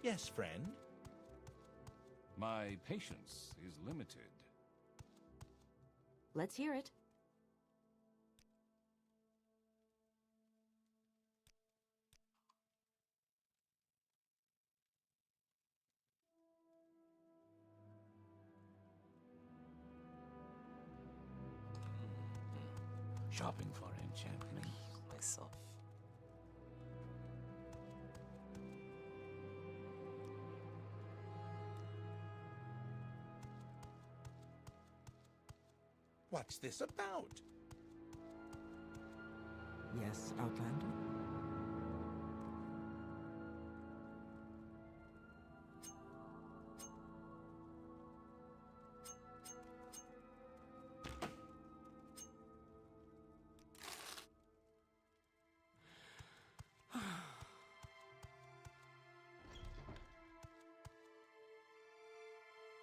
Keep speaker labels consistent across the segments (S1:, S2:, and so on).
S1: Yes, friend?
S2: My patience is limited.
S3: Let's hear it.
S2: Shopping for enchantment.
S4: Myself.
S1: What's this about?
S5: Yes, Outlander?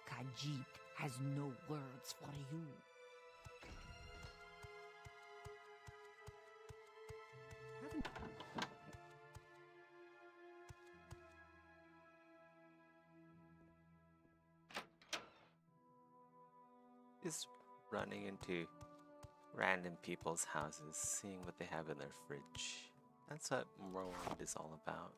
S6: Khajiit has no words for you.
S4: Is running into random people's houses, seeing what they have in their fridge. That's what Morrowind is all about.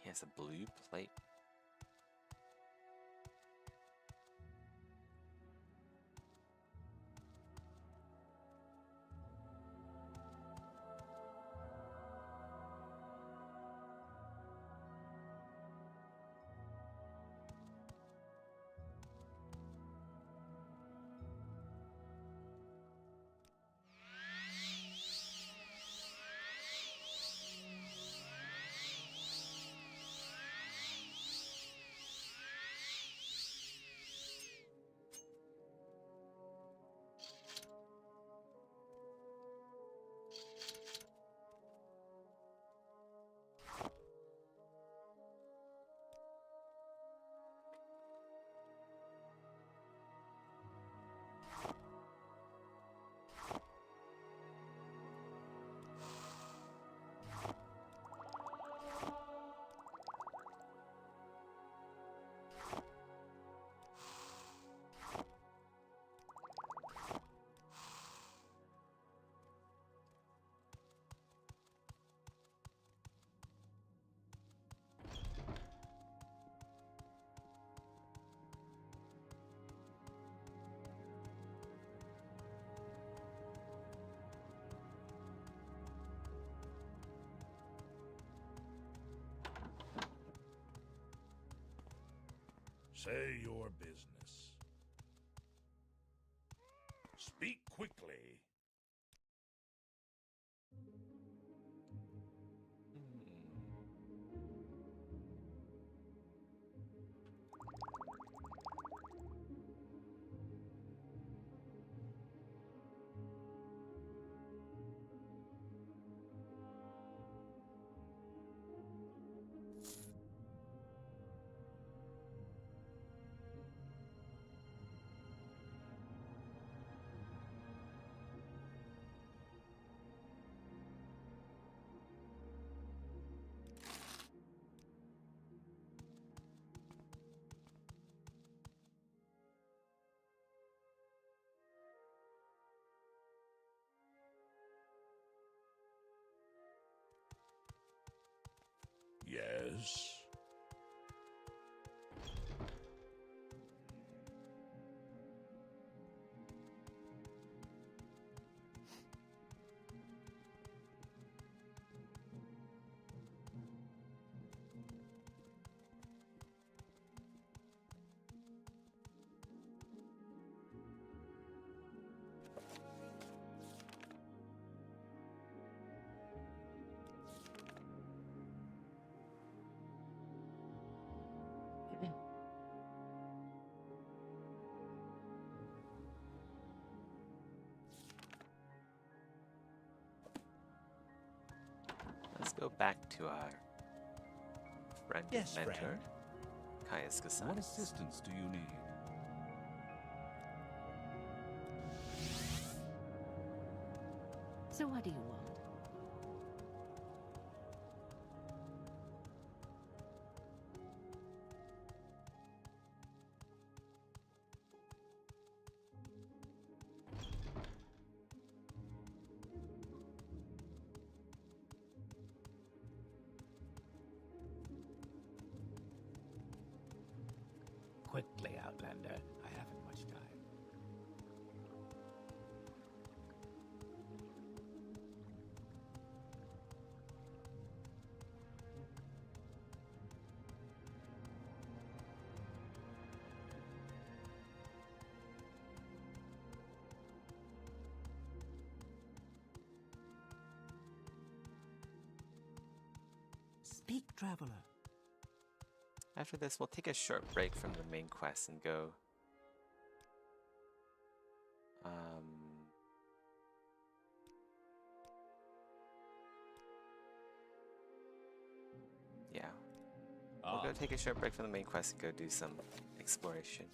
S4: He has a blue plate.
S7: Say your business. Speak quickly. Yes.
S4: Let's go back to our friend
S1: Yes,
S4: and mentor,
S1: friend.
S4: Caius Cassanis.
S2: What assistance do you need?
S6: So what do you want?
S2: Quickly, Outlander. I haven't much time.
S5: Speak, traveler.
S4: After this, we'll take a short break from the main quest and go. Yeah. We'll go take a short break from the main quest and go do some exploration.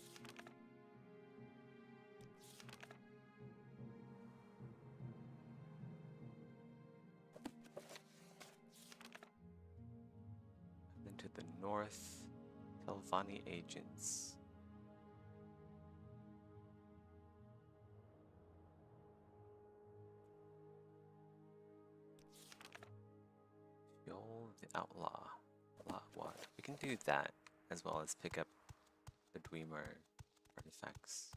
S4: Then to the north, Telvanni agents. Fuel the outlaw. What? We can do that as well as pick up the Dwemer artifacts.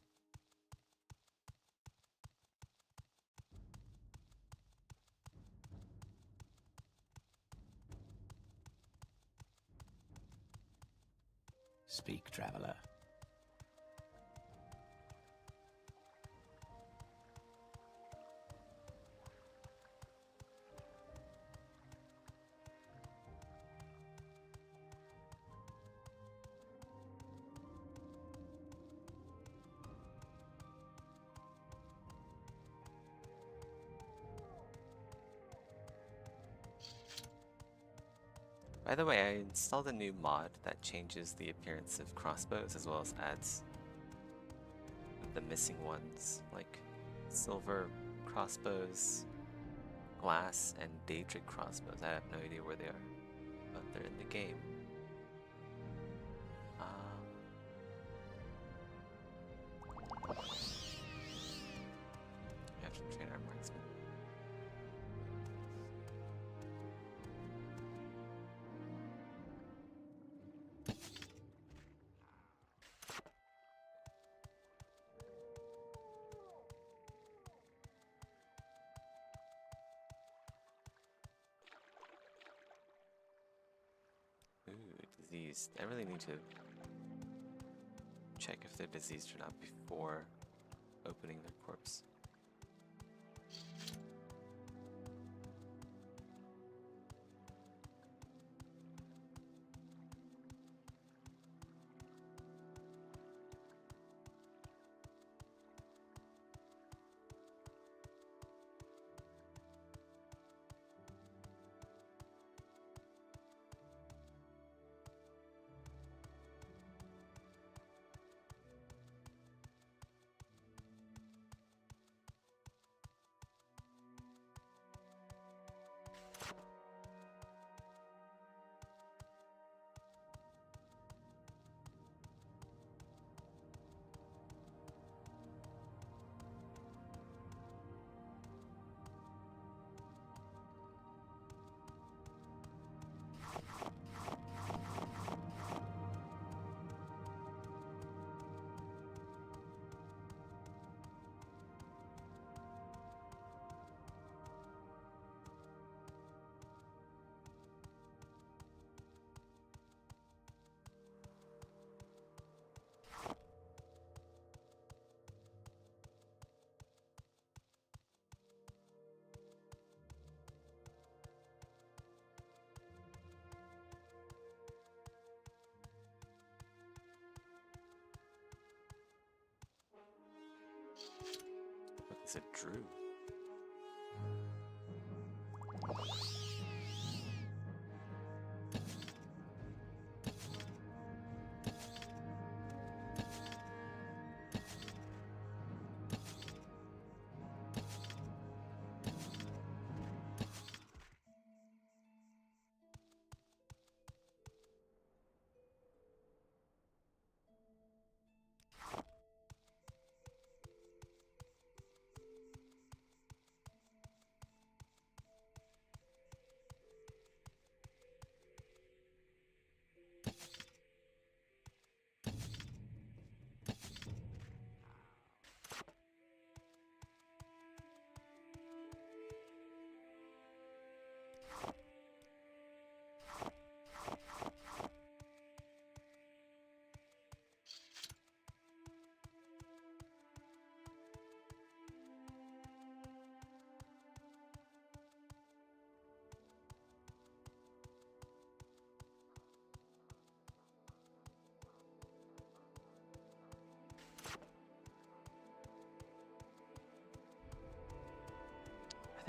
S2: Speak, traveler.
S4: By the way, I installed a new mod that changes the appearance of crossbows as well as adds the missing ones, like silver crossbows, glass, and Daedric crossbows. I have no idea where they are, but they're in the game. We have to train our marksmen. Ooh, diseased. I really need to check if they're diseased or not before opening their corpse. What is it, Drew?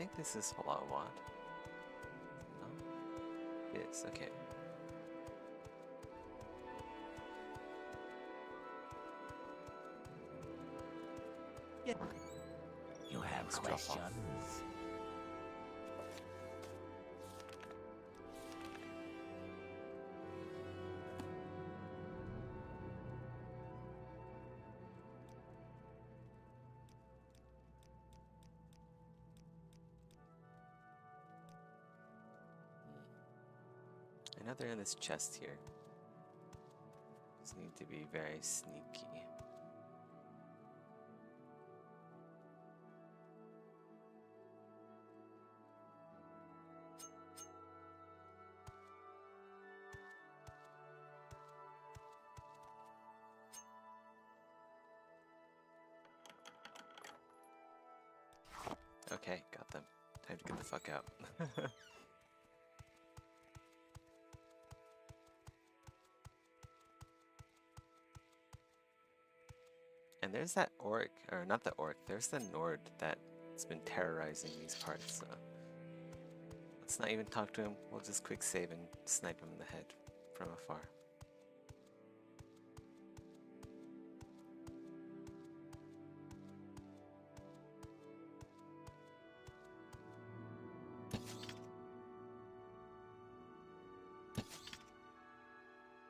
S4: think this is Fallout Wad. No? It is, okay.
S2: You have
S4: Let's drop off.
S2: questions?
S4: I know they're in this chest here. Just need to be very sneaky. Okay, got them. Time to get the fuck out. And there's that orc, or not the orc, there's the Nord that's been terrorizing these parts, so let's not even talk to him, we'll just quick save and snipe him in the head from afar.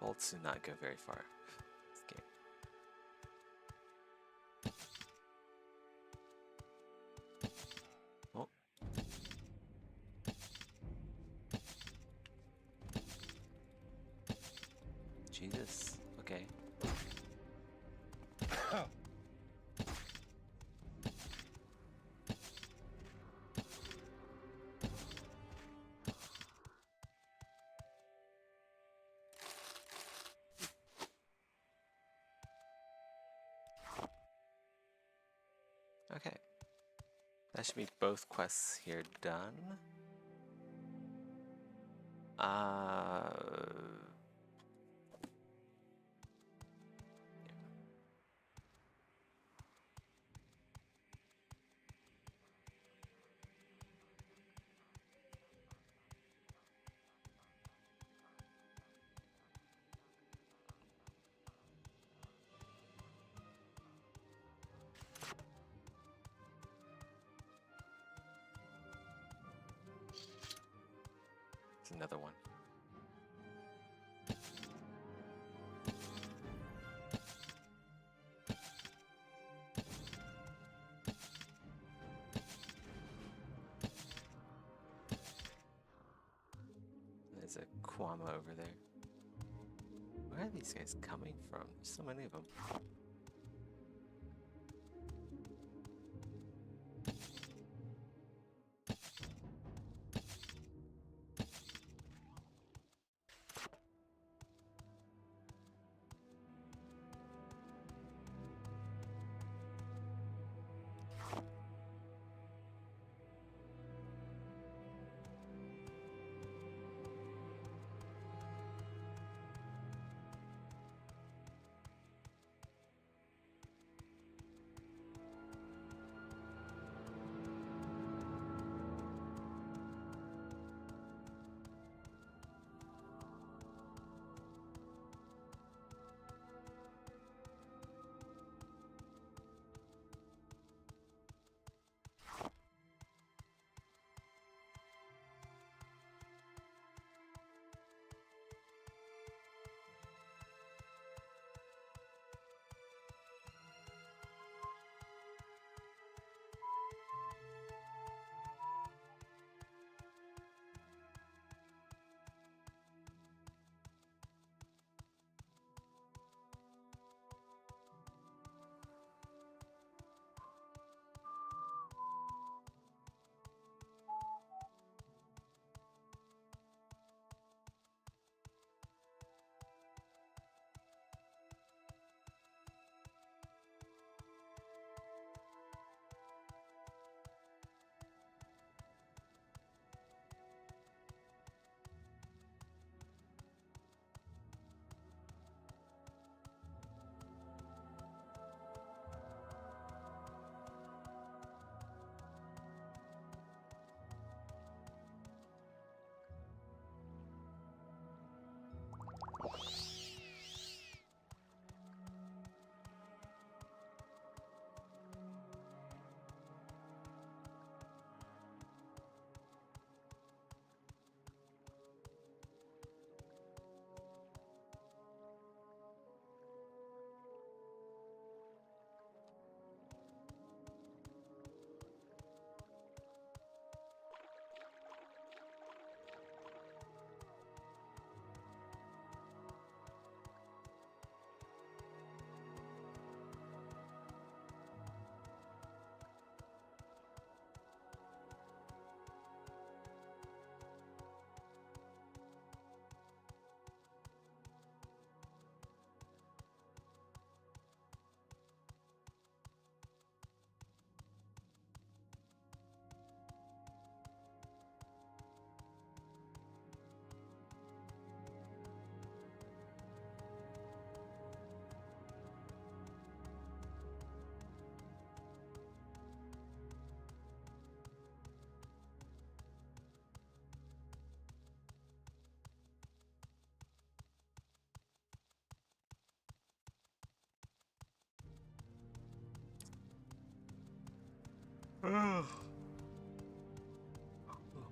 S4: Bolts do not go very far. This game. Oh. Jesus. Okay. Okay. That should be both quests here done. It's another one. There's a Kwama over there. Where are these guys coming from? There's so many of them.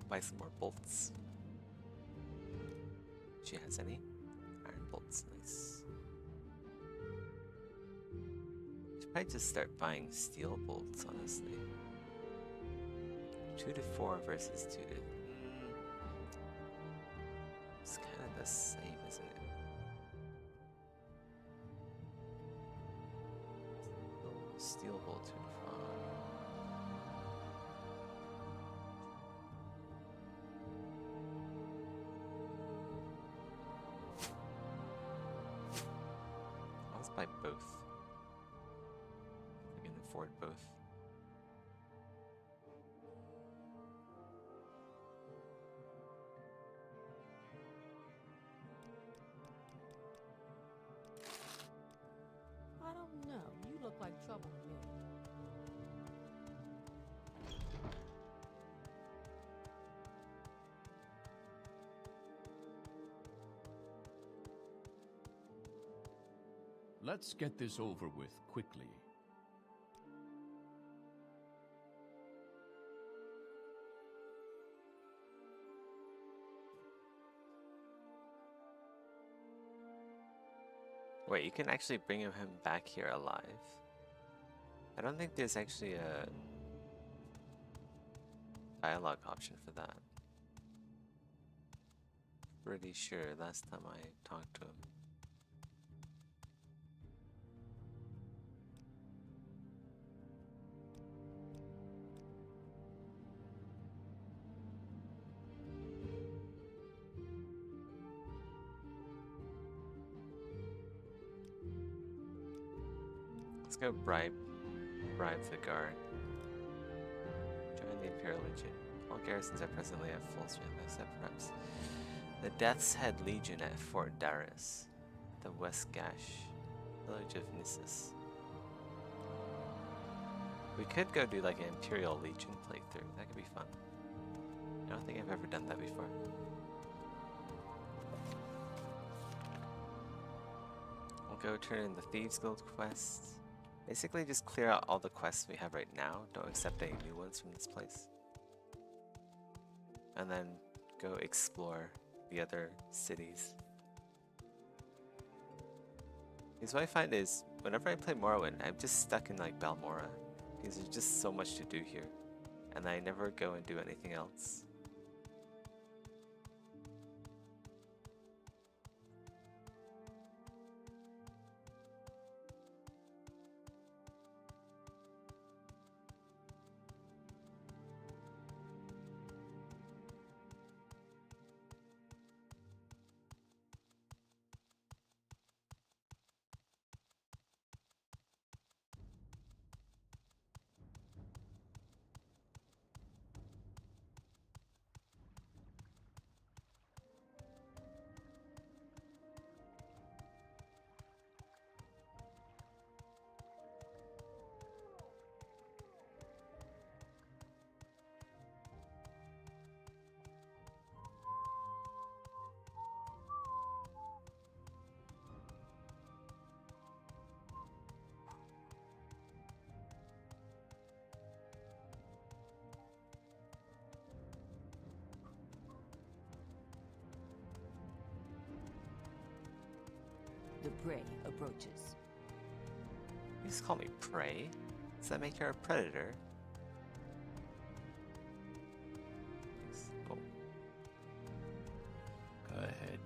S4: buy some more bolts. She has any? Iron bolts, nice. Should probably just start buying steel bolts, honestly. 2 to 4 versus 2 to... It's kind of the same, isn't it? Steel bolt 2 to 5. Let's buy both. We can afford both.
S6: I don't know. You look like trouble to me.
S3: Let's get this over with quickly.
S4: Wait, you can actually bring him back here alive? I don't think there's actually a dialogue option for that. Pretty sure last time I talked to him. Let's go bribe the guard. Join the Imperial Legion. All garrisons are presently at full strength, except perhaps the Death's Head Legion at Fort Darius, the West Gash, village of Nissus. We could go do like an Imperial Legion playthrough. That could be fun. I don't think I've ever done that before. We'll go turn in the Thieves Guild quest. Basically just clear out all the quests we have right now. Don't accept any new ones from this place. And then go explore the other cities. Because what I find is, whenever I play Morrowind, I'm just stuck in like Balmora. Because there's just so much to do here. And I never go and do anything else.
S6: The prey approaches.
S4: You just call me prey? Does that make her a predator? Oh.
S3: Go ahead.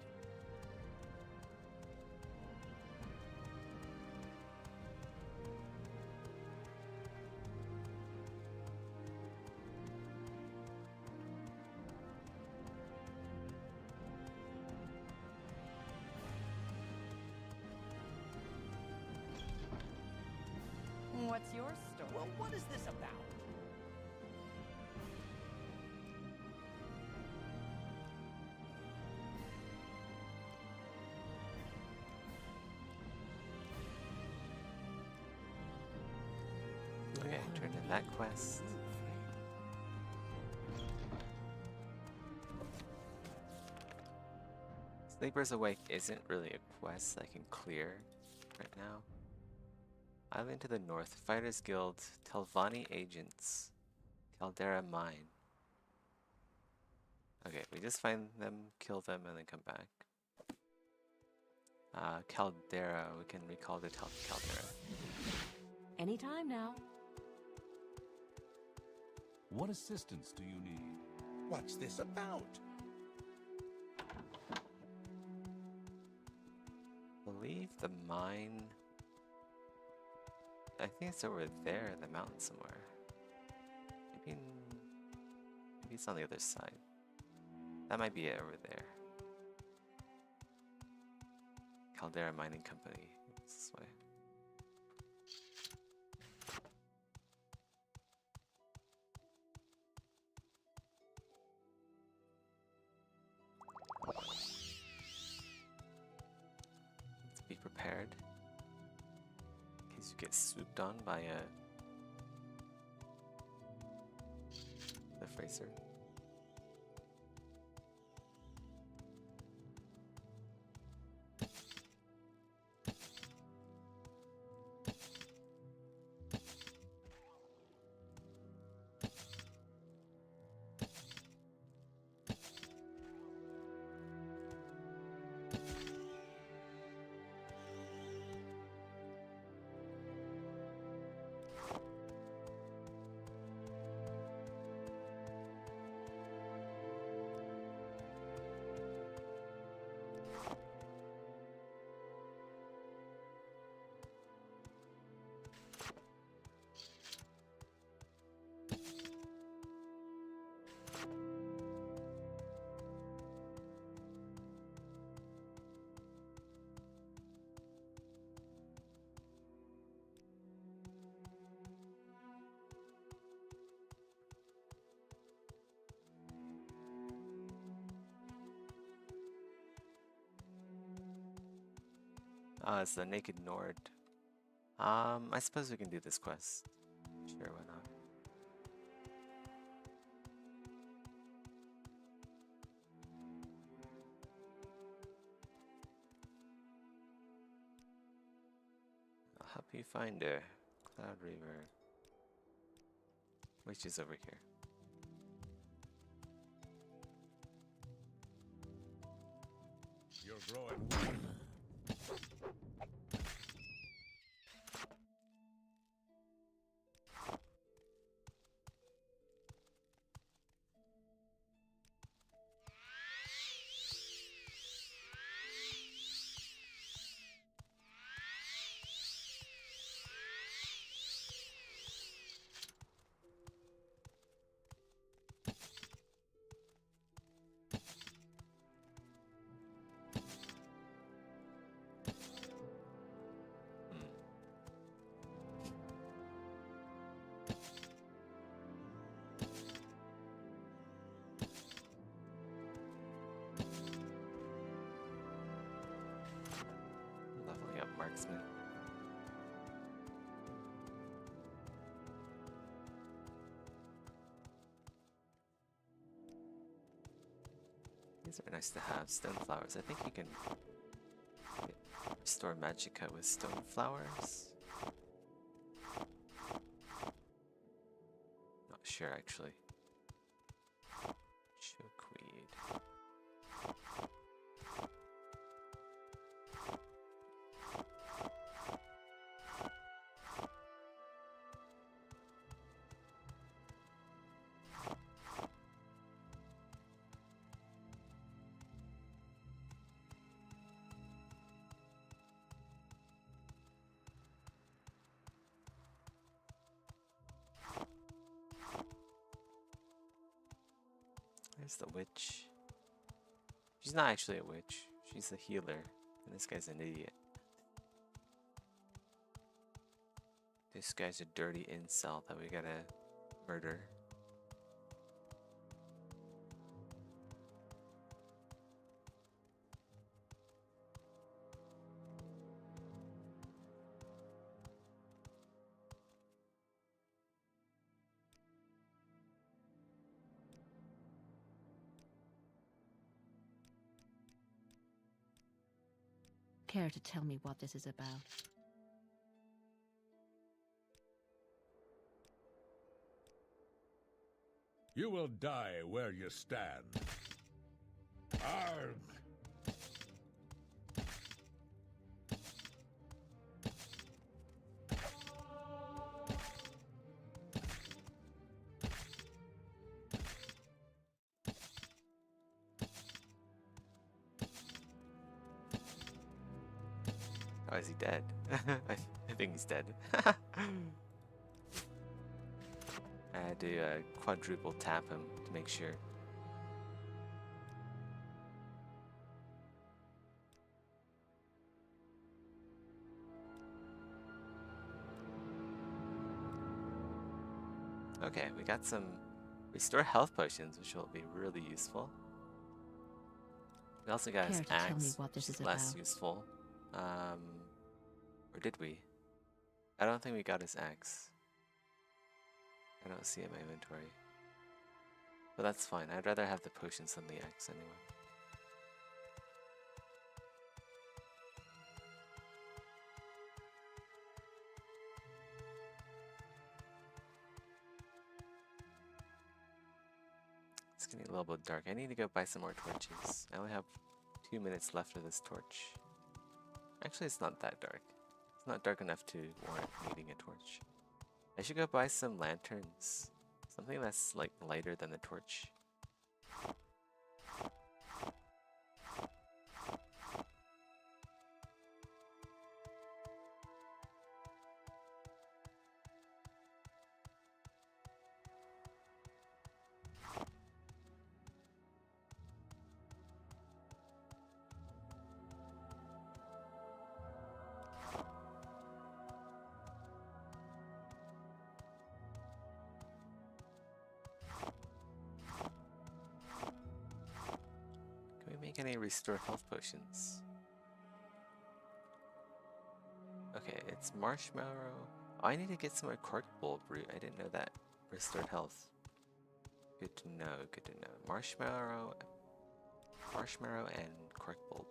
S6: What's your story?
S2: Well, what is this about?
S4: Okay, turn in that quest. Sleepers Awake isn't really a quest I can clear right now. Island to the north, Fighters Guild, Telvanni Agents, Caldera Mine. We just find them, kill them, and then come back. Caldera, we can recall the Caldera.
S6: Anytime now.
S8: What assistance do you need?
S1: What's this about?
S4: I believe the mine. I think it's over there in the mountain somewhere. Maybe it's on the other side. That might be it over there. Caldera Mining Company. It's this way. Let's be prepared in case you get swooped on by the Fraser. It's the Naked Nord. I suppose we can do this quest. Sure, why not? I'll help you find her. Cloud River. Wait, she's over here.
S7: You're growing weak.
S4: Leveling up marksman. These are nice to have. Stone flowers. I think you can restore magicka with stone flowers. Not sure actually. Chokeweed. There's the witch. She's not actually a witch. She's a healer. And this guy's an idiot. This guy's a dirty incel that we gotta murder.
S6: Care to tell me what this is about?
S7: You will die where you stand. Arg!
S4: Oh, is he dead? I think he's dead. I had to quadruple tap him to make sure. Okay, we got some restore health potions, which will be really useful. We also got his
S6: Care to tell me
S4: axe,
S6: what this
S4: which
S6: is
S4: is less
S6: about?
S4: useful. Or did we? I don't think we got his axe. I don't see it in my inventory. But that's fine. I'd rather have the potions than the axe anyway. It's getting a little bit dark. I need to go buy some more torches. I only have 2 minutes left of this torch. Actually, it's not that dark. It's not dark enough to warrant needing a torch. I should go buy some lanterns. Something that's like lighter than the torch. Can we make any restore health potions? Okay, it's marshmallow. Oh, I need to get some more cork bulb root. I didn't know that restored health. Good to know, good to know. Marshmallow and cork bulb.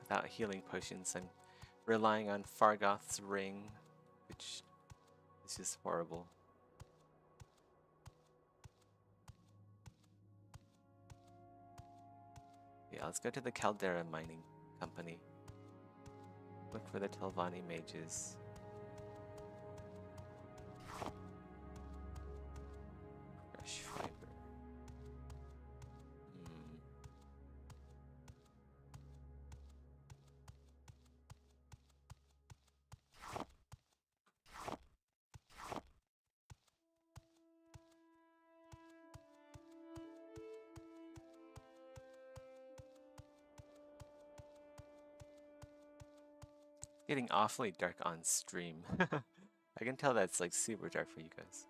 S4: Without healing potions, I'm relying on Fargoth's ring, which is just horrible. Yeah, let's go to the Caldera Mining Company. Look for the Telvanni mages. Fresh fiber. Getting awfully dark on stream. I can tell that's like super dark for you guys.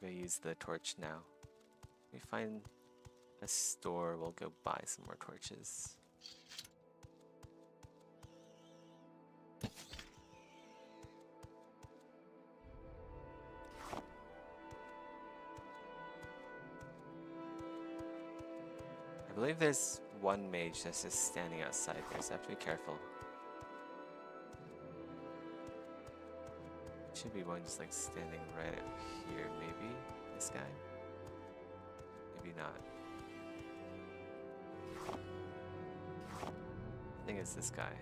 S4: We'll go use the torch now. We find a store, we'll go buy some more torches. I believe there's one mage that's just standing outside there, so I have to be careful. Should be one just like standing right up here, maybe? This guy? Maybe not. I think it's this guy.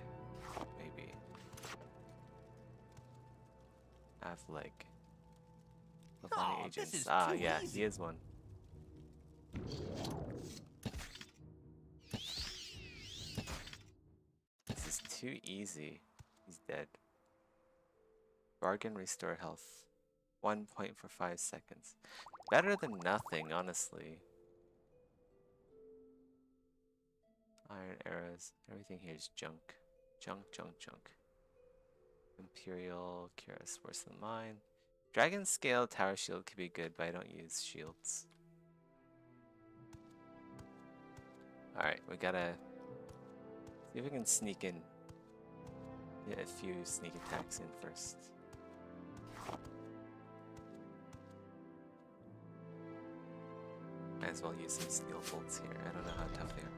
S4: Maybe. I have like...
S2: Oh,
S4: agents.
S2: this is
S4: Ah,
S2: too
S4: yeah,
S2: easy.
S4: he is one. This is too easy. He's dead. Bargain restore health. 1 point for 5 seconds. Better than nothing, honestly. Iron arrows. Everything here is junk. Junk, junk, junk. Imperial, Kira's worse than mine. Dragon scale tower shield could be good, but I don't use shields. Alright, we gotta See if we can sneak in. Get a few sneak attacks in first. Might as well use some steel bolts here. I don't know how tough they are.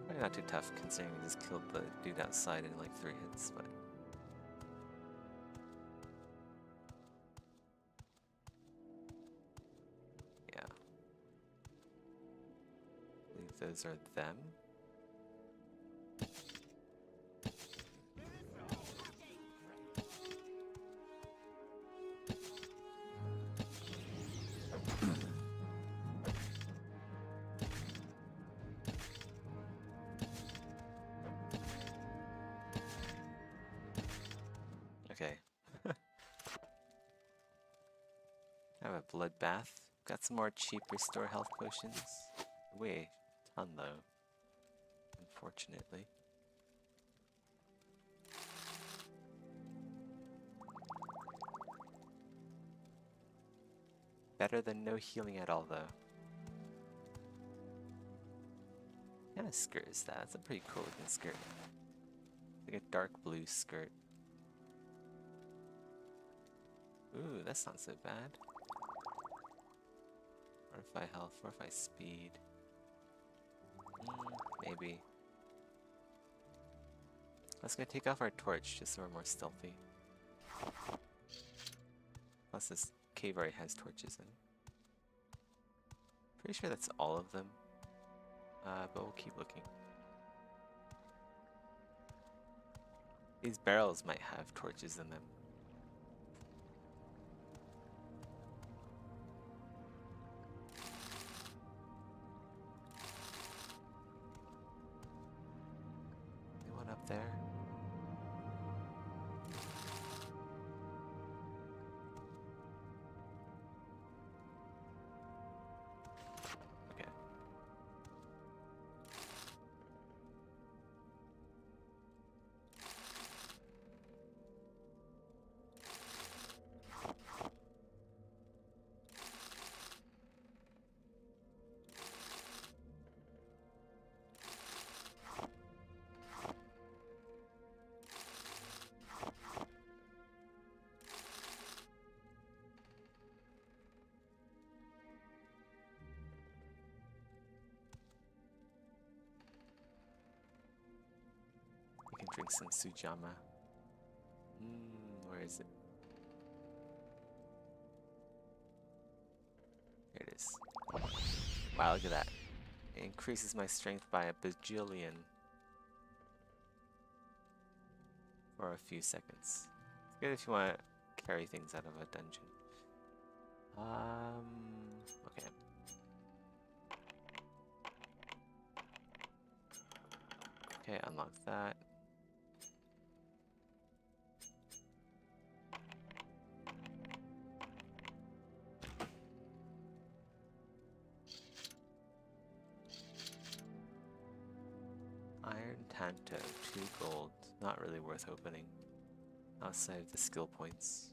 S4: Probably not too tough considering we just killed the dude outside in like 3 hits, but... yeah. I believe those are them. Okay. Have a bloodbath. Got some more cheap restore health potions. Way a ton though. Unfortunately. Better than no healing at all though. What kind of skirt is that? That's a pretty cool looking skirt. Like a dark blue skirt. Ooh, that's not so bad. Fortify health, fortify speed. Maybe. Let's go take off our torch just so we're more stealthy. Plus this cave already has torches in. Pretty sure that's all of them. But we'll keep looking. These barrels might have torches in them. Anyone up there? Okay. You can drink some sujama. Where is it? Here it is. Wow, look at that. It increases my strength by a bajillion for a few seconds. It's good if you want to carry things out of a dungeon. Okay. Okay, unlock that. Iron Tanto, 2 gold. Not really worth opening. Outside of the skill points.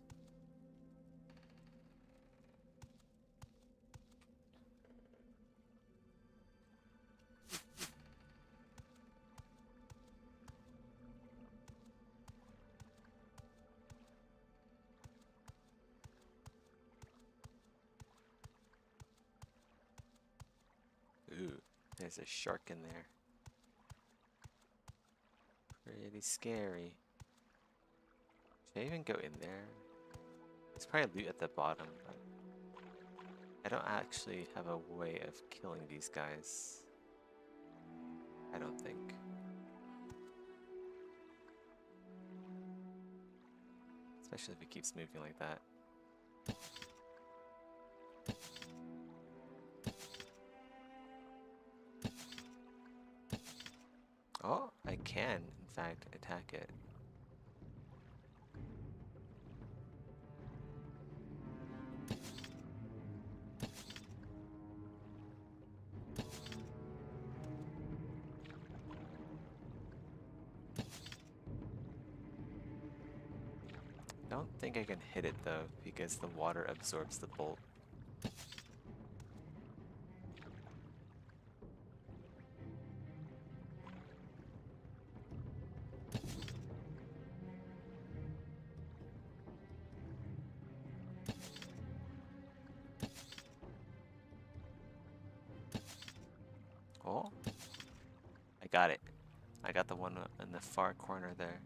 S4: Ooh, there's a shark in there. Pretty scary. Should I even go in there? There's probably loot at the bottom, but I don't actually have a way of killing these guys. I don't think. Especially if it keeps moving like that. Oh, I can, in fact, attack it. I don't think I can hit it though, because the water absorbs the bolt. got it. I got the one in the far corner there.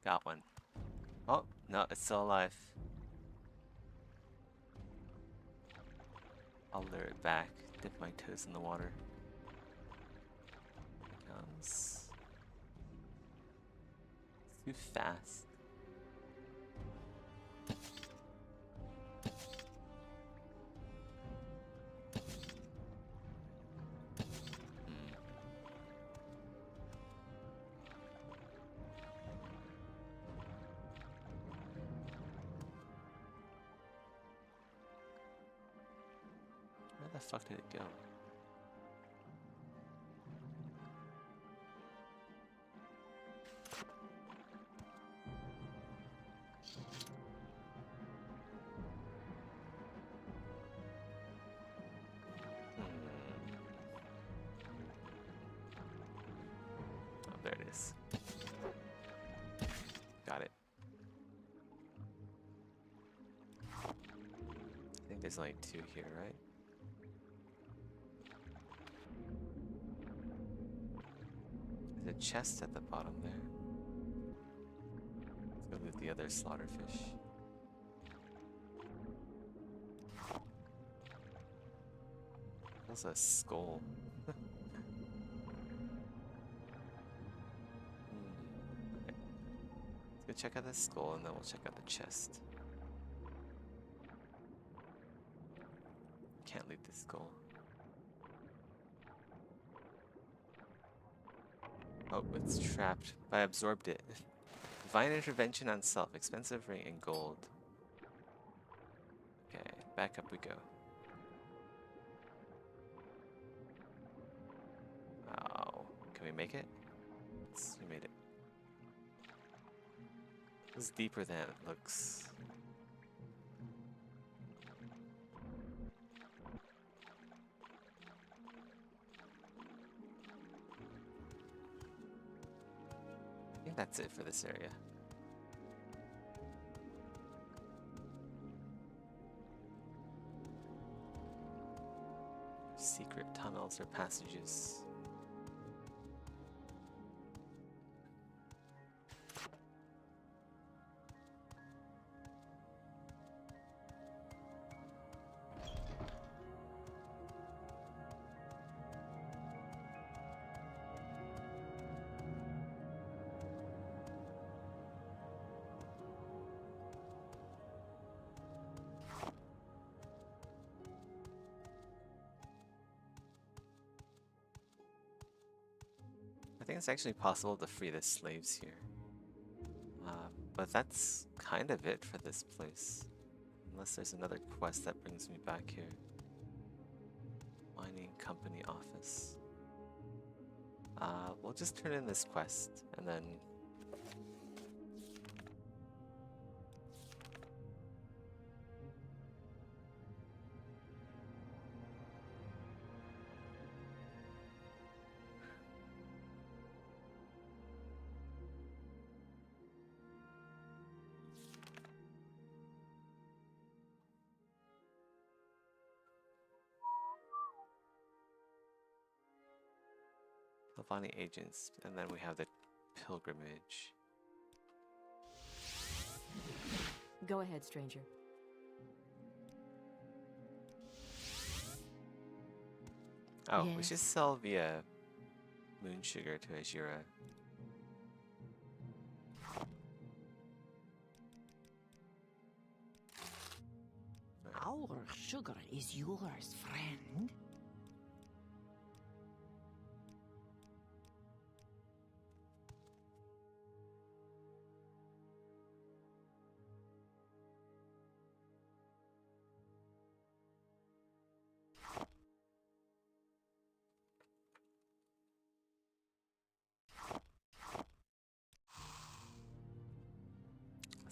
S4: Got one. Oh, no, it's still alive. I'll lure it back, dip my toes in the water. Here it comes. Too fast. Where the fuck did it go? Oh, there it is. Got it. I think there's only 2 here, right? There's a chest at the bottom there. Let's go loot the other slaughterfish. That's a skull. Okay. Let's go check out the skull and then we'll check out the chest. Can't loot the skull. Oh, it's trapped. I absorbed it. Divine intervention on self. Expensive ring and gold. Okay, back up we go. Oh, can we make it? Yes, we made it. This is deeper than it looks. I think that's it for this area. Secret tunnels or passages. I think it's actually possible to free the slaves here. But that's kind of it for this place. Unless there's another quest that brings me back here. Mining company office. We'll just turn in this quest and then... Lavani agents, and then we have the pilgrimage.
S6: Go ahead, stranger.
S4: Oh, we
S6: Yes.
S4: should sell via moon sugar to Ajira.
S5: Our sugar is yours, friend.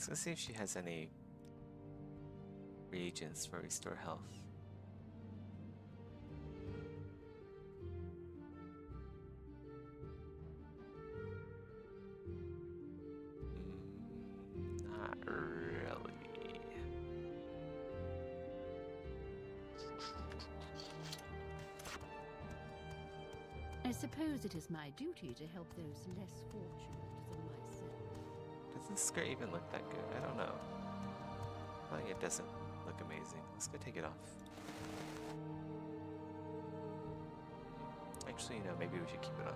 S4: Let's see if she has any reagents for restore health. Not really.
S9: suppose it is my duty to help those less fortunate than myself.
S4: Does this skirt even look that good? I don't know. I think it doesn't look amazing. Let's go take it off. Actually, no, maybe we should keep it on.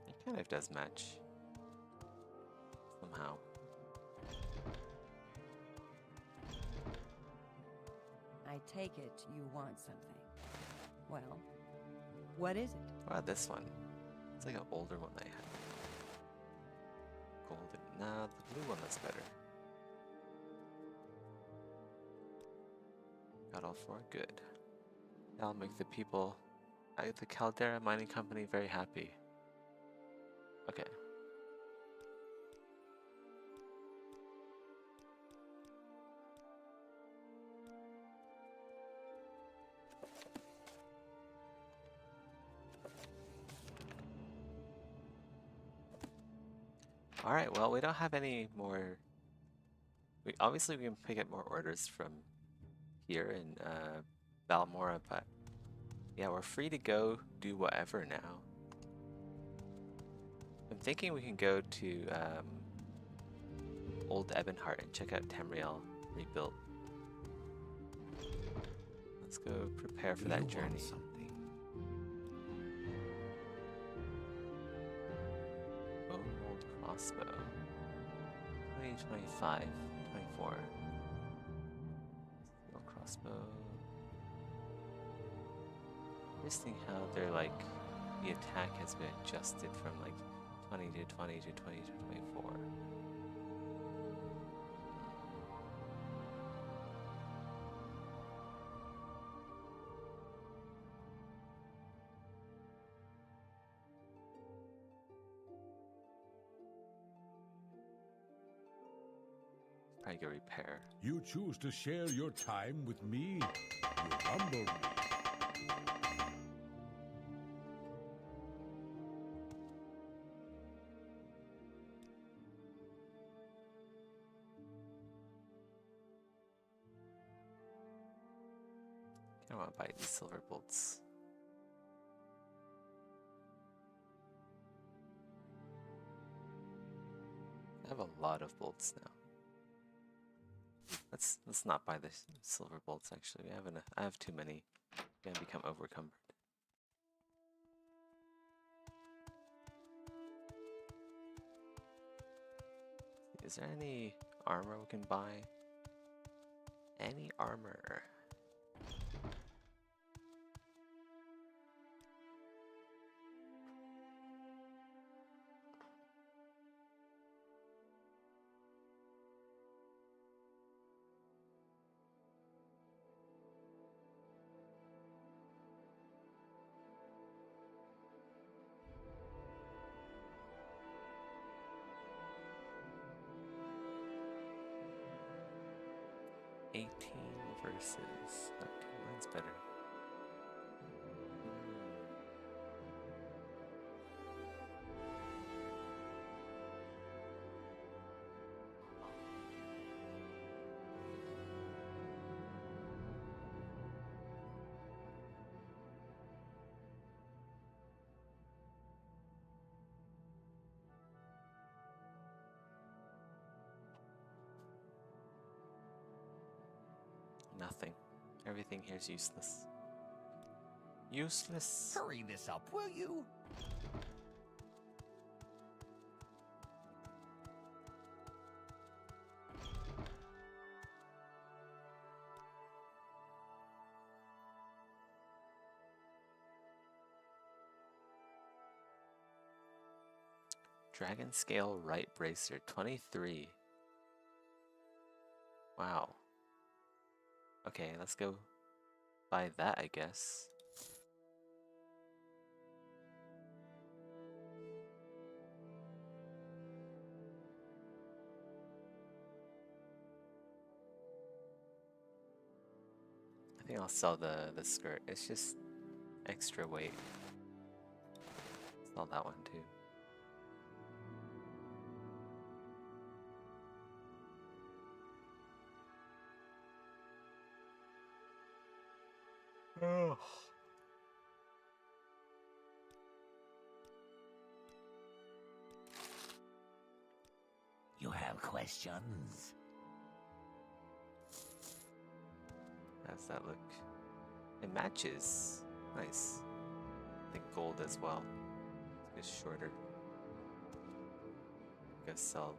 S4: It kind of does match. Somehow.
S5: I take it you want something. Well, what is it?
S4: What about this one? It's like an older one I had. Golden. Nah, the blue one looks better. Got all four? Good. That'll make the people at the Caldera Mining Company very happy. Okay. Alright, well, we don't have any more... We can pick up more orders from here in Balmora, but yeah, we're free to go do whatever now. I'm thinking we can go to Old Ebonheart and check out Tamriel rebuilt. Let's go prepare for that journey.
S3: Something.
S4: Old crossbow. 20, 25, 24. Steel crossbow. Interesting how they're like, the attack has been adjusted from like 20 to 20 to 20 to 24. Probably go repair.
S7: You choose to share your time with me. You humble me.
S4: I want to buy these silver bolts. I have a lot of bolts now. Let's not buy the silver bolts. Actually, we have enough. I have too many. I'm gonna become overcumbered. Is there any armor we can buy? Any armor? Versus 13. Mine's better. Nothing. Everything here is useless. Useless.
S1: Hurry this up, will you?
S4: Dragon scale right bracer 23. Wow. Okay, let's go buy that, I guess. I think I'll sell the skirt. It's just extra weight. Sell that one too.
S2: You have questions?
S4: How's that look? It matches. Nice. I think gold as well. It's shorter. Go sell.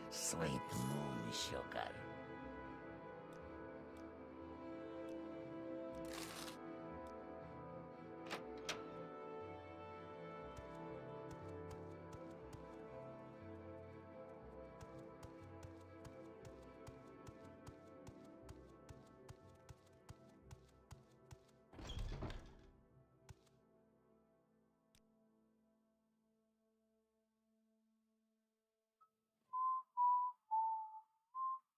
S2: Sweet moon sugar.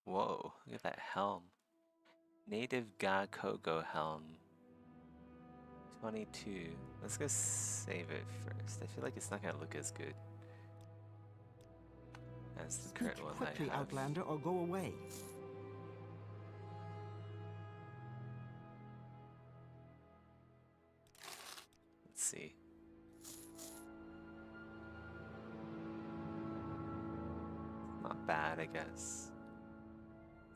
S4: Whoa, look at that helm. Native Ga Kogo helm. 22. Let's go save it first. I feel like it's not gonna look as good as the current one
S10: Quickly,
S4: I have.
S10: Outlander, or go away.
S4: Let's see. Not bad, I guess.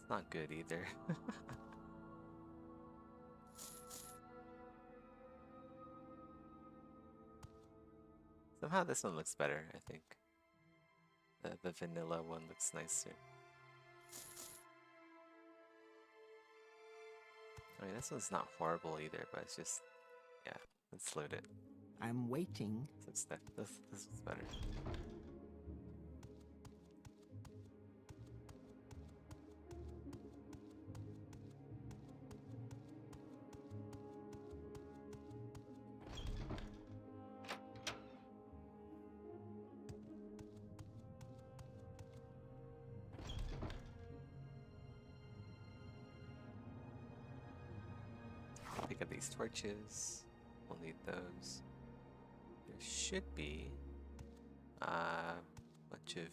S4: It's not good either. Somehow this one looks better, I think. The vanilla one looks nicer. I mean, this one's not horrible either, but it's just, yeah, let's load it.
S10: I'm waiting.
S4: This looks better. Pick up these torches. We'll need those. There should be a bunch of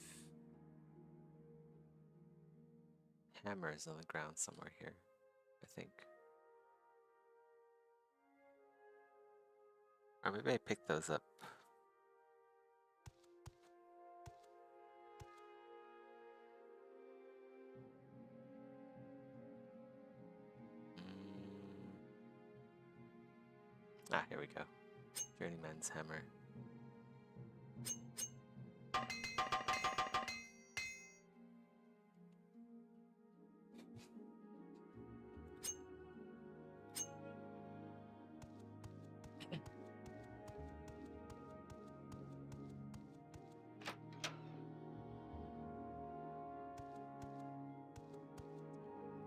S4: hammers on the ground somewhere here, I think. Or maybe I picked those up. Ah, here we go. Journeyman's hammer.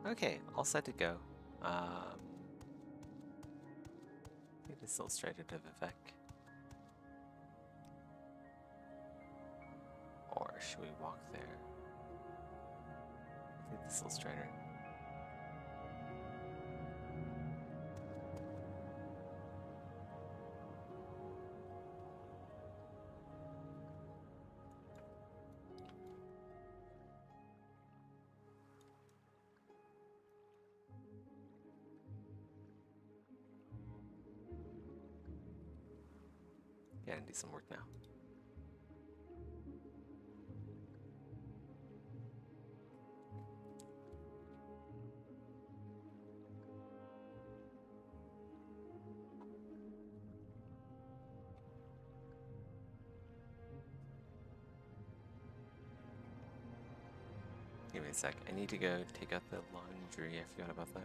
S4: Okay, all set to go. Take this illustrated of Vivek. Or should we walk there? Take this illustrator. Yeah, and do some work now. Give me a sec. I need to go take out the laundry. I forgot about that.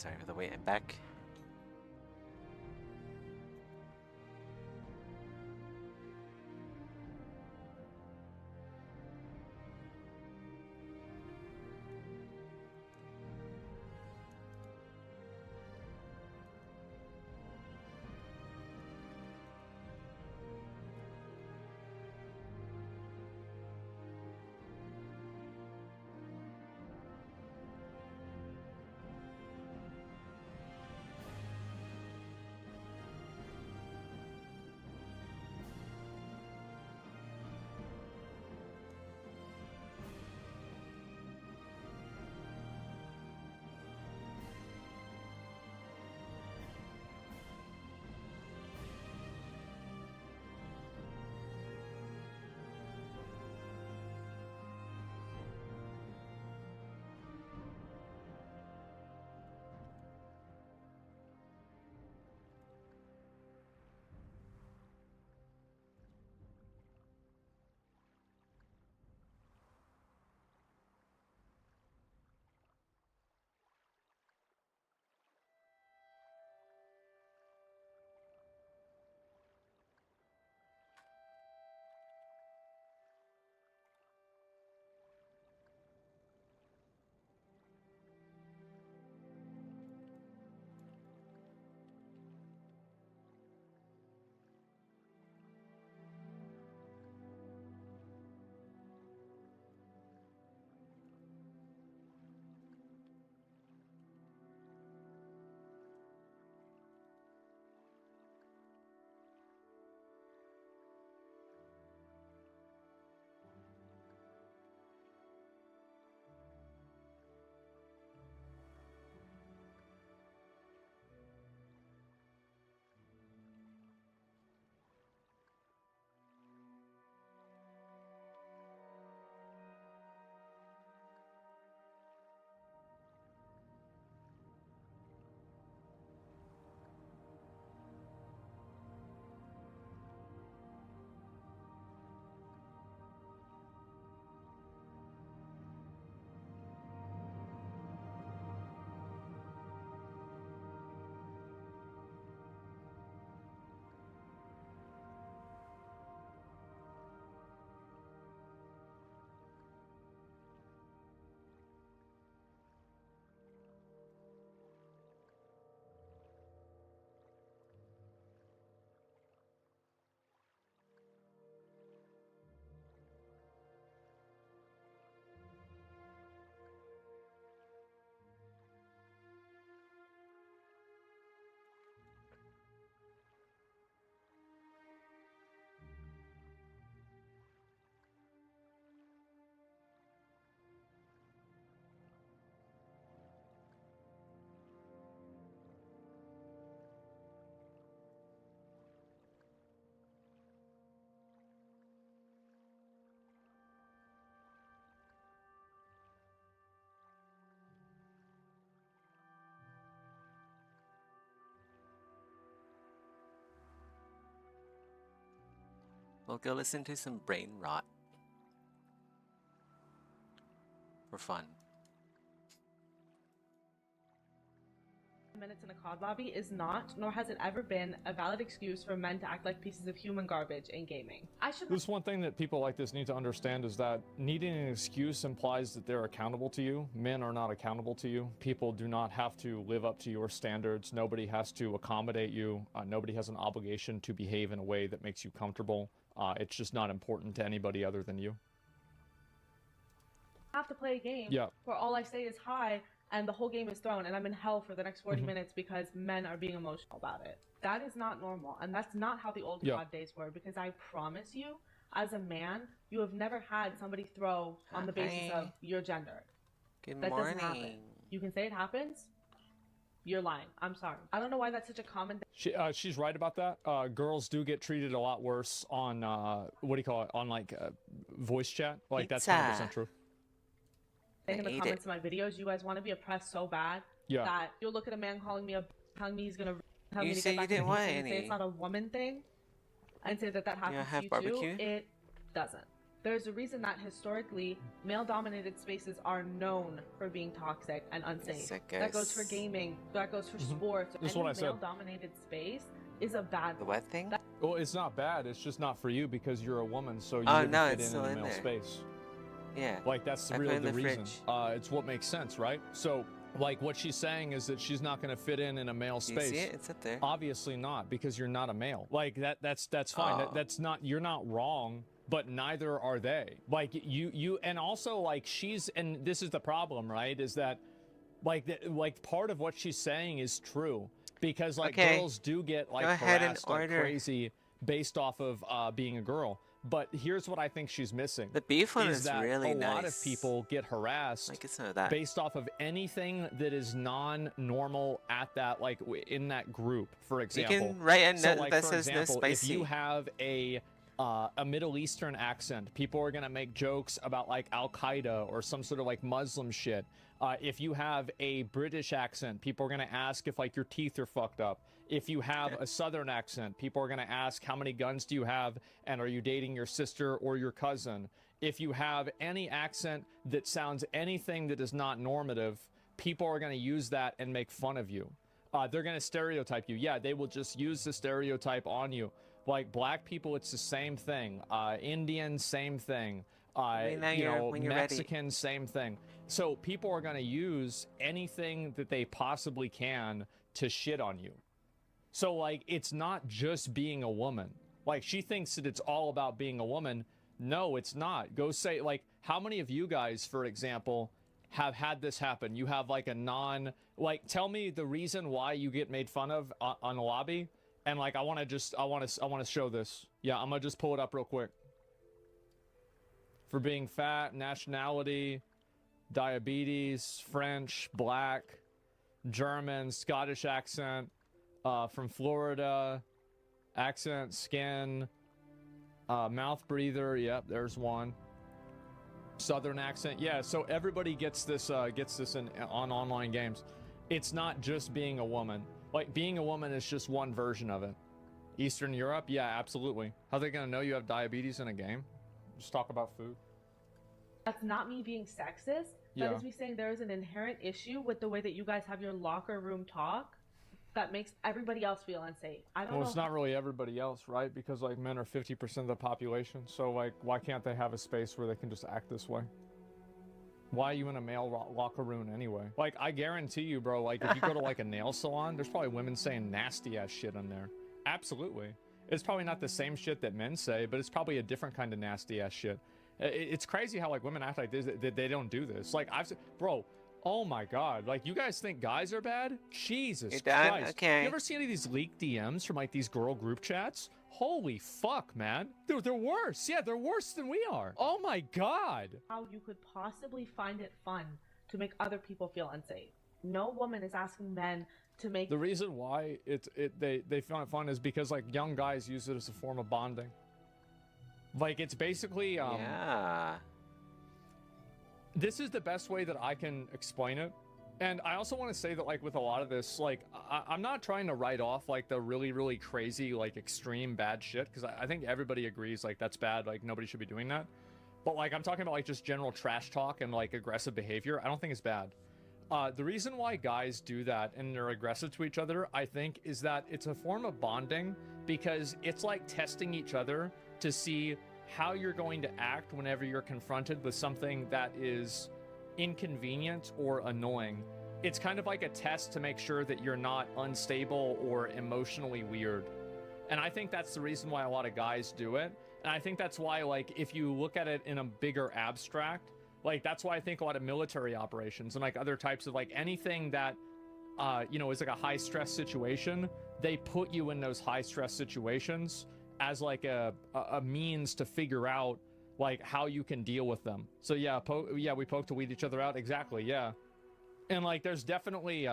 S4: Sorry for the wait, I'm back. We'll go listen to some brain rot. For fun.
S11: Minutes in a COD lobby is not, nor has it ever been, a valid excuse for men to act like pieces of human garbage in gaming.
S12: There's one thing that people like this need to understand is that needing an excuse implies that they're accountable to you. Men are not accountable to you. People do not have to live up to your standards. Nobody has to accommodate you. Nobody has an obligation to behave in a way that makes you comfortable. It's just not important to anybody other than you.
S11: I have to play a game
S12: Yeah.
S11: where all I say is hi and the whole game is thrown and I'm in hell for the next 40 minutes because men are being emotional about it. That is not normal, and that's not how the old COD days were, because I promise you, as a man, you have never had somebody throw on the basis of your gender.
S4: Good
S11: that
S4: morning.
S11: doesn't happen. You can say it happens. You're lying. I'm sorry. I don't know why that's such a common thing.
S12: She's right about that. Girls do get treated a lot worse on, what do you call it, on like voice chat. Like that's 100% true.
S11: In the comments of my videos, you guys want to be oppressed so bad that you'll look at a man calling me telling me he's gonna tell me to get back to and say it's not a woman thing, and say that happens to you too. It doesn't. There's a reason that historically male-dominated spaces are known for being toxic and unsafe. That goes for gaming. That goes for sports.
S12: That's what I said.
S11: Male-dominated space is a bad.
S4: The what thing?
S12: Well, it's not bad. It's just not for you because you're a woman, so you
S4: Oh,
S12: wouldn't
S4: no,
S12: fit
S4: it's
S12: in
S4: still
S12: a
S4: in
S12: male
S4: there.
S12: space.
S4: Yeah.
S12: Like that's
S4: I put
S12: really
S4: it in
S12: the
S4: the
S12: reason.
S4: fridge.
S12: It's what makes sense, right? So, like what she's saying is that she's not going to fit in a male
S4: Do you
S12: space.
S4: see it? It's up there.
S12: Obviously not, because you're not a male. Like that's fine.
S4: Oh.
S12: That's not. You're not wrong. But neither are they. Like you, and also like she's, and this is the problem, right? Is that, like part of what she's saying is true because like girls do get like harassed like crazy based off of being a girl. But here's what I think she's missing.
S4: The beef one is
S12: that
S4: really
S12: a
S4: nice.
S12: lot of people get harassed
S4: like it's not that.
S12: based off of anything that is non-normal at that like in that group. For example,
S4: You can write a
S12: so,
S4: note
S12: like,
S4: that
S12: for
S4: says no
S12: example,
S4: spicy.
S12: if you have a Middle Eastern accent, people are gonna make jokes about like Al Qaeda or some sort of like Muslim shit. If you have a British accent, people are gonna ask if like your teeth are fucked up. If you have a Southern accent, people are gonna ask how many guns do you have and are you dating your sister or your cousin. If you have any accent that sounds anything that is not normative, people are gonna use that and make fun of you. They're gonna stereotype you. Yeah, they will just use the stereotype on you. Like black people, it's the same thing. Indians, same thing. Mexicans, same thing. So people are going to use anything that they possibly can to shit on you. So like, it's not just being a woman. Like she thinks that it's all about being a woman. No, it's not. Go say like, how many of you guys, for example, have had this happen? You have like tell me the reason why you get made fun of on a lobby. And like, I want to show this. Yeah, I'm gonna just pull it up real quick. For being fat, nationality, diabetes, French, black, German, Scottish accent, from Florida, accent, skin, mouth breather. Yep, there's one. Southern accent. Yeah, so everybody gets this on online games. It's not just being a woman. Like, being a woman is just one version of it. Eastern Europe? Yeah, absolutely. How are they going to know you have diabetes in a game? Just talk about food.
S11: That's not me being sexist. That is me saying there is an inherent issue with the way that you guys have your locker room talk that makes everybody else feel unsafe. I don't know.
S12: Well, it's not really everybody else, right? Because, like, men are 50% of the population. So, like, why can't they have a space where they can just act this way? Why are you in a male locker room anyway? Like, I guarantee you, bro, like, if you go to, like, a nail salon, there's probably women saying nasty-ass shit in there. Absolutely. It's probably not the same shit that men say, but it's probably a different kind of nasty-ass shit. It's crazy how, like, women act like this, that they don't do this. Like, bro, oh my god. Like, you guys think guys are bad? Jesus Christ.
S4: Okay.
S12: You ever see any of these leaked DMs from, like, these girl group chats? Holy fuck, man. They're worse. Yeah, they're worse than we are. Oh my god.
S11: How you could possibly find it fun to make other people feel unsafe. No woman is asking men to make...
S12: The reason why they find it fun is because, like, young guys use it as a form of bonding. Like, it's basically...
S4: yeah.
S12: This is the best way that I can explain it. And I also want to say that, like, with a lot of this, like, I'm not trying to write off, like, the really, really crazy, like, extreme bad shit, because I think everybody agrees, like, that's bad, like, nobody should be doing that. But, like, I'm talking about, like, just general trash talk and, like, aggressive behavior. I don't think it's bad. The reason why guys do that and they're aggressive to each other, I think, is that it's a form of bonding, because it's like testing each other to see how you're going to act whenever you're confronted with something that is inconvenient or annoying. It's kind of like a test to make sure that you're not unstable or emotionally weird. And I think that's the reason why a lot of guys do it. And I think that's why, like, if you look at it in a bigger abstract, like, that's why I think a lot of military operations and, like, other types of, like, anything that, you know, is like a high stress situation, they put you in those high stress situations as, like, a means to figure out, like, how you can deal with them. So yeah, we poke to weed each other out. Exactly. Yeah. And, like, there's definitely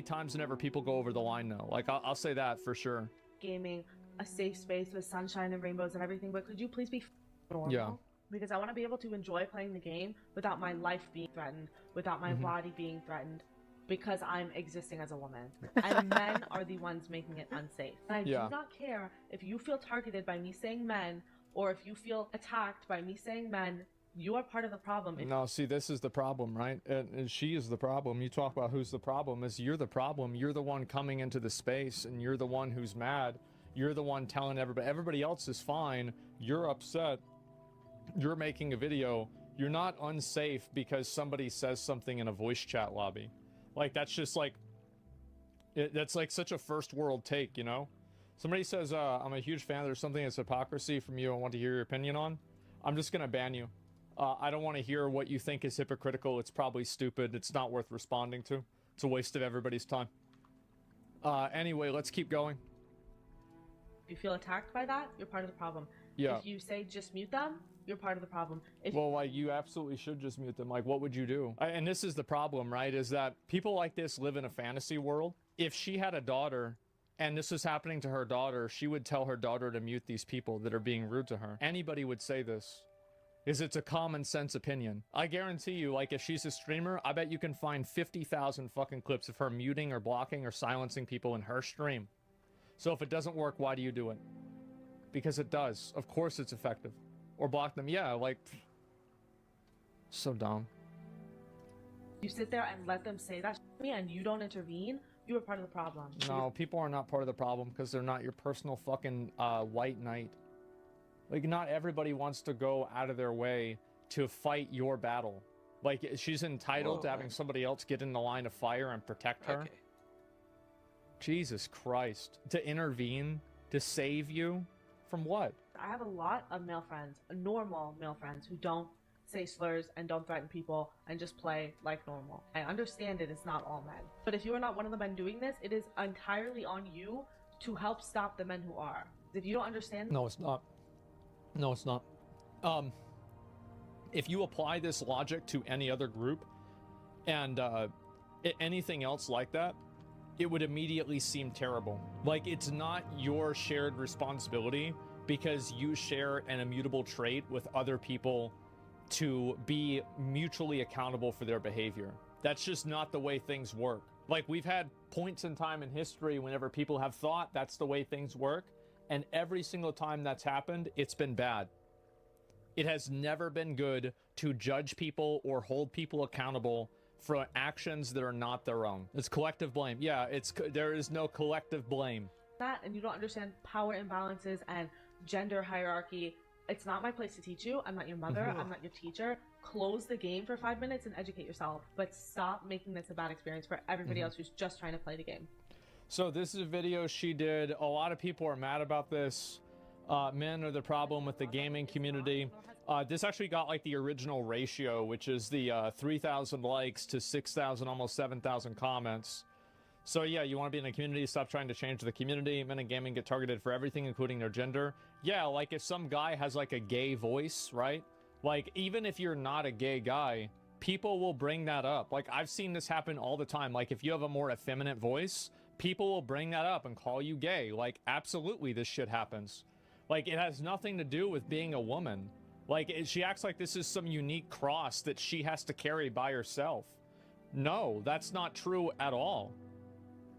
S12: times whenever people go over the line, though. Like, I'll say that for sure.
S11: Gaming, a safe space with sunshine and rainbows and everything, but could you please be normal?
S12: Yeah.
S11: Because I want to be able to enjoy playing the game without my life being threatened, without my body being threatened, because I'm existing as a woman. And men are the ones making it unsafe. And I do not care if you feel targeted by me saying men, or if you feel attacked by me saying men, you are part of the problem.
S12: No, see, this is the problem, right? And she is the problem. You talk about who's the problem. Is you're the problem. You're the one coming into the space, and you're the one who's mad. You're the one telling everybody. Everybody else is fine. You're upset. You're making a video. You're not unsafe because somebody says something in a voice chat lobby. Like, that's just like... that's like such a first world take, you know? Somebody says, I'm a huge fan. There's something that's hypocrisy from you I want to hear your opinion on. I'm just going to ban you. I don't want to hear what you think is hypocritical. It's probably stupid. It's not worth responding to. It's a waste of everybody's time. Anyway, let's keep going.
S11: If you feel attacked by that, you're part of the problem.
S12: Yeah.
S11: If you say just mute them, you're part of the problem.
S12: Well, like, you absolutely should just mute them. Like, what would you do? And this is the problem, right? Is that people like this live in a fantasy world. If she had a daughter and this was happening to her daughter, she would tell her daughter to mute these people that are being rude to her. Anybody would say this. Is it's a common sense opinion. I guarantee you, like, if she's a streamer, I bet you can find 50,000 fucking clips of her muting or blocking or silencing people in her stream. So if it doesn't work, why do you do it? Because it does. Of course it's effective. Or block them. Yeah, like... so dumb.
S11: You sit there and let them say that to me and you don't intervene, you are part of the problem.
S12: No, people are not part of the problem because they're not your personal fucking white knight. Like, not everybody wants to go out of their way to fight your battle. Like, she's entitled to having somebody else get in the line of fire and protect her.
S4: Okay.
S12: Jesus Christ. To intervene? To save you? From what?
S11: I have a lot of male friends, normal male friends, who don't say slurs and don't threaten people and just play like normal. I understand it is not all men. But if you are not one of the men doing this, it is entirely on you to help stop the men who are. If you don't understand...
S12: No, it's not. No, it's not. If you apply this logic to any other group and anything else like that, it would immediately seem terrible. Like, it's not your shared responsibility because you share an immutable trait with other people to be mutually accountable for their behavior. That's just not the way things work. Like, we've had points in time in history whenever people have thought that's the way things work, and every single time that's happened, it's been bad. It has never been good to judge people or hold people accountable for actions that are not their own. It's collective blame. Yeah, there is no collective blame.
S11: That, and you don't understand power imbalances and gender hierarchy. It's not my place to teach you. I'm not your mother. I'm not your teacher. Close the game for 5 minutes and educate yourself. But stop making this a bad experience for everybody else who's just trying to play the game.
S12: So this is a video she did. A lot of people are mad about this. Men are the problem with the gaming community. This actually got like the original ratio, which is the 3,000 likes to 6,000, almost 7,000 comments. So yeah, you want to be in a community, stop trying to change the community. Men in gaming get targeted for everything, including their gender. Yeah, like if some guy has like a gay voice, right? Like, even if you're not a gay guy, people will bring that up. Like, I've seen this happen all the time. Like, if you have a more effeminate voice, people will bring that up and call you gay. Like, absolutely, this shit happens. Like, it has nothing to do with being a woman. Like, she acts like this is some unique cross that she has to carry by herself. No, that's not true at all.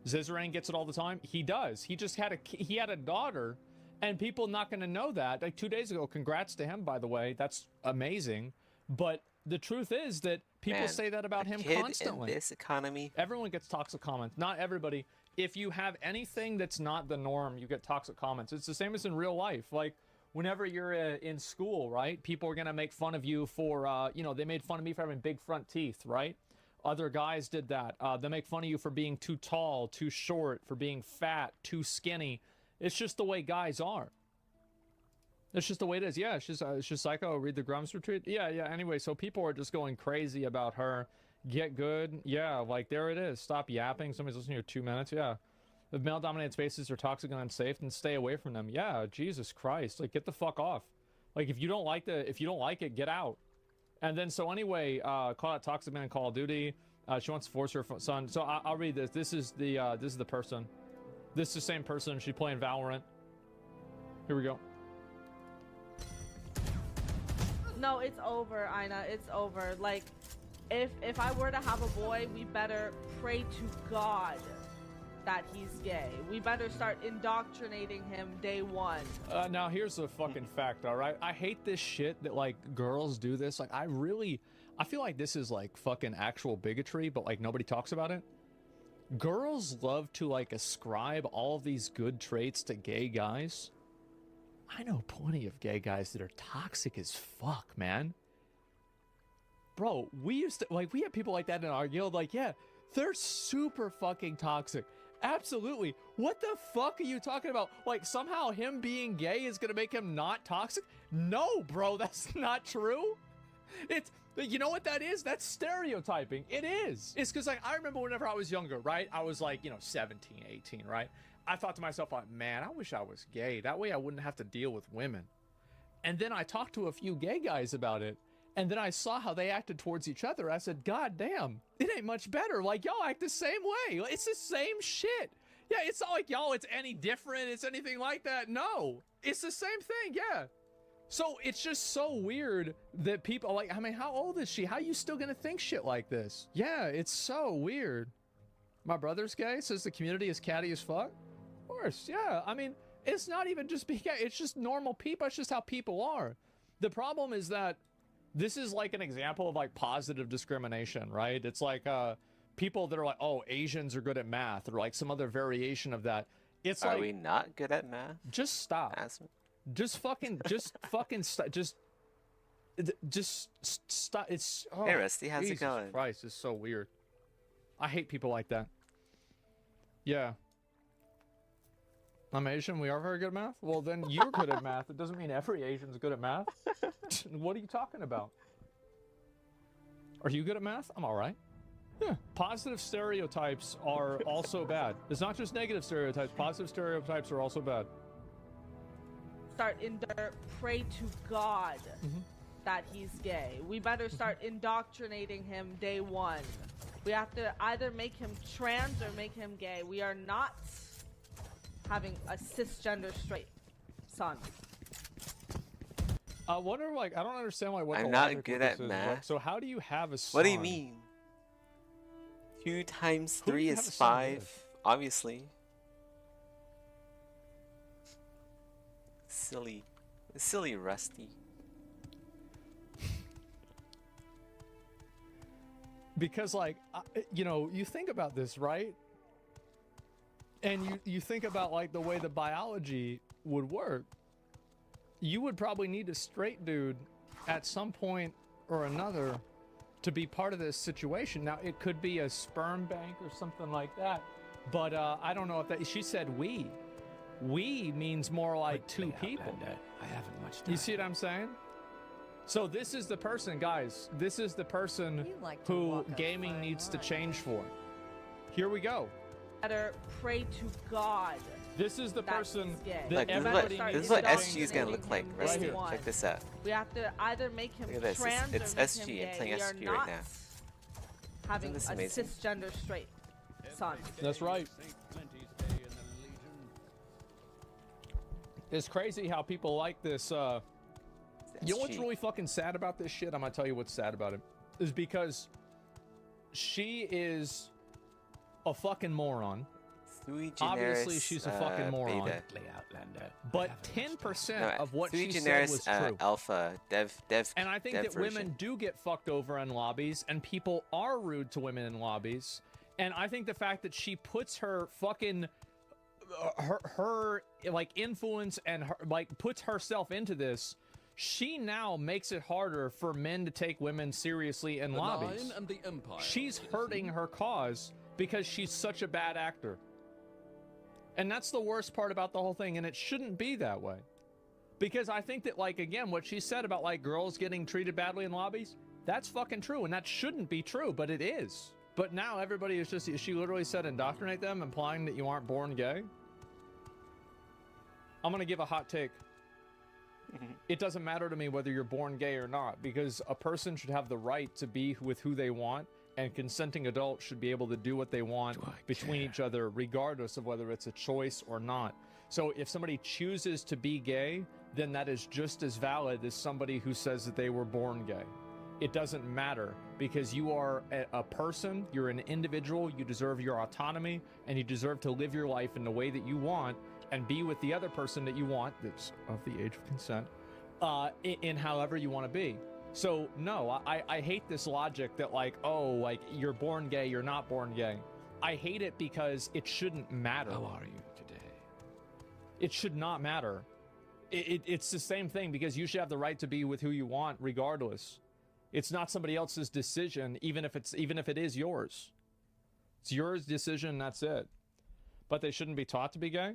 S12: Zizrain gets it all the time. He does. He just had a daughter, and people not going to know that. Like 2 days ago, congrats to him, by the way. That's amazing. But the truth is that people say that about him constantly.
S4: In this economy,
S12: everyone gets toxic comments. Not everybody. If you have anything that's not the norm, you get toxic comments. It's the same as in real life. Like, whenever you're in school, right? People are going to make fun of you for, you know, they made fun of me for having big front teeth, right? Other guys did that. They make fun of you for being too tall, too short, for being fat, too skinny. It's just the way guys are. It's just the way it is. Yeah, it's just Psycho. Read the Grumps Retreat. Yeah. Anyway, so people are just going crazy about her. Get good. Yeah, like, there it is. Stop yapping. Somebody's listening to your 2 minutes. Yeah. If male-dominated spaces are toxic and unsafe, then stay away from them. Yeah, Jesus Christ. Like, get the fuck off. Like, if you don't like it, get out. And then, so anyway, call out toxic man in Call of Duty. She wants to force her son. So I'll read this. This is the person. This is the same person. She's playing Valorant. Here we go.
S11: No, it's over, Ina. It's over. Like, if I were to have a boy, we better pray to God that he's gay. We better start indoctrinating him day one.
S12: Now here's a fucking fact, all right? I hate this shit that like girls do this. Like I feel like this is like fucking actual bigotry, but like nobody talks about it. Girls love to like ascribe all of these good traits to gay guys. I know plenty of gay guys that are toxic as fuck, man. Bro, we have people like that in our guild, like, yeah, they're super fucking toxic. Absolutely. What the fuck are you talking about? Like, somehow him being gay is gonna make him not toxic? No, bro, that's not true. You know what that is? That's stereotyping. It is. It's because, like, I remember whenever I was younger, right? I was, like, 17, 18, right? I thought to myself, like, man, I wish I was gay. That way I wouldn't have to deal with women. And then I talked to a few gay guys about it. And then I saw how they acted towards each other. I said, God damn, it ain't much better. Like, y'all act the same way. It's the same shit. Yeah, it's not like, y'all, it's any different. It's anything like that. No, it's the same thing. Yeah. So it's just so weird that people like, I mean, how old is she? How are you still gonna think shit like this? Yeah, it's so weird. My brother's gay, says the community is catty as fuck. Of course, yeah. I mean, it's not even just being gay. It's just normal people. It's just how people are. The problem is that this is like an example of like positive discrimination, right? It's like people that are like, oh, Asians are good at math, or like some other variation of that. It's
S4: Are
S12: like,
S4: we not good at math?
S12: just stop. Just fucking stop. Just stop. It's
S4: Hey, Rusty, how's it
S12: Jesus
S4: going?
S12: Christ, it's so weird. I hate people like that. Yeah. I'm Asian. We are very good at math. Well, then you're good at math. It doesn't mean every Asian's good at math. What are you talking about? Are you good at math? I'm all right. Yeah. Positive stereotypes are also bad. It's not just negative stereotypes. Positive stereotypes are also bad.
S11: Pray to God that he's gay. We better start indoctrinating him day one. We have to either make him trans or make him gay. We are not having a cisgender straight son.
S12: I wonder, like, I don't understand why.
S4: I'm not good at math.
S12: Like, so how do you have a son?
S4: What do you mean? 2 times 3 is 5, obviously. Silly Rusty.
S12: Because, like, you think about this, right? And you think about, like, the way the biology would work. You would probably need a straight dude at some point or another to be part of this situation. Now, it could be a sperm bank or something like that, but I don't know if that. She said we. We means more like two people.
S3: I haven't much time.
S12: You see what I'm saying? So this is the person, guys. This is the person who gaming needs to change for. Here we go.
S11: Better pray to God.
S12: This is the person that
S4: Look,
S12: everybody
S4: this is what SG is gonna look like. Rusty, check this out.
S11: We have to either make him
S4: Look at this.
S11: trans
S4: It's
S11: or make
S4: SG.
S11: him
S4: I'm
S11: gay.
S4: playing
S11: We are
S4: SG right
S11: not
S4: now.
S11: having
S4: Isn't
S11: a
S4: this amazing?
S11: cisgender straight son.
S12: That's right. It's crazy how people like this. You know what's really fucking sad about this shit? I'm gonna tell you what's sad about it. Is because she is a fucking moron. Obviously, she's a fucking moron. But 10% of what she said was true.
S4: Alpha, dev,
S12: and I think that women do get fucked over in lobbies, and people are rude to women in lobbies. And I think the fact that she puts her fucking her like influence and her, like puts herself into this, she now makes it harder for men to take women seriously in lobbies. She's hurting her cause because she's such a bad actor. And that's the worst part about the whole thing, and it shouldn't be that way. Because I think that, like, again, what she said about, like, girls getting treated badly in lobbies, that's fucking true, and that shouldn't be true, but it is. But now everybody is just, she literally said indoctrinate them, implying that you aren't born gay. I'm gonna give a hot take. It doesn't matter to me whether you're born gay or not, because a person should have the right to be with who they want, and consenting adults should be able to do what they want between each other, regardless of whether it's a choice or not. So if somebody chooses to be gay, then that is just as valid as somebody who says that they were born gay. it doesn't matter because you are a person, you're an individual, you deserve your autonomy, and you deserve to live your life in the way that you want and be with the other person that you want that's of the age of consent in however you want to be. So no, I hate this logic that like, oh, like you're born gay, you're not born gay. I hate it because it shouldn't matter.
S3: How are you today?
S12: It should not matter. It's the same thing because you should have the right to be with who you want regardless. It's not somebody else's decision, even if it is yours. It's your decision, that's it. But they shouldn't be taught to be gay?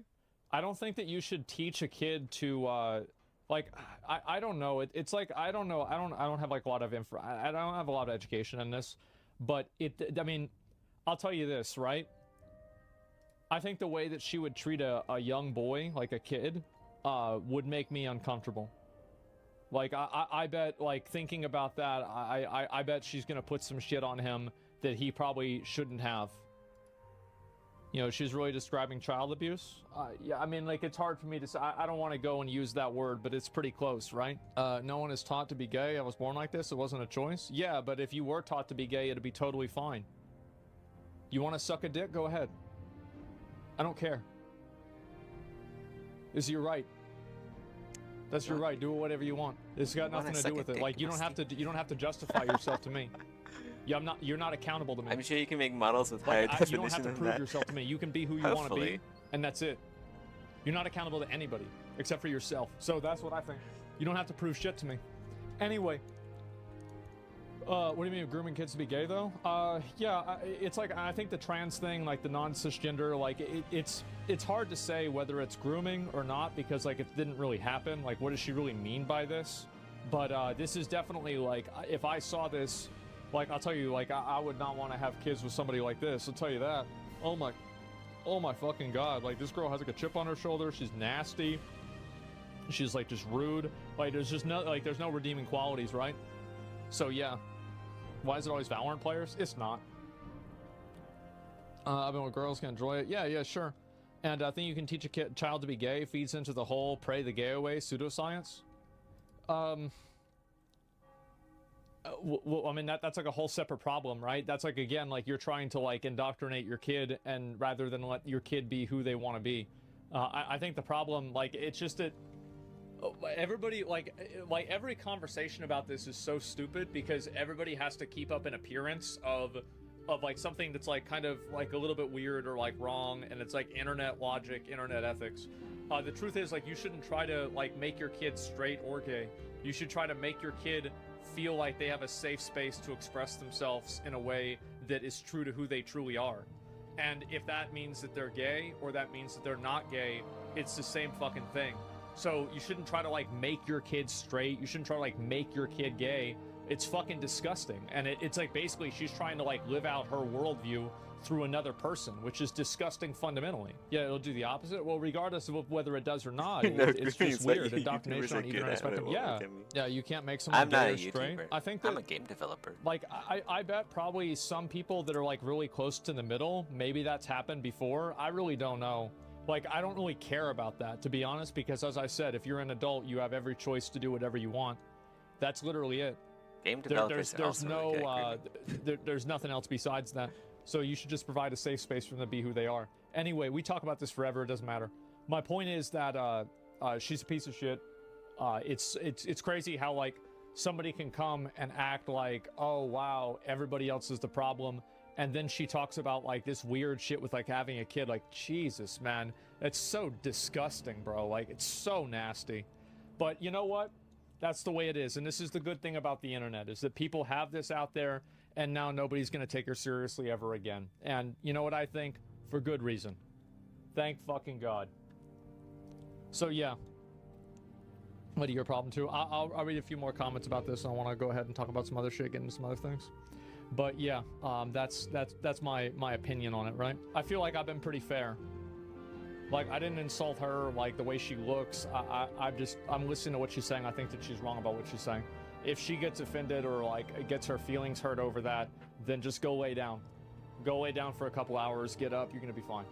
S12: I don't think that you should teach a kid to like I don't know. It's like I don't know. I don't have like a lot of info. I don't have a lot of education in this, but I mean, I'll tell you this, right? I think the way that she would treat a young boy, like a kid, would make me uncomfortable. Like I bet, like thinking about that, I bet she's gonna put some shit on him that he probably shouldn't have. You know, she's really describing child abuse. Yeah, I mean, like, it's hard for me to say. I don't want to go and use that word, but it's pretty close, right? No one is taught to be gay. I was born like this. It wasn't a choice. Yeah, but if you were taught to be gay, it'd be totally fine. You want to suck a dick? Go ahead. I don't care. It's your right. That's your right. Do whatever you want. It's got nothing to do with it. Like, you don't have to justify yourself to me. Yeah, you're not accountable to me.
S4: I'm sure you can make models with higher definition
S12: you don't have to
S4: than
S12: prove
S4: that.
S12: yourself to me. You can be who you want to be, and that's it. You're not accountable to anybody except for yourself. So that's what I think. You don't have to prove shit to me. Anyway, what do you mean grooming kids to be gay though? Yeah, it's like I think the trans thing, like the non-cisgender, like it's hard to say whether it's grooming or not because like it didn't really happen. Like, what does she really mean by this? But this is definitely like if I saw this. Like, I'll tell you, like, I would not want to have kids with somebody like this. I'll tell you that. Oh my fucking God. Like, this girl has, like, a chip on her shoulder. She's nasty. She's, like, just rude. Like, there's just no, like, there's no redeeming qualities, right? So, yeah. Why is it always Valorant players? It's not. I mean, girls can enjoy it. Yeah, sure. And I think you can teach a child to be gay. Feeds into the whole pray the gay away pseudoscience. Well, I mean, that's like a whole separate problem, right? That's like, again, like you're trying to like indoctrinate your kid and rather than let your kid be who they want to be. I think the problem, like, it's just that everybody, like every conversation about this is so stupid because everybody has to keep up an appearance of like something that's like kind of like a little bit weird or like wrong. And it's like internet logic, internet ethics. The truth is, like, you shouldn't try to like make your kid straight or gay. You should try to make your kid feel like they have a safe space to express themselves in a way that is true to who they truly are. And if that means that they're gay or that means that they're not gay, it's the same fucking thing. So you shouldn't try to like make your kid straight. You shouldn't try to like make your kid gay. It's fucking disgusting. And it's like basically she's trying to like live out her worldview through another person, which is disgusting fundamentally. Yeah, it'll do the opposite. Well, regardless of whether it does or not, it's just weird. Indoctrination on internet spectrum. Yeah, you can't make someone gay or straight. I think that,
S4: I'm a game developer.
S12: Like, I bet probably some people that are like really close to the middle, maybe that's happened before. I really don't know. Like, I don't really care about that, to be honest, because as I said, if you're an adult, you have every choice to do whatever you want. That's literally it.
S4: Game developers
S12: there's nothing else besides that. So you should just provide a safe space for them to be who they are. Anyway, we talk about this forever. It doesn't matter. My point is that she's a piece of shit. It's crazy how like somebody can come and act like, oh wow, everybody else is the problem, and then she talks about like this weird shit with like having a kid. Like, Jesus, man, it's so disgusting, bro. Like, it's so nasty. But you know what? That's the way it is. And this is the good thing about the internet, is that people have this out there. And now nobody's going to take her seriously ever again. And you know what I think? For good reason. Thank fucking God. So yeah. What, your problem too? I'll read a few more comments about this. And I want to go ahead and talk about some other shit, get into some other things. But yeah, that's my opinion on it, right? I feel like I've been pretty fair. Like, I didn't insult her, like the way she looks. I'm listening to what she's saying. I think that she's wrong about what she's saying. If she gets offended or like gets her feelings hurt over that, then just go lay down. Go lay down for a couple hours, get up, you're gonna be fine.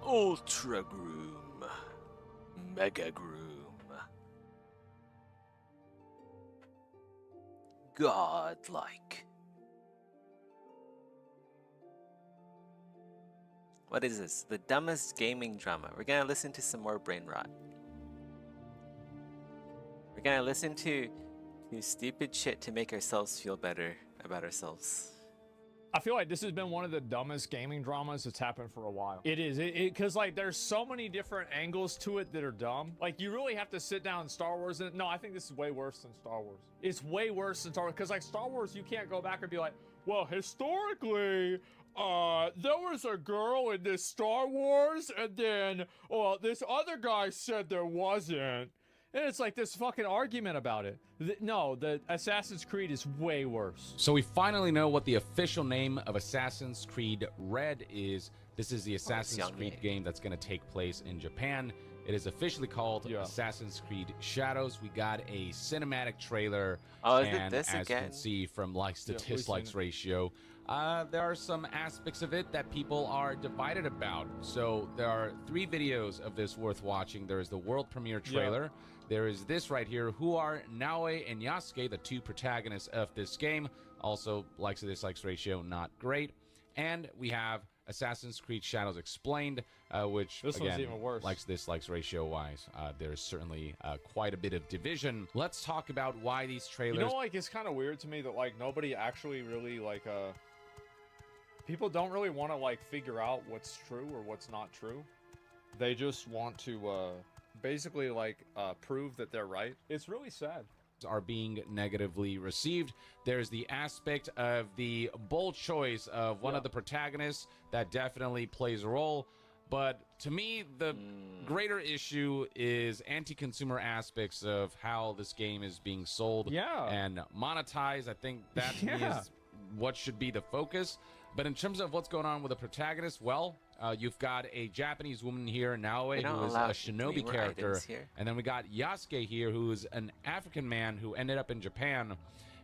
S4: Ultra Groom. Mega Groom. Godlike. What is this? The dumbest gaming drama. We're gonna listen to some more brain rot. We're gonna listen to stupid shit to make ourselves feel better about ourselves.
S12: I feel like this has been one of the dumbest gaming dramas that's happened for a while. It is, because like there's so many different angles to it that are dumb. Like you really have to sit down in Star Wars. And no, I think this is way worse than Star Wars. It's way worse than Star Wars because like Star Wars, you can't go back and be like, well, historically, there was a girl in this Star Wars, and then, well, this other guy said there wasn't. And it's like this fucking argument about it. No, the Assassin's Creed is way worse.
S13: So we finally know what the official name of Assassin's Creed Red is. This is the Assassin's Creed game that's going to take place in Japan. It is officially called Assassin's Creed Shadows. We got a cinematic trailer.
S4: Oh, is
S13: and
S4: it this
S13: as
S4: again?
S13: you can see from likes to dislikes ratio, there are some aspects of it that people are divided about. So there are 3 videos of this worth watching. There is the world premiere trailer. There is this right here, who are Naoe and Yasuke, the 2 protagonists of this game. Also, likes to dislikes ratio, not great. And we have Assassin's Creed Shadows Explained, which,
S12: this
S13: again,
S12: one's even worse.
S13: likes to dislikes ratio-wise. There's certainly quite a bit of division. Let's talk about why these trailers...
S12: You know, like, it's kind of weird to me that, like, nobody actually really, like, people don't really want to, like, figure out what's true or what's not true. They just want to, basically like prove that they're right. It's really sad.
S13: Are being negatively received. There's the aspect of the bold choice of one of the protagonists that definitely plays a role. But to me, the greater issue is anti-consumer aspects of how this game is being sold and monetized. I think that to me is what should be the focus. But in terms of what's going on with the protagonist, well, you've got a Japanese woman here, Naoe, who is a shinobi character. And then we got Yasuke here, who is an African man who ended up in Japan,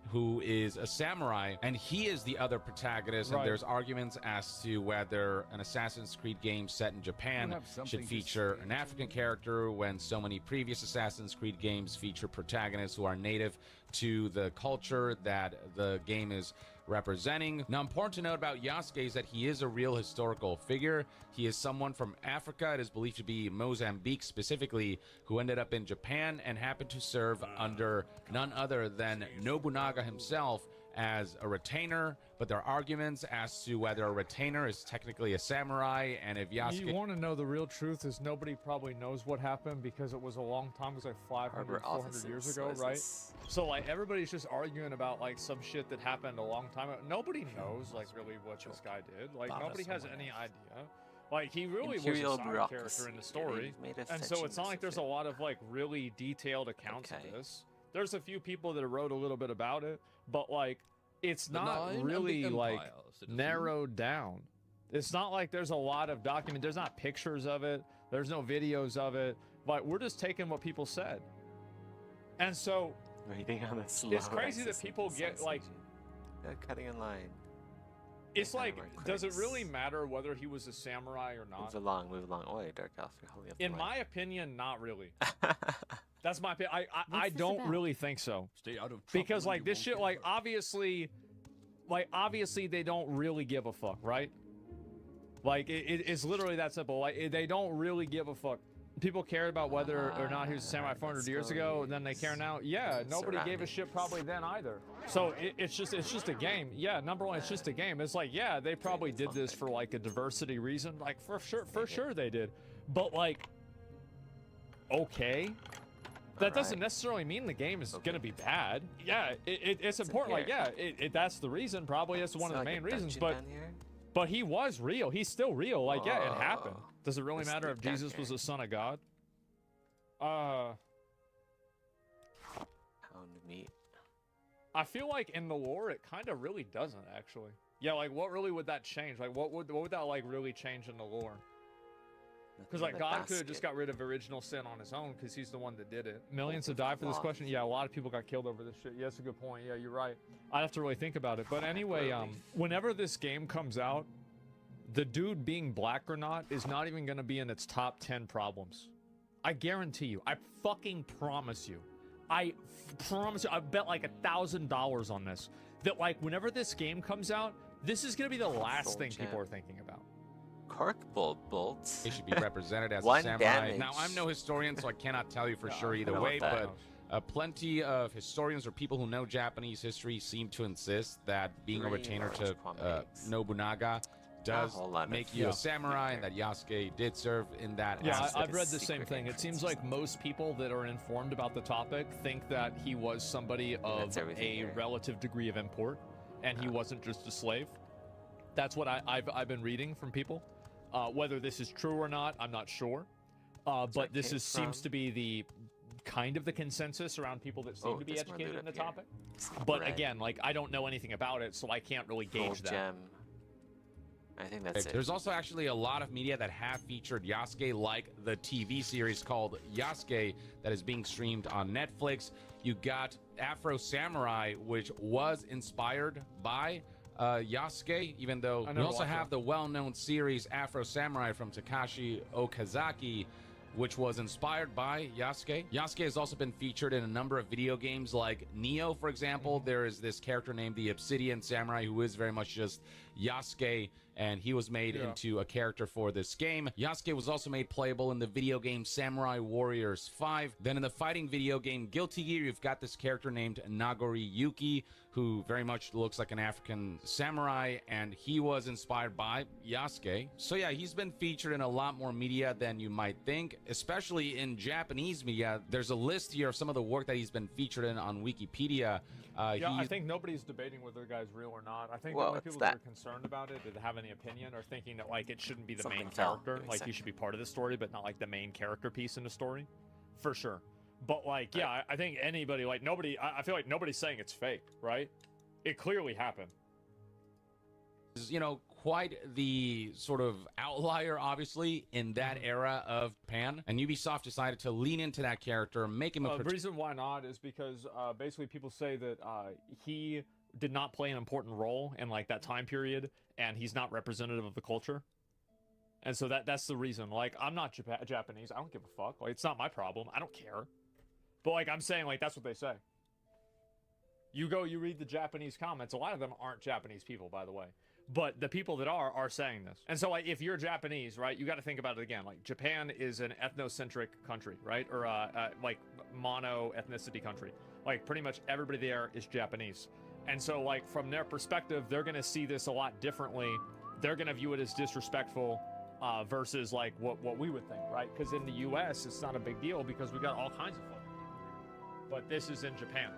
S13: who is a samurai. And he is the other protagonist. And there's arguments as to whether an Assassin's Creed game set in Japan should feature an African character when so many previous Assassin's Creed games feature protagonists who are native to the culture that the game is representing. Now, important to note about Yasuke is that he is a real historical figure. He is someone from Africa, it is believed to be Mozambique specifically, who ended up in Japan and happened to serve under none other than Nobunaga himself as a retainer. But there are arguments as to whether a retainer is technically a samurai, and if Yasuke...
S12: You want to know the real truth is nobody probably knows what happened because it was a long time, it was like 500, 400 years ago, right? So like everybody's just arguing about like some shit that happened a long time ago. Nobody knows like really what this guy did. Like nobody has any idea. Like he really was a side character in the story. And so it's not like there's a lot of like really detailed accounts of this. There's a few people that wrote a little bit about it, but like it's not really like narrowed down. It's not like there's a lot of document. There's not pictures of it. There's no videos of it. But we're just taking what people said. And so it's crazy that people get like
S4: cutting in line.
S12: It's like, does it really matter whether he was a samurai or not?
S4: Move along. Oh, Dark Elf,
S12: in my opinion, not really. That's my opinion. I don't really think so.
S3: Stay out of trouble
S12: because like this shit, like obviously they don't really give a fuck, right? Like it's literally that simple. Like they don't really give a fuck. People cared about whether or not he was a samurai 400 years ago, and then they care now. Yeah, nobody gave a shit probably then either. So it's just a game. Yeah, number one, it's just a game. It's like, yeah, they probably did this for like a diversity reason. Like for sure they did. But like, okay. That doesn't necessarily mean the game is gonna be bad. Yeah, it's important. Like, yeah, that's the reason. Probably that's one of the main reasons. But he was real. He's still real. Like, yeah, it happened. Does it really matter if Jesus was the son of God?
S4: Pound meat.
S12: I feel like in the lore, it kind of really doesn't actually. Yeah, like what really would that change? Like, what would that like really change in the lore? Because like God could have just got rid of original sin on his own because he's the one that did it. Millions have died for this question. Yeah, a lot of people got killed over this shit. Yeah, that's a good point. Yeah, you're right. I'd have to really think about it. But anyway, whenever this game comes out, the dude being black or not is not even going to be in its top 10 problems. I guarantee you. I fucking promise you. I promise you. I bet like $1,000 on this. That like whenever this game comes out, this is going to be the last thing people are thinking about.
S4: Cork bolts.
S13: They should be represented as a
S4: One
S13: samurai.
S4: damage.
S13: Now, I'm no historian, so I cannot tell you for sure
S4: I
S13: either
S4: know
S13: way,
S4: what
S13: but plenty of historians or people who know Japanese history seem to insist that being a retainer to Nobunaga does make you a samurai, and that Yasuke did serve in that aspect.
S12: I've read the same thing. It seems like most people that are informed about the topic think that he was somebody of a relative degree of import, and he wasn't just a slave. That's what I've been reading from people. Whether this is true or not, I'm not sure. But this seems to be the kind of the consensus around people that seem to be educated in the topic. But again, like I don't know anything about it, so I can't really gauge that.
S4: I think that's it.
S13: There's also actually a lot of media that have featured Yasuke, like the TV series called Yasuke that is being streamed on Netflix. You got Afro Samurai, which was inspired by Yasuke, even though we also have the well-known series Afro Samurai from Takashi Okazaki, which was inspired by Yasuke. Yasuke has also been featured in a number of video games like Neo, for example. There is this character named the Obsidian Samurai who is very much just Yasuke, and he was made into a character for this game. Yasuke was also made playable in the video game Samurai Warriors 5. Then in the fighting video game Guilty Gear, you've got this character named Nagori Yuki, who very much looks like an African samurai, and he was inspired by Yasuke. So yeah, he's been featured in a lot more media than you might think, especially in Japanese media. There's a list here of some of the work that he's been featured in on Wikipedia.
S12: I think nobody's debating whether the guy's real or not. I think the only people that are concerned about it, that have any opinion, are thinking that like it shouldn't be the main character. Like he should be part of the story, but not like the main character piece in the story, for sure. But like, yeah, I think anybody, like nobody, I feel like nobody's saying it's fake, right? It clearly happened.
S13: You know, quite the sort of outlier, obviously, in that era of Japan. And Ubisoft decided to lean into that character, make him a...
S12: The reason why not is because basically people say that he did not play an important role in like that time period, and he's not representative of the culture. And so that's the reason. Like, I'm not Japanese. I don't give a fuck. Like, it's not my problem. I don't care. But like, I'm saying, like, that's what they say. You read the Japanese comments. A lot of them aren't Japanese people, by the way. But the people that are saying this. And so, like, if you're Japanese, right, you got to think about it again. Like, Japan is an ethnocentric country, right? Or, like, mono-ethnicity country. Like, pretty much everybody there is Japanese. And so, like, from their perspective, they're going to see this a lot differently. They're going to view it as disrespectful versus, like, what we would think, right? Because in the U.S., it's not a big deal because we got all kinds of fucking people. But this is in Japan.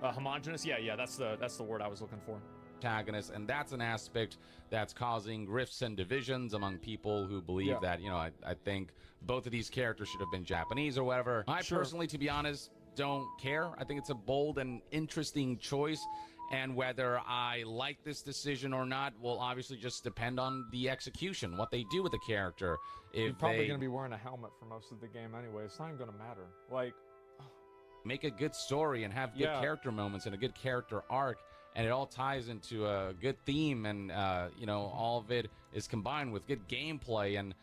S12: Homogenous? Yeah, that's the word I was looking for.
S13: Protagonist, and that's an aspect that's causing rifts and divisions among people who believe that, you know, I think both of these characters should have been Japanese or whatever. I personally, to be honest, don't care. I think it's a bold and interesting choice, and whether I like this decision or not will obviously just depend on the execution, what they do with the character. If
S12: You're probably going to be wearing a helmet for most of the game anyway. It's not even going to matter. Like,
S13: make a good story and have good character moments and a good character arc, and it all ties into a good theme, and you know, all of it is combined with good gameplay, and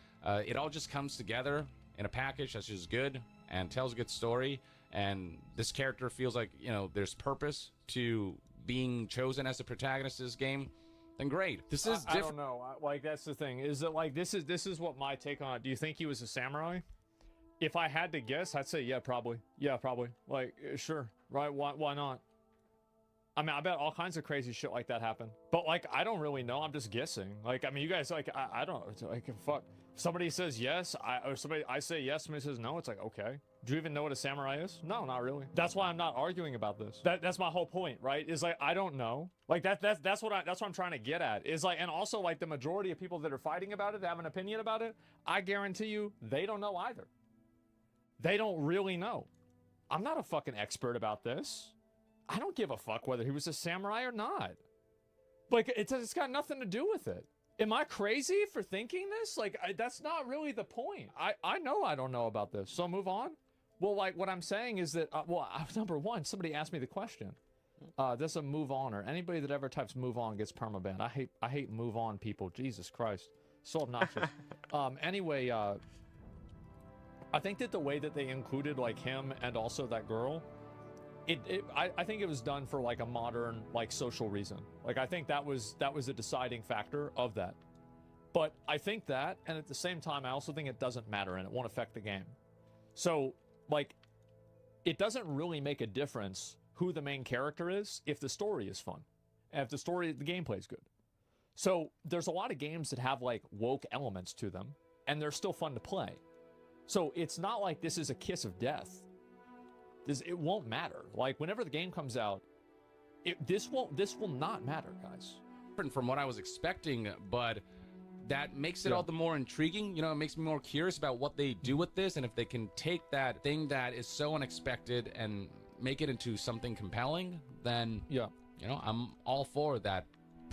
S13: it all just comes together in a package that's just good and tells a good story. And this character feels like, you know, there's purpose to being chosen as the protagonist of this game. Then great. This is different.
S12: I don't know. Like, that's the thing. Is that like this is what my take on it. Do you think he was a samurai? If I had to guess, I'd say yeah, probably. Yeah, probably. Like, sure, right? Why not? I mean, I bet all kinds of crazy shit like that happened. But like, I don't really know. I'm just guessing. Like, I mean, you guys, like, I don't like, fuck. If somebody says yes, I say yes. Somebody says no. It's like, okay. Do you even know what a samurai is? No, not really. That's why I'm not arguing about this. That's my whole point, right? Is like, I don't know. Like that's what I'm trying to get at. Is like, and also like the majority of people that are fighting about it, that have an opinion about it, I guarantee you they don't know either. They don't really know. I'm not a fucking expert about this. I don't give a fuck whether he was a samurai or not. Like, it's got nothing to do with it. Am I crazy for thinking this? Like, that's not really the point. I know I don't know about this, so move on. Well, like, what I'm saying is that, number one, somebody asked me the question. This a move on, or anybody that ever types move on gets permabanned. I hate move on people. Jesus Christ, so obnoxious. Anyway, I think that the way that they included like him and also that girl, I think it was done for like a modern like social reason. Like I think that was a deciding factor of that. But I think that, and at the same time, I also think it doesn't matter and it won't affect the game. So like, it doesn't really make a difference who the main character is if the story is fun, and if the gameplay is good. So there's a lot of games that have like woke elements to them, and they're still fun to play. So it's not like this is a kiss of death. It won't matter. Like whenever the game comes out, this will not matter, guys.
S13: Different from what I was expecting, but that makes it all the more intriguing. You know, it makes me more curious about what they do with this, and if they can take that thing that is so unexpected and make it into something compelling, then you know, I'm all for that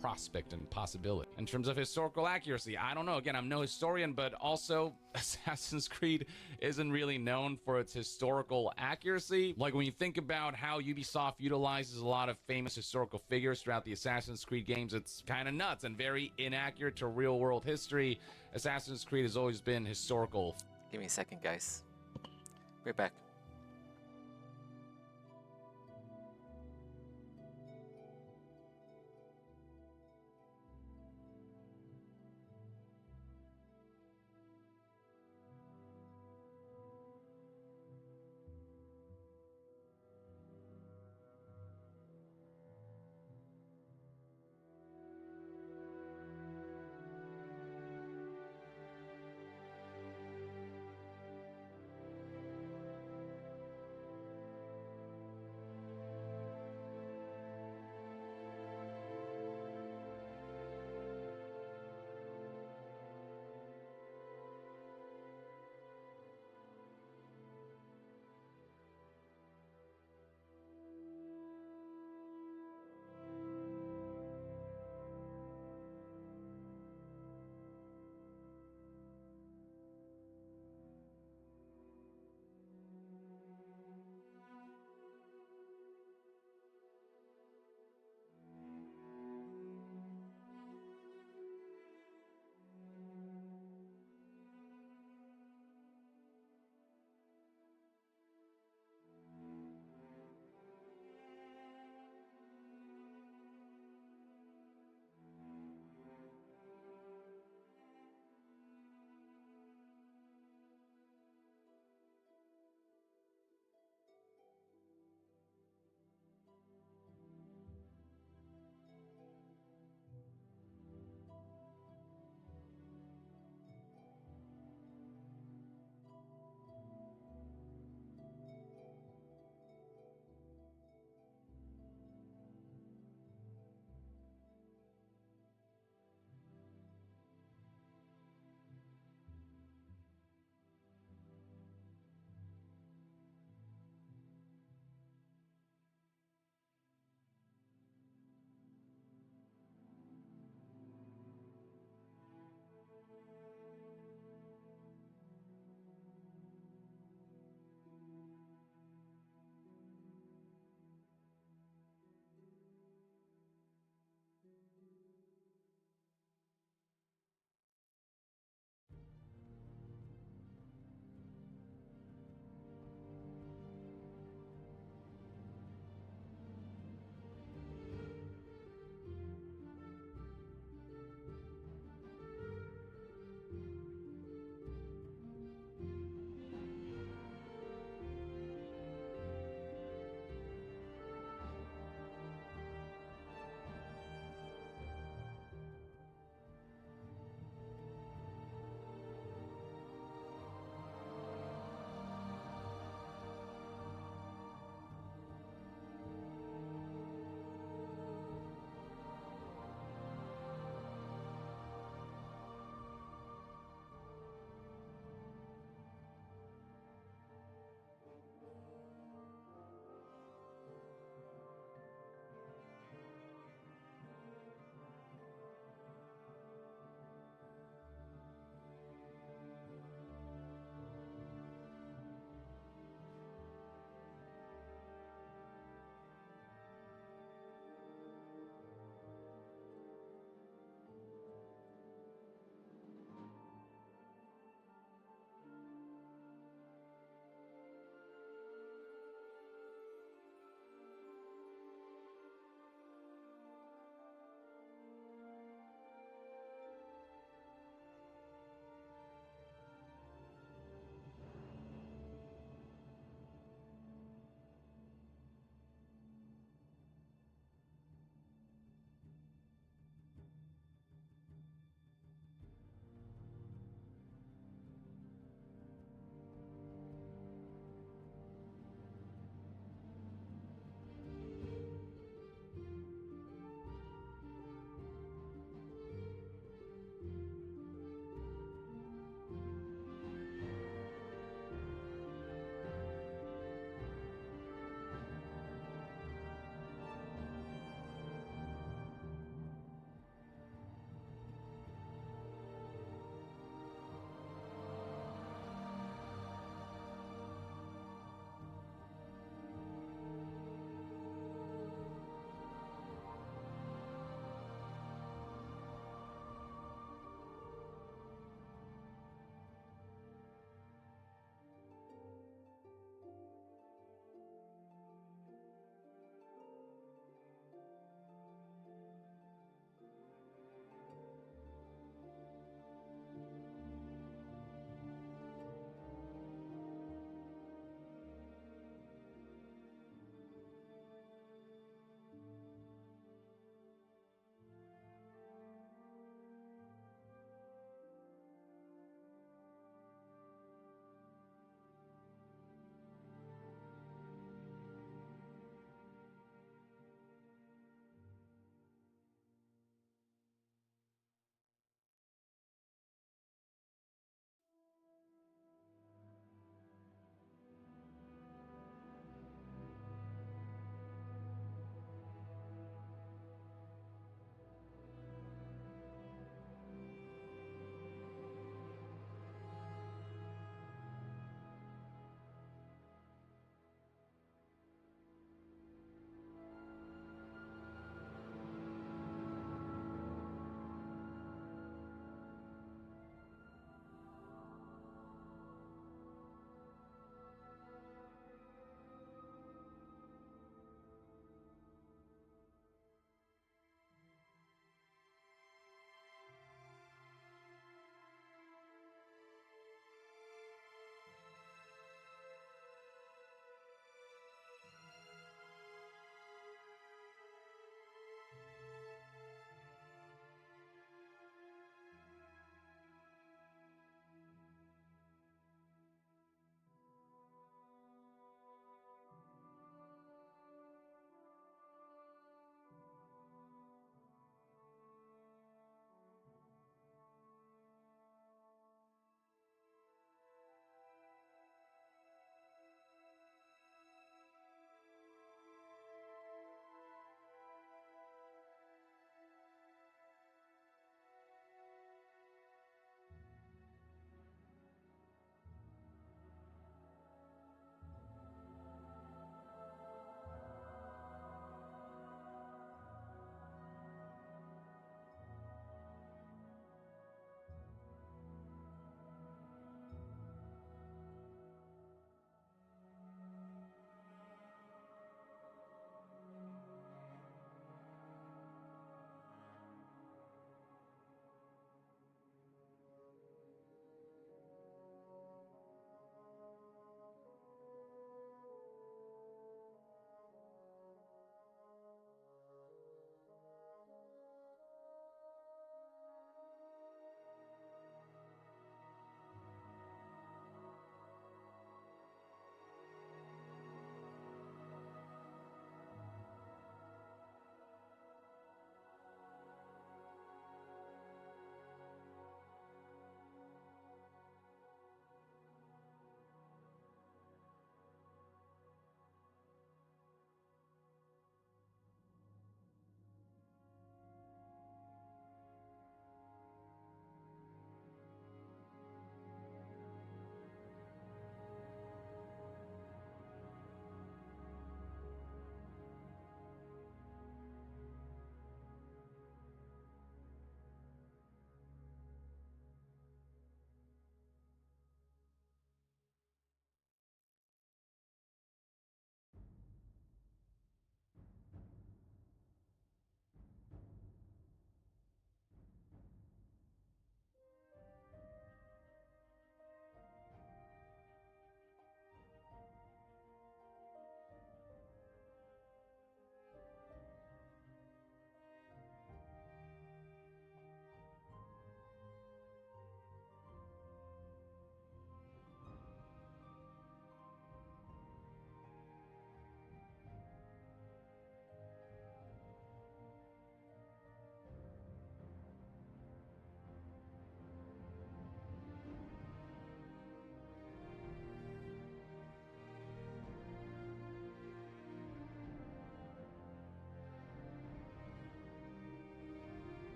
S13: prospect and possibility. In terms of historical accuracy, I don't know. Again, I'm no historian, but also Assassin's Creed isn't really known for its historical accuracy. Like when you think about how Ubisoft utilizes a lot of famous historical figures throughout the Assassin's Creed games, it's kind of nuts and very inaccurate to real world history. Assassin's Creed has always been historical.
S4: Give me a second, guys. We're back.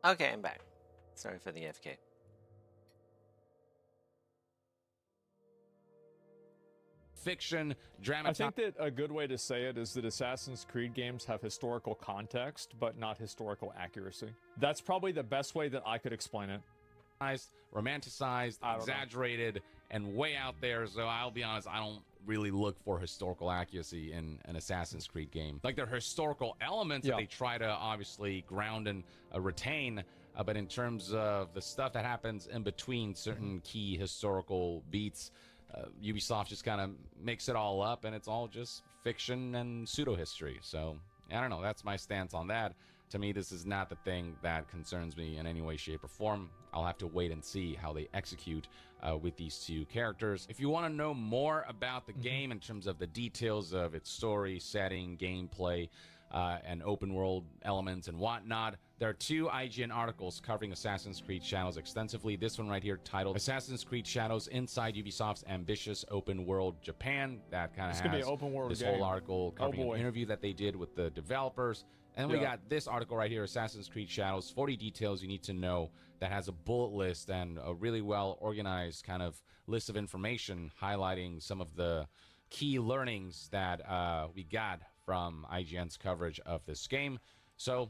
S4: Okay, I'm back. Sorry for the AFK.
S13: Fiction,
S12: I
S13: dramatized.
S12: think that a good way to say it is that Assassin's Creed games have historical context, but not historical accuracy. That's probably the best way that I could explain it.
S13: Romanticized, exaggerated, and way out there. So I'll be honest, I don't really look for historical accuracy in an Assassin's Creed game. Like, there are historical elements that they try to obviously ground and retain, but in terms of the stuff that happens in between certain key historical beats, Ubisoft just kind of makes it all up, and it's all just fiction and pseudo-history. So I don't know, that's my stance on that. To me, this is not the thing that concerns me in any way, shape, or form. I'll have to wait and see how they execute with these two characters. If you want to know more about the game in terms of the details of its story, setting, gameplay, and open world elements and whatnot, there are two IGN articles covering Assassin's Creed Shadows extensively. This one right here titled Assassin's Creed Shadows Inside Ubisoft's Ambitious Open World Japan. That kind of has
S12: be an open world
S13: this
S12: game.
S13: whole article covering an interview that they did with the developers. And we got this article right here, Assassin's Creed Shadows, 40 details you need to know, that has a bullet list and a really well organized kind of list of information highlighting some of the key learnings that we got from IGN's coverage of this game. So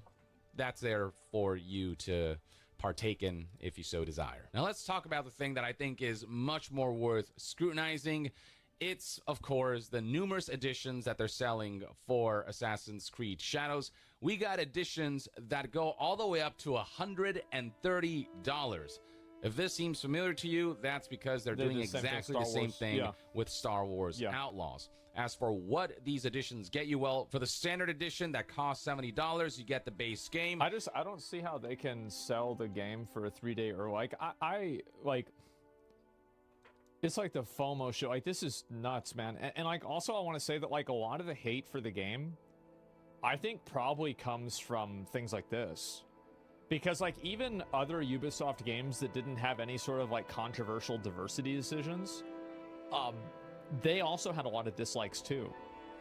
S13: that's there for you to partake in if you so desire. Now let's talk about the thing that I think is much more worth scrutinizing. It's, of course, the numerous editions that they're selling for Assassin's Creed Shadows. We got editions that go all the way up to $130. If this seems familiar to you, that's because they're doing exactly the same thing with Star Wars Outlaws. As for what these editions get you, well, for the standard edition that costs $70, you get the base game.
S12: I don't see how they can sell the game for a 3-day or like it's like the FOMO show. Like, this is nuts, man. And like, also I want to say that like a lot of the hate for the game, I think probably comes from things like this. Because like even other Ubisoft games that didn't have any sort of like controversial diversity decisions, they also had a lot of dislikes too.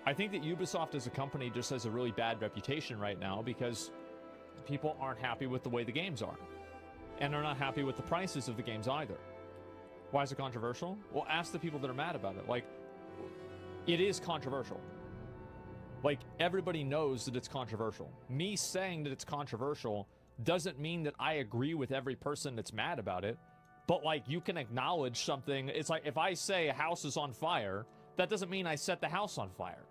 S12: I think that Ubisoft as a company just has a really bad reputation right now because people aren't happy with the way the games are. And they're not happy with the prices of the games either. Why is it controversial? Well, ask the people that are mad about it. Like, it is controversial. Like, everybody knows that it's controversial. Me saying that it's controversial doesn't mean that I agree with every person that's mad about it. But, like, you can acknowledge something. It's like, if I say a house is on fire, that doesn't mean I set the house on fire.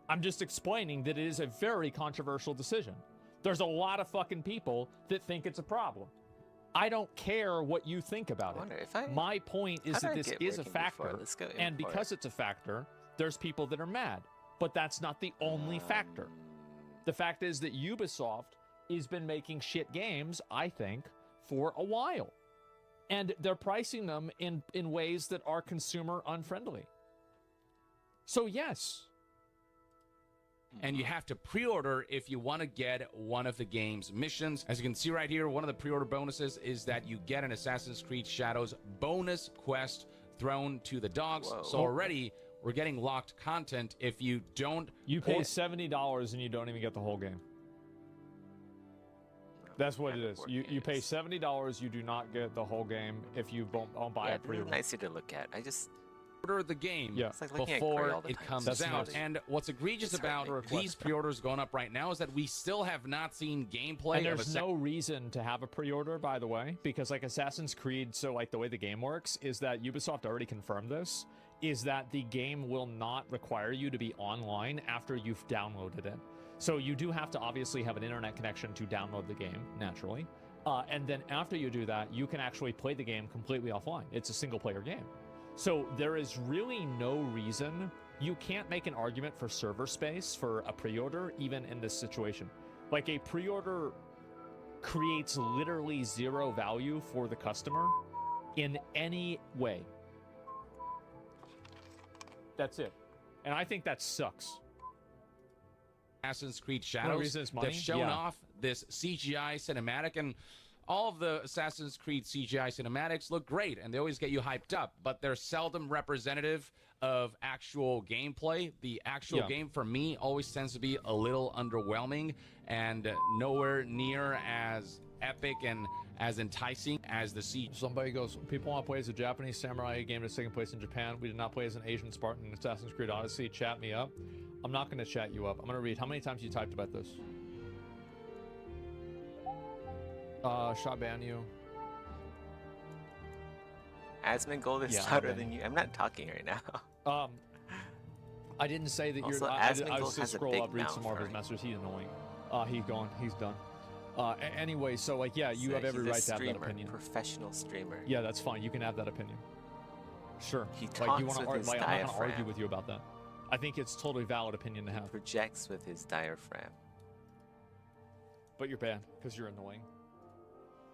S12: I'm just explaining that it is a very controversial decision. There's a lot of fucking people that think it's a problem. I don't care what you think about it. My point is that this is a factor, and because it's a factor, there's people that are mad. But that's not the only factor. The fact is that Ubisoft has been making shit games, I think, for a while. And they're pricing them in ways that are consumer unfriendly. So yes.
S13: And you have to pre-order if you want to get one of the game's missions. As you can see right here, one of the pre-order bonuses is that you get an Assassin's Creed Shadows bonus quest thrown to the dogs.
S4: Whoa.
S13: So already we're getting locked content if you don't.
S12: You pay $70 and you don't even get the whole game. That's what it is. You pay $70, you do not get the whole game if you don't buy a pre-order.
S4: Nicer to look at. I just
S13: order the game
S4: like
S13: before it comes out.
S4: nuts.
S13: And what's egregious about these pre-orders going up right now is that we still have not seen gameplay.
S12: And there's no reason to have a pre-order, by the way, because like Assassin's Creed, so like the way the game works is that Ubisoft already confirmed this, is that the game will not require you to be online after you've downloaded it. So you do have to obviously have an internet connection to download the game, naturally. And then after you do that, you can actually play the game completely offline. It's a single-player game. So there is really no reason. You can't make an argument for server space for a pre-order, even in this situation. Like, a pre-order creates literally zero value for the customer in any way. That's it. And I think that sucks.
S13: Assassin's Creed Shadows, they've shown off this CGI cinematic, and all of the Assassin's Creed CGI cinematics look great, and they always get you hyped up, but they're seldom representative of actual gameplay. The actual game, for me, always tends to be a little underwhelming and nowhere near as epic and as enticing as the siege.
S12: Somebody goes, people want to play as a Japanese samurai game that's taking place in Japan. We did not play as an Asian Spartan in Assassin's Creed Odyssey. Chat me up. I'm not going to chat you up. I'm going to read how many times you typed about this. Shot ban you.
S4: Asmongold is louder than you. I'm not talking right now.
S12: I didn't say that
S4: also,
S12: you're. I was just scroll up, read some more of his
S4: right?
S12: messages. He's annoying. He's gone. He's done. Anyway, so like, yeah, you
S4: So
S12: have every
S4: he's a
S12: right to have that
S4: streamer,
S12: opinion.
S4: Professional streamer.
S12: Yeah, that's fine. You can have that opinion. Sure.
S4: He
S12: like,
S4: talks
S12: you want
S4: with his
S12: like, I'm not
S4: diaphragm.
S12: going to argue with you about that. I think it's totally valid opinion to have.
S4: Projects with his diaphragm.
S12: But you're banned because you're annoying.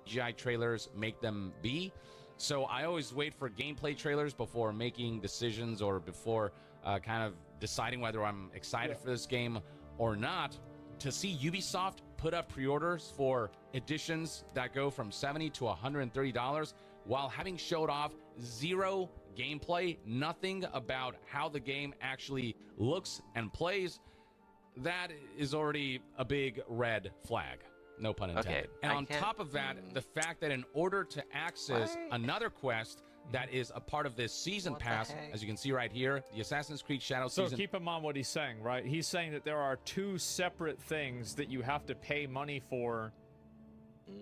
S13: CGI trailers make them be. So I always wait for gameplay trailers before making decisions or before kind of deciding whether I'm excited for this game or not. To see Ubisoft put up pre-orders for editions that go from $70 to $130 while having showed off zero gameplay, nothing about how the game actually looks and plays, that is already a big red flag. No pun intended.
S4: Okay,
S13: and
S4: I
S13: on
S4: can't-
S13: top of that, the fact that in order to access another quest that is a part of this season
S4: What the
S13: pass,
S4: heck?
S13: as you can see right here, the Assassin's Creed Shadow
S12: So
S13: season.
S12: keep in mind what he's saying, right? He's saying that there are two separate things that you have to pay money for,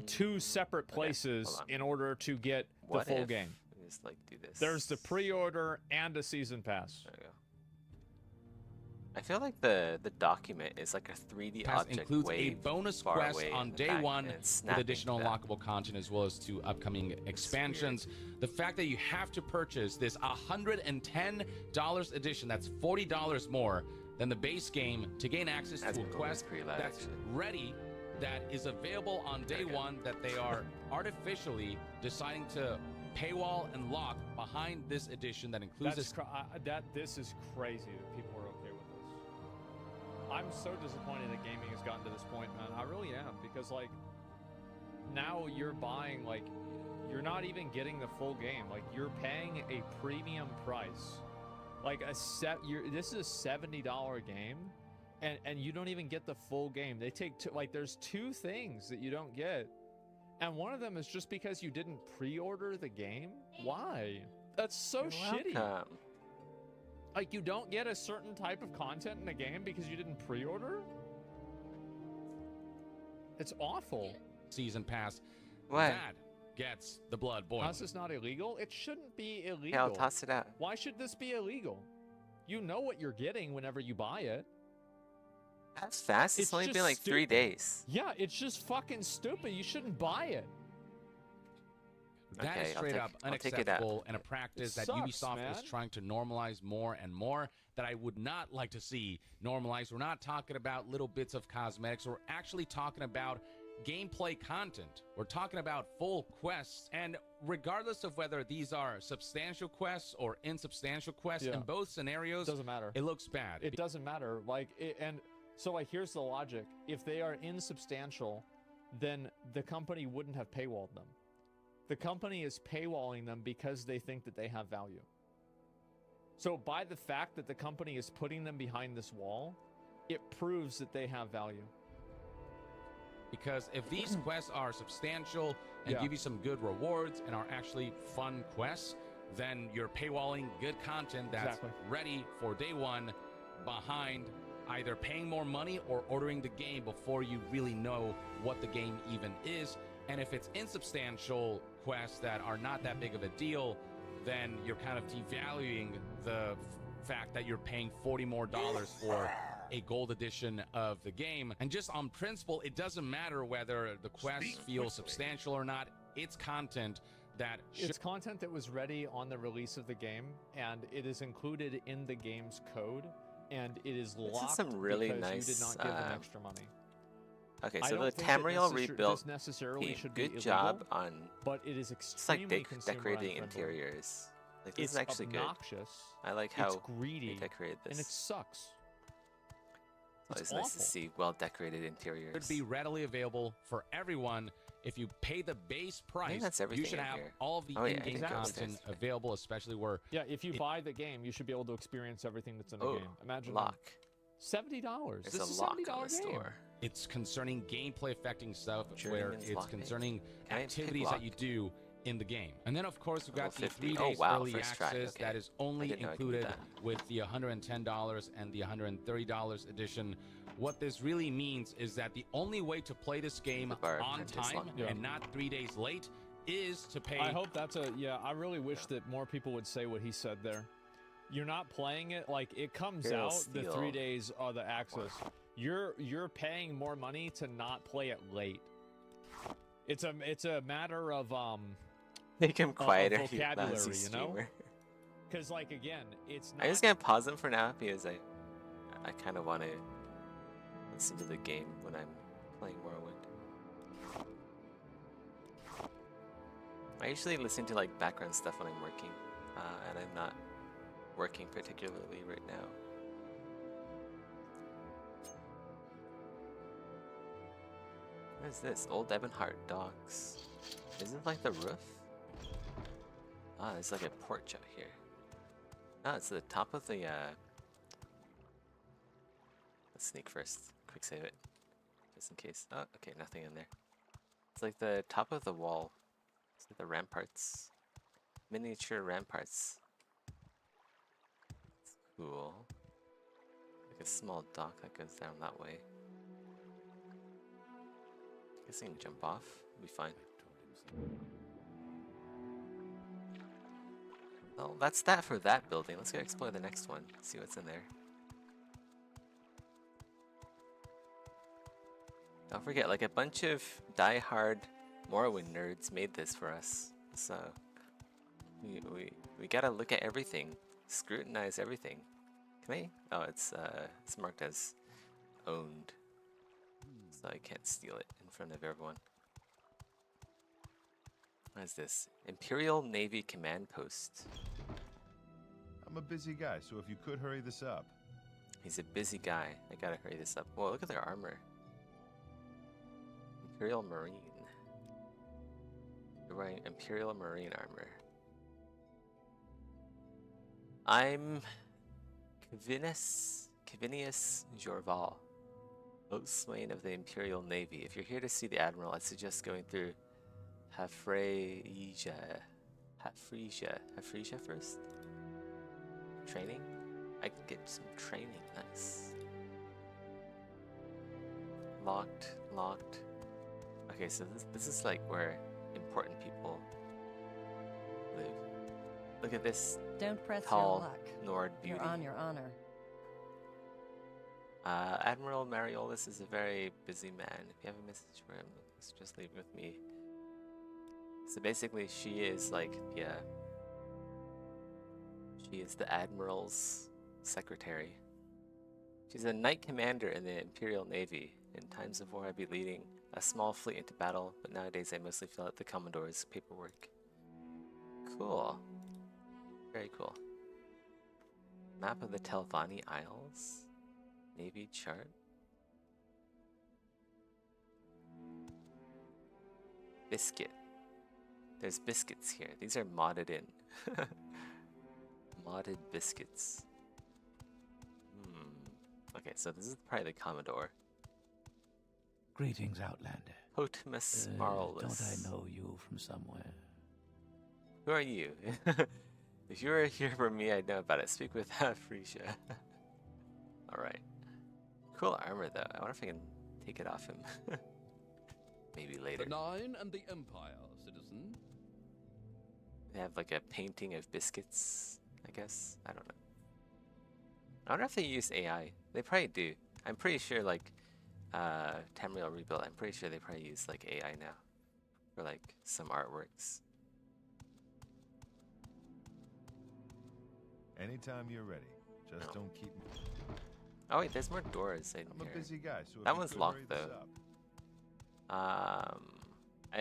S12: two separate places
S4: hold on.
S12: in order to get the
S4: What
S12: full
S4: if
S12: game.
S4: we just like do this?
S12: There's the pre-order and a season pass.
S4: There we go. I feel like the document is like a 3D
S13: Pass
S4: object
S13: includes a
S4: wave
S13: bonus
S4: far
S13: quest
S4: away in
S13: on
S4: the
S13: day
S4: back,
S13: one
S4: and it's
S13: with
S4: snapping
S13: additional
S4: to that.
S13: unlockable content as well as to upcoming expansions. The fact that you have to purchase this $110 edition, that's $40 more than the base game to gain access
S4: That's
S13: to a
S4: cool.
S13: quest
S4: Pretty loud,
S13: that's
S4: actually.
S13: ready, that is available on day
S4: Okay.
S13: one, that they are artificially deciding to paywall and lock behind this edition that includes
S12: That's
S13: this.
S12: this is crazy that people are okay with this. I'm so disappointed that gaming has gotten to this point, man. I really am, because like now you're buying, like, you're not even getting the full game. Like, you're paying a premium price, like this is a $70 game, and you don't even get the full game. They take there's two things that you don't get, and one of them is just because you didn't pre-order the game. Why? That's so shitty.
S4: Welcome.
S12: Like, you don't get a certain type of content in a game because you didn't pre-order? It's awful.
S13: Season pass.
S4: What?
S13: That gets the blood boiling.
S12: How's this not illegal? It shouldn't be illegal.
S4: Yeah, I'll toss it out.
S12: Why should this be illegal? You know what you're getting whenever you buy it.
S4: That's fast. It's only
S12: just
S4: been like 3
S12: stupid.
S4: days.
S12: Yeah, it's just fucking stupid. You shouldn't buy it.
S13: That is
S4: Okay, I'll
S13: straight
S4: take-
S13: up
S4: I'll take it out.
S13: unacceptable and a practice
S12: It
S13: that
S12: sucks,
S13: Ubisoft is
S12: man.
S13: trying to normalize more and more that I would not like to see normalized. We're not talking about little bits of cosmetics. We're actually talking about gameplay content. We're talking about full quests. And regardless of whether these are substantial quests or insubstantial quests,
S12: Yeah.
S13: in both scenarios,
S12: Doesn't matter.
S13: it looks bad.
S12: It doesn't matter. And so, like, here's the logic. If they are insubstantial, then the company wouldn't have paywalled them. The company is paywalling them because they think that they have value. So by the fact that the company is putting them behind this wall, it proves that they have value.
S13: Because if these quests are substantial and
S12: Yeah.
S13: give you some good rewards and are actually fun quests, then you're paywalling good content that's
S12: Exactly.
S13: ready for day one behind either paying more money or ordering the game before you really know what the game even is. And if it's insubstantial quests that are not that big of a deal, then you're kind of devaluing the fact that you're paying $40 more for a gold edition of the game. And just on principle, it doesn't matter whether the quests feel substantial or not. It's content that
S12: It's content that was ready on the release of the game, and it is included in the game's code, and it is
S4: This is
S12: locked
S4: some really
S12: because you did
S4: nice,
S12: not give them extra money.
S4: Okay,
S12: I
S4: so
S12: don't
S4: the
S12: think that
S4: Tamriel rebuilt
S12: this necessarily
S4: team,
S12: should be
S4: good job
S12: illegal,
S4: on
S12: but it is
S4: just like
S12: extremely consumer
S4: decorating
S12: unfriendly.
S4: interiors. Like this
S12: It's
S4: is actually
S12: obnoxious.
S4: good. I like
S12: It's
S4: how
S12: greedy,
S4: they decorated this.
S12: and it sucks.
S4: It's
S12: It's
S4: nice to
S12: awful.
S4: see well-decorated interiors.
S13: should be readily available for everyone. If you pay the base price,
S4: that's
S13: you
S4: everything
S13: should
S4: in
S13: have
S4: here.
S13: all of the
S4: Oh, yeah,
S13: in-game
S4: exactly.
S13: content available, especially where
S12: Yeah, if you buy the game, you should be able to experience everything that's in the
S4: Oh,
S12: game. Imagine
S4: lock.
S12: $70.
S4: There's
S12: This
S4: a
S12: is a
S4: lock
S12: $70
S4: on the
S12: game.
S4: store.
S13: it's concerning gameplay affecting stuff, where
S4: Journeyman's
S13: it's
S4: Lockpick.
S13: concerning
S4: Can I pick
S13: activities that you
S4: lock?
S13: do in the game. And then, of course, we've got
S4: Level
S13: the
S4: 50.
S13: 3 days
S4: wow,
S13: early
S4: first try,
S13: access
S4: okay.
S13: that is
S4: I
S13: only
S4: didn't know I could do
S13: included
S4: that.
S13: with the $110 and the $130 edition. What this really means is that the only way to play this game
S4: The bar
S13: on
S4: apprentice
S13: time
S4: lock.
S12: Yeah.
S13: and not 3 days late is to pay.
S12: I hope that's I really wish that more people would say what he said there. You're not playing it like it comes
S4: Imperial
S12: out the
S4: Steel.
S12: 3 days of the access. You're paying more money to not play it late. It's a matter of
S4: Make him quieter. you
S12: vocabulary,
S4: lousy
S12: you know?
S4: streamer.
S12: Because like again, it's not.
S4: I'm just gonna pause him for now because I kind of want to listen to the game when I'm playing Morrowind. I usually listen to like background stuff when I'm working, and I'm not working particularly right now. What is this? Old Ebonheart docks. Is it like the roof? Ah, there's like a porch out here. Ah, it's the top of the let's sneak first. Quick save it. Just in case. Oh, okay, nothing in there. It's like the top of the wall. It's like the ramparts. Miniature ramparts. It's cool. Like a small dock that goes down that way. Guess I can jump off. It'll be fine. Well, that's that for that building. Let's go explore the next one. See what's in there. Don't forget, like a bunch of die-hard Morrowind nerds made this for us. So we gotta look at everything, scrutinize everything. Can I? Oh, it's marked as owned, so I can't steal it in front of everyone. What is this? Imperial Navy Command Post.
S14: I'm a busy guy, so if you could hurry this up.
S4: He's a busy guy. I gotta hurry this up. Whoa, look at their armor. Imperial Marine. They're wearing Imperial Marine armor. I'm Kvinius Jorval, boatswain of the Imperial Navy. If you're here to see the Admiral, I suggest going through Hafresia first. Training? I can get some training. Nice. Locked. Okay, so this is like where important people live. Look at this
S5: Don't press
S4: tall
S5: your luck.
S4: Nord beauty.
S5: You're on your honor.
S4: Admiral Mariolis is a very busy man. If you have a message for him, just leave it with me. So basically, she is like she is the Admiral's secretary. She's a knight commander in the Imperial Navy. In times of war, I'd be leading a small fleet into battle, but nowadays I mostly fill out the Commodore's paperwork. Cool. Very cool. Map of the Telvanni Isles. Navy chart. Biscuit. There's biscuits here. These are modded in. Modded biscuits. Okay, so this is probably the Commodore.
S2: Greetings, Outlander.
S4: Potamus Marlus.
S2: Don't I know you from somewhere?
S4: Who are you? If you were here for me, I'd know about it. Speak with Frisia. Alright. Cool armor, though. I wonder if I can take it off him. Maybe later.
S8: The Nine and the Empire, citizen.
S4: They have like a painting of biscuits, I guess. I don't know. I wonder if they use AI. They probably do. I'm pretty sure, like, Tamriel Rebuild, I'm pretty sure they probably use, like, AI now. For, like, some artworks.
S14: Anytime you're ready. Just don't keep me.
S4: Oh wait, there's more doors in
S14: I'm
S4: here.
S14: a busy guy, so if
S4: that
S14: you
S4: one's
S14: could
S4: locked
S14: hurry this
S4: though.
S14: up.
S4: I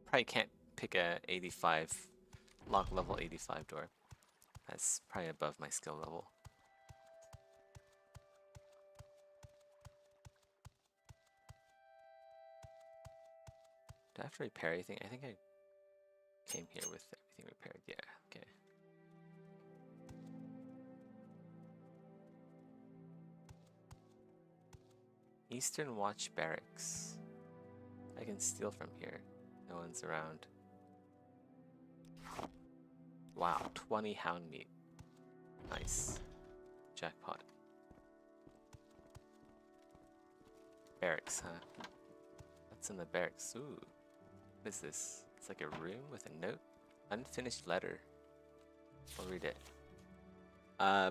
S4: probably can't pick a 85 lock level 85 door. That's probably above my skill level. Do I have to repair anything? I think I came here with everything repaired. Yeah, okay. Eastern Watch Barracks. I can steal from here. No one's around. Wow, 20 hound meat. Nice. Jackpot. Barracks, huh? What's in the barracks? Ooh. What is this? It's like a room with a note. Unfinished letter. I'll read it.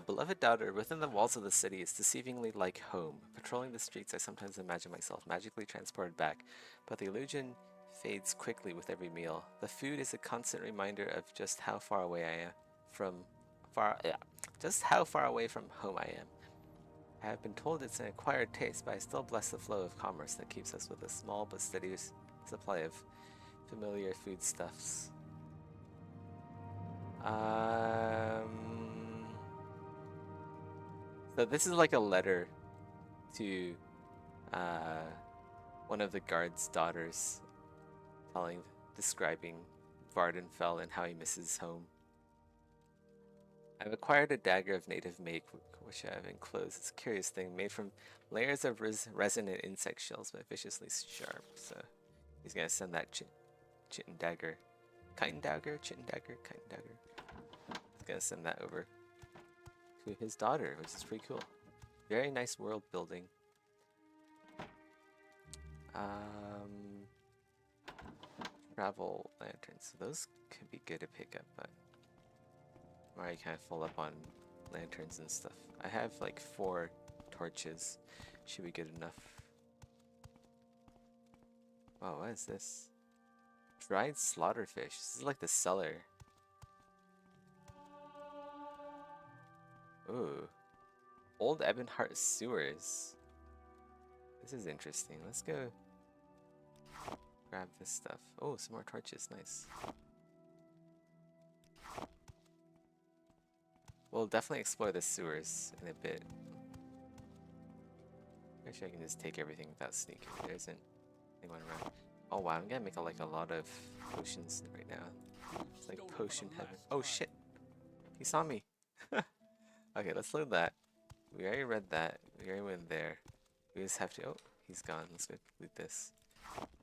S4: Beloved daughter, within the walls of the city is deceivingly like home. Patrolling the streets, I sometimes imagine myself magically transported back, but the illusion fades quickly with every meal. The food is a constant reminder of just how far away I am from just how far away from home I am. I have been told it's an acquired taste, but I still bless the flow of commerce that keeps us with a small but steady supply of familiar foodstuffs. So this is like a letter to one of the guard's daughters, describing Vardenfell and how he misses home. I've acquired a dagger of native make, which I have enclosed. It's a curious thing, made from layers of resin and insect shells, but viciously sharp. So he's gonna send that chitin dagger, chitin dagger. He's gonna send that over to his daughter, which is pretty cool. Very nice world building. Travel lanterns. So those could be good to pick up, but I'm already kind of full up on lanterns and stuff. I have like 4 torches. Should be good enough. Oh, what is this? Dried slaughterfish. This is like the cellar. Ooh. Old Ebonheart sewers. This is interesting. Let's go grab this stuff. Oh, some more torches. Nice. We'll definitely explore the sewers in a bit. Actually, I can just take everything without sneaking. There isn't anyone around. Oh wow, I'm gonna make a lot of potions right now. It's like potion heaven. Oh shit! He saw me! Okay, let's load that. We already read that. We already went there. We just have to... Oh, he's gone. Let's go loot this.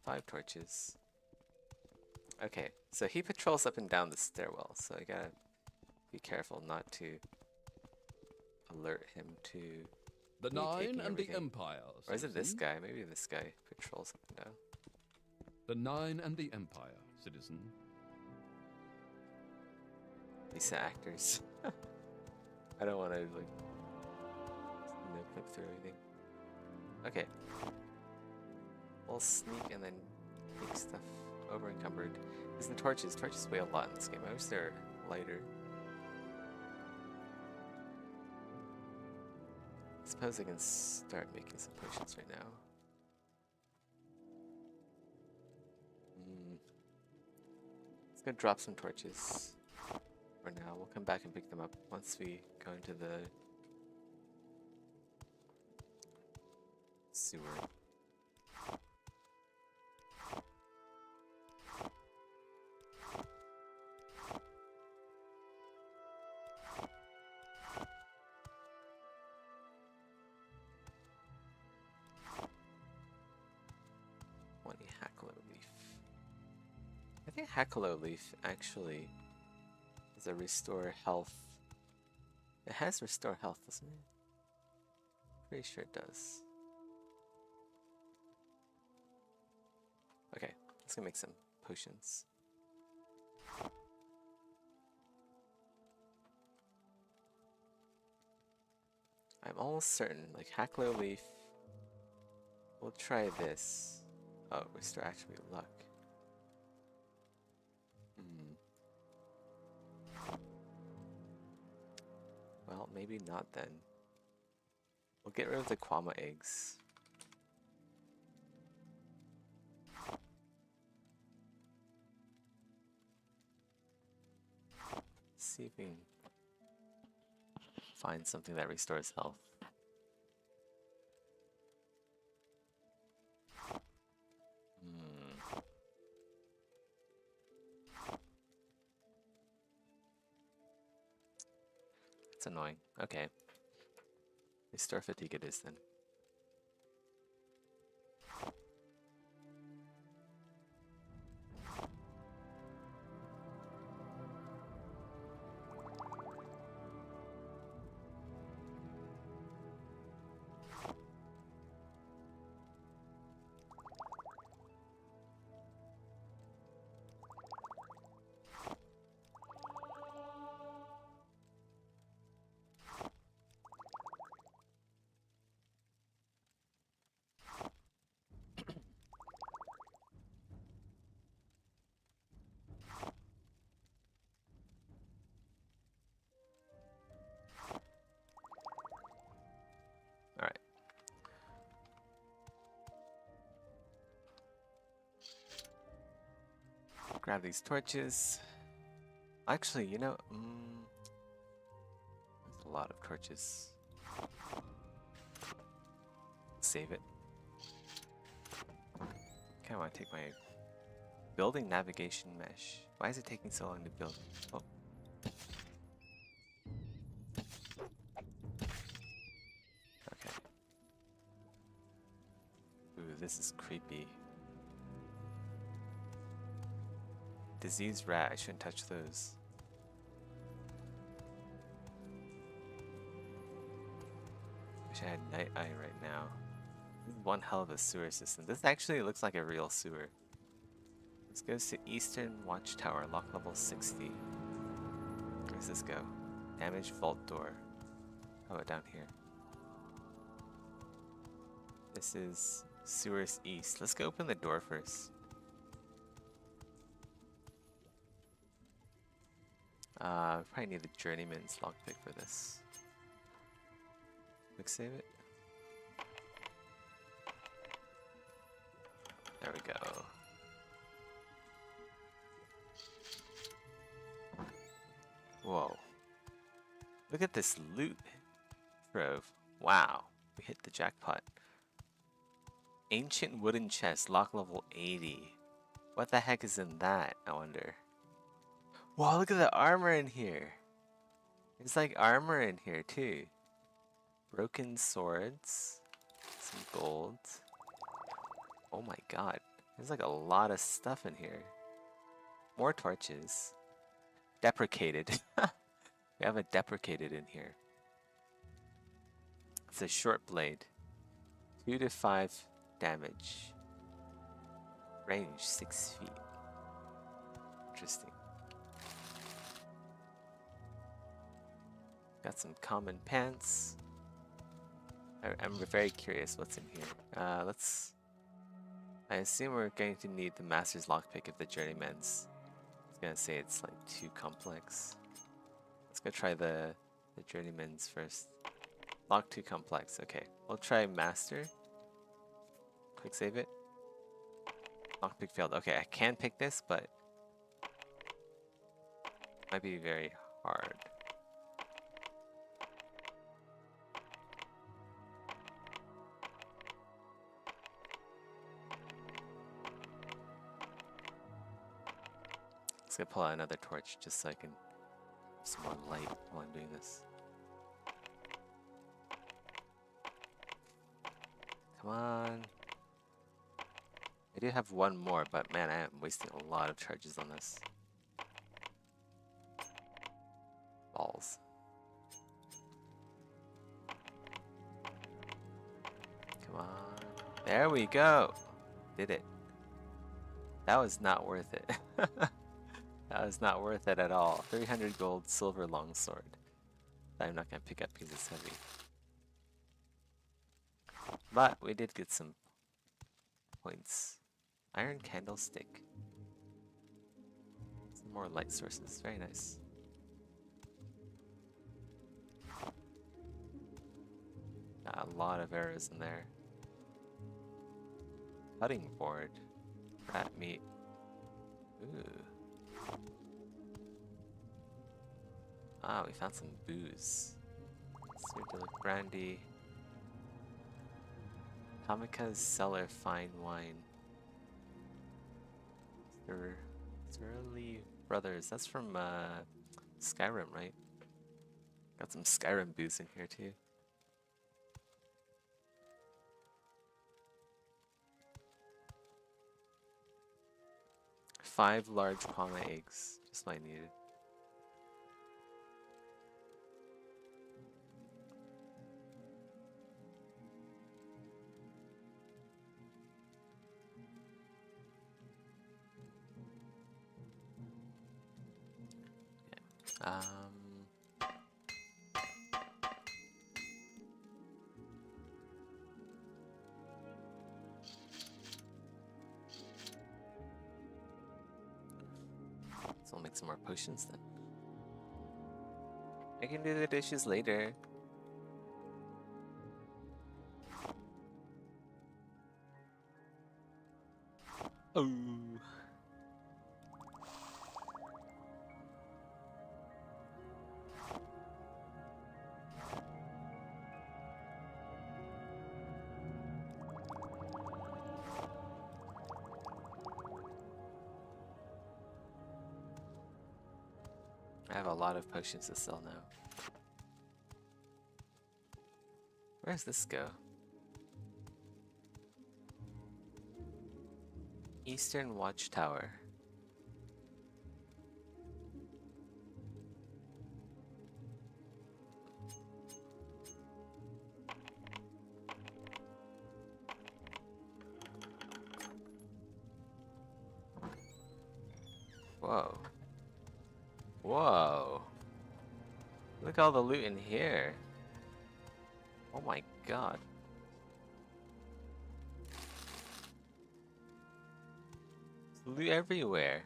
S4: 5 torches. Okay, so he patrols up and down the stairwell, so I gotta be careful not to alert him to
S8: the Nine and the Empire.
S4: Or is it this guy? Maybe this guy patrols up and down.
S8: The Nine and the Empire, citizen.
S4: Lisa actors. I don't want to like clip through everything. Okay. We'll sneak and then take stuff over encumbered. Because the torches weigh a lot in this game. I wish they're lighter. I suppose I can start making some potions right now. Let's go drop some torches for now. We'll come back and pick them up once we go into the sewer. I think Hackalo Leaf actually is a restore health. It has restore health, doesn't it? Pretty sure it does. Okay, let's go make some potions. I'm almost certain, like Hackalo Leaf. We'll try this. Oh, restore attribute luck. Well, maybe not then. We'll get rid of the Kwama eggs. See if we can find something that restores health. It's annoying. Okay. Restore fatigue it is then. Grab these torches. Actually, you know, there's a lot of torches. Save it. Okay, I want to take my building navigation mesh. Why is it taking so long to build? Oh. Okay. Ooh, this is creepy. Diseased rat, I shouldn't touch those. Wish I had night eye right now. This is one hell of a sewer system. This actually looks like a real sewer. Let's go to Eastern Watchtower, lock level 60. Where does this go? Damaged vault door. How about down here? This is sewers east. Let's go open the door first. Probably need the journeyman's lockpick for this. Quick save it. There we go. Whoa. Look at this loot trove. Wow. We hit the jackpot. Ancient wooden chest, lock level 80. What the heck is in that, I wonder? Wow, look at the armor in here. There's like armor in here too. Broken swords. Some gold. Oh my god. There's like a lot of stuff in here. More torches. Deprecated. We have a deprecated in here. It's a short blade. 2 to 5 damage. Range 6 feet. Interesting. Got some common pants. I'm very curious what's in here. I assume we're going to need the Master's Lockpick of the Journeyman's. I was gonna say it's like too complex. Let's go try the Journeyman's first. Lock too complex. Okay, we'll try Master. Quick save it. Lockpick failed. Okay, I can pick this, but might be very hard. Let's go pull out another torch just so I can have some more light while I'm doing this. Come on. I do have one more, but man, I am wasting a lot of charges on this. Balls. Come on. There we go. Did it. That was not worth it. That was not worth it at all. 300 gold, silver longsword. I'm not gonna pick up because it's heavy. But we did get some points. Iron candlestick. Some more light sources. Very nice. Got a lot of arrows in there. Cutting board. Rat meat. Ooh. Ah, we found some booze. Circular brandy. Kamika's cellar fine wine. Surly Brothers. That's from Skyrim, right? Got some Skyrim booze in here too. Five large Palma eggs. Just what I needed. So I'll make some more potions then. I can do the dishes later. Oh. I have a lot of potions to sell now. Where does this go? Eastern Watchtower. Whoa. Whoa. Look at all the loot in here. Oh my god. There's loot everywhere.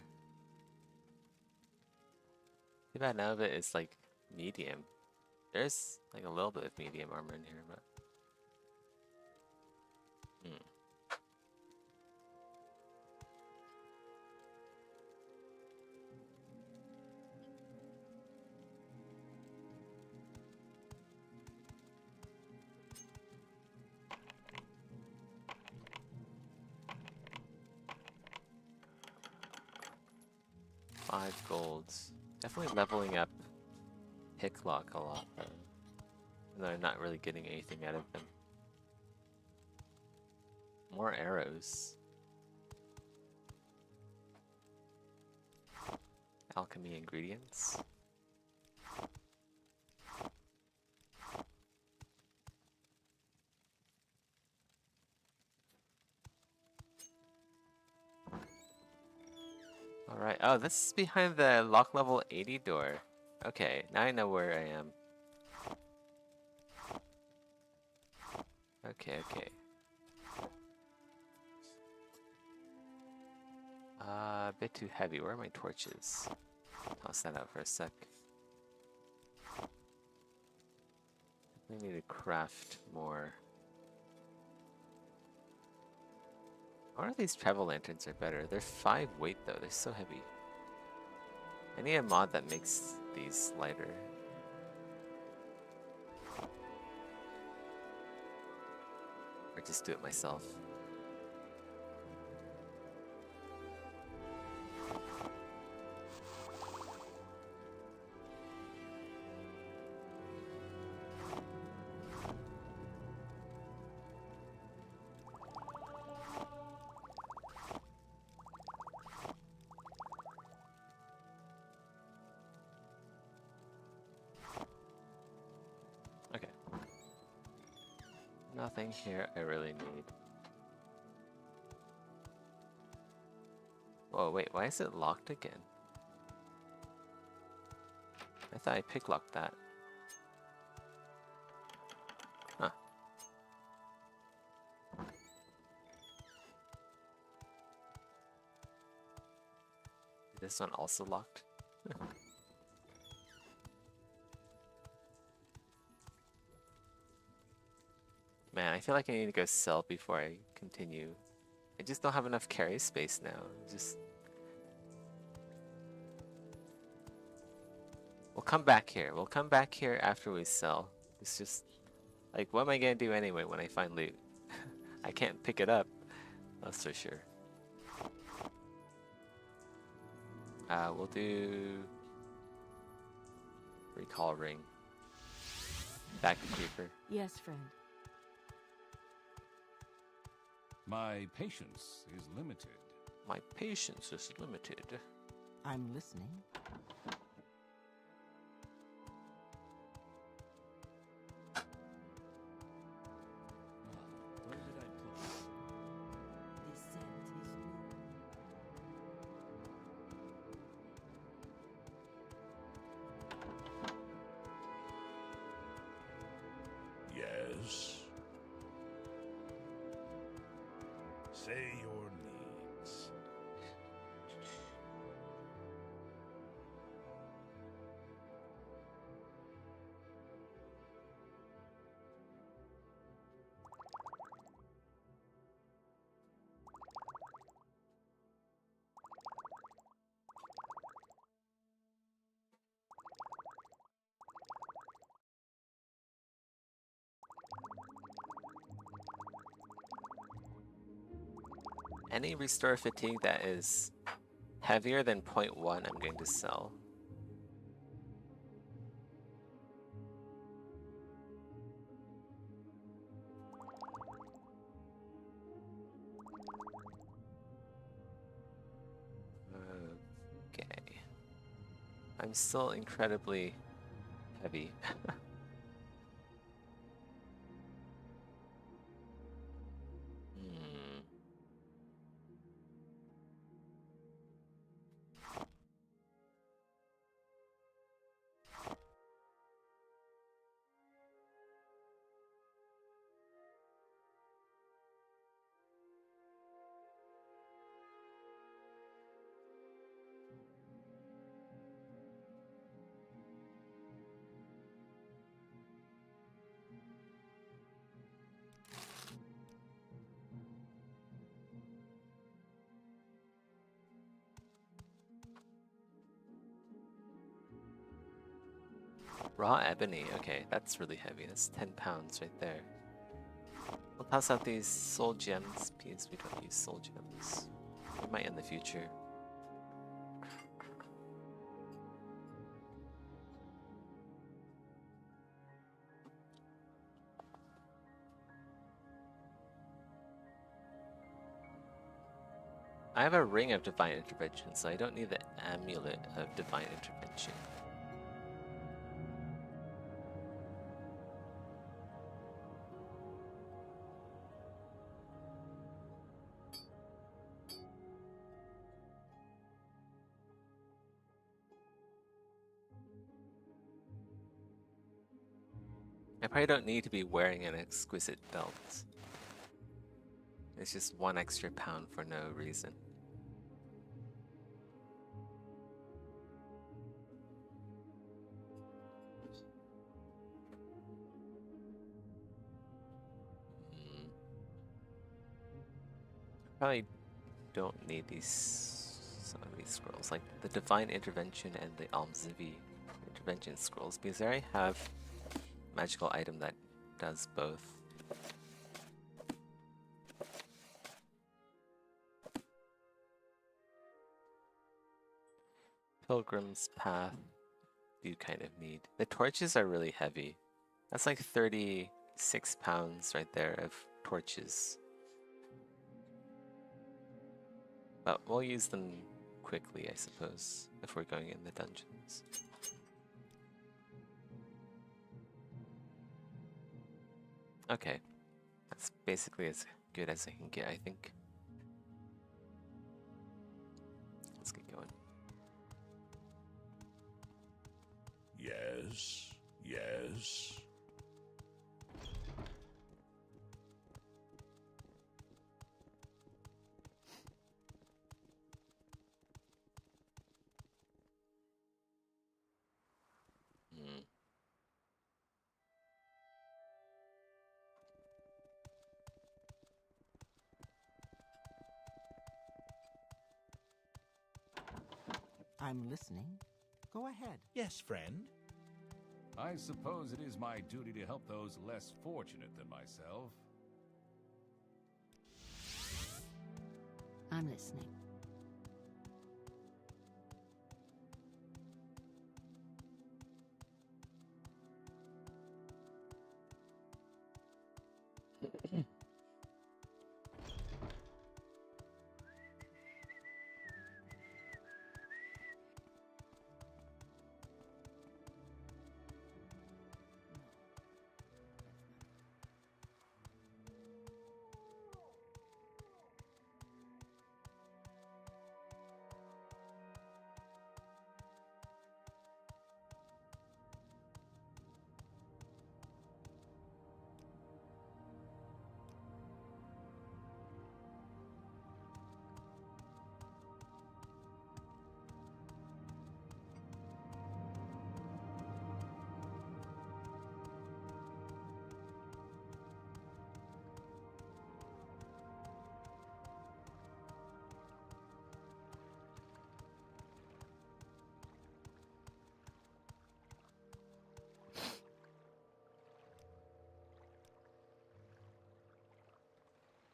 S4: Too bad none of it is like medium. There's like a little bit of medium armor in here, but... Hmm. 5 golds. Definitely leveling up Picklock a lot though. And I'm not really getting anything out of them. More arrows. Alchemy ingredients. Alright, oh, this is behind the lock level 80 door. Okay, now I know where I am. Okay, okay. A bit too heavy. Where are my torches? Toss that out for a sec. I need to craft more. I wonder if these travel lanterns are better. They're 5 weight though, they're so heavy. I need a mod that makes these lighter. Or just do it myself. Nothing here I really need. Whoa, wait, why is it locked again? I thought I picklocked that. Huh. Is this one also locked? Man, I feel like I need to go sell before I continue. I just don't have enough carry space now. We'll come back here. We'll come back here after we sell. It's just... like, what am I gonna do anyway when I find loot? I can't pick it up. That's for sure. We'll do... recall ring. Back to Creeper.
S6: Yes, friend.
S7: My patience is limited.
S4: My patience is limited.
S10: I'm listening.
S7: Where did I put it?
S5: The scent is new.
S1: Yes. Say your needs.
S4: Any restore fatigue that is heavier than 0.1 I'm going to sell. I'm still incredibly heavy. Hmm. Raw ebony, okay, that's really heavy. That's 10 pounds right there. We'll toss out these soul gems because we don't use soul gems. We might in the future. I have a ring of divine intervention, so I don't need the amulet of divine intervention. I probably don't need to be wearing an exquisite belt. It's just 1 extra pound for no reason. Probably don't need some of these scrolls, like the Divine Intervention and the Almzivi Intervention scrolls, because I already have a magical item that does both. Pilgrim's Path, you kind of need. The torches are really heavy. That's like 36 pounds right there of torches. But we'll use them quickly, I suppose, if we're going in the dungeons. Okay, that's basically as good as I can get, I think. Let's get going.
S1: Yes, yes.
S10: I'm listening. Go ahead.
S1: Yes, friend.
S7: I suppose it is my duty to help those less fortunate than myself.
S9: I'm listening.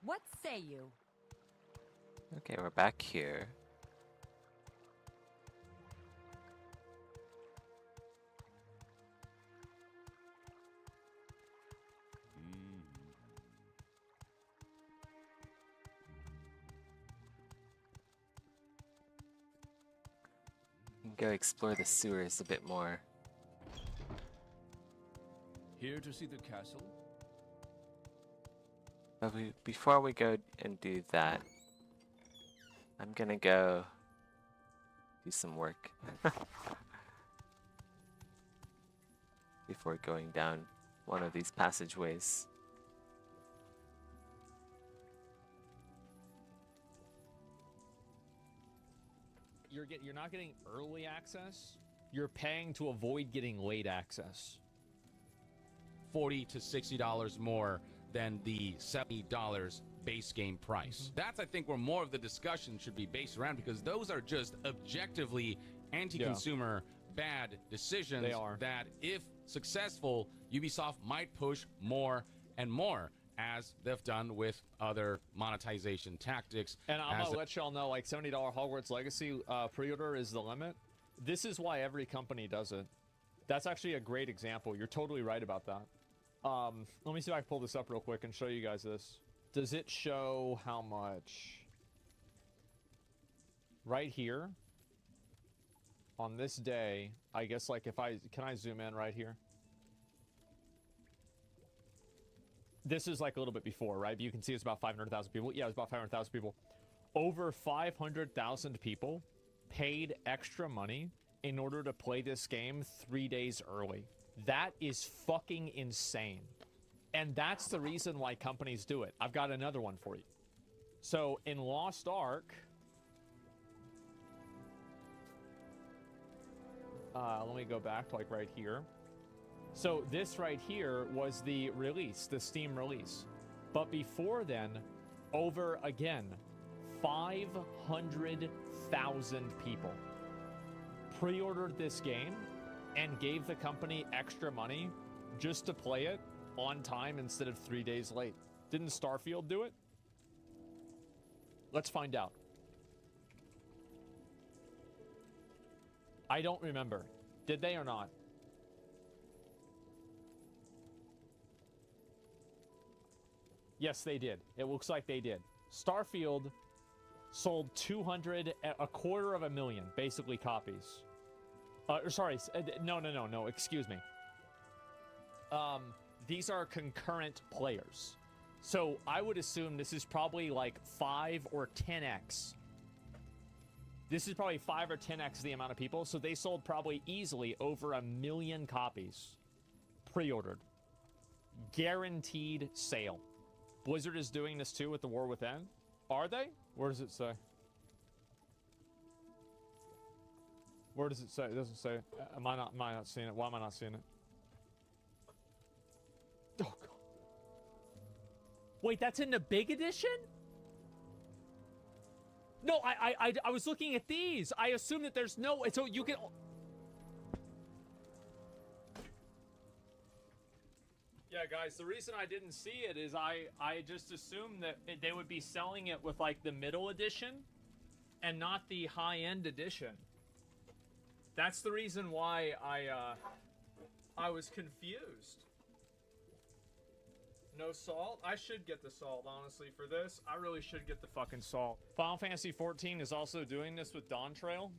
S5: What say you?
S4: Okay, we're back here. Go explore the sewers a bit more.
S3: Here to see the castle?
S4: But before we go and do that, I'm gonna go do some work before going down one of these passageways.
S12: You're not getting early access. You're paying to avoid getting late access.
S13: $40 to $60 more than the $70 base game price. That's, I think, where more of the discussion should be based around, because those are just objectively anti-consumer bad decisions.
S12: They are.
S13: That, if successful, Ubisoft might push more and more, as they've done with other monetization tactics.
S12: And I'm gonna let y'all know, like, $70 Hogwarts Legacy pre-order is the limit. This is why every company does it. That's actually a great example. You're totally right about that. Let me see if I can pull this up real quick and show you guys this. Does it show how much? Right here, on this day, I guess, like, if can I zoom in right here? This is like a little bit before, right? But you can see it's about 500,000 people. Yeah, it's about 500,000 people. Over 500,000 people paid extra money in order to play this game 3 days early. That is fucking insane. And that's the reason why companies do it. I've got another one for you. So in Lost Ark, let me go back to, like, right here. So this right here was the release, the Steam release. But before then, over, again, 500,000 people pre-ordered this game and gave the company extra money just to play it on time instead of 3 days late. Didn't Starfield do it? Let's find out. I don't remember. Did they or not? Yes, they did. It looks like they did. Starfield sold a quarter of a million, basically, copies. Sorry, no, excuse me. These are concurrent players. So I would assume this is probably like 5 or 10x. This is probably 5 or 10x the amount of people. So they sold probably easily over 1 million copies pre-ordered. Guaranteed sale. Blizzard is doing this too with The War Within. Are they? Where does it say? Where does it say? It doesn't say. Am I not seeing it? Why am I not seeing it? Oh, God. Wait, that's in the big edition? No, I was looking at these. I assume that there's no... So you can... Yeah, guys, the reason I didn't see it is I just assumed that they would be selling it with, like, the middle edition and not the high-end edition. That's the reason why I was confused. No salt? I should get the salt, honestly, for this. I really should get the fucking salt. Final Fantasy XIV is also doing this with Dawn Trail.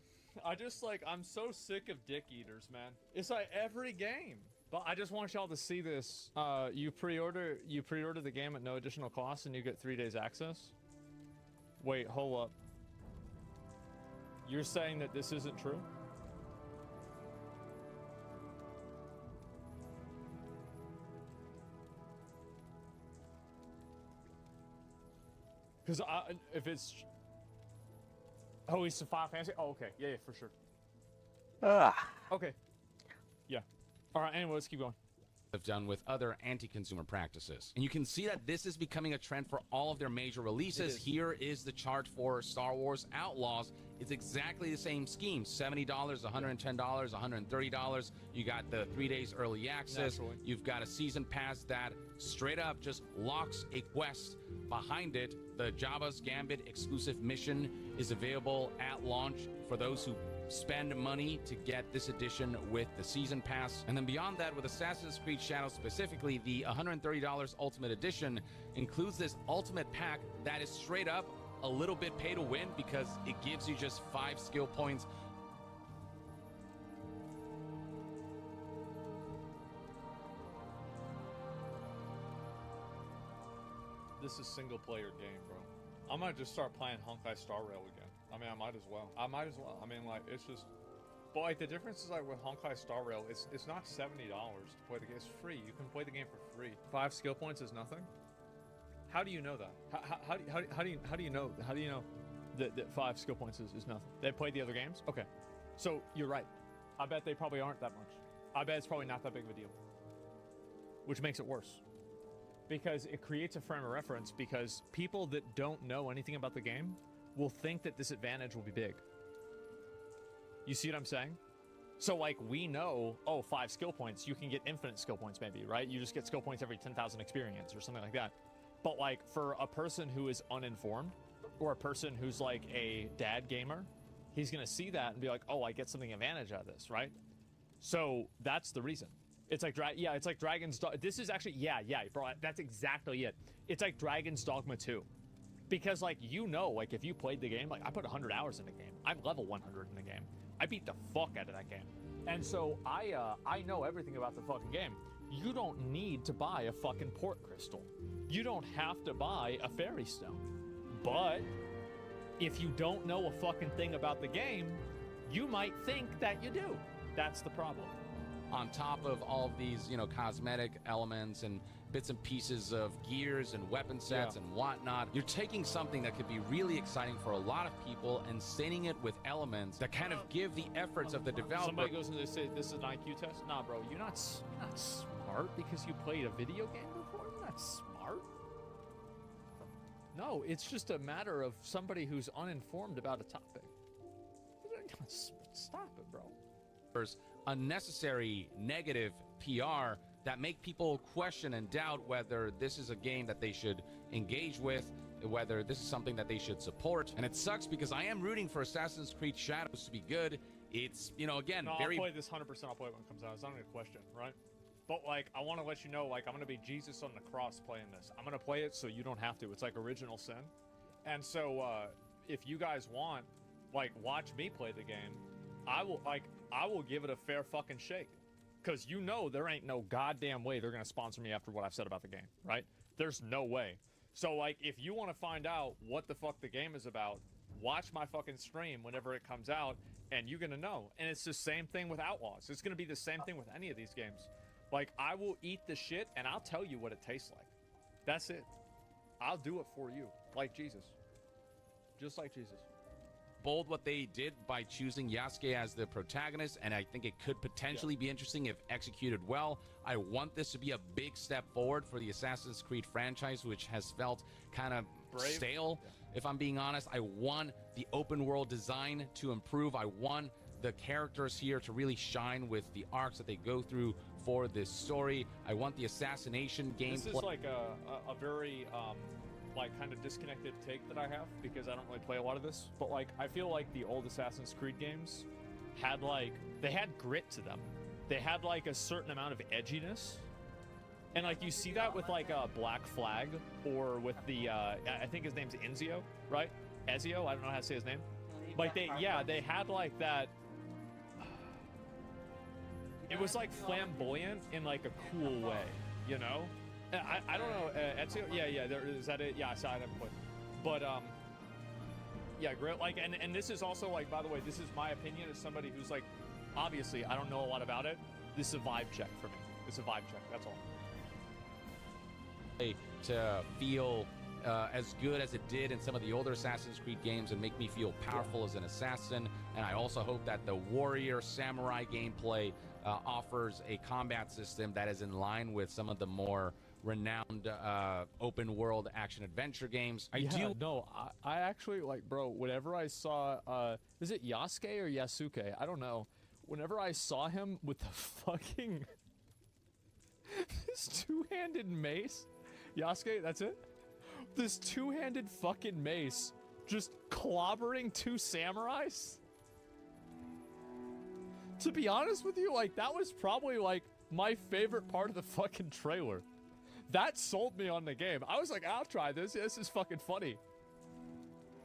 S12: I'm so sick of dick eaters, man. It's like every game. But I just want y'all to see this. You pre-order the game at no additional cost and you get 3 days access. Wait, hold up. You're saying that this isn't true? Because if it's... Oh, it's a Final Fantasy? Oh, okay. Yeah, for sure. Okay. Yeah. All right, anyway, let's keep going.
S13: Have done with other anti-consumer practices. And you can see that this is becoming a trend for all of their major releases. Here is the chart for Star Wars Outlaws. It's exactly the same scheme. $70, $110, $130. You got the 3 days early access.
S12: Naturally.
S13: You've got a season pass that straight up just locks a quest behind it. The Jabba's Gambit exclusive mission is available at launch for those who spend money to get this edition with the season pass. And then beyond that, with Assassin's Creed Shadows specifically, the $130 Ultimate Edition includes this ultimate pack that is straight up a little bit pay to win because it gives you just 5 skill points
S12: this is single player game, bro. I might just start playing Honkai Star Rail again. I mean, I might as well. I mean, like, it's just, but like the difference is like with Honkai Star Rail, it's not $70 to play the game. It's free. You can play the game for free. 5 skill points is nothing. How do you know that? How do you know that 5 skill points is nothing? They played the other games? Okay, so you're right. I bet they probably aren't that much. I bet it's probably not that big of a deal, which makes it worse. Because it creates a frame of reference, because people that don't know anything about the game will think that this advantage will be big. You see what I'm saying? So like we know, oh, 5 skill points, you can get infinite skill points maybe, right? You just get skill points every 10,000 experience or something like that. But like for a person who is uninformed, or a person who's like a dad gamer, he's gonna see that and be like, oh, I get something advantage out of this, right? So that's the reason. It's like, it's like Dragon's Dogma. This is actually, bro, that's exactly it. It's like Dragon's Dogma 2. Because, like, you know, like, if you played the game, like, I put 100 hours in the game. I'm level 100 in the game. I beat the fuck out of that game. And so, I know everything about the fucking game. You don't need to buy a fucking port crystal. You don't have to buy a fairy stone. But, if you don't know a fucking thing about the game, you might think that you do. That's the problem.
S13: On top of all of these, you know, cosmetic elements and bits and pieces of gears and weapon sets and whatnot, you're taking something that could be really exciting for a lot of people and staining it with elements that kind of give the efforts of the developer.
S12: Somebody goes and they say, this is an IQ test? Nah, bro, you're not smart because you played a video game before? You're not smart. No, it's just a matter of somebody who's uninformed about a topic. Stop it, bro.
S13: Unnecessary negative PR that make people question and doubt whether this is a game that they should engage with, whether this is something that they should support. And it sucks because I am rooting for Assassin's Creed Shadows to be good. It's, you know, again,
S12: I'll play this 100%. I'll play it when it comes out. It's not even a question, right? But, like, I want to let you know, like, I'm going to be Jesus on the cross playing this. I'm going to play it so you don't have to. It's like original sin. And so, if you guys want, like, watch me play the game, I will give it a fair fucking shake. Because you know there ain't no goddamn way they're going to sponsor me after what I've said about the game, right? There's no way. So, like, if you want to find out what the fuck the game is about, watch my fucking stream whenever it comes out, and you're going to know. And it's the same thing with Outlaws. It's going to be the same thing with any of these games. Like, I will eat the shit, and I'll tell you what it tastes like. That's it. I'll do it for you. Like Jesus. Just like Jesus.
S13: Bold what they did by choosing Yasuke as the protagonist, and I think it could potentially be interesting if executed well. I want this to be a big step forward for the Assassin's Creed franchise, which has felt kind of stale, if I'm being honest. I want the open world design to improve. I want the characters here to really shine with the arcs that they go through for this story. I want the assassination gameplay.
S12: This is like a very like kind of disconnected take that I have, because I don't really play a lot of this, but like I feel like the old Assassin's Creed games had they had grit to them. They had like a certain amount of edginess, and like you see that with like Black Flag, or with the I think his name's Ezio, right? Ezio, I don't know how to say his name. Like they had like that. It was like flamboyant in like a cool way, you know? I don't know, Ezio? Yeah, is that it? Yeah, I saw it, but, yeah, great, like, and this is also, like, by the way, this is my opinion as somebody who's, like, obviously, I don't know a lot about it. This is a vibe check for me. It's a vibe check, that's all.
S13: To feel as good as it did in some of the older Assassin's Creed games and make me feel powerful as an assassin. And I also hope that the warrior samurai gameplay offers a combat system that is in line with some of the more renowned open world action adventure games.
S12: I actually, like, bro, whenever I saw is it Yasuke or Yasuke? I don't know. Whenever I saw him with the fucking this two-handed mace, Yasuke, that's it? This two-handed fucking mace just clobbering 2 samurais? To be honest with you, like, that was probably, like, my favorite part of the fucking trailer. That sold me on the game. I was like, I'll try this. This is fucking funny.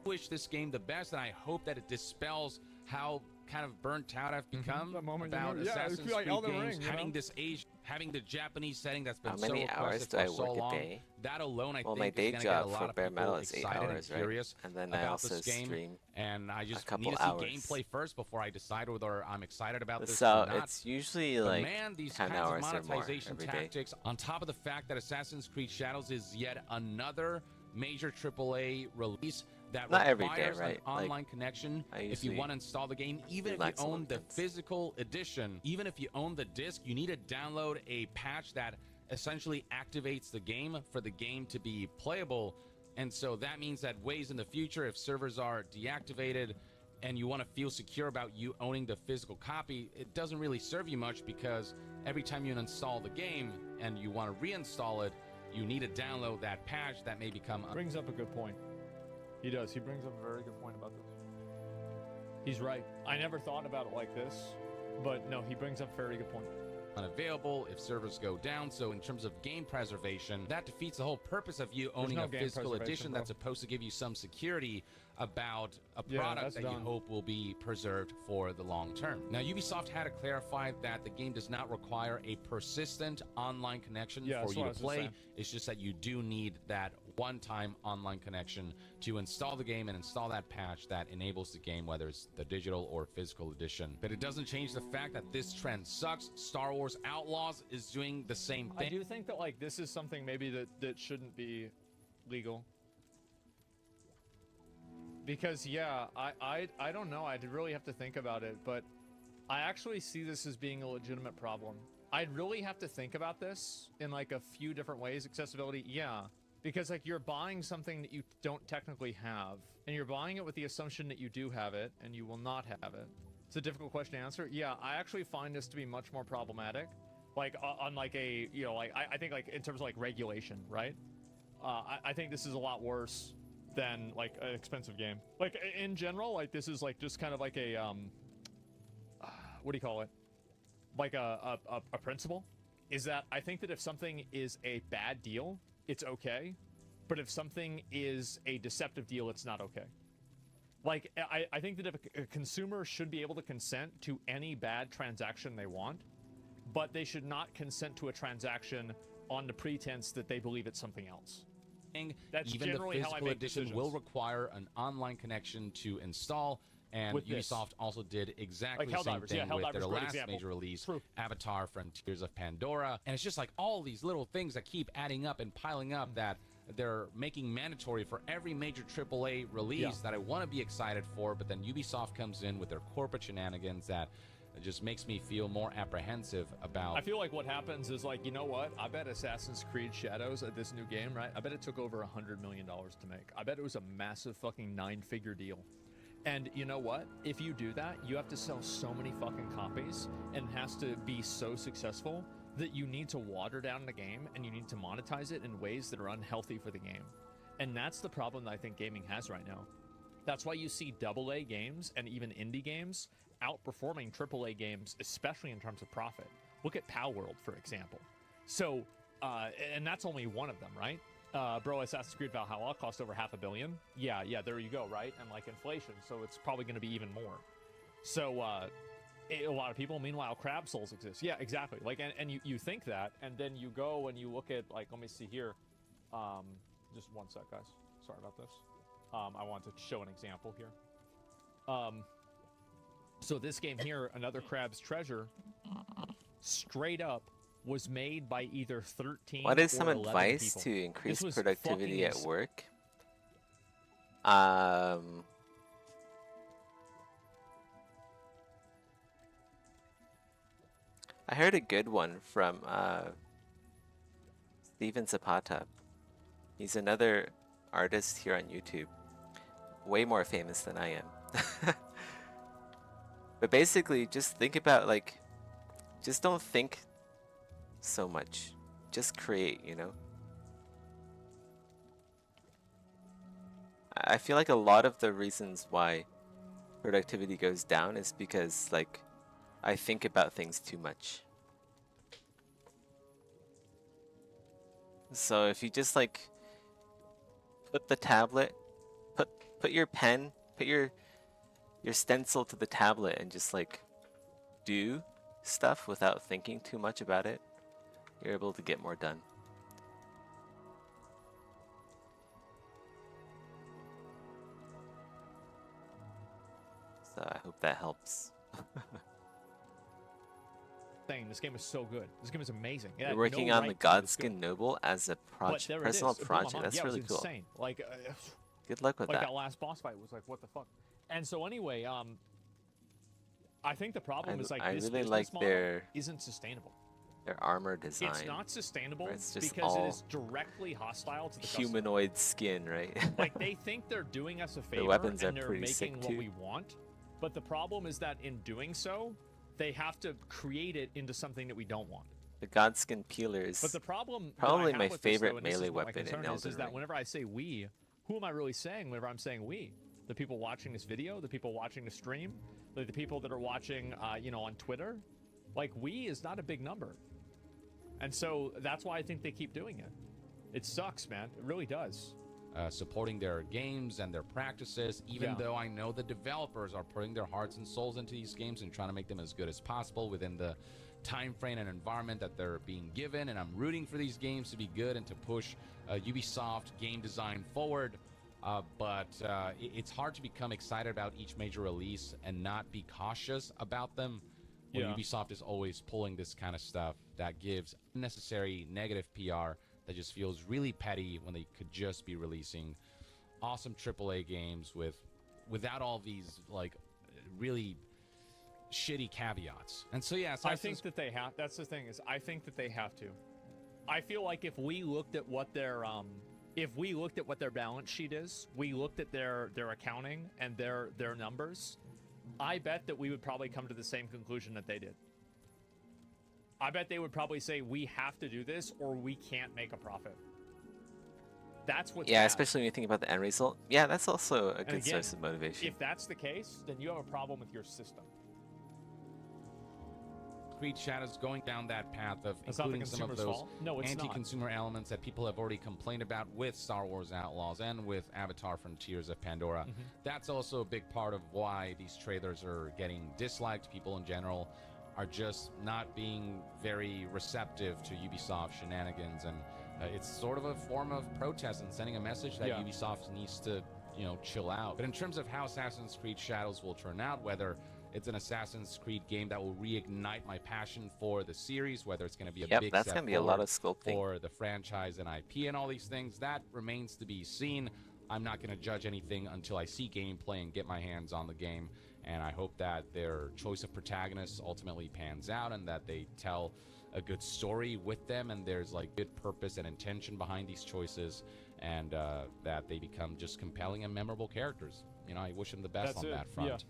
S13: Wish this game the best, and I hope that it dispels how kind of burnt out I've become
S12: The moment you
S13: about
S12: know- yeah, it
S13: Assassin's
S12: feel like
S13: Creed
S12: Elden
S13: games,
S12: Ring, you
S13: having
S12: know?
S13: this age, having the Japanese setting that's been
S4: How
S13: so
S4: many hours
S13: requested
S4: do
S13: for
S4: I
S13: so
S4: work a
S13: long.
S4: day?
S13: That alone, I
S4: Well,
S13: think,
S4: my day
S13: is going to get a
S4: job
S13: lot
S4: for
S13: of
S4: bare
S13: people
S4: metal is 8
S13: excited
S4: hours,
S13: and
S4: right?
S13: curious
S4: And then I
S13: about
S4: also
S13: this game.
S4: stream
S13: And I just
S4: couple
S13: need to see
S4: hours.
S13: gameplay first before I decide whether I'm excited about this
S4: So
S13: or not.
S4: it's usually
S13: But
S4: like
S13: man, these
S4: 10
S13: kinds of
S4: hours or more
S13: monetization
S4: every day.
S13: tactics, on top of the fact that Assassin's Creed Shadows is yet another major AAA release that
S4: Not every day,
S13: requires
S4: right?
S13: an
S4: Like,
S13: online connection
S4: I
S13: if you
S4: usually
S13: want to install the game, even
S4: do
S13: if you
S4: maximum
S13: own the
S4: things.
S13: physical edition, even if you own the disc, you need to download a patch that essentially activates the game for the game to be playable. And so that means that ways in the future, if servers are deactivated and you want to feel secure about you owning the physical copy, it doesn't really serve you much, because every time you install the game and you want to reinstall it, you need to download that patch that may become
S12: Brings up a good point. He does. He brings up a very good point about this. He's right. I never thought about it like this, but no, he brings up a very good point.
S13: unavailable if servers go down. So in terms of game preservation, that defeats the whole purpose of you owning
S12: no
S13: a
S12: game
S13: physical
S12: preservation,
S13: edition
S12: bro.
S13: that's supposed to give you some security about a
S12: Yeah,
S13: product
S12: that's
S13: that you
S12: done.
S13: hope will be preserved for the long term. Now, Ubisoft had to clarify that the game does not require a persistent online connection
S12: Yeah,
S13: for
S12: that's
S13: you
S12: what I
S13: to
S12: was just
S13: play.
S12: saying.
S13: It's just that you do need that one-time online connection to install the game and install that patch that enables the game, whether it's the digital or physical edition. But it doesn't change the fact that this trend sucks. Star Wars Outlaws is doing the same
S12: I
S13: thing.
S12: do think that like this is something maybe that shouldn't be legal. Because yeah, I don't know. I'd really have to think about it, but I actually see this as being a legitimate problem. I'd really have to think about this in like a few different ways. Accessibility, yeah. Because like you're buying something that you don't technically have, and you're buying it with the assumption that you do have it, and you will not have it. It's a difficult question to answer. Yeah, I actually find this to be much more problematic. Like on like a, you know, like I think like in terms of like regulation, right? I think this is a lot worse than like an expensive game. Like in general, like this is like just kind of like a what do you call it? Like a principle is that I think that if something is a bad deal, it's okay, but if something is a deceptive deal, it's not okay. Like I think that if a consumer should be able to consent to any bad transaction they want, but they should not consent to a transaction on the pretense that they believe it's something else. That's
S13: Even the
S12: generally how I
S13: physical
S12: make
S13: edition
S12: decisions.
S13: will require an online connection to install, and
S12: With this.
S13: Ubisoft also did exactly
S12: Like
S13: the same
S12: Helldivers.
S13: thing
S12: Yeah,
S13: with
S12: Helldivers,
S13: their
S12: great
S13: last
S12: example.
S13: major release,
S12: True.
S13: Avatar: Frontiers of Pandora. And it's just like all these little things that keep adding up and piling up that they're making mandatory for every major AAA release
S12: Yeah.
S13: that I want to be excited for, but then Ubisoft comes in with their corporate shenanigans that just makes me feel more apprehensive about.
S12: I feel like what happens is like, you know what? I bet Assassin's Creed Shadows, this new game, right? I bet it took over $100 million to make. I bet it was a massive fucking 9-figure deal. And you know what? If you do that, you have to sell so many fucking copies, and it has to be so successful that you need to water down the game and you need to monetize it in ways that are unhealthy for the game. And that's the problem that I think gaming has right now. That's why you see AA games and even indie games outperforming AAA games, especially in terms of profit. Look at Palworld, for example. So, and that's only one of them, right? Bro, Assassin's Creed Valhalla cost over $500 million. Yeah, there you go, right? And like inflation, so it's probably going to be even more. So, a lot of people, meanwhile, Crab Souls exists. Yeah, exactly. Like, and you think that, and then you go and you look at, like, let me see here. Just one sec, guys. Sorry about this. I want to show an example here. So this game here, Another Crab's Treasure, straight up was made by either 13
S4: What is
S12: or
S4: some
S12: 11
S4: advice
S12: people.
S4: to
S12: This
S4: increase
S12: was
S4: productivity
S12: fucking
S4: at work? I heard a good one from Steven Zapata. He's another artist here on YouTube. Way more famous than I am. But basically, just think about, like, just don't think so much. Just create, you know? I feel like a lot of the reasons why productivity goes down is because, like, I think about things too much. So if you just, like, put the tablet, put your pen, put your your stencil to the tablet and just like do stuff without thinking too much about it, you're able to get more done. So I hope that helps.
S12: This game is so good. This game is amazing.
S4: You're working on the Godskin Noble as a personal project. That's really cool.
S12: Insane. Like,
S4: good luck with
S12: like
S4: that.
S12: That last boss fight was like, what the fuck? And so anyway, I think the problem is like this
S4: really
S12: business
S4: like
S12: model isn't sustainable.
S4: Their armor design.
S12: It's not sustainable
S4: it's just
S12: because
S4: all
S12: it is directly hostile to the
S4: humanoid skin, right?
S12: Like they think they're doing us a favor
S4: the weapons
S12: and
S4: are
S12: they're
S4: pretty
S12: making
S4: sick
S12: what
S4: too.
S12: we want. But the problem is that in doing so, they have to create it into something that we don't want.
S4: The Godskin Peeler is
S12: But the problem
S4: probably
S12: that I
S4: my
S12: have with
S4: favorite
S12: this, though, and this
S4: melee
S12: is what my
S4: weapon in
S12: concern
S4: Elden
S12: is that
S4: Ring.
S12: whenever I say we, who am I really saying whenever I'm saying we? The people watching this video, the people watching the stream, like the people that are watching, you know, on Twitter. Like, we is not a big number. And so that's why I think they keep doing it. It sucks, man. It really does.
S13: Supporting their games and their practices, even though I know the developers are putting their hearts and souls into these games and trying to make them as good as possible within the time frame and environment that they're being given. And I'm rooting for these games to be good and to push Ubisoft game design forward. But it's hard to become excited about each major release and not be cautious about them when Ubisoft is always pulling this kind of stuff that gives unnecessary negative PR that just feels really petty when they could just be releasing awesome AAA games without all these like really shitty caveats. And so
S12: I think that they have. That's the thing is, I think that they have to. I feel like if we looked at what their balance sheet is, we looked at their accounting and their numbers, I bet that we would probably come to the same conclusion that they did. I bet they would probably say, we have to do this or we can't make a profit. That's what's bad.
S4: Especially when you think about the end result. Yeah, that's also a good source of motivation.
S12: If that's the case, then you have a problem with your system.
S13: Creed Shadows going down that path of including some of those anti-consumer elements that people have already complained about with Star Wars Outlaws and with Avatar Frontiers of Pandora. That's also a big part of why these trailers are getting disliked. People in general are just not being very receptive to Ubisoft shenanigans, and it's sort of a form of protest and sending a message that Ubisoft needs to, you know, chill out. But in terms of how Assassin's Creed Shadows will turn out, whether it's an Assassin's Creed game that will reignite my passion for the series, whether it's going to be a big
S4: that's
S13: step
S4: going to be a lot of sculpting
S13: for the franchise and IP and all these things, that remains to be seen. I'm not going to judge anything until I see gameplay and get my hands on the game. And I hope that their choice of protagonists ultimately pans out and that they tell a good story with them and there's like good purpose and intention behind these choices, and that they become just compelling and memorable characters. You know, I wish them the best on that front.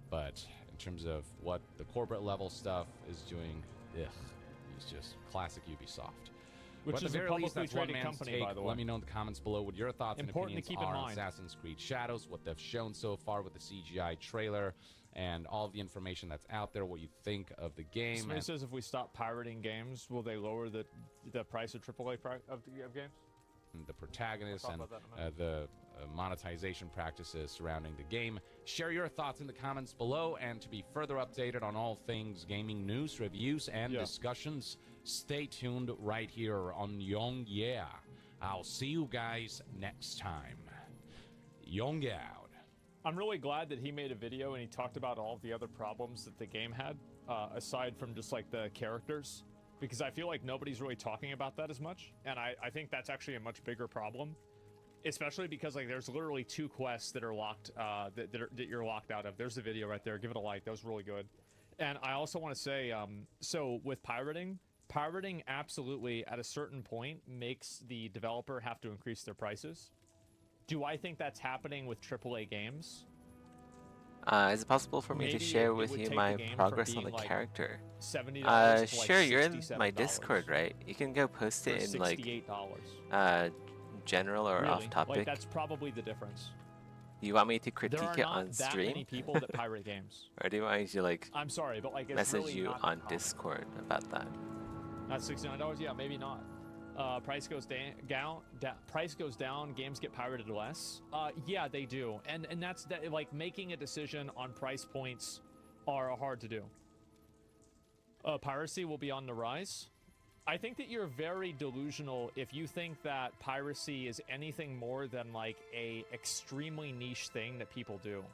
S13: But in terms of what the corporate level stuff is doing, it's just classic Ubisoft.
S12: Which is a publicly traded company, by the way.
S13: Let me know in the comments below what your thoughts and opinions
S12: to keep in
S13: are on
S12: mind.
S13: Assassin's Creed Shadows, what they've shown so far with the CGI trailer, and all of the information that's out there, what you think of the game.
S12: Somebody says if we stop pirating games, will they lower the price of AAA of games?
S13: The protagonists and the monetization practices surrounding the game. Share your thoughts in the comments below, and to be further updated on all things gaming news, reviews, and discussions, stay tuned right here on Young Yeah. I'll see you guys next time. Young out.
S12: I'm really glad that he made a video and he talked about all of the other problems that the game had, aside from just like the characters, because I feel like nobody's really talking about that as much, and I think that's actually a much bigger problem, especially because like there's literally 2 quests that are locked, that you're locked out of. There's the video right there. Give it a like. That was really good. And I also want to say, so with pirating absolutely at a certain point makes the developer have to increase their prices. Do I think that's happening with AAA games?
S4: Is it possible for me to share with you my progress on the character?
S12: $70
S4: sure, you're in my Discord, right? You can go post it in like general or off topic.
S12: Like, that's probably the difference.
S4: You want me to critique it on
S12: There are not that many people that pirate games.
S4: Or do you want me to like
S12: I'm sorry, but like it's
S4: message
S12: really
S4: you
S12: not
S4: on Discord about that?
S12: Not $69? Yeah, maybe not. Price goes down. Price goes down. Games get pirated less. Yeah, they do, and that's that. Like making a decision on price points are hard to do. Piracy will be on the rise. I think that you're very delusional if you think that piracy is anything more than like a extremely niche thing that people do,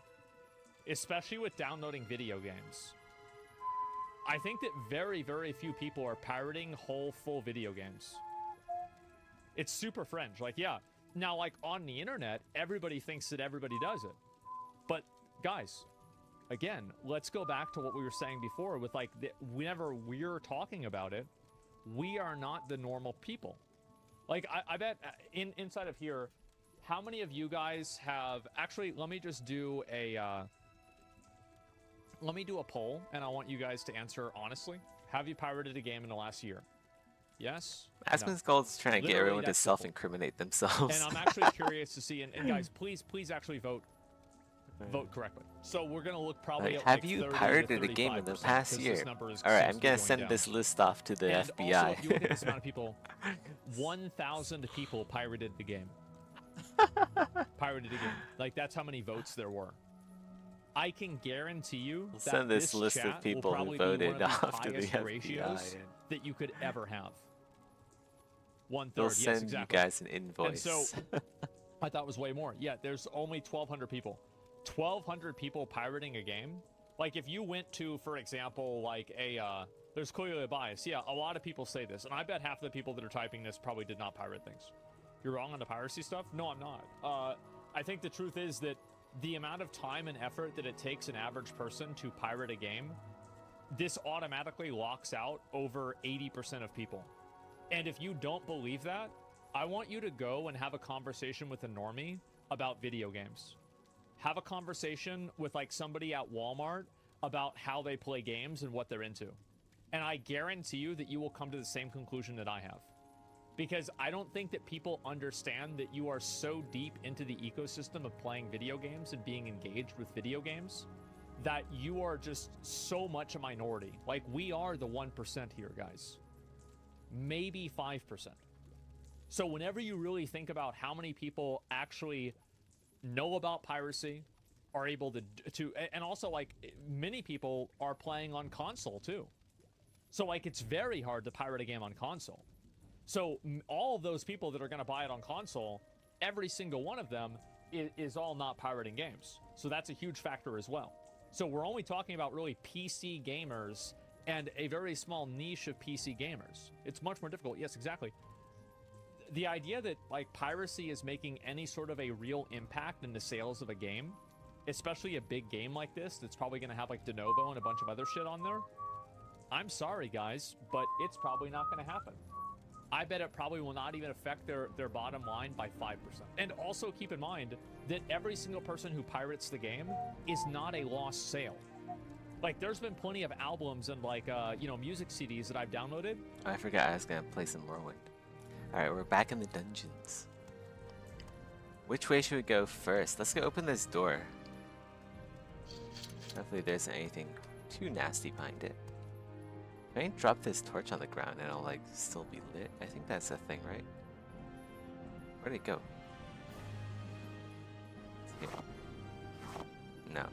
S12: especially with downloading video games. I think that very, very few people are pirating whole, full video games. It's super fringe. Like, yeah. Now, like, on the internet, everybody thinks that everybody does it. But, guys, again, let's go back to what we were saying before with, like, whenever we're talking about it, we are not the normal people. Like, I bet inside of here, how many of you guys have... Actually, let me just do a... let me do a poll, and I want you guys to answer honestly. Have you pirated a game in the last year? Yes?
S4: Aspen's goal is trying to get everyone to self-incriminate themselves.
S12: And I'm actually curious to see, and guys, please actually vote correctly. So we're gonna look probably at
S4: have
S12: like
S4: you
S12: 30
S4: pirated
S12: to
S4: a game in the
S12: 35%,
S4: past year? Alright, I'm gonna send this list off to the
S12: and
S4: FBI.
S12: Also, if you look at this amount of people, 1,000 people pirated the game. Pirated the game. Like, that's how many votes there were. I can guarantee you that
S4: send this list
S12: chat
S4: of people
S12: will
S4: who
S12: probably be
S4: voted
S12: one of the
S4: off to the
S12: highest
S4: FBI.
S12: ratios that you could ever have. 1/3,
S4: They'll
S12: yes,
S4: send
S12: exactly.
S4: you guys an invoice.
S12: And so, I thought it was way more. Yeah, there's only 1,200 people. 1,200 people pirating a game? Like, if you went to, for example, like there's clearly a bias. Yeah, a lot of people say this, and I bet half the people that are typing this probably did not pirate things. You're wrong on the piracy stuff? No, I'm not. I think the truth is that the amount of time and effort that it takes an average person to pirate a game, this automatically locks out over 80% of people. And if you don't believe that, I want you to go and have a conversation with a normie about video games. Have a conversation with like somebody at Walmart about how they play games and what they're into. And I guarantee you that you will come to the same conclusion that I have. Because I don't think that people understand that you are so deep into the ecosystem of playing video games and being engaged with video games that you are just so much a minority. Like, we are the 1% here, guys. Maybe 5%. So whenever you really think about how many people actually know about piracy, are able to and also, like, many people are playing on console too. So, like, it's very hard to pirate a game on console. So all of those people that are going to buy it on console, every single one of them is all not pirating games. So that's a huge factor as well. So we're only talking about really PC gamers and a very small niche of PC gamers. It's much more difficult. Yes, exactly. The idea that, like, piracy is making any sort of a real impact in the sales of a game, especially a big game like this that's probably going to have like de novo and a bunch of other shit on there, I'm sorry, guys, but it's probably not going to happen. I bet it probably will not even affect their bottom line by 5%. And also keep in mind that every single person who pirates the game is not a lost sale. Like, there's been plenty of albums and, like, music CDs that I've downloaded.
S4: Oh, I forgot I was going to play some Morrowind. Alright, we're back in the dungeons. Which way should we go first? Let's go open this door. Hopefully there isn't anything too nasty behind it. Can I drop this torch on the ground and it'll, like, still be lit? I think that's a thing, right? Where'd it go? Here. No.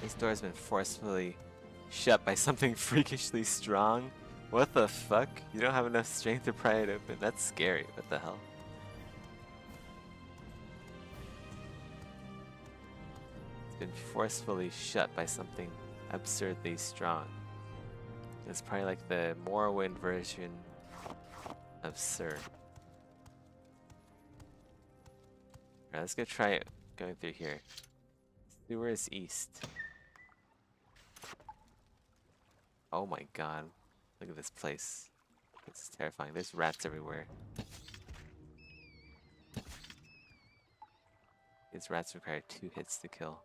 S4: This door has been forcefully shut by something freakishly strong. What the fuck? You don't have enough strength to pry it open. That's scary. What the hell? It's been forcefully shut by something absurdly strong. It's probably like the Morrowind version of Sir. Alright, let's go try it going through here. Sewer is east. Oh my god. Look at this place. This is terrifying. There's rats everywhere. These rats require 2 hits to kill.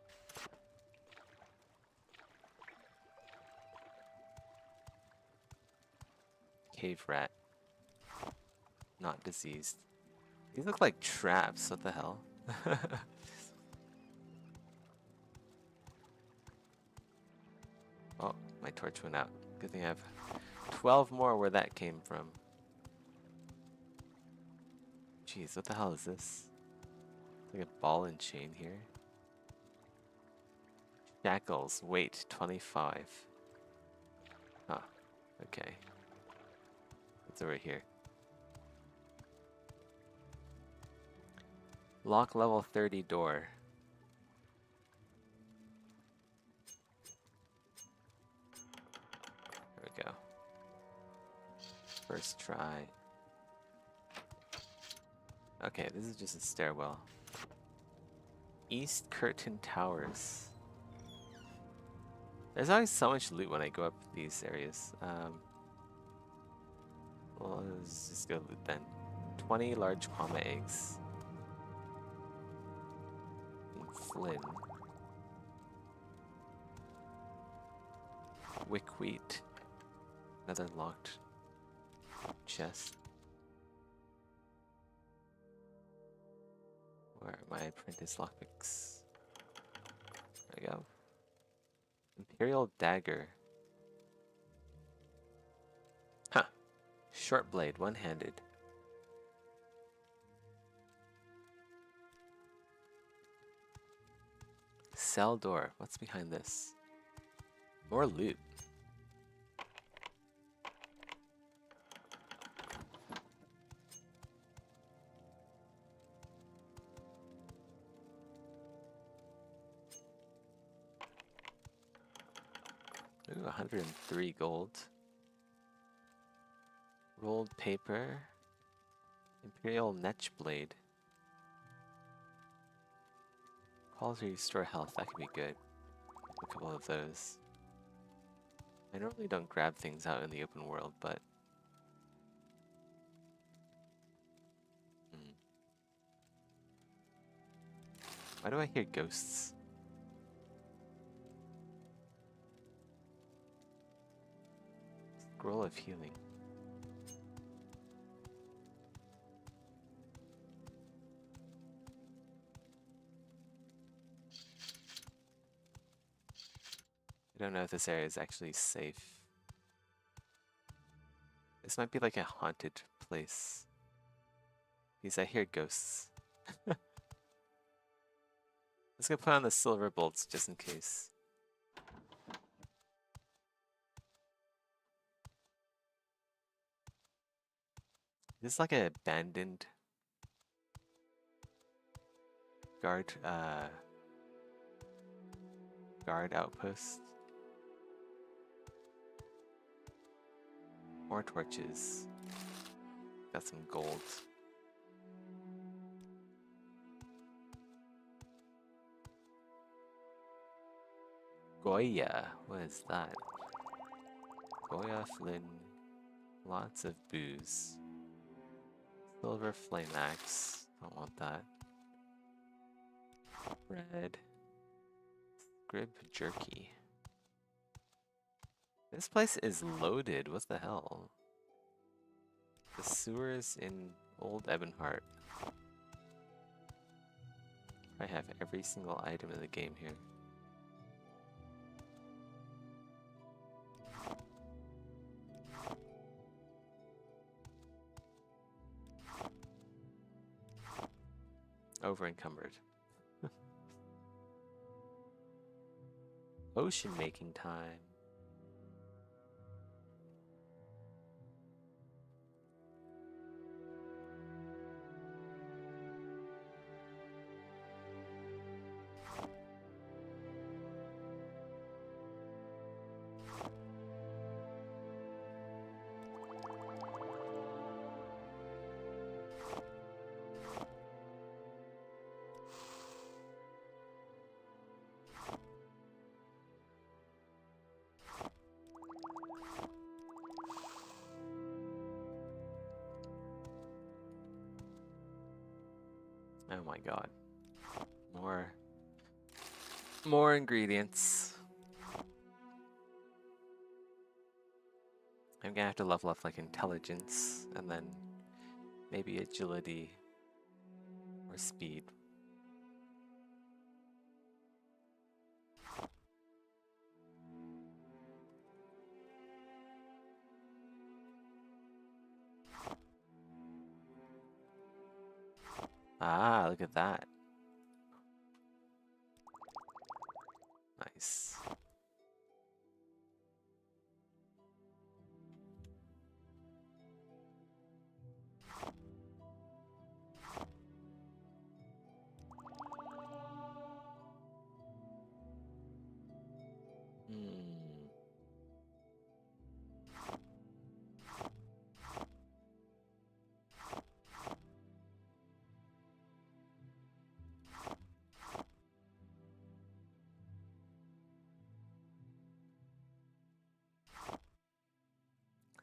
S4: Cave rat. Not diseased. These look like traps. What the hell? Oh, my torch went out. Good thing I have 12 more where that came from. Jeez, what the hell is this? Like a ball and chain here. Shackles, weight 25. Huh, okay. What's over here? Lock level 30 door. There we go. First try. Okay, this is just a stairwell. East Curtain Towers. There's always so much loot when I go up these areas. Well, let's just go loot then. 20 large kwama eggs. And Flynn. Wick wheat. Another locked chest. Where are my apprentice lockpicks? There we go. Imperial dagger. Huh. Short blade, one-handed. Cell door. What's behind this? More loot. Ooh, 103 gold. Rolled paper. Imperial Netch blade. Quality restore health, that could be good. A couple of those. I normally don't grab things out in the open world, but... Why do I hear ghosts? Scroll of healing. I don't know if this area is actually safe. This might be like a haunted place. Because I hear ghosts. Let's go put on the silver bolts just in case. This is like an abandoned guard outpost. More torches. Got some gold. Goya, what is that? Goya Flynn. Lots of booze. Silver flame axe. Don't want that. Bread. Scrib jerky. This place is loaded. What the hell? The sewers in Old Ebonheart. I have every single item in the game here. Over encumbered. Ocean making time. Oh my god. More ingredients. I'm gonna have to level up like intelligence and then maybe agility or speed. Ah, look at that. Nice.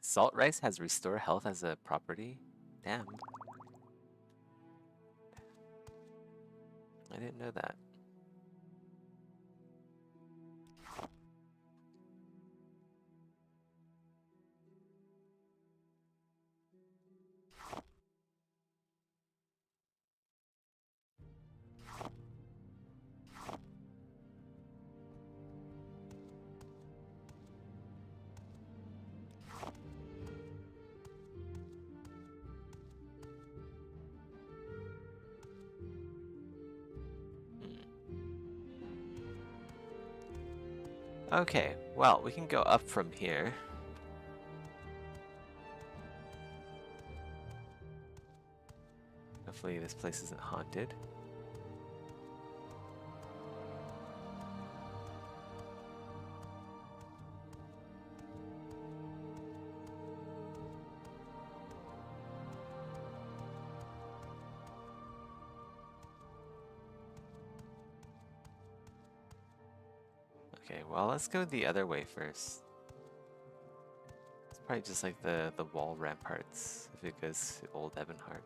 S4: Salt rice has restore health as a property? Damn. I didn't know that. Okay, well, we can go up from here. Hopefully this place isn't haunted. Okay, well, let's go the other way first. It's probably just like the wall ramparts if it goes to Old Ebonheart.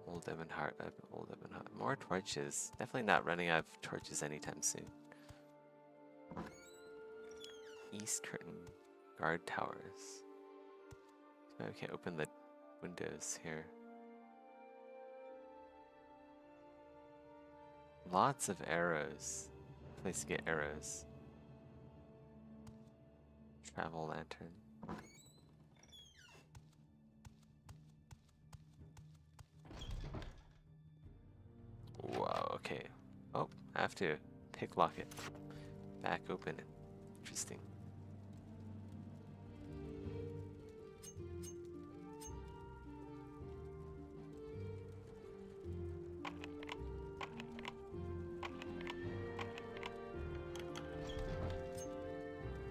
S4: Old Ebonheart, Old Ebonheart. More torches. Definitely not running out of torches anytime soon. East curtain. Guard towers. So we can't open the windows here. Lots of arrows. Place to get arrows. Travel lantern. Wow, okay. Oh, I have to pick lock it. Back open it. Interesting.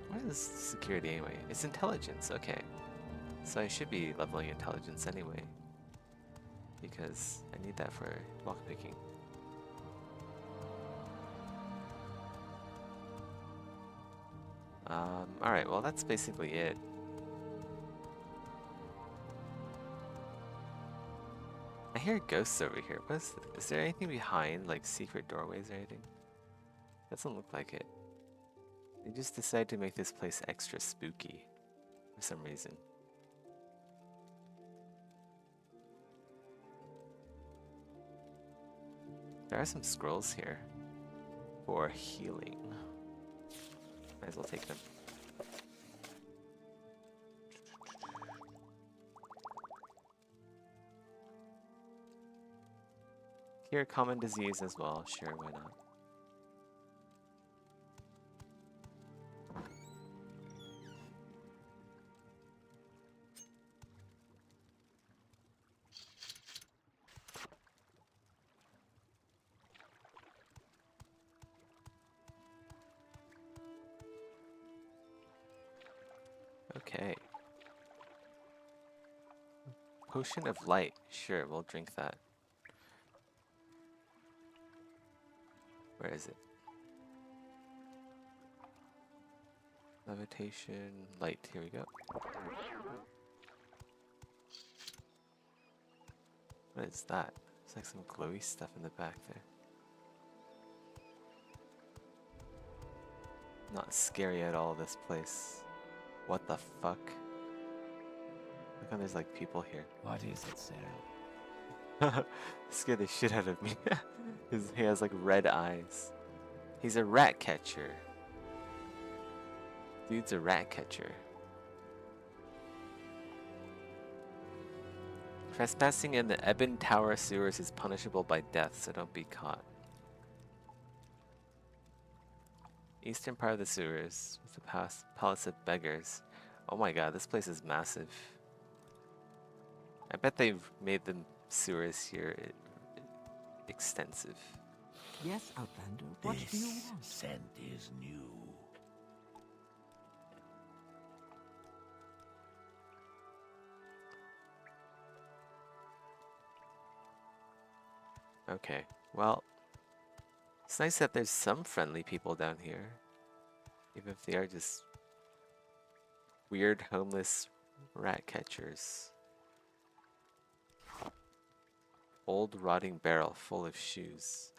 S4: What is security anyway? It's intelligence, okay. So I should be leveling intelligence anyway. Because I need that for lockpicking. Alright, well that's basically it. I hear ghosts over here. Is there anything behind, like secret doorways or anything? Doesn't look like it. They just decided to make this place extra spooky for some reason. There are some scrolls here for healing. Might as well take them. Cure common disease as well. Sure, why not? Okay. Potion of light. Sure, we'll drink that. Where is it? Levitation, light. Here we go. What is that? There's like some glowy stuff in the back there. Not scary at all, this place. What the fuck? Look how there's like people here.
S2: What is it, Sarah?
S4: Scared the shit out of me. He has like red eyes. He's a rat catcher. Dude's a rat catcher. Trespassing in the Ebon Tower sewers is punishable by death, so don't be caught. Eastern part of the sewers with the Palace of Beggars. Oh my god, this place is massive. I bet they've made the sewers here extensive.
S10: Yes, Outlander, what do you want?
S1: Scent is new.
S4: Okay, well, it's nice that there's some friendly people down here. Even if they are just weird homeless rat catchers. Old rotting barrel full of shoes.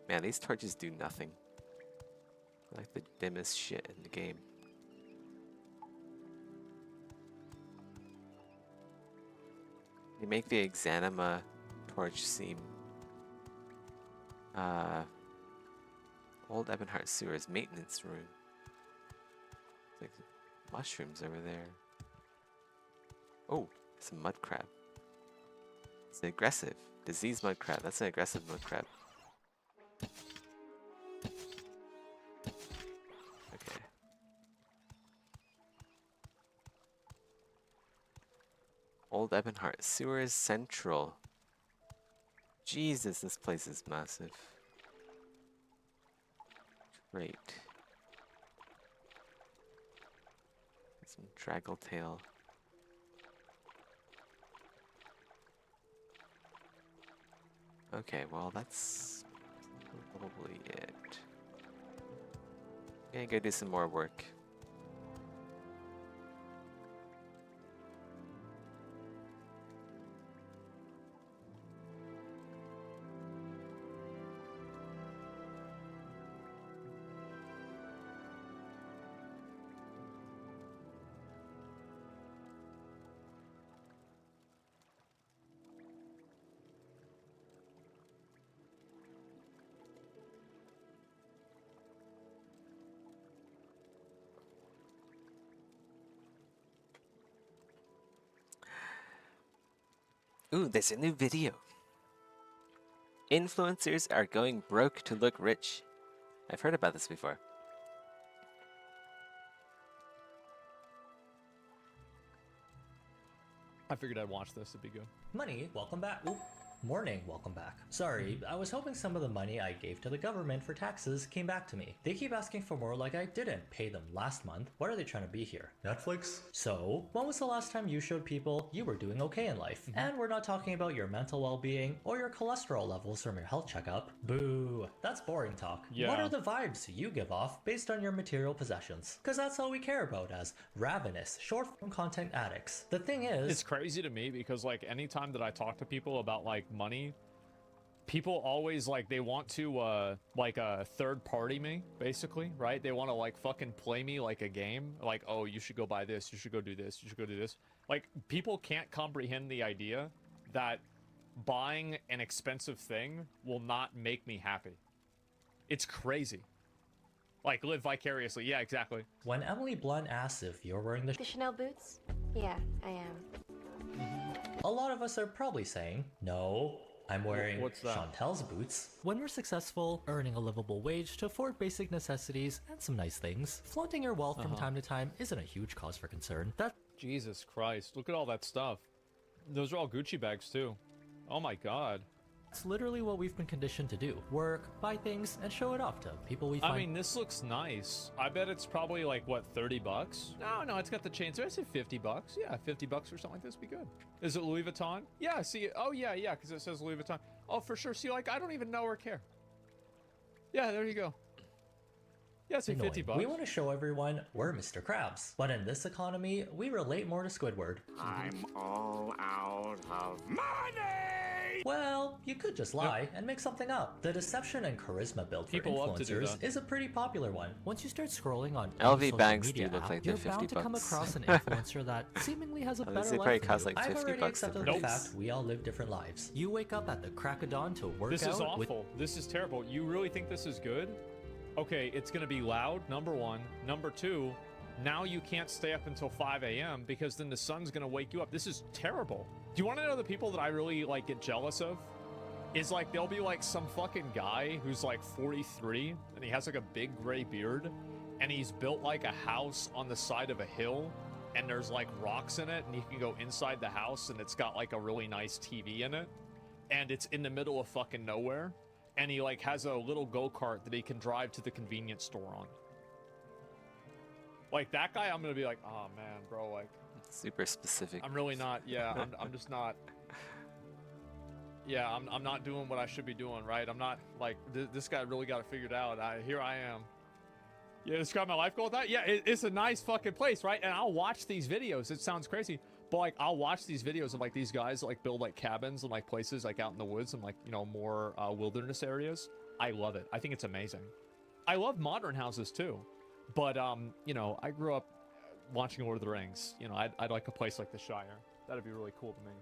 S4: Man, these torches do nothing. They're like the dimmest shit in the game. They make the Exanima torch seem Old Ebonheart Sewers maintenance room. Like mushrooms over there. Oh, it's a mud crab. It's an aggressive. Disease mud crab. That's an aggressive mud crab. Okay. Old Ebonheart Sewers Central. Jesus, this place is massive. Great. Some Draggletail. Okay, well that's probably it. Gonna go do some more work. Ooh, there's a new video. Influencers are going broke to look rich. I've heard about this before.
S12: I figured I'd watch this, it'd be good.
S15: Money, welcome back. Oop. Morning, welcome back. Sorry, I was hoping some of the money I gave to the government for taxes came back to me. They keep asking for more like I didn't pay them last month. What are they trying to be here? Netflix? So, when was the last time you showed people you were doing okay in life? And we're not talking about your mental well-being or your cholesterol levels from your health checkup. Boo. That's boring talk.
S12: Yeah.
S15: What are the vibes you give off based on your material possessions? Because that's all we care about as ravenous, short-form content addicts. The thing is...
S12: It's crazy to me because, like, anytime that I talk to people about, like, money, people always like they want to third party me, basically, right? They want to like fucking play me like a game, like, oh, you should go buy this, you should go do this, you should go do this. Like, people can't comprehend the idea that buying an expensive thing will not make me happy. It's crazy. Like, live vicariously. Yeah, exactly.
S15: When Emily Blunt asks if you're wearing the
S16: Chanel boots? Yeah, I am.
S15: A lot of us are probably saying, no, I'm wearing Chantel's boots. When we're successful, earning a livable wage to afford basic necessities and some nice things, flaunting your wealth from time to time isn't a huge cause for concern.
S12: Jesus Christ, look at all that stuff. Those are all Gucci bags too. Oh my god.
S15: It's literally what we've been conditioned to do. Work, buy things, and show it off to people we find.
S12: I mean, this looks nice. I bet it's probably like, what, 30 bucks? No, it's got the chain. So I said 50 bucks. Yeah, 50 bucks or something like this would be good. Is it Louis Vuitton? Yeah, see, oh yeah, because it says Louis Vuitton. Oh, for sure. See, like, I don't even know or care. Yeah, there you go. Yeah, say 50 bucks.
S15: We want to show everyone we're Mr. Krabs. But in this economy, we relate more to Squidward.
S1: I'm all out of money!
S15: Well, you could just lie and make something up. The deception and charisma build for
S12: People love to do
S15: influencers
S12: that.
S15: is a pretty popular one. Once you start scrolling on
S4: LV
S15: any social
S4: bags
S15: media
S4: do look
S15: app,
S4: like they're
S15: you're bound
S4: 50
S15: to come
S4: bucks.
S15: across an influencer that seemingly has a
S4: Oh,
S15: better
S4: they
S15: life
S4: probably
S15: than
S4: cost
S15: you.
S4: like
S15: I've
S4: 50
S15: already
S4: bucks
S15: accepted
S4: the
S15: the
S4: price.
S15: fact we all live different lives. You wake up at the crack of dawn to work
S12: This
S15: out
S12: is
S15: with
S12: awful. This is terrible. You really think this is good? Okay, it's gonna be loud, number one. Number two, now you can't stay up until 5 a.m. because then the sun's gonna wake you up. This is terrible. Do you want to know the people that I really like get jealous of? Is like there'll be like some fucking guy who's like 43 and he has like a big gray beard and he's built like a house on the side of a hill and there's like rocks in it and you can go inside the house and it's got like a really nice TV in it and it's in the middle of fucking nowhere and he like has a little go-kart that he can drive to the convenience store on. Like that guy, I'm gonna be like, oh man, bro, like
S4: super specific.
S12: I'm really not. Yeah, I'm just not. Yeah, I'm not doing what I should be doing, right? I'm not like this guy really got it figured out. Here I am. Yeah, describe my life goal with that. Yeah, it's a nice fucking place, right? And I'll watch these videos. It sounds crazy, but like I'll watch these videos of like these guys that, like build like cabins and like places like out in the woods and like more wilderness areas. I love it. I think it's amazing. I love modern houses too, but I grew up watching Lord of the Rings. I'd like a place like the Shire. That'd be really cool to me.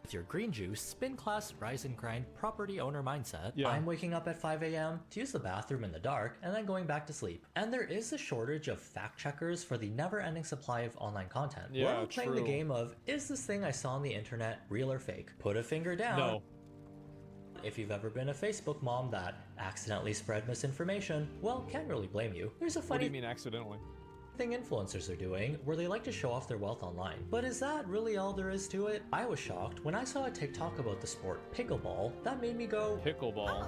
S15: With your green juice, spin class, rise and grind, property owner mindset,
S12: Yeah.
S15: I'm waking up at 5 a.m. to use the bathroom in the dark and then going back to sleep. And there is a shortage of fact checkers for the never-ending supply of online content.
S12: Yeah,
S15: We're all playing the
S12: true.
S15: game of, is this thing I saw on the internet real or fake? Put a finger down.
S12: No.
S15: If you've ever been a Facebook mom that accidentally spread misinformation, well, can't really blame you. There's a
S12: What do
S15: funny
S12: you mean accidentally?
S15: thing influencers are doing where they like to show off their wealth online. But is that really all there is to it? I was shocked when I saw a TikTok about the sport pickleball that made me go,
S12: Pickleball.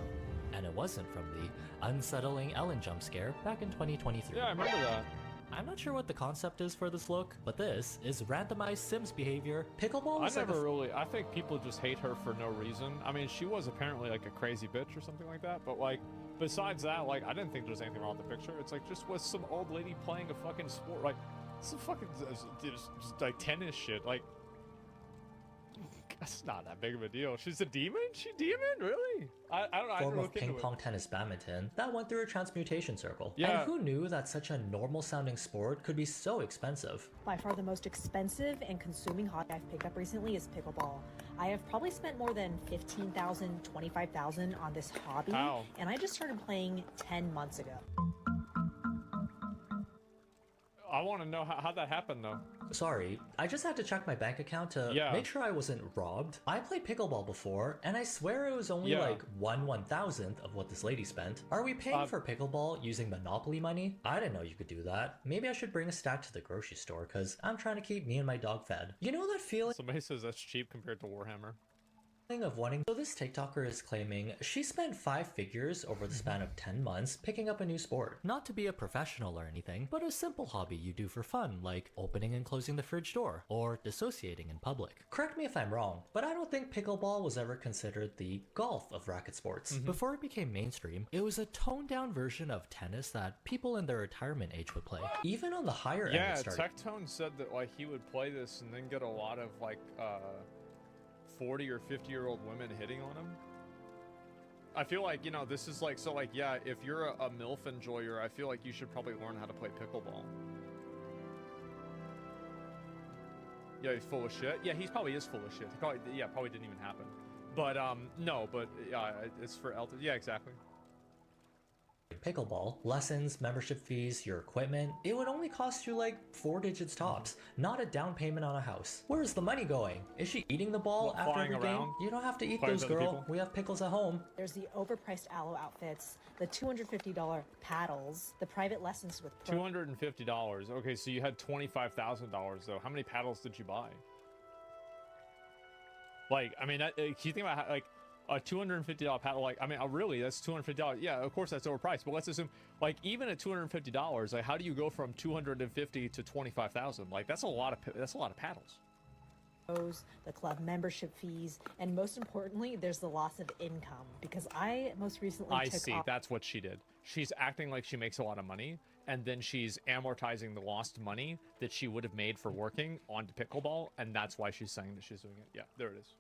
S15: and it wasn't from the unsettling Ellen jump scare back in 2023.
S12: Yeah, I remember that.
S15: I'm not sure what the concept is for this look, but this is randomized Sims behavior. Pickleball
S12: I
S15: is like
S12: never really. I think people just hate her for no reason. I mean, she was apparently like a crazy bitch or something like that. But like, besides that, like, I didn't think there was anything wrong with the picture. It's like just was some old lady playing a fucking sport. Like, some fucking just like tennis shit. Like, that's not that big of a deal. She's a demon? She demon? Really? I don't know. I
S15: form
S12: didn't
S15: of
S12: look
S15: ping
S12: into
S15: pong tennis badminton that went through a transmutation circle.
S12: Yeah.
S15: And who knew that such a normal sounding sport could be so expensive?
S17: By far the most expensive and consuming hobby I've picked up recently is pickleball. I have probably spent more than $15,000, $25,000 on this hobby,
S12: How?
S17: and I just started playing 10 months ago.
S12: I want to know how that happened though.
S15: Sorry, I just had to check my bank account to
S12: Yeah.
S15: make sure I wasn't robbed. I played pickleball before, and I swear it was only
S12: Yeah.
S15: like 1/1000th of what this lady spent. Are we paying for pickleball using Monopoly money? I didn't know you could do that. Maybe I should bring a stack to the grocery store, because I'm trying to keep me and my dog fed. You know that feeling
S12: Somebody says that's cheap compared to Warhammer.
S15: of wanting. So this TikToker is claiming she spent 5 figures over the span of 10 months picking up a new sport. Not to be a professional or anything, but a simple hobby you do for fun, like opening and closing the fridge door, or dissociating in public. Correct me if I'm wrong, but I don't think pickleball was ever considered the golf of racket sports. Before it became mainstream, it was a toned down version of tennis that people in their retirement age would play. Even on the higher end
S12: Yeah,
S15: it started.
S12: Tectone said that like he would play this and then get a lot of like 40 or 50-year-old women hitting on him. I feel like, this is like, so like, yeah, if you're a MILF enjoyer, I feel like you should probably learn how to play pickleball. Yeah, he's full of shit. Yeah, he probably is full of shit. He probably didn't even happen. But, no, but yeah, it's for Elton. Yeah, exactly.
S15: Pickleball, lessons, membership fees, your equipment, it would only cost you like 4 digits tops, not a down payment on a house. Where's the money going? Is she eating the ball
S12: What,
S15: after
S12: flying
S15: every game?
S12: around?
S15: You don't have to eat
S12: Flying
S15: those,
S12: with other
S15: girl.
S12: people?
S15: We have pickles at home.
S17: There's the overpriced aloe outfits, the $250 paddles, the private lessons with pro
S12: $250. Okay, so you had $25,000 though. How many paddles did you buy? Like, I mean, can you think about how, like, a $250 paddle, like, I mean, really, that's $250. Yeah, of course that's overpriced, but let's assume, like, even at $250, like, how do you go from 250 to 25,000? Like, that's a lot of paddles.
S17: the club membership fees, and most importantly, there's the loss of income, because I most recently
S12: I
S17: took
S12: see.
S17: off
S12: That's what she did. She's acting like she makes a lot of money, and then she's amortizing the lost money that she would have made for working onto pickleball, and that's why she's saying that she's doing it. Yeah, there it is.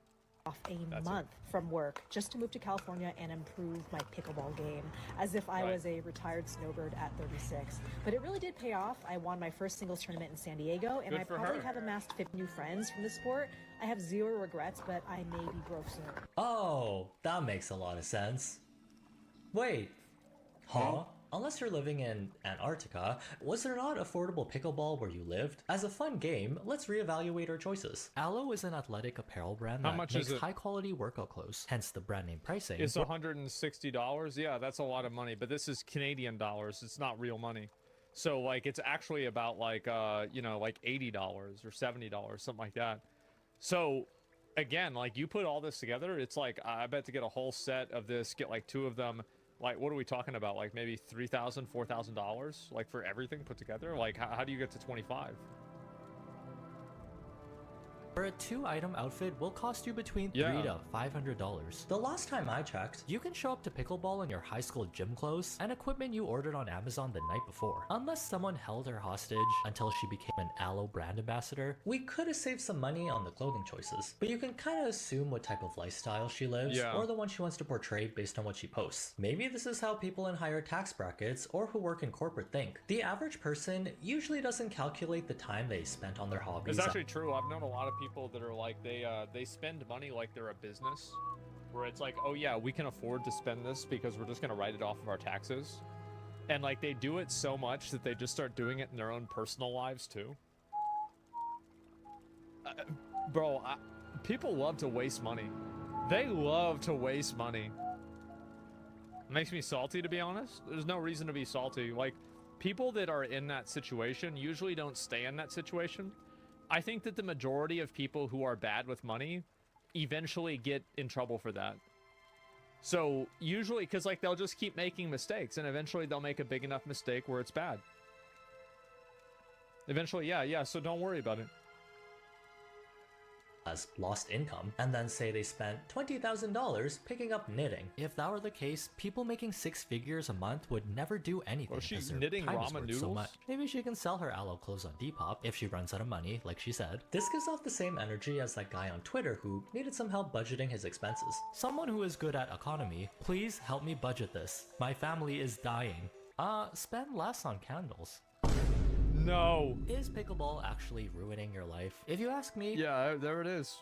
S17: off a month from work just to move to California and improve my pickleball game, as if I was a retired snowbird at 36. But it really did pay off. I won my first singles tournament in San Diego, and I probably have amassed 50 new friends from the sport. I have zero regrets, but I may be broke soon.
S15: Oh, that makes a lot of sense. Wait. Huh? Unless you're living in Antarctica, was there not affordable pickleball where you lived? As a fun game, let's reevaluate our choices. Alo is an athletic apparel brand that makes high-quality workout clothes, hence the brand name pricing.
S12: It's $160. Yeah, that's a lot of money, but this is Canadian dollars. It's not real money. So, like, it's actually about, like, you know, like $80 or $70, something like that. So, again, like, you put all this together, it's like, I bet to get a whole set of this, get, like, 2 of them. Like, what are we talking about? Like, maybe $3,000, $4,000? Like, for everything put together? Like, how do you get to 25?
S15: For a 2-item outfit will cost you between $300 to $500. The last time I checked, you can show up to pickleball in your high school gym clothes and equipment you ordered on Amazon the night before. Unless someone held her hostage until she became an Alo brand ambassador, we could have saved some money on the clothing choices. But you can kind of assume what type of lifestyle she lives or the one she wants to portray based on what she posts. Maybe this is how people in higher tax brackets or who work in corporate think. The average person usually doesn't calculate the time they spent on their hobbies.
S12: It's actually true. I've known a lot of people that are like, they spend money like they're a business, where it's like, oh yeah, we can afford to spend this because we're just going to write it off of our taxes. And like, they do it so much that they just start doing it in their own personal lives too. Bro, people love to waste money. They love to waste money. It makes me salty, to be honest. There's no reason to be salty. Like, people that are in that situation usually don't stay in that situation. I think that the majority of people who are bad with money eventually get in trouble for that. So usually, because like, they'll just keep making mistakes, and eventually they'll make a big enough mistake where it's bad. Eventually, yeah, so don't worry about it.
S15: As lost income, and then say they spent $20,000 picking up knitting. If that were the case, people making 6 figures a month would never do anything.
S12: She's knitting ramen noodles?
S15: So much. Maybe she can sell her Alo clothes on Depop if she runs out of money, like she said. This gives off the same energy as that guy on Twitter who needed some help budgeting his expenses. Someone who is good at economy, please help me budget this. My family is dying. Spend less on candles.
S12: No.
S15: Is pickleball actually ruining your life? If you ask me...
S12: Yeah, there it is.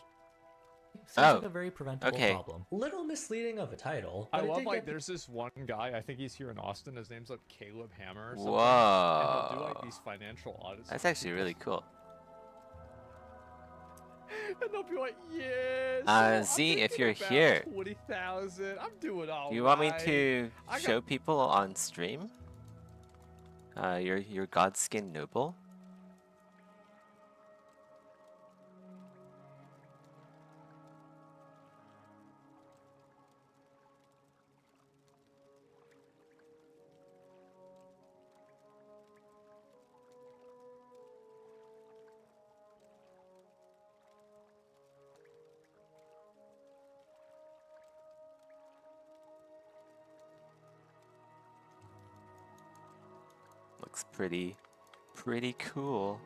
S15: Sounds like a very preventable problem. Little misleading of a title.
S12: I love, like, there's this one guy, I think he's here in Austin, his name's like Caleb Hammer or something.
S4: Whoa.
S12: And he'll do like these financial audits.
S4: That's actually really cool.
S12: And they'll be like, yes.
S4: Z, if you're here,
S12: 20,000. I'm doing all right.
S4: Do you want me to show people on stream? Your Godskin Noble? Looks pretty cool.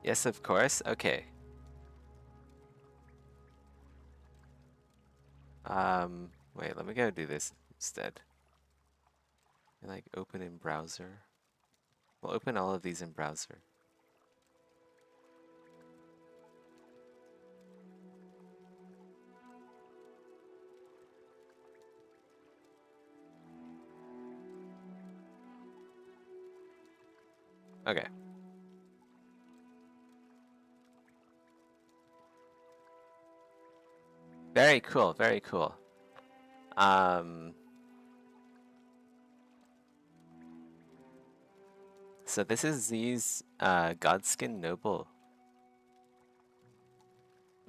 S4: Yes, of course. Okay. Wait, let me go do this instead. Like, open in browser. We'll open all of these in browser. Okay. Very cool, very cool. So this is Z's Godskin Noble.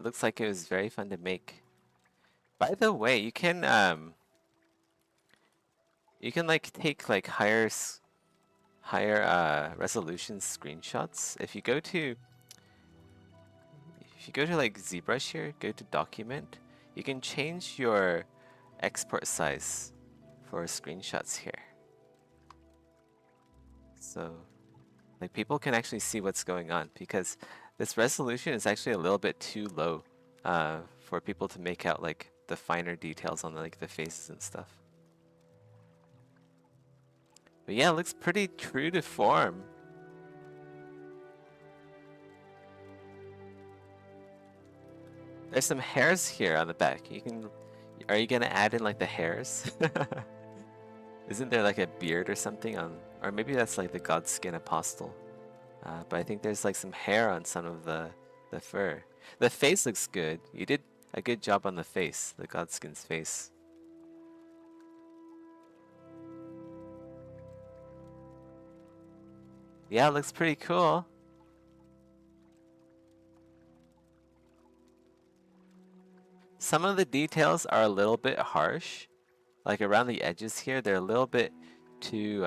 S4: It looks like it was very fun to make. By the way, you can like take like higher resolution screenshots. If you go to like ZBrush here, go to document, you can change your export size for screenshots here. So like people can actually see what's going on, because this resolution is actually a little bit too low for people to make out like the finer details on like the faces and stuff. But yeah, it looks pretty true to form. There's some hairs here on the back. Are you gonna add in like the hairs? Isn't there like a beard or something on, or maybe that's like the Godskin Apostle. But I think there's like some hair on some of the fur. The face looks good. You did a good job on the face, the Godskin's face. Yeah, it looks pretty cool. Some of the details are a little bit harsh. Like around the edges here, they're a little bit too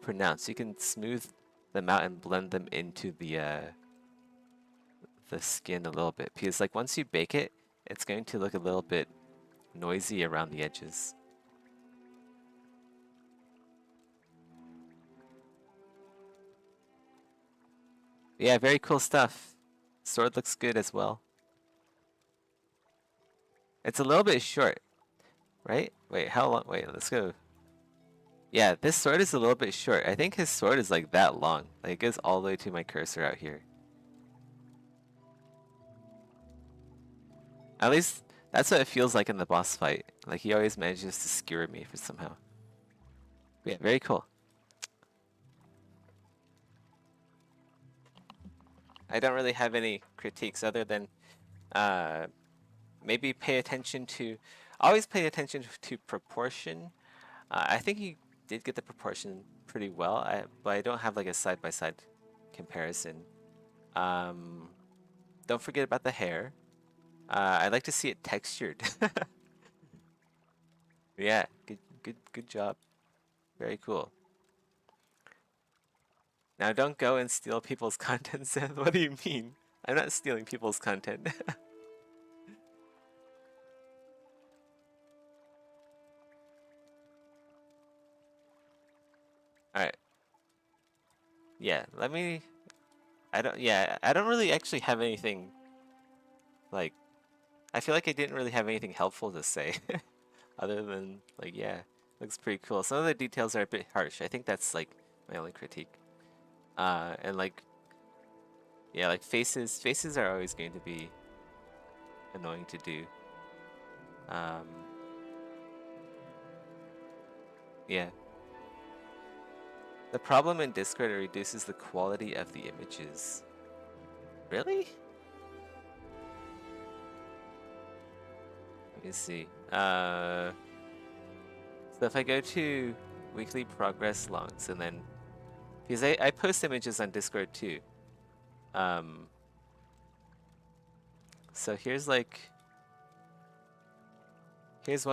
S4: pronounced. You can smooth them out and blend them into the skin a little bit, because like once you bake it, it's going to look a little bit noisy around the edges. Yeah, very cool stuff. Sword looks good as well. It's a little bit short, right? Wait, how long? Wait, let's go. Yeah, this sword is a little bit short. I think his sword is like that long. Like it goes all the way to my cursor out here. At least that's what it feels like in the boss fight. Like he always manages to skewer me for somehow. But yeah, very cool. I don't really have any critiques other than maybe pay attention to, always pay attention to proportion. I think he did get the proportion pretty well, but I don't have like a side-by-side comparison. Don't forget about the hair. I'd like to see it textured. Yeah, good job. Very cool. Now don't go and steal people's content, Seth. What do you mean? I'm not stealing people's content. Alright. Yeah, I don't really actually have anything, like, I feel like I didn't really have anything helpful to say. Other than, like, yeah, looks pretty cool. Some of the details are a bit harsh. I think that's, like, my only critique. And like, yeah, like faces are always going to be annoying to do. Yeah. The problem in Discord, it reduces the quality of the images. Really? Let me see. So if I go to weekly progress logs and then, because I post images on Discord too. So here's one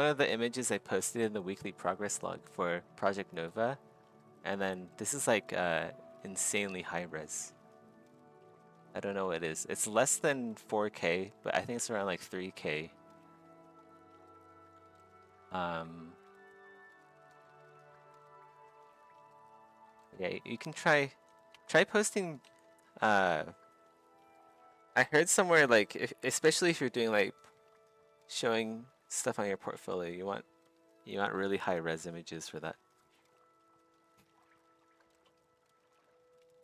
S4: of the images I posted in the weekly progress log for Project Nova. And then this is like insanely high res. I don't know what it is. It's less than 4K, but I think it's around like 3K. Yeah, you can try posting. I heard somewhere like, especially if you're doing like showing stuff on your portfolio, you want really high res images for that.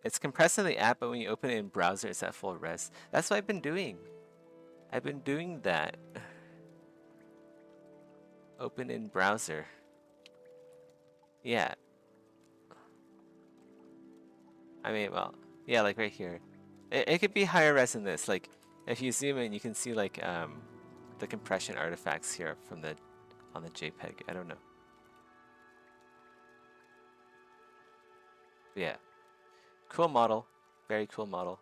S4: It's compressed in the app, but when you open it in browser, it's at full res. That's what I've been doing. I've been doing that. Open in browser. Yeah. I mean, well, yeah, like right here. It could be higher res than this. Like, if you zoom in, you can see like the compression artifacts here from on the JPEG. I don't know. Yeah. Cool model. Very cool model.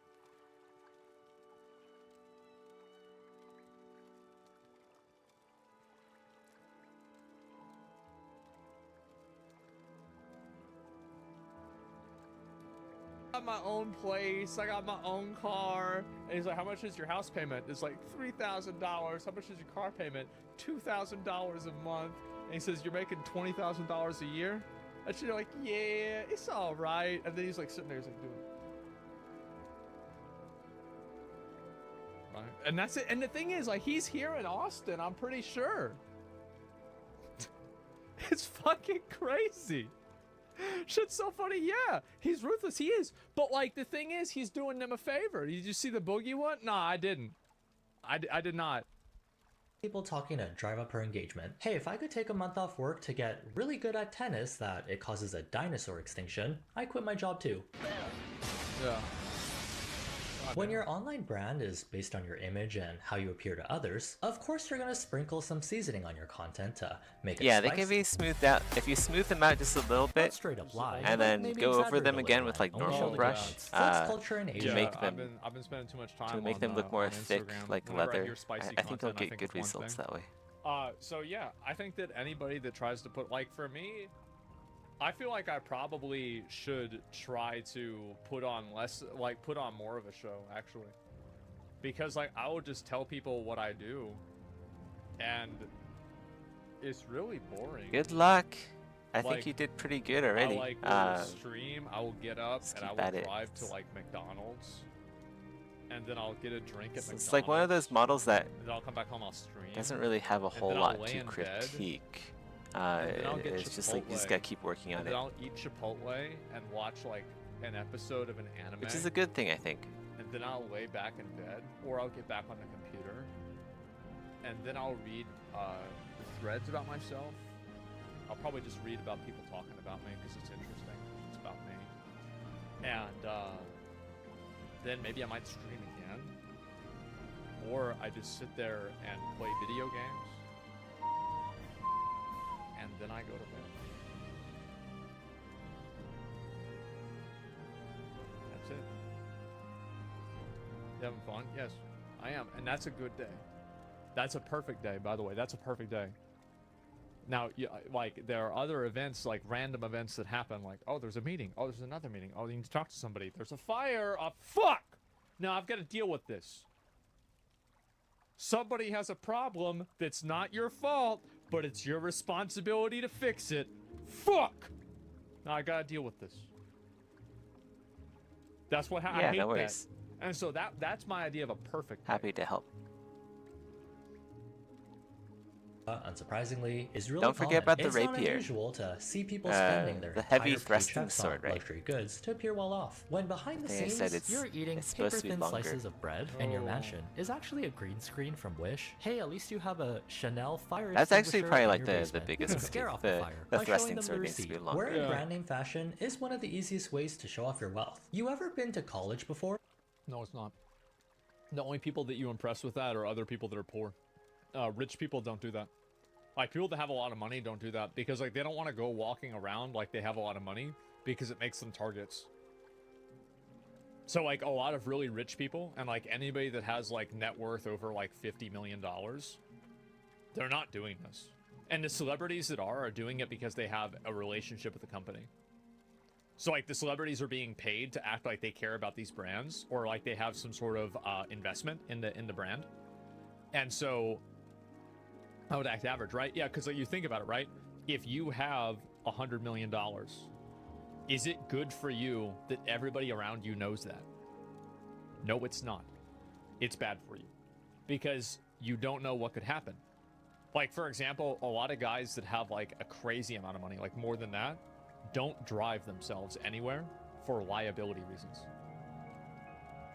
S12: got my own place. I got my own car. And he's like, how much is your house payment? It's like $3,000. How much is your car payment? $2,000 a month. And he says, you're making $20,000 a year? And she's like, yeah, it's all right. And then he's like sitting there, he's like, dude. Right. And that's it. And the thing is, like, he's here in Austin, I'm pretty sure. It's fucking crazy. Shit's so funny. Yeah, he's ruthless. He is. But, like, the thing is, he's doing them a favor. Did you see the boogie one? Nah, I didn't. I did not.
S15: People talking to drive up her engagement. Hey, if I could take a month off work to get really good at tennis that it causes a dinosaur extinction, I quit my job too.
S12: Yeah.
S15: When your online brand is based on your image and how you appear to others, of course you're gonna sprinkle some seasoning on your content to make it
S4: Yeah,
S15: spicy.
S4: they can be smoothed out. If you smooth them out just a little bit,
S15: straight up lies,
S4: and
S15: but
S4: then
S15: maybe
S4: go over
S15: exaggerate
S4: them
S15: a
S4: again
S15: little
S4: with
S15: bit.
S4: like
S15: Only
S4: normal
S15: show the
S4: brush,
S15: goods. Flex culture in Asia.
S4: you make them
S12: I've been spending too much time
S4: to make
S12: on,
S4: them look more
S12: on
S4: thick,
S12: Instagram.
S4: like
S12: Whenever I
S4: leather.
S12: hear spicy
S4: I think they'll
S12: content,
S4: get good
S12: it's one
S4: results
S12: thing.
S4: that way.
S12: So yeah, I think that anybody that tries to put, like, for me, I feel like I probably should try to put on less, like, put on more of a show, actually. Because, like, I will just tell people what I do, and it's really boring.
S4: Good luck. I
S12: Like,
S4: think you did pretty good already.
S12: I, like, will stream, I will get up, and I
S4: keep at
S12: will
S4: it.
S12: drive to, like, McDonald's, and then I'll get a drink at McDonald's.
S4: It's like one of those models that
S12: And then I'll come back home, I'll stream.
S4: doesn't really have a
S12: and
S4: whole
S12: then I'll
S4: lot
S12: lay
S4: to
S12: in bed,
S4: critique.
S12: and then I'll get
S4: It's just like you just
S12: Chipotle,
S4: gotta keep working on
S12: and
S4: it,
S12: then I'll eat Chipotle and watch, like, an episode of an anime.
S4: which is a good thing, I think.
S12: And then I'll lay back in bed, or I'll get back on the computer, and then I'll read threads about myself. I'll probably just read about people talking about me because it's interesting. It's about me. And then maybe I might stream again, or I just sit there and play video games, and then I go to bed. That's it. You having fun? Yes, I am. And that's a good day. That's a perfect day, by the way. That's a perfect day. Now, like, there are other events, like random events that happen, like, oh, there's a meeting. Oh, there's another meeting. Oh, you need to talk to somebody. There's a fire. Oh, fuck! Now I've got to deal with this. Somebody has a problem that's not your fault, but it's your responsibility to fix it. Fuck! Now I gotta deal with this. That's what I
S4: Yeah,
S12: hate
S4: no
S12: that.
S4: worries.
S12: And so that's my idea of a perfect day.
S4: Happy to help.
S15: Unsurprisingly, is really
S4: Don't forget
S15: common.
S4: about the
S15: It's not
S4: rapier.
S15: unusual to see people spending their
S4: the heavy
S15: entire
S4: thrusting
S15: paychecks
S4: sword,
S15: on
S4: right?
S15: luxury goods to appear well off. When behind the
S4: I think I
S15: scenes,
S4: said it's-
S15: you're eating
S4: it's supposed to be
S15: paper-thin
S4: longer.
S15: slices of bread, and your mansion is actually a green screen from Wish. Hey, at least you have a Chanel fire
S4: That's actually
S15: extinguisher
S4: probably
S15: in
S4: like
S15: your
S4: the
S15: basement.
S4: biggest
S15: You can
S4: critique.
S15: scare off
S4: The-
S15: the fire
S4: the
S15: by
S4: thrusting
S15: showing them
S4: sword
S15: the
S4: needs to be
S15: receipt.
S4: longer.
S15: Wearing
S12: Yeah.
S15: brand name fashion is one of the easiest ways to show off your wealth. You ever been to college before?
S12: No, it's not. The only people that you impress with that are other people that are poor. Rich people don't do that. Like, people that have a lot of money don't do that because, like, they don't want to go walking around like they have a lot of money because it makes them targets. So, like, a lot of really rich people and, like, anybody that has, like, net worth over, like, $50 million, they're not doing this. And the celebrities that are doing it because they have a relationship with the company. So, like, the celebrities are being paid to act like they care about these brands or, like, they have some sort of investment in the brand. And so I would act average, right? Yeah, because, like, you think about it, right? If you have $100 million, is it good for you that everybody around you knows that? No, it's not. It's bad for you because you don't know what could happen. Like, for example, a lot of guys that have, like, a crazy amount of money, like more than that, don't drive themselves anywhere for liability reasons.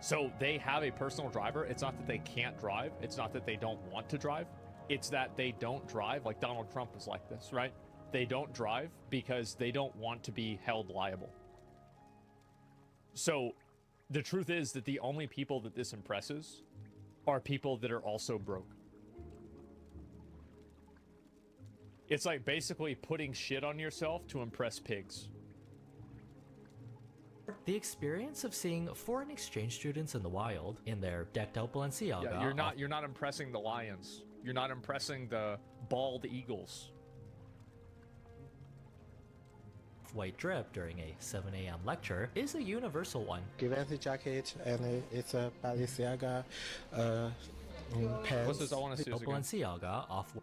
S12: So they have a personal driver. It's not that they can't drive. It's not that they don't want to drive. It's that they don't drive. Like Donald Trump is like this, right? They don't drive because they don't want to be held liable. So the truth is that the only people that this impresses are people that are also broke. It's like basically putting shit on yourself to impress pigs.
S15: The experience of seeing foreign exchange students in the wild in their decked out Balenciaga.
S12: Yeah, you're not impressing the lions. You're not impressing the bald eagles.
S15: off-white drip during a 7 a.m. lecture is a universal one.
S18: Givenchy jacket, and it's a Balenciaga pants.
S12: What's this? I want to see this again.
S15: Balenciaga off.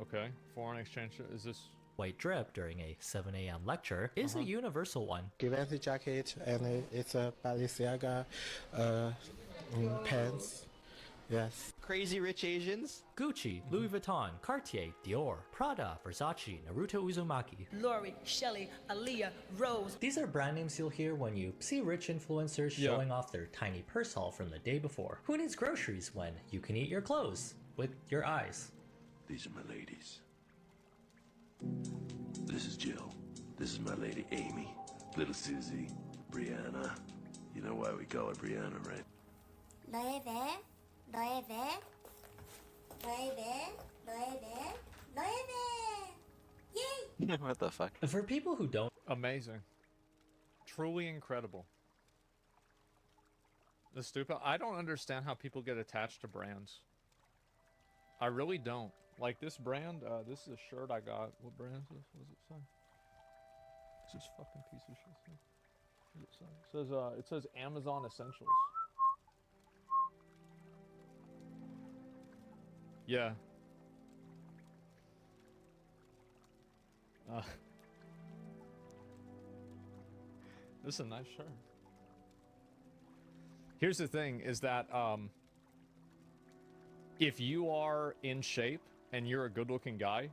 S12: Okay, foreign exchange. Is this
S15: white drip during a 7 a.m. lecture is a universal one.
S18: Givenchy jacket, and it's a Balenciaga pants. Yes.
S19: Crazy Rich Asians?
S15: Gucci, Louis Vuitton, Cartier, Dior, Prada, Versace, Naruto Uzumaki,
S20: Lori, Shelly, Aaliyah, Rose.
S15: These are brand names you'll hear when you see rich influencers showing off their tiny purse haul from the day before. Who needs groceries when you can eat your clothes with your eyes?
S21: These are my ladies. This is Jill. This is my lady Amy. Little Susie. Brianna. You know why we call her Brianna, right?
S16: 너의 배, 너의 배, 너의 배, 너의 배, 너의 배. Yay!
S4: What the fuck?
S15: For people who don't...
S12: Amazing. Truly incredible. The stupid... I don't understand how people get attached to brands. I really don't. Like this brand, this is a shirt I got. What brand is this? What does it say? It's this fucking piece of shit. What does it say? It says Amazon Essentials. Yeah. This is a nice shirt. Here's the thing, is that if you are in shape and you're a good-looking guy,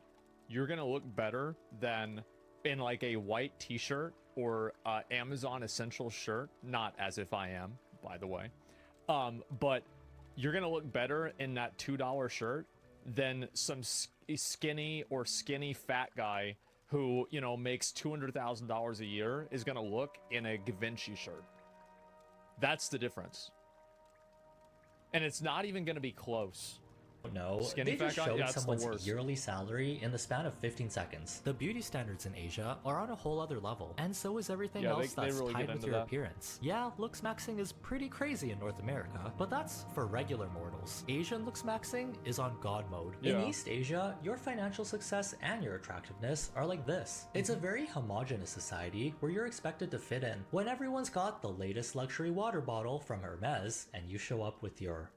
S12: you're gonna look better than in like a white t-shirt or Amazon Essentials shirt. Not as if I am, by the way. But you're gonna look better in that $2 shirt than some skinny fat guy who, you know, makes $200,000 a year is gonna look in a Givenchy shirt. That's the difference. And it's not even gonna be close.
S15: No,
S12: Skinny
S15: they just
S12: fat guy?
S15: showed
S12: Yeah, it's the
S15: someone's
S12: worst.
S15: yearly salary in the span of 15 seconds. The beauty standards in Asia are on a whole other level, and so is everything else
S12: they
S15: that's
S12: really
S15: tied
S12: get
S15: with
S12: into
S15: your
S12: that.
S15: appearance. Yeah, looks maxing is pretty crazy in North America, but that's for regular mortals. Asian looks maxing is on God mode. In
S12: Yeah.
S15: East Asia, your financial success and your attractiveness are like this. It's a very homogenous society where you're expected to fit in. When everyone's got the latest luxury water bottle from Hermes, and you show up with your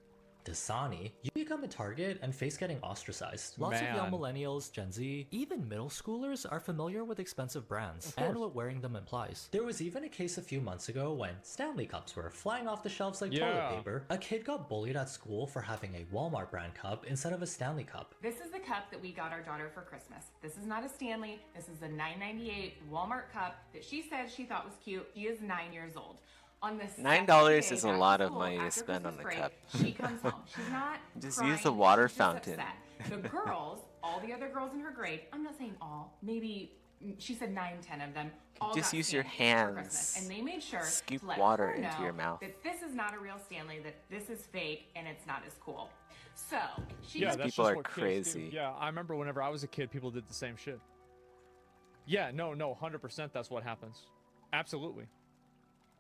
S15: Dasani, you become a target and face getting ostracized. Lots of young millennials, Gen Z, even middle schoolers are familiar with expensive brands and what wearing them implies. There was even a case a few months ago when Stanley cups were flying off the shelves like toilet paper. A kid got bullied at school for having a Walmart brand cup instead of a Stanley cup.
S22: This is the cup that we got our daughter for Christmas. This is not a Stanley. This is a $9.98 Walmart cup that she said she thought was cute. She is 9 years old. On the
S4: $9
S22: second
S4: is
S22: day
S4: a
S22: back
S4: lot
S22: to
S4: of
S22: school
S4: money to
S22: after
S4: spend on
S22: Christmas
S4: a cup.
S22: break, she comes home. She's not
S4: Just
S22: crying,
S4: use the water
S22: she's just
S4: fountain.
S22: upset. The girls, all the other girls in her grade, I'm not saying all, maybe she said 9, 10 of them, all
S4: Just
S22: got
S4: use your
S22: Stanleys for
S4: hands.
S22: Christmas. And they made sure
S4: Scoop
S22: to let
S4: water
S22: her
S4: into
S22: know
S4: your mouth.
S22: that this is not a real Stanley, that this is fake and it's not as cool. So she
S12: Yeah,
S22: just
S12: that's
S4: people
S12: just
S4: are
S12: what kids
S4: crazy.
S12: do. Yeah, I remember whenever I was a kid, people did the same shit. Yeah, no, 100% that's what happens. Absolutely.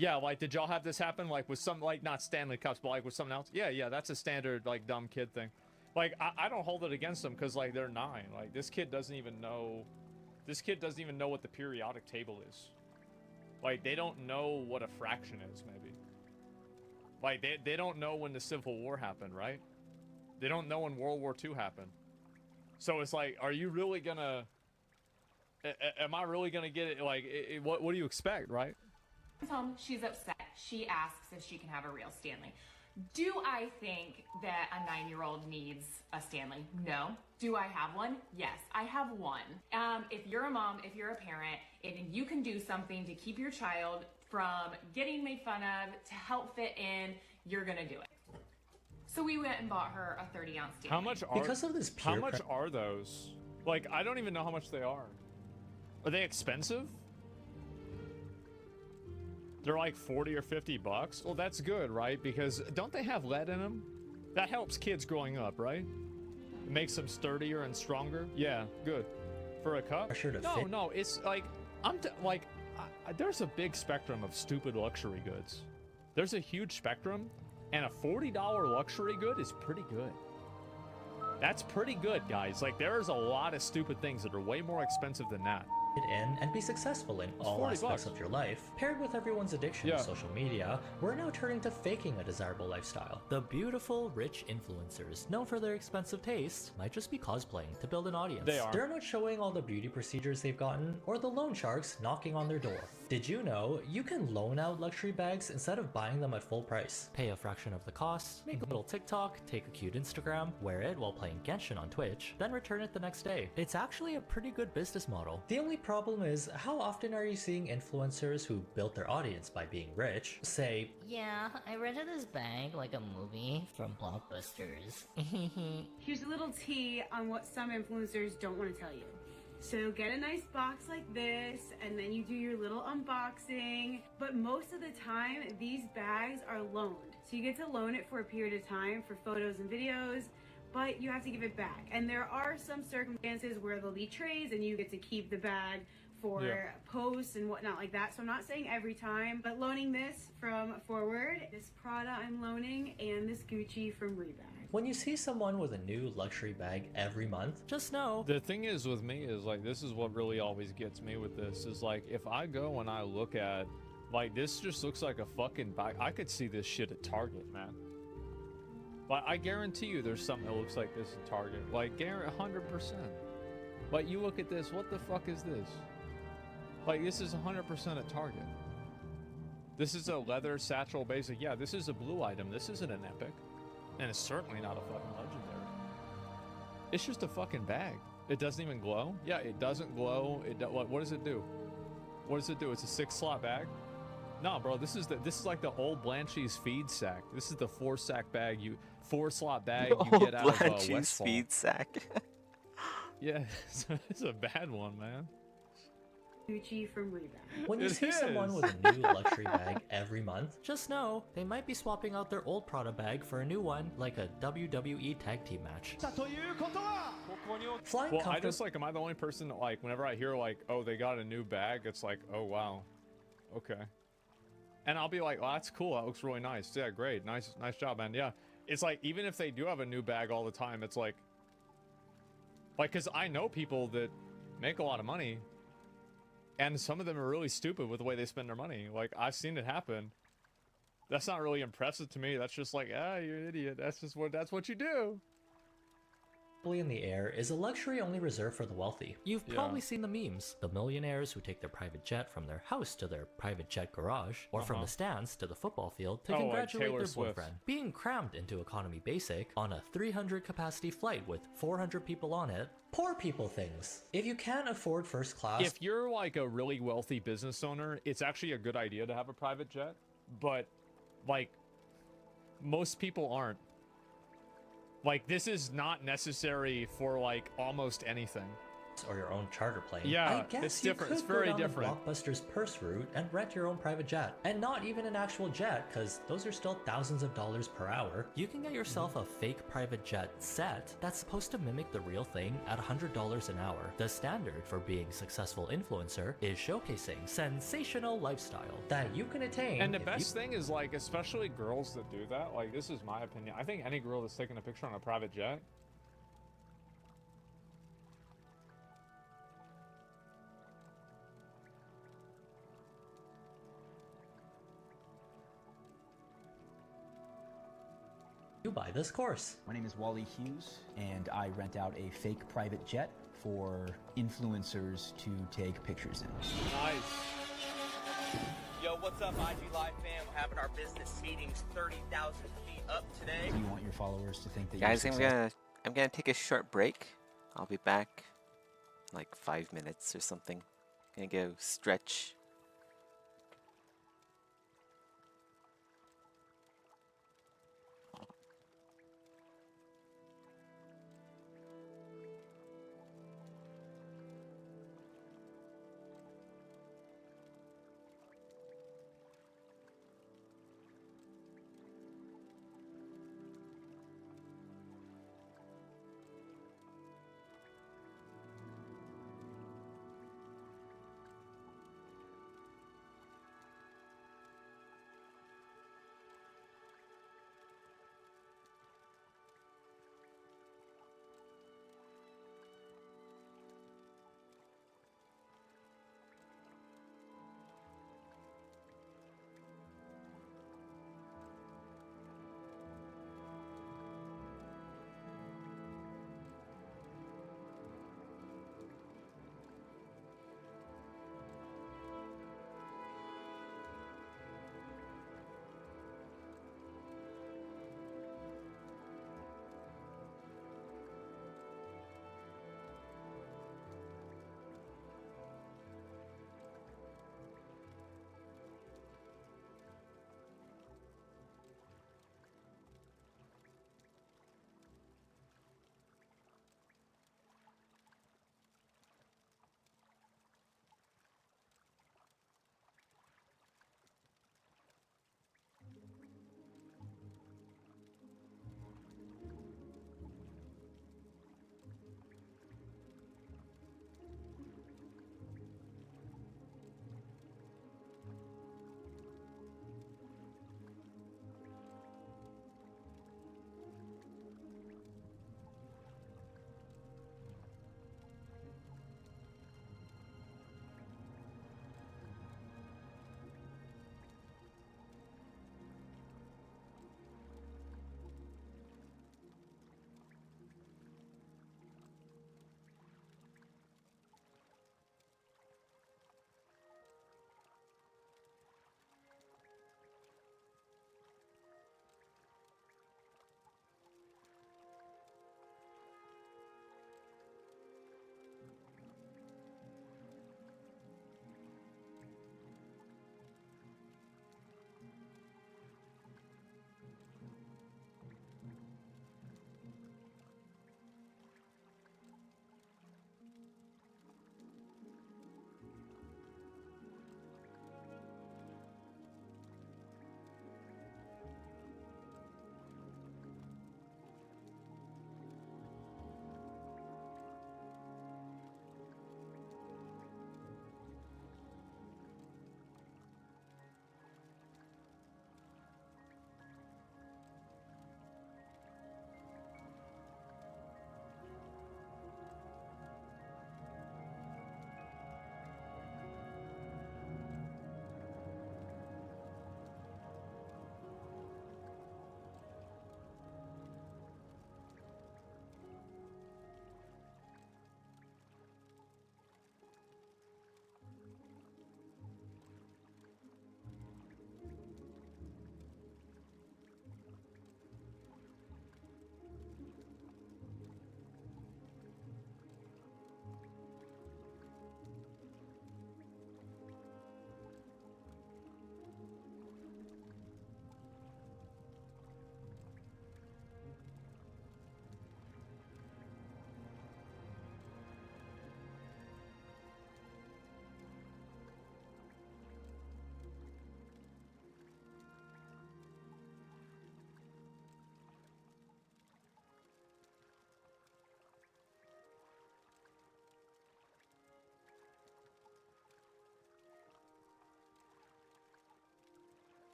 S12: Yeah, like, did y'all have this happen, like, with some, like, not Stanley Cups, but, like, with something else? Yeah, that's a standard, like, dumb kid thing. Like, I don't hold it against them, because, like, they're 9. Like, this kid doesn't even know what the periodic table is. Like, they don't know what a fraction is, maybe. Like, they don't know when the Civil War happened, right? They don't know when World War II happened. So it's like, are you really gonna... Am I really gonna get it? Like, what do you expect, right?
S22: Home, she's upset. She asks if she can have a real Stanley. Do I think that a 9-year-old needs a Stanley? No. Do I have one? Yes, I have one. If you're a mom, if you're a parent, and you can do something to keep your child from getting made fun of, to help fit in, you're gonna do it. So we went and bought her a 30-ounce Stanley.
S12: How much are,
S15: Because of this
S12: how
S15: peer
S12: much are those? Like, I don't even know how much they are. Are they expensive? They're like 40 or 50 bucks. Well, that's good, right? Because don't they have lead in them? That helps kids growing up, right? It makes them sturdier and stronger. Yeah, good. For a cup? No, it's like, there's a big spectrum of stupid luxury goods. There's a huge spectrum, and a $40 luxury good is pretty good. That's pretty good, guys. Like, there's a lot of stupid things that are way more expensive than that.
S15: in and be successful in all aspects of your life, paired with everyone's addiction to social media, we're now turning to faking a desirable lifestyle. The beautiful, rich influencers, known for their expensive tastes, might just be cosplaying to build an audience. They're not showing all the beauty procedures they've gotten, or the loan sharks knocking on their door. Did you know you can loan out luxury bags instead of buying them at full price? Pay a fraction of the cost, make a little TikTok, take a cute Instagram, wear it while playing Genshin on Twitch, then return it the next day. It's actually a pretty good business model. The only problem is, how often are you seeing influencers who built their audience by being rich say,
S11: "Yeah, I rented this bag like a movie from Blockbusters."
S19: Here's a little tea on what some influencers don't want to tell you. So get a nice box like this, and then you do your little unboxing. But most of the time, these bags are loaned. So you get to loan it for a period of time for photos and videos, but you have to give it back. And there are some circumstances where they'll be trays and you get to keep the bag for posts and whatnot like that. So I'm not saying every time, but loaning this from Forward, this Prada I'm loaning, and this Gucci from Reebok.
S15: when you see someone with a new luxury bag every month, just know.
S12: The thing is with me is like, this is what really always gets me with this is like, if I go and I look at, like, this just looks like a fucking bag. I could see this shit at Target, man. Like, I guarantee you there's something that looks like this at Target. Like, 100%. Like, you look at this, what the fuck is this? Like, this is 100% at Target. This is a leather satchel basic. Yeah, this is a blue item. This isn't an epic. And it's certainly not a fucking legendary. It's just a fucking bag. It doesn't even glow. Yeah, it doesn't glow. What does it do? What does it do? It's a 6-slot bag? No, bro, this is like the old Blanchie's feed sack. This is the 4-slot bag you get out of
S4: Blanchie's feed sack.
S12: Yeah, it's a bad one, man.
S19: Gucci from Reebok.
S15: When you see someone with a new luxury bag every month, just know they might be swapping out their old Prada bag for a new one, like a WWE tag team match.
S12: I just like, am I the only person that, like, whenever I hear like, oh, they got a new bag, it's like, oh wow, okay. And I'll be like, well, that's cool, that looks really nice. Yeah, great, nice job, man. Yeah, it's like, even if they do have a new bag all the time, it's like, because I know people that make a lot of money, and some of them are really stupid with the way they spend their money. Like, I've seen it happen. That's not really impressive to me. That's just like, you're an idiot. That's what you do.
S15: In the air is a luxury only reserved for the wealthy. You've probably seen the memes. The millionaires who take their private jet from their house to their private jet garage, or from the stands to the football field to congratulate their boyfriend. Being crammed into economy basic on a 300 capacity flight with 400 people on it. Poor people things. If you can't afford first class...
S12: If you're like a really wealthy business owner, it's actually a good idea to have a private jet. But, like, most people aren't. Like, this is not necessary for, like, almost anything.
S15: Or your own charter plane.
S12: Yeah,
S15: I guess
S12: it's different. It's
S15: You could
S12: very
S15: go down
S12: different.
S15: the Blockbuster's purse route and rent your own private jet. And not even an actual jet, because those are still thousands of dollars per hour. You can get yourself a fake private jet set that's supposed to mimic the real thing at $100 an hour. The standard for being a successful influencer is showcasing sensational lifestyle that you can attain.
S12: And the best thing is, like, especially girls that do that, like, this is my opinion. I think any girl that's taking a picture on a private jet,
S15: you buy this course.
S23: My name is Wally Hughes, and I rent out a fake private jet for influencers to take pictures in.
S12: Nice.
S24: Yo, what's up, IG Live fam? We're having our business seatings 30,000 feet up today.
S23: Do you want your followers to think that
S4: Guys,
S23: you're
S4: I'm gonna take a short break. I'll be back in like 5 minutes or something. Gonna go stretch.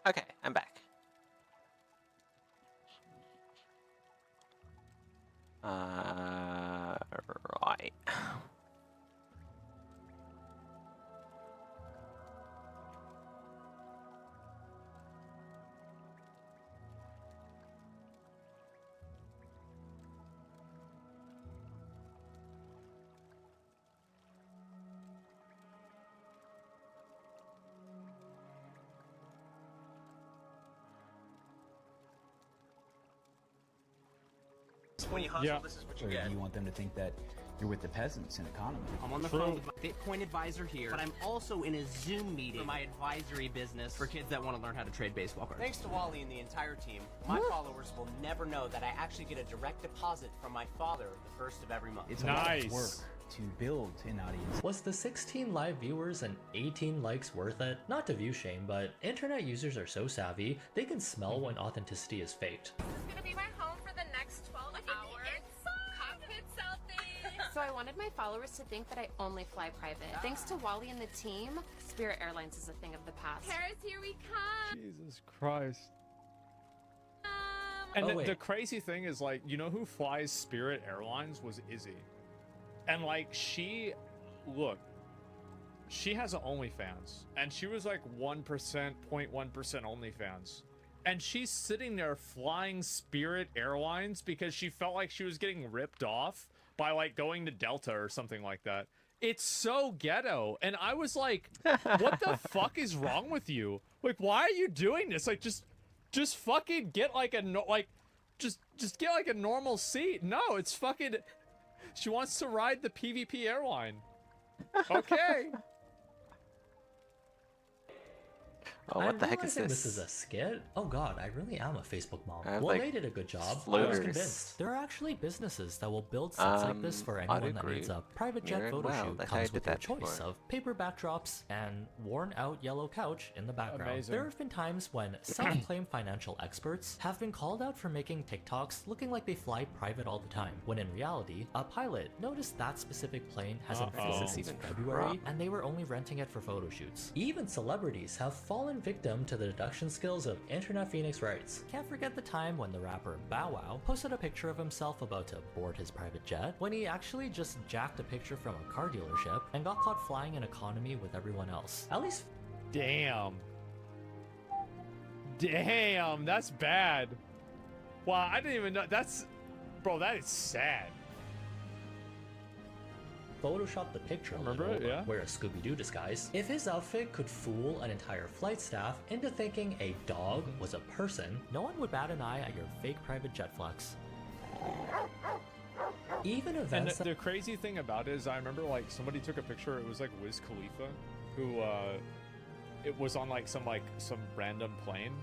S4: Okay, I'm back. Right.
S24: When you hustle, this is what you
S23: Or
S24: get.
S23: do you want them to think that you're with the peasants in economy?
S24: I'm on the phone with my Bitcoin advisor here, but I'm also in a Zoom meeting for my advisory business for kids that want to learn how to trade baseball cards. Thanks to Wally and the entire team, my followers will never know that I actually get a direct deposit from my father the first of every month.
S23: It's a lot of work to build an audience.
S15: Was the 16 live viewers and 18 likes worth it? Not to view shame, but internet users are so savvy, they can smell when authenticity is faked.
S6: This is gonna be my home for the next 12 hours. Cockpit selfie. So I wanted my followers to think that I only fly private. Thanks to Wally and the team, Spirit Airlines is a thing of the past. Paris, here we come.
S12: Jesus Christ. And the crazy thing is, like, you know who flies Spirit Airlines was Izzy. And, like, she has an OnlyFans. And she was, like, 1%, 0.1% OnlyFans. And she's sitting there flying Spirit Airlines because she felt like she was getting ripped off by, like, going to Delta or something like that. It's so ghetto. And I was like, what the fuck is wrong with you? Like, why are you doing this? Like, just fucking get, like, just get, like, a normal seat. No, it's fucking... She wants to ride the PvP airline. Okay.
S4: Oh, what the heck is
S15: This is a skit? Oh god, I really am a Facebook mom.
S4: I have,
S15: Well,
S4: like,
S15: they did a good job. I was
S4: floaters.
S15: convinced. There are actually businesses that will build sets like this for anyone that needs a private jet
S4: Mirrored
S15: photo
S4: well.
S15: shoot.
S4: I thought I
S15: Comes
S4: did
S15: with their
S4: that
S15: choice
S4: before.
S15: of paper backdrops and worn out yellow couch in the background.
S12: Amazing.
S15: There have been times when self-claimed financial experts have been called out for making TikToks looking like they fly private all the time, when in reality, a pilot noticed that specific plane hasn't flown
S4: This is
S15: since
S4: even
S15: February,
S4: crap.
S15: and they were only renting it for photo shoots. Even celebrities have fallen victim to the deduction skills of internet phoenix rights. Can't forget the time when the rapper Bow Wow posted a picture of himself about to board his private jet, when he actually just jacked a picture from a car dealership and got caught flying in economy with everyone else. At least...
S12: Damn. Damn, that's bad. Wow, I didn't even know. That's... Bro, that is sad.
S15: Photoshop the picture a
S12: Remember
S15: little,
S12: it, yeah?
S15: wear a Scooby-Doo disguise. If his outfit could fool an entire flight staff into thinking a dog was a person, no one would bat an eye at your fake private jet flex. Even
S12: And
S15: events
S12: the crazy thing about it is, I remember, like, somebody took a picture. It was like Wiz Khalifa, who it was on like some random plane,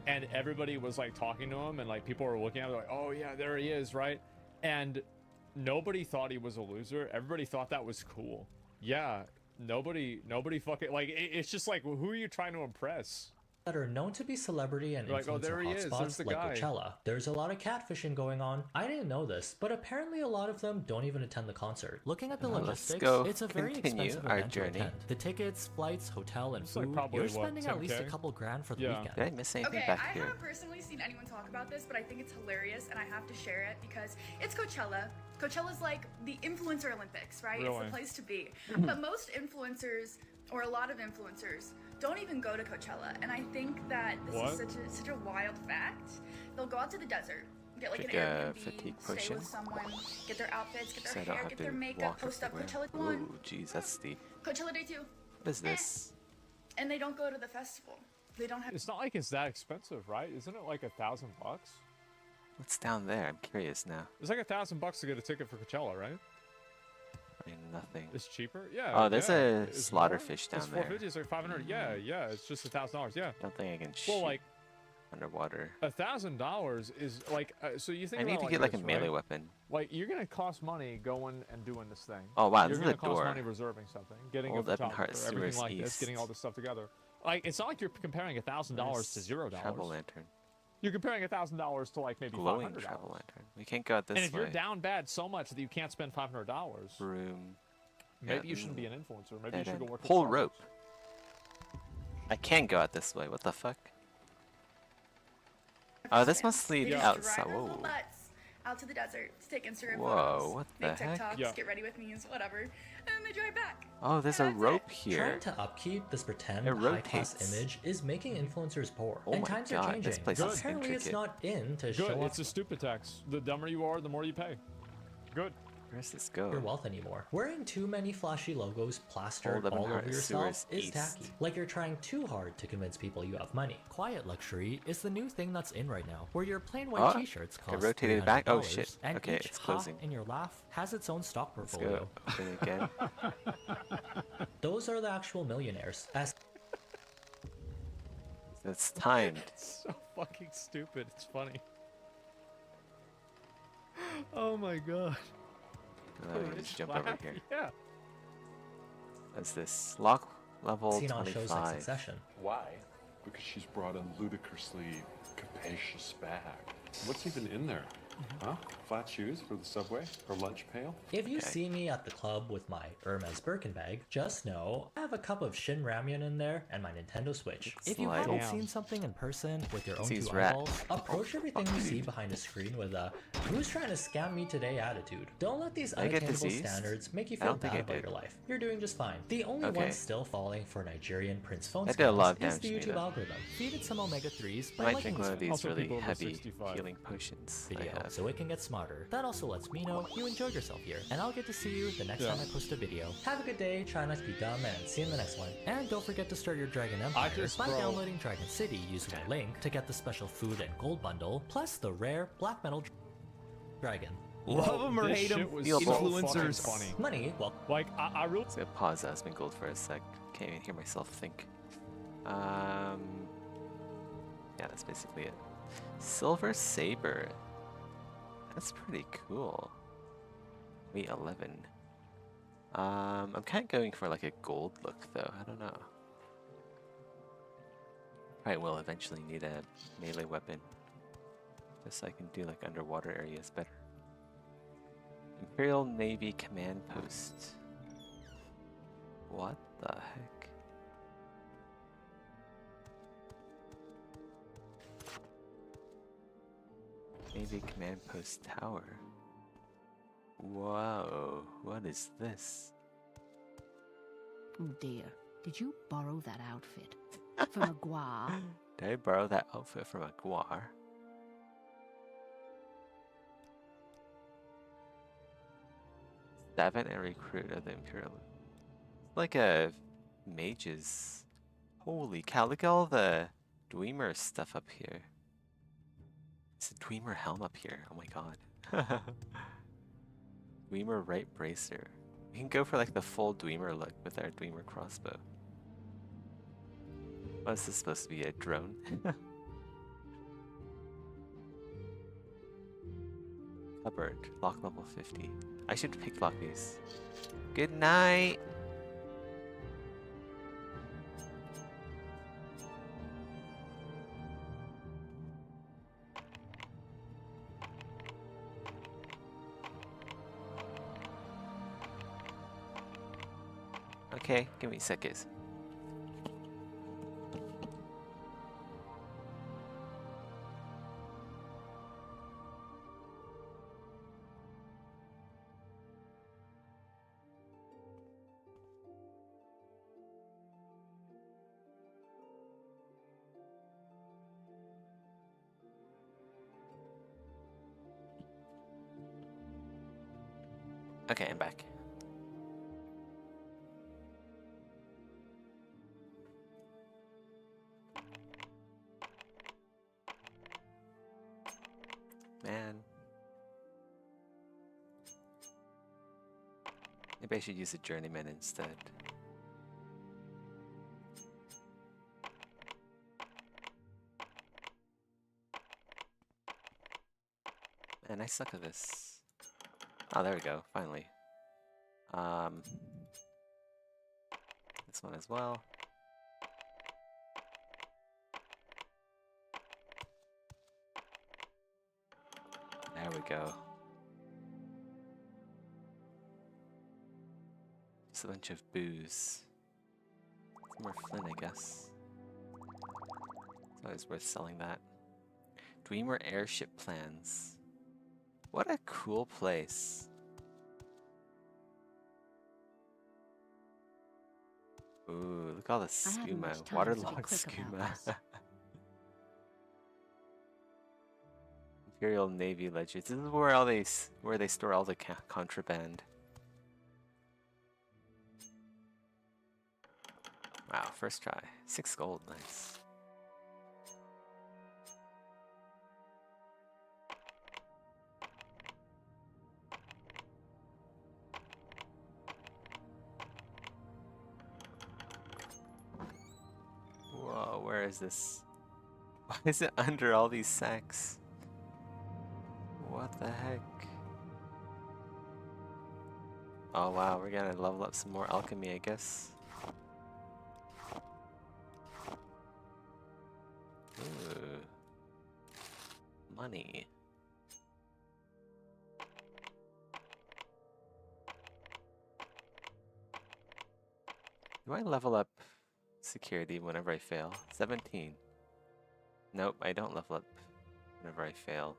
S12: and everybody was like talking to him, and like people were looking at him like, oh yeah, there he is, right? And nobody thought he was a loser. Everybody thought that was cool. Yeah, nobody fucking, like, it's just like, who are you trying to impress?
S15: that are known to be celebrity and
S12: Like, oh,
S15: influencer
S12: there he is. There's
S15: hotspots
S12: the
S15: like
S12: guy.
S15: Coachella. There's a lot of catfishing going on. I didn't know this, but apparently a lot of them don't even attend the concert. Looking at the
S4: Let's
S15: logistics,
S4: go
S15: it's a very
S4: continue
S15: expensive
S4: our
S15: event to
S4: journey.
S15: attend. The tickets, flights, hotel, and
S12: It's like
S15: food,
S12: probably,
S15: you're
S12: what,
S15: spending at least a
S12: 10K?
S15: couple grand for the
S12: Yeah.
S15: weekend.
S4: Did I miss anything
S7: Okay,
S4: back
S7: I
S4: here?
S7: haven't personally seen anyone talk about this, but I think it's hilarious and I have to share it because it's Coachella. Coachella's like the influencer Olympics, right? It's
S12: Really?
S7: the place to be. But most influencers, or a lot of influencers, don't even go to Coachella. And I think that this
S12: What?
S7: is such a wild fact. They'll go out to the desert, get like
S4: Take
S7: an
S4: a
S7: Airbnb,
S4: fatigue
S7: stay
S4: potion.
S7: with someone, get their outfits, get
S4: So I
S7: their
S4: don't
S7: hair,
S4: have
S7: get
S4: to
S7: their makeup,
S4: walk
S7: post up
S4: everywhere.
S7: Coachella 1,
S4: Ooh, jeez, that's steep.
S7: Coachella Day 2.
S4: What is this?
S7: And they don't go to the festival. They don't have
S12: It's not like it's that expensive, right? Isn't it like $1,000?
S4: What's down there? I'm curious now.
S12: It's like $1,000 to get a ticket for Coachella, right?
S4: I mean, nothing.
S12: It's cheaper. Yeah.
S4: Oh, there's
S12: yeah.
S4: a
S12: It's
S4: slaughterfish
S12: more?
S4: down
S12: It's
S4: there.
S12: $450. It's like $500. Yeah, yeah. It's just $1,000. Yeah.
S4: Don't think I can shoot
S12: Well, like
S4: underwater.
S12: $1,000 is like so you think
S4: I need
S12: about
S4: to
S12: it
S4: get like a
S12: this,
S4: melee
S12: right?
S4: weapon.
S12: Like you're gonna cost money going and doing this thing.
S4: Oh, wow,
S12: You're
S4: this is
S12: gonna
S4: the
S12: cost
S4: door.
S12: money reserving something, getting
S4: Old
S12: a
S4: Ebonheart
S12: photographer, everything
S4: Sewers
S12: like this, getting
S4: East.
S12: all this stuff together. Like it's not like you're comparing $1,000 to $0.
S4: Travel lantern.
S12: You're comparing $1,000 to like maybe
S4: Glowing
S12: $500.
S4: travel lantern. We can't go out this
S12: And if
S4: way.
S12: you're down bad so much that you can't spend $500,
S4: Room.
S12: maybe you shouldn't be an influencer. Maybe you should go work. at
S4: Pull
S12: Starbucks.
S4: rope. I can't go out this way. What the fuck? Oh, this must lead
S7: They just
S4: outside.
S7: drive their little
S4: Whoa.
S7: butts out to the desert to take Instagram
S4: Whoa,
S7: photos,
S4: what
S7: make
S4: the heck?
S7: TikToks,
S12: Yeah.
S7: get ready with me, whatever, and then they drive back.
S4: Oh, there's a
S7: And that's
S4: rope
S7: it.
S4: here.
S15: Trying to upkeep this pretend
S4: It
S15: high-class
S4: rotates.
S15: image is making influencers poor.
S4: Oh
S15: and
S4: my
S15: times
S4: God,
S15: are
S4: this
S15: changing.
S4: place
S12: is
S15: Apparently it's
S4: intricate.
S15: not in to
S12: Good.
S15: show
S12: It's
S15: off
S12: a stupid tax. The dumber you are, the more you pay. Good.
S4: Where's this go?
S15: your wealth anymore. Wearing too many flashy logos plastered
S4: Hold up
S15: all
S4: and
S15: over
S4: hard
S15: yourself
S4: sewers
S15: is
S4: east.
S15: tacky. Like you're trying too hard to convince people you have money. Quiet luxury is the new thing that's in right now, where your plain white
S4: Oh,
S15: t-shirts
S4: it
S15: cost
S4: rotated back. Oh,
S15: $300,
S4: shit.
S15: and
S4: Okay,
S15: each
S4: it's
S15: ha
S4: closing.
S15: in your laugh has its own stock
S4: Let's
S15: portfolio.
S4: go. Open it again.
S15: Those are the actual millionaires. As
S4: It's timed.
S12: It's so fucking stupid. It's funny. Oh my god.
S4: Let me just jump over
S12: Laugh.
S4: here.
S12: Yeah.
S4: What's this? Lock level
S15: seen on shows like
S4: 25.
S15: Succession.
S5: Why? Because she's brought a ludicrously capacious bag. What's even in there? Huh? Flat shoes for the subway? Or lunch pail?
S15: If you see me at the club with my Hermes Birkin bag, just know I have a cup of Shin Ramyun in there and my Nintendo Switch. If you haven't seen something in person with your own
S4: Sees
S15: two
S4: rat.
S15: eyeballs, approach everything you see behind a screen with a "who's trying to scam me today" attitude. Don't let these
S4: Did I get
S15: unattainable
S4: diseased?
S15: standards make you
S4: I
S15: feel
S4: don't think
S15: bad
S4: I
S15: about
S4: did.
S15: your life. You're doing just fine. The only
S4: Okay.
S15: one still falling for Nigerian Prince phone
S4: That did a lot of
S15: scams is
S4: damage
S15: the
S4: to me,
S15: YouTube
S4: though.
S15: algorithm. Feed it some omega-3s
S4: I
S15: by
S4: might
S15: liking
S4: drink one of
S15: this
S4: these really
S12: people over
S4: heavy
S12: 65.
S4: healing potions. I
S15: video
S4: have.
S15: so it can get smarter. That also lets me know you enjoyed yourself here, and I'll get to see you the next time I post a video. Have a good day, try not to be dumb, and see you in the next one. And don't forget to start your Dragon Empire by downloading Dragon City using my link to get the special food and gold bundle, plus the rare black metal dragon.
S8: Love them or hate them, influencers.
S12: Funny.
S15: Money, well,
S12: like I really.
S4: Let's go pause Aspen Gold for a sec. Can't even hear myself think. Yeah, that's basically it. Silver Saber. That's pretty cool. Weight 11. I'm kind of going for like a gold look though. I don't know. Probably will eventually need a melee weapon, just so I can do like underwater areas better. Imperial Navy Command Post. What the heck? Navy Command Post Tower. Whoa, what is this?
S9: Oh dear, did you borrow that outfit from a guar?
S4: Did I borrow that outfit from a guar? Seven and recruit of the Imperial. Like a mage's. Holy cow, look at all the Dwemer stuff up here. It's a Dwemer helm up here. Oh my god. Dwemer right bracer. We can go for like the full Dwemer look with our Dwemer crossbow. What is this supposed to be, a drone? Cupboard, lock level 50. I should pick lock these. Good night! Okay, give me seconds. Okay, I'm back. Man. Maybe I should use a journeyman instead. Man, I suck at this. Oh, there we go, finally. This one as well. There we go. Just a bunch of booze. Some more flint, I guess. It's always worth selling that. Dreamer airship plans. What a cool place. Ooh, look at all the skooma. Waterlogged skooma. Imperial Navy ledgers. This is where they store all the contraband. Wow, first try. 6 gold, nice. Whoa, where is this? Why is it under all these sacks? What the heck? Oh wow, we're gonna level up some more alchemy, I guess. Ooh. Money. Do I level up security whenever I fail? 17. Nope, I don't level up whenever I fail.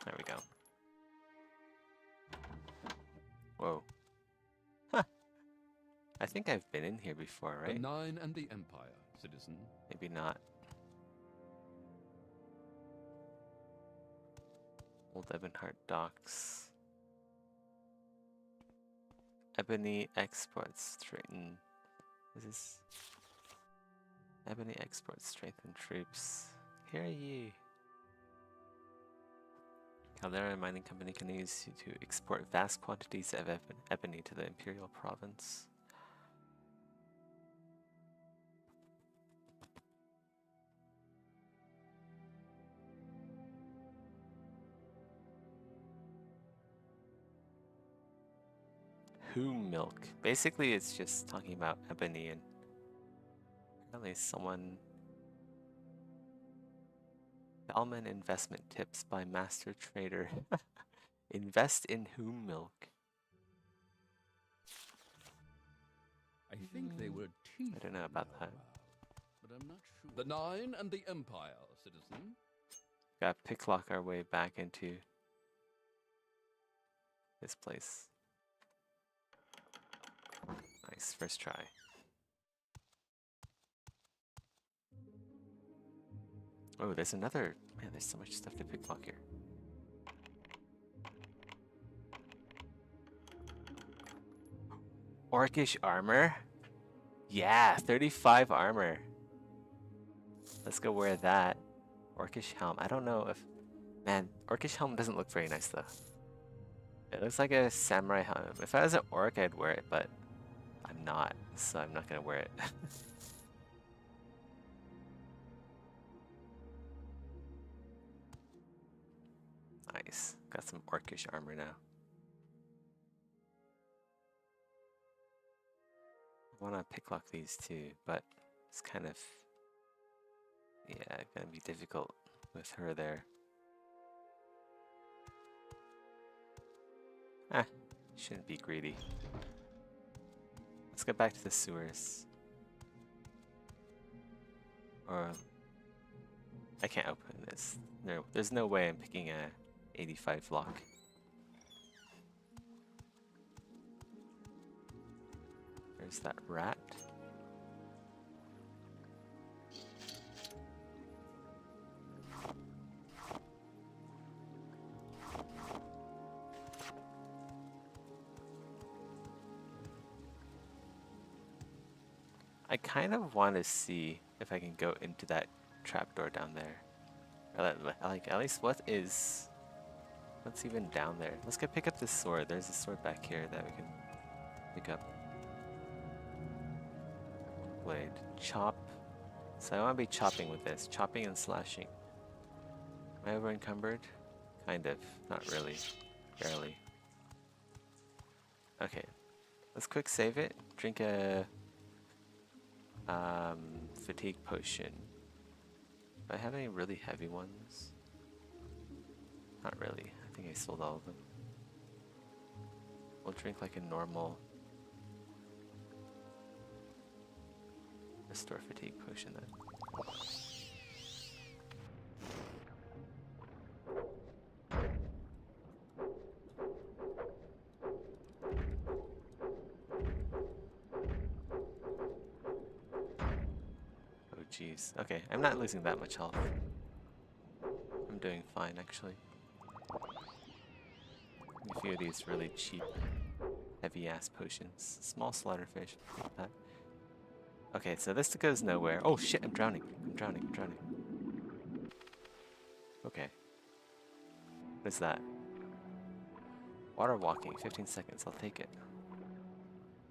S4: There we go. Whoa. Huh. I think I've been in here before, right?
S5: The Nine and the Empire, citizen.
S4: Maybe not. Old Ebonheart Docks. Ebony exports strengthen. Is this? Ebony exports strengthen troops. Here are ye. Caldera Mining Company can use to export vast quantities of ebony to the Imperial Province. Who milk? Basically, it's just talking about ebony, and apparently someone. Bellman investment tips by master trader. Invest in whom milk?
S5: I think they were teeth.
S4: I don't know about that.
S5: But I'm not sure. The Nine and the Empire, citizen.
S4: Gotta picklock our way back into this place. Nice, first try. Oh, there's another. Man, there's so much stuff to picklock here. Orcish armor? Yeah, 35 armor. Let's go wear that. Orcish helm. I don't know if... Man, Orcish helm doesn't look very nice though. It looks like a samurai helm. If I was an orc, I'd wear it, but I'm not, so I'm not gonna wear it. Nice. Got some orcish armor now. I want to picklock these too, but it's kind of... Yeah, gonna be difficult with her there. Ah, shouldn't be greedy. Let's get back to the sewers. Or... I can't open this. No, there's no way I'm picking a 85 lock. There's that rat. I kind of want to see if I can go into that trapdoor down there. Or like, at least what's even down there? Let's go pick up this sword. There's a sword back here that we can pick up. Blade. Chop. So I want to be chopping with this. Chopping and slashing. Am I over encumbered? Kind of. Not really. Barely. Okay. Let's quick save it. Drink a fatigue potion. Do I have any really heavy ones? Not really. I think I sold all of them. We'll drink like a normal. restore fatigue potion then. Oh jeez. Okay, I'm not losing that much health. I'm doing fine actually. A few of these really cheap, heavy ass potions. Small slaughterfish. That. Okay, so this goes nowhere. Oh shit, I'm drowning. I'm drowning, I'm drowning. Okay. What is that? Water walking, 15 seconds, I'll take it.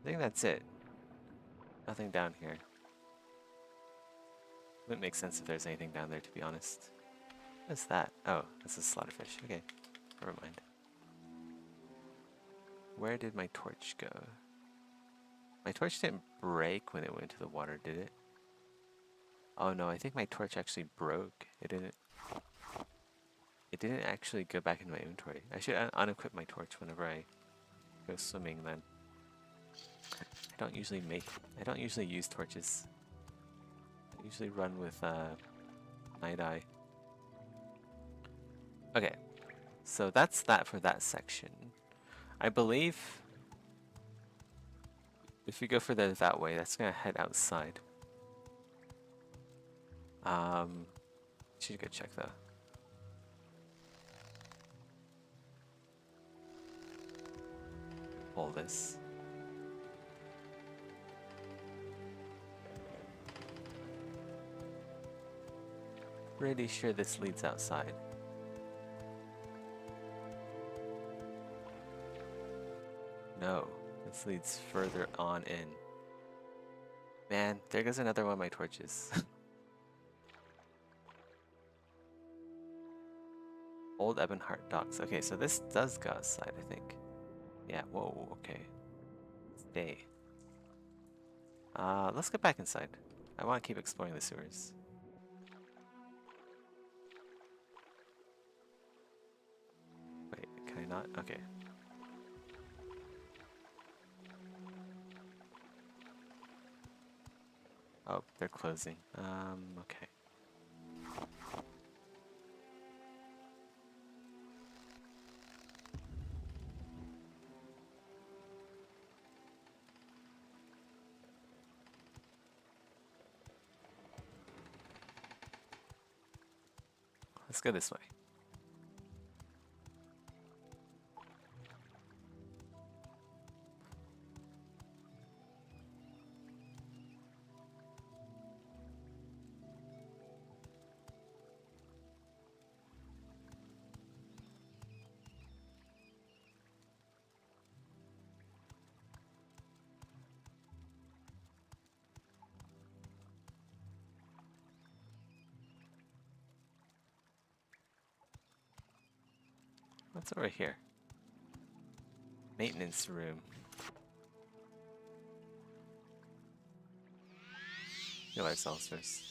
S4: I think that's it. Nothing down here. Wouldn't make sense if there's anything down there, to be honest. What's that? Oh, that's a slaughterfish. Okay, never mind. Where did my torch go? My torch didn't break when it went into the water, did it? Oh no, I think my torch actually broke. It didn't actually go back into my inventory. I should unequip my torch whenever I go swimming then. I don't usually use torches. I usually run with Night Eye. Okay, so that's that for that section. I believe if we go further that way, that's gonna head outside. Should go check though. All this. Pretty sure this leads outside. No, this leads further on in. Man, there goes another one of my torches. Old Ebonheart Docks. Okay, so this does go outside, I think. Yeah, whoa, okay. Stay. Let's get back inside. I want to keep exploring the sewers. Wait, can I not? Okay. Oh, they're closing. Okay. Let's go this way. What's over here? Maintenance room. Feel ourselves first.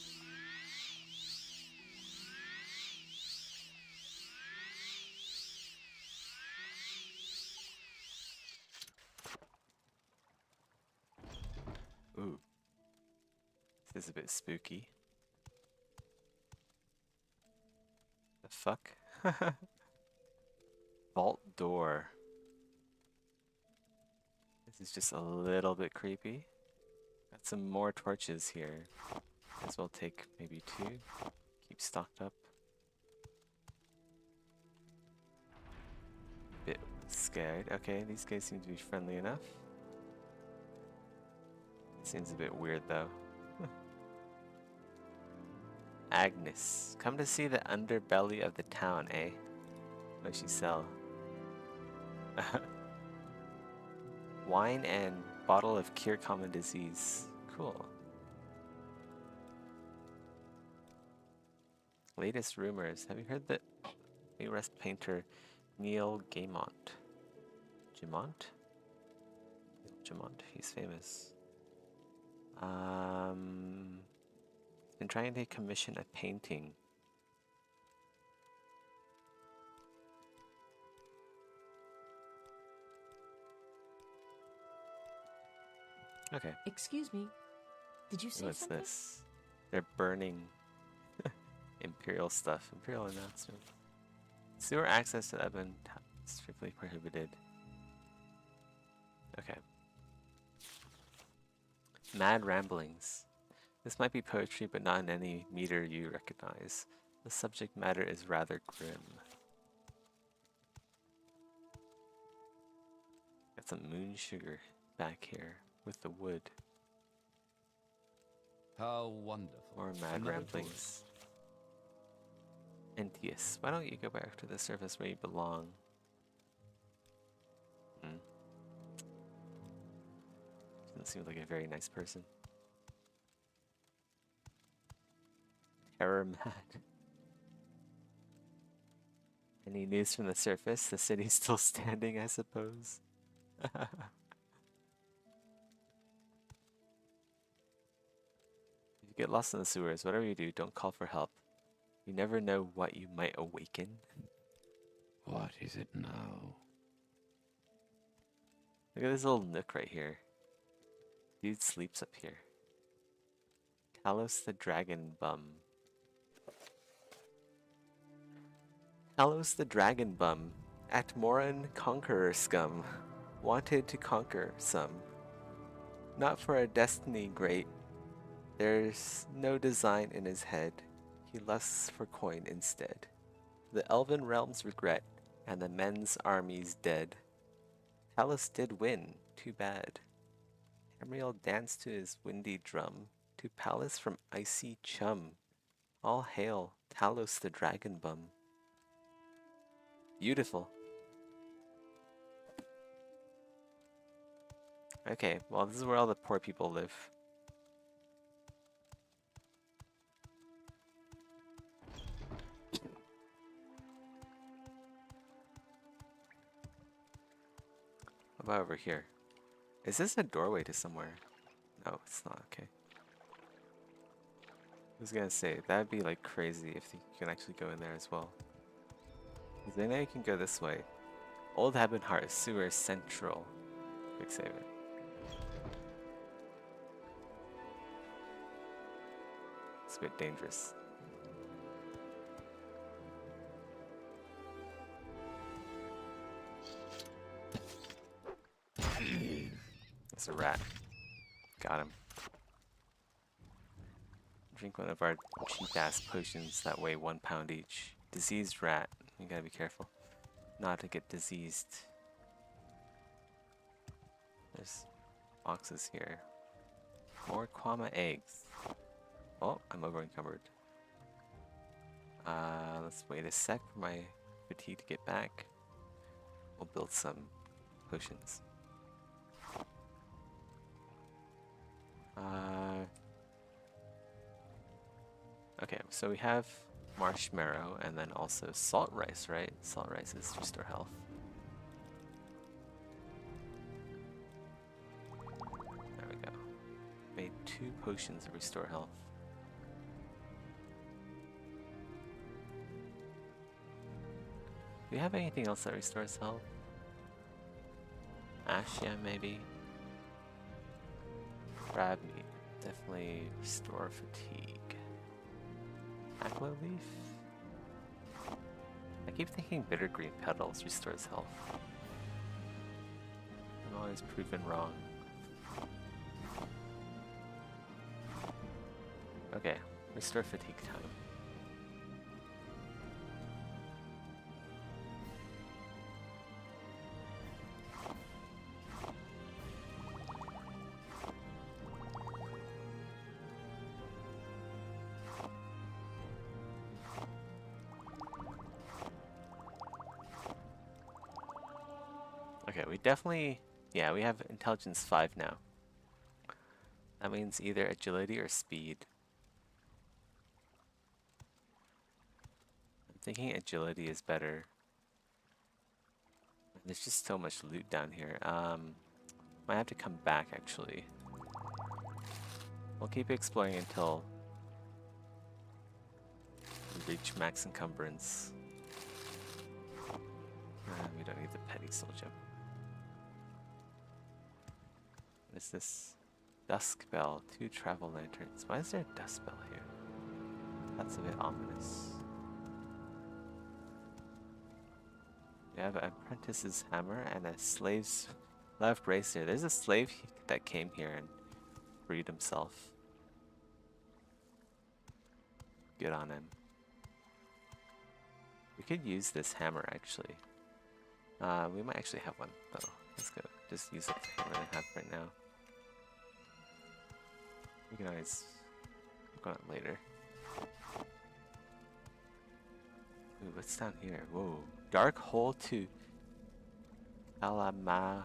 S4: Ooh. This is a bit spooky. The fuck? Vault door. This is just a little bit creepy. Got some more torches here. As well take maybe 2. Keep stocked up. Bit scared. Okay, these guys seem to be friendly enough. Seems a bit weird though. Agnes, come to see the underbelly of the town, eh? What does she sell? Wine and bottle of cure common disease. Cool. Latest rumors. Have you heard that U.S. painter Neil Gaimont? Jamont? Jamont. He's famous. Been trying to commission a painting. Okay.
S9: Excuse me. Did you say
S4: What's
S9: something?
S4: this? They're burning Imperial stuff. Imperial announcement. Sewer access to Eben strictly prohibited. Okay. Mad ramblings. This might be poetry, but not in any meter you recognize. The subject matter is rather grim. Got some moon sugar back here with the wood.
S1: How wonderful.
S4: More mad ramblings. Entius, why don't you go back to the surface where you belong? Doesn't seem like a very nice person. Terror mad. Any news from the surface? The city's still standing, I suppose. If you get lost in the sewers, whatever you do, don't call for help. You never know what you might awaken.
S1: What is it now?
S4: Look at this little nook right here. Dude sleeps up here. Talos the Dragon Bum. Talos the Dragon Bum. Atmoran Conqueror Scum. Wanted to conquer some. Not for a destiny great. There's no design in his head. He lusts for coin instead. The elven realms regret, and the men's armies dead. Talos did win, too bad. Tamriel danced to his windy drum, to palace from icy chum. All hail, Talos the Dragon Bum. Beautiful. Okay, well this is where all the poor people live. What about over here? Is this a doorway to somewhere? No, it's not. Okay. I was gonna say, that'd be like crazy if you can actually go in there as well. Because I know you can go this way. Old Haben Heart, Sewer Central. Quick save it. It's a bit dangerous. It's a rat. Got him. Drink one of our cheap-ass potions that weigh 1 pound each. Diseased rat. You gotta be careful not to get diseased. There's boxes here. More Kwama eggs. Oh, I'm over encumbered. Let's wait a sec for my fatigue to get back. We'll build some potions. Okay, so we have marshmallow and then also salt rice, right? Salt rice is restore health. There we go. Made 2 potions of restore health. Do we have anything else that restores health? Ash, yeah, maybe. Crab meat. Definitely restore fatigue. Aqua leaf? I keep thinking bitter green petals restores health. I'm always proven wrong. Okay, restore fatigue time. Okay, we definitely, yeah, we have intelligence 5 now. That means either agility or speed. I'm thinking agility is better. There's just so much loot down here. Might have to come back actually. We'll keep exploring until we reach max encumbrance. We don't need the petty soul gem. What is this? Dusk bell, 2 travel lanterns. Why is there a dust bell here? That's a bit ominous. We have an apprentice's hammer and a slave's love bracer. There's a slave that came here and freed himself. Good on him. We could use this hammer actually. We might actually have one though. Let's go. Just use the hammer we have right now. We can always work on it later. Ooh, what's down here? Whoa. Dark hole to Kalamu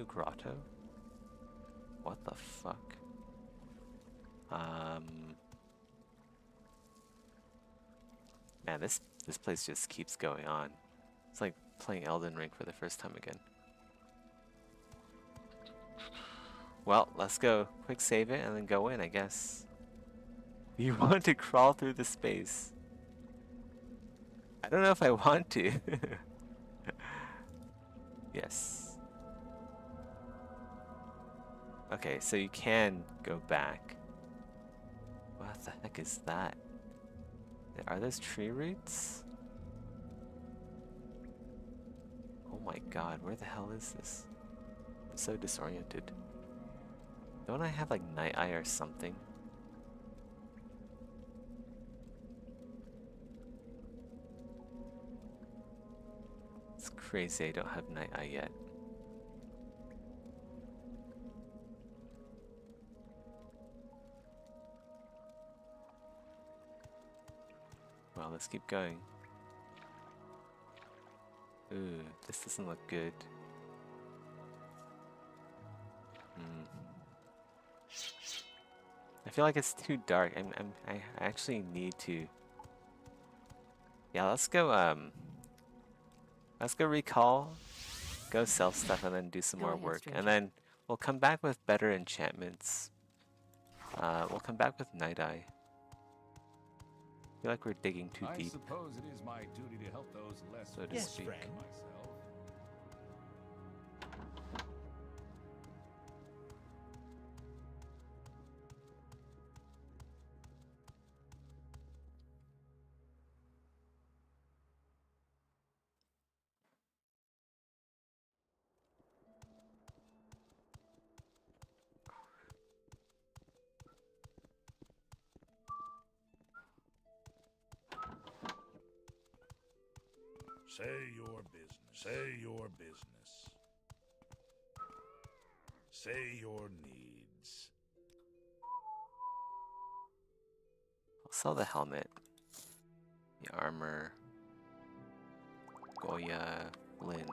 S4: Grotto? What the fuck? Man, this place just keeps going on. It's like playing Elden Ring for the first time again. Well, let's go. Quick save it and then go in, I guess. You want to crawl through the space? I don't know if I want to. Yes. Okay, so you can go back. What the heck is that? Are those tree roots? Oh my god, where the hell is this? I'm so disoriented. Don't I have like night eye or something? It's crazy I don't have night eye yet. Well, let's keep going. Ooh, this doesn't look good. I feel like it's too dark. I actually need to. Yeah, let's go recall, go sell stuff, and then do some more work, and then we'll come back with better enchantments. We'll come back with Night Eye. I feel like we're digging too deep.
S1: I suppose it is my duty to help those less
S4: so to speak.
S1: myself.
S2: Say your business. Say your business. Say your needs.
S4: I'll sell the helmet, the armor, Goya, Lynn.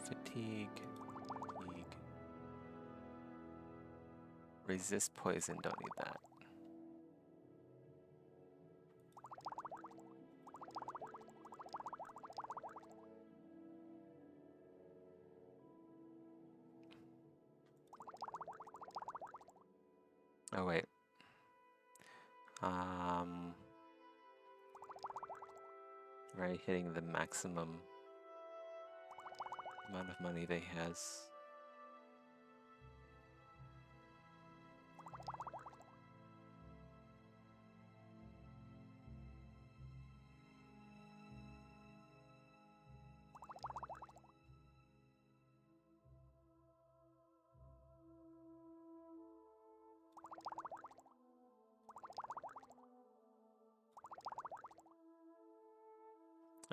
S4: Fatigue. Resist poison, don't need that. Oh wait. Right, hitting the maximum amount of money they has.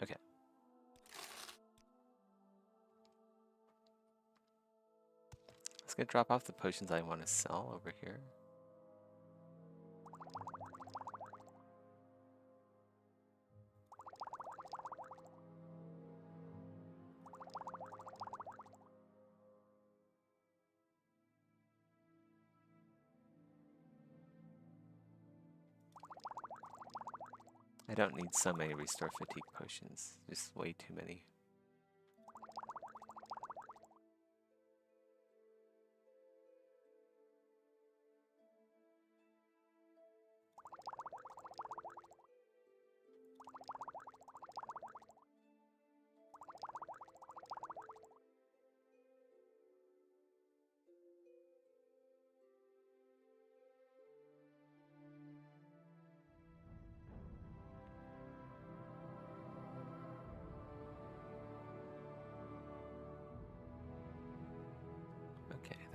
S4: Okay. Let's go drop off the potions I want to sell over here. I don't need so many restore fatigue potions, just way too many.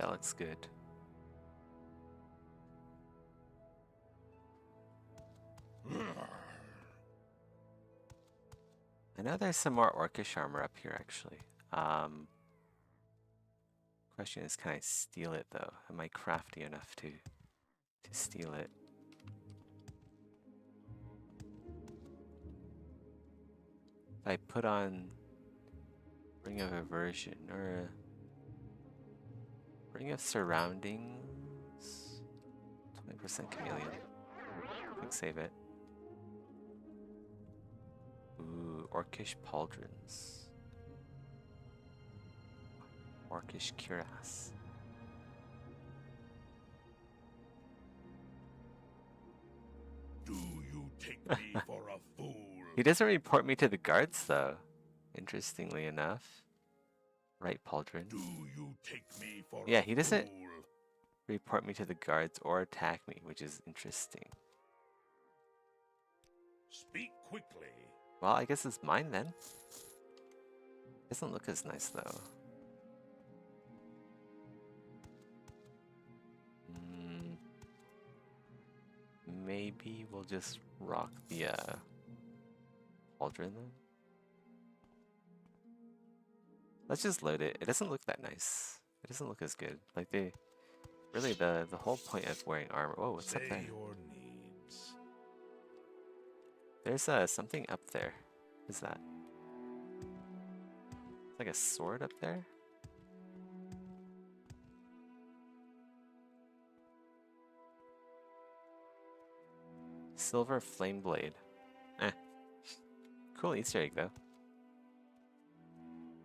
S4: That looks good. I know there's some more orcish armor up here, actually. Question is, can I steal it, though? Am I crafty enough to steal it? If I put on Ring of Aversion or Ring of Surroundings, 20% chameleon. Quick save it. Ooh, Orcish Pauldrons. Orcish Cuirass.
S2: Do you take me for a fool?
S4: He doesn't report me to the guards, though. Interestingly enough. Right, Pauldron.
S2: Do you take me for
S4: Yeah,
S2: a
S4: he doesn't
S2: fool?
S4: report me to the guards or attack me, which is interesting.
S2: Speak quickly.
S4: Well, I guess it's mine then. Doesn't look as nice, though. Maybe we'll just rock the Pauldron then. Let's just load it. It doesn't look that nice. It doesn't look as good. Like really the whole point of wearing armor. Whoa, what's up there?
S2: Your needs.
S4: There's something up there. What is that? It's like a sword up there. Silver flame blade. Cool Easter egg though.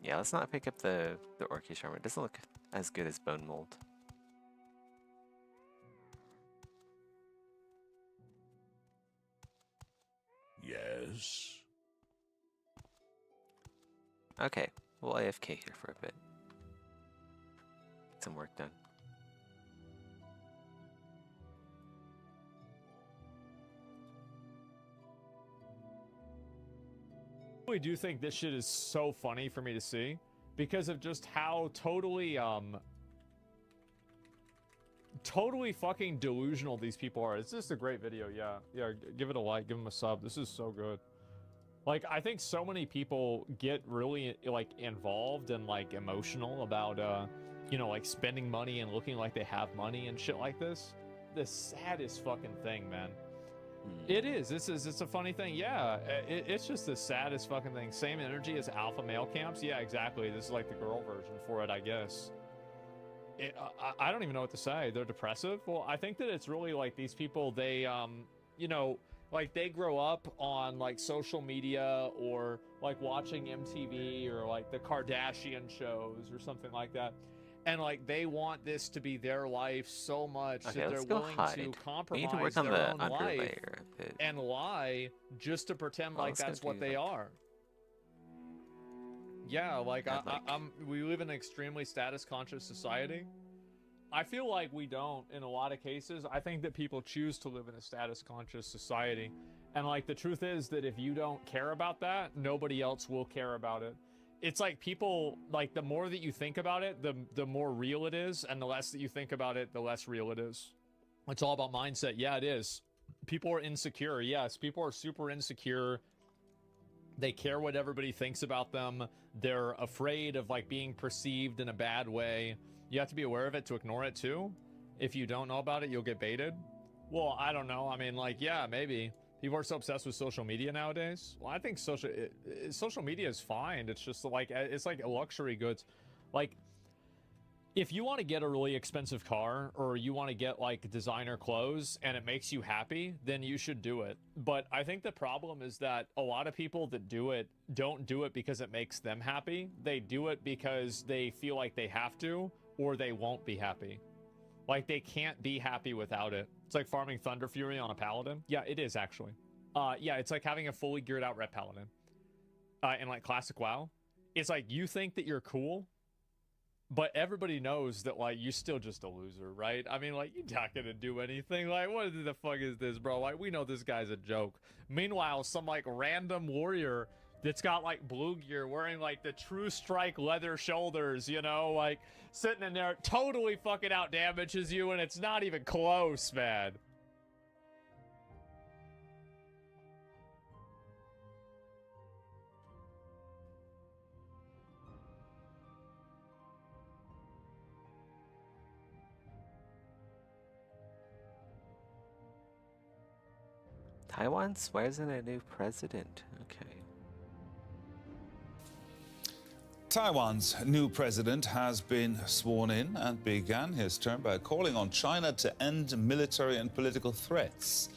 S4: Yeah, let's not pick up the orcish armor. It doesn't look as good as bone mold.
S2: Yes.
S4: Okay, we'll AFK here for a bit. Get some work done.
S12: I really do think this shit is so funny for me to see because of just how totally fucking delusional these people are. It's just a great video. Yeah, give it a like, give them a sub. This is so good. Like, I think so many people get really like involved and like emotional about you know, like spending money and looking like they have money and shit like this. The saddest fucking thing, man. It is. It's a funny thing. Yeah, it's just the saddest fucking thing. Same energy as alpha male camps. Yeah, exactly. This is like the girl version for it, I guess. I don't even know what to say. They're depressive. Well, I think that it's really like these people, they, you know, like they grow up on like social media or like watching MTV or like the Kardashian shows or something like that. And like they want this to be their life so much that they're willing to compromise their own life and lie just to pretend like that's what they are. Yeah, like we live in an extremely status conscious society. I feel like we don't in a lot of cases. I think that people choose to live in a status conscious society. And like the truth is that if you don't care about that, nobody else will care about it. It's like people, like the more that you think about it, the more real it is, and the less that you think about it, the less real it is. It's all about mindset. Yeah, it is. People are insecure. Yes, people are super insecure. They care what everybody thinks about them. They're afraid of like being perceived in a bad way. You have to be aware of it to ignore it too. If you don't know about it, you'll get baited. Well, I don't know. I mean, like, yeah, maybe. People are so obsessed with social media nowadays. Well, I think social media is fine. It's just like, it's like luxury goods. Like, if you want to get a really expensive car or you want to get like designer clothes and it makes you happy, then you should do it. But I think the problem is that a lot of people that do it don't do it because it makes them happy. They do it because they feel like they have to or they won't be happy. Like they can't be happy without it. It's like farming Thunder Fury on a Paladin. Yeah, it is actually. Yeah, it's like having a fully geared out Ret Paladin. In like classic WoW. It's like you think that you're cool, but everybody knows that like you're still just a loser, right? I mean, like you're not gonna do anything. Like, what the fuck is this, bro? Like, we know this guy's a joke. Meanwhile, some like random warrior that's got like blue gear, wearing like the True Strike leather shoulders, you know, like sitting in there, totally fucking out damages you, and it's not even close, man.
S4: Taiwan swears in a new president. Okay.
S3: Taiwan's new president has been sworn in and began his term by calling on China to end military and political threats.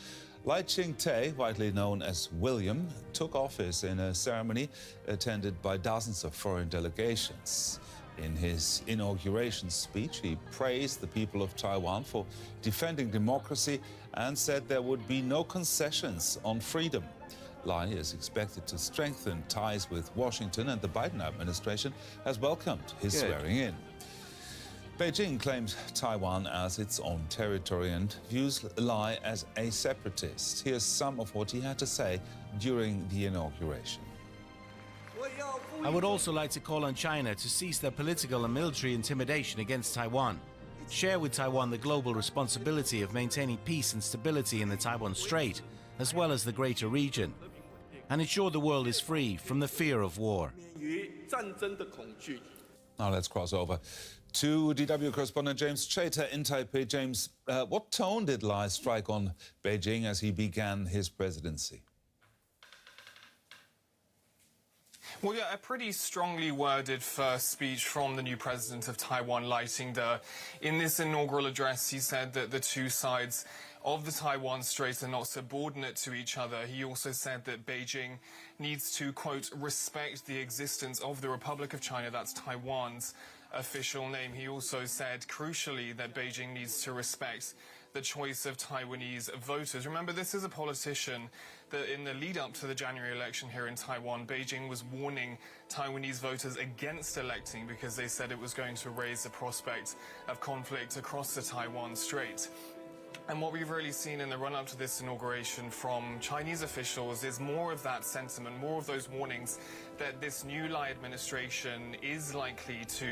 S3: Lai Ching-te, widely known as William, took office in a ceremony attended by dozens of foreign delegations. In his inauguration speech, he praised the people of Taiwan for defending democracy and said there would be no concessions on freedom. Lai is expected to strengthen ties with Washington, and the Biden administration has welcomed his swearing in. Beijing claims Taiwan as its own territory and views Lai as a separatist. Here's some of what he had to say during the inauguration.
S10: I would also like to call on China to cease their political and military intimidation against Taiwan, share with Taiwan the global responsibility of maintaining peace and stability in the Taiwan Strait, as well as the greater region, and ensure the world is free from the fear of war.
S3: Now let's cross over to DW correspondent James Chater in Taipei. James, what tone did Lai strike on Beijing as he began his presidency?
S13: Well, yeah, a pretty strongly worded first speech from the new president of Taiwan, Lai Ching-te. In this inaugural address, he said that the two sides of the Taiwan Strait are not subordinate to each other. He also said that Beijing needs to, quote, respect the existence of the Republic of China, that's Taiwan's official name. He also said, crucially, that Beijing needs to respect the choice of Taiwanese voters. Remember, this is a politician that in the lead up to the January election here in Taiwan, Beijing was warning Taiwanese voters against electing because they said it was going to raise the prospect of conflict across the Taiwan Strait. And what we've really seen in the run-up to this inauguration from Chinese officials is more of that sentiment, more of those warnings that this new Lai administration is likely to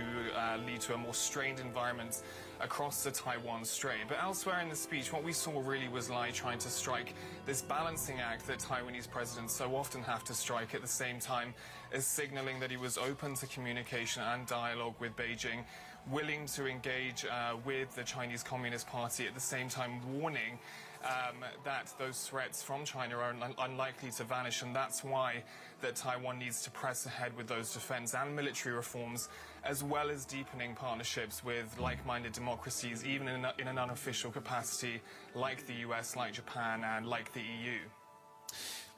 S13: lead to a more strained environment across the Taiwan Strait. But elsewhere in the speech, what we saw really was Lai trying to strike this balancing act that Taiwanese presidents so often have to strike, at the same time as signaling that he was open to communication and dialogue with Beijing, willing to engage with the Chinese Communist Party, at the same time warning that those threats from China are unlikely to vanish, and that's why that Taiwan needs to press ahead with those defense and military reforms, as well as deepening partnerships with like-minded democracies, even in an unofficial capacity, like the US, like Japan, and like the EU.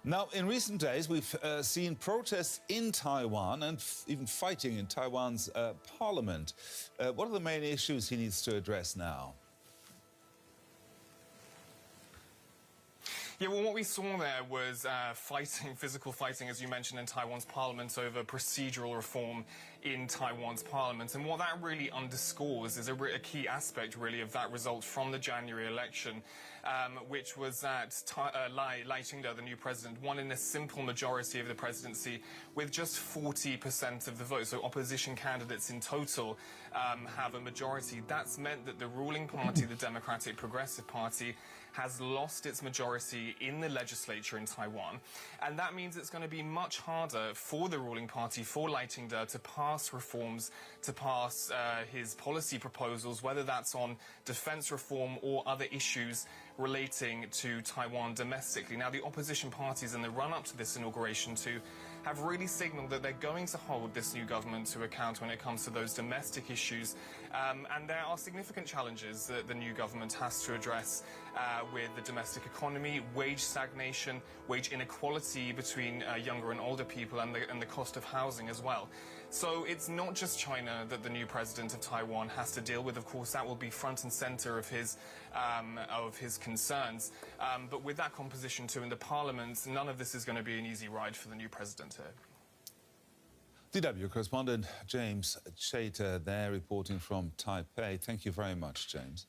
S3: Now, in recent days, we've seen protests in Taiwan and even fighting in Taiwan's parliament. What are the main issues he needs to address now?
S13: Yeah, well, what we saw there was physical fighting, as you mentioned, in Taiwan's parliament over procedural reform in Taiwan's parliament. And what that really underscores is a key aspect, really, of that result from the January election, which was that Lai Ching-te, the new president, won in a simple majority of the presidency with just 40% of the vote. So opposition candidates in total have a majority. That's meant that the ruling party, the Democratic Progressive Party, has lost its majority in the legislature in Taiwan. And that means it's going to be much harder for the ruling party, for Lai Ching-te, to pass reforms, to pass his policy proposals, whether that's on defense reform or other issues relating to Taiwan domestically. Now, the opposition parties in the run-up to this inauguration too have really signaled that they're going to hold this new government to account when it comes to those domestic issues. And there are significant challenges that the new government has to address with the domestic economy, wage stagnation, wage inequality between younger and older people, and the cost of housing as well. So it's not just China that the new president of Taiwan has to deal with. Of course, that will be front and center of his concerns. But with that composition too in the parliament, none of this is going to be an easy ride for the new president here.
S3: DW correspondent James Chater there reporting from Taipei. Thank you very much, James.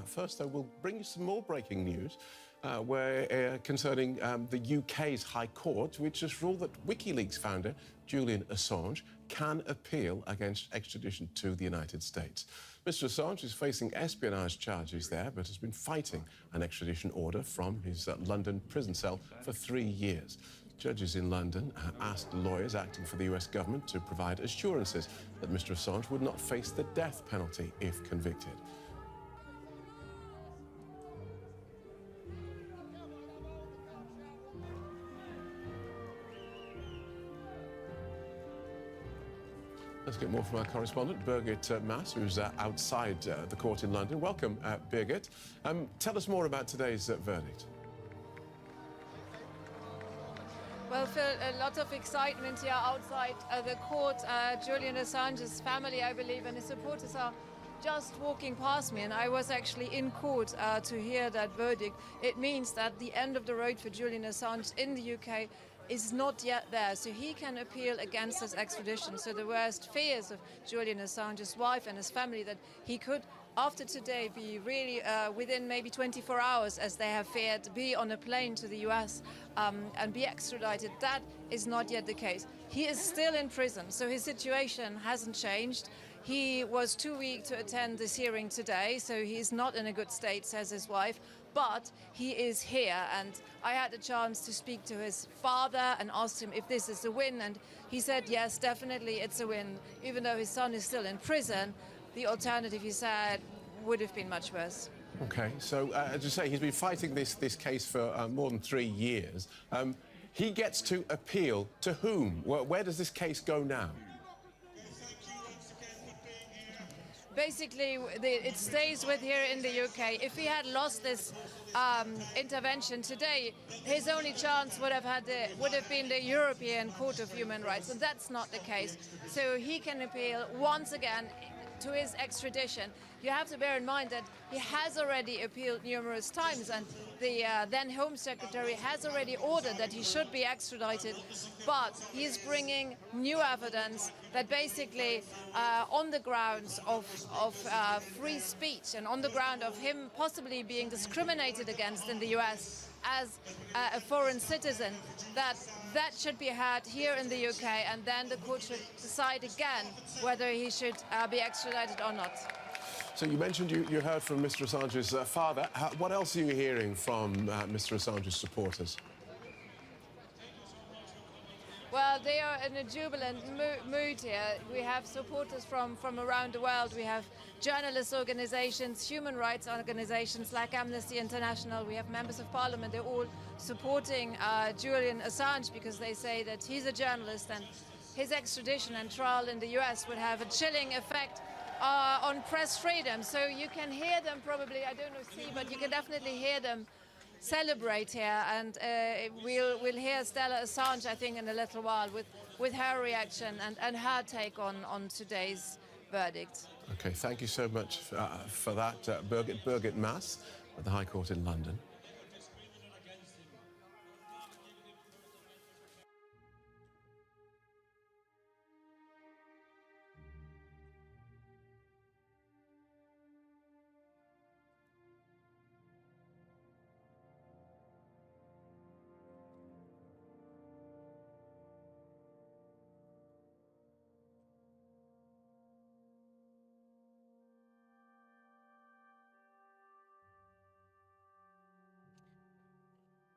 S14: First, though, we'll bring you some more breaking news concerning the UK's High Court, which has ruled that WikiLeaks founder Julian Assange can appeal against extradition to the United States. Mr. Assange is facing espionage charges there, but has been fighting an extradition order from his London prison cell for 3 years. Judges in London asked lawyers acting for the US government to provide assurances that Mr. Assange would not face the death penalty if convicted. Let's get more from our correspondent, Birgit Mass, who's outside the court in London. Welcome, Birgit. Tell us more about today's verdict.
S17: Well, Phil, a lot of excitement here outside the court. Julian Assange's family, I believe, and his supporters are just walking past me, and I was actually in court to hear that verdict. It means that the end of the road for Julian Assange in the UK is not yet there, so he can appeal against his extradition. So the worst fears of Julian Assange's wife and his family, that he could, after today, be really within maybe 24 hours, as they have feared, be on a plane to the US and be extradited. That is not yet the case. He is still in prison, so his situation hasn't changed. He was too weak to attend this hearing today, so he's not in a good state, says his wife. But he is here, and I had a chance to speak to his father and asked him if this is a win, and he said yes, definitely it's a win. Even though his son is still in prison, the alternative, he said, would have been much worse.
S14: Okay, so as you say, he's been fighting this case for more than 3 years. He gets to appeal to whom? Where does this case go now?
S17: Basically, it stays with here in the UK. If he had lost this intervention today, his only chance would have been the European Court of Human Rights, and that's not the case. So he can appeal once again to his extradition. You have to bear in mind that he has already appealed numerous times, and the then Home Secretary has already ordered that he should be extradited, but he is bringing new evidence that basically on the grounds of free speech and on the ground of him possibly being discriminated against in the US as a foreign citizen, that should be heard here in the UK, and then the court should decide again whether he should be extradited or not.
S14: So you mentioned you heard from Mr. Assange's father. What else are you hearing from Mr. Assange's supporters?
S17: Well, they are in a jubilant mood here. We have supporters from around the world. We have journalist organizations, human rights organizations like Amnesty International. We have members of parliament. They're all supporting Julian Assange because they say that he's a journalist, and his extradition and trial in the US would have a chilling effect on press freedom. So you can hear them probably, I don't know, see, but you can definitely hear them celebrate here, and we'll hear Stella Assange, I think, in a little while with her reaction and her take on today's verdict.
S14: Okay, thank you so much for that, Birgit Mass at the High Court in London.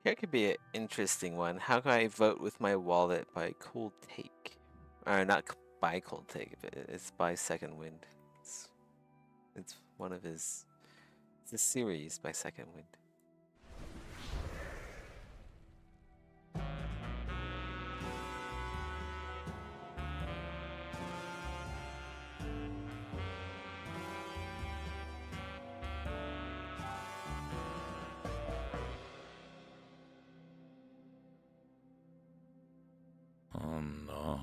S4: Here could be an interesting one. How can I vote with my wallet by Cold Take? Or not by Cold Take, but it's by Second Wind. It's one of his... It's a series by Second Wind.
S18: Oh no.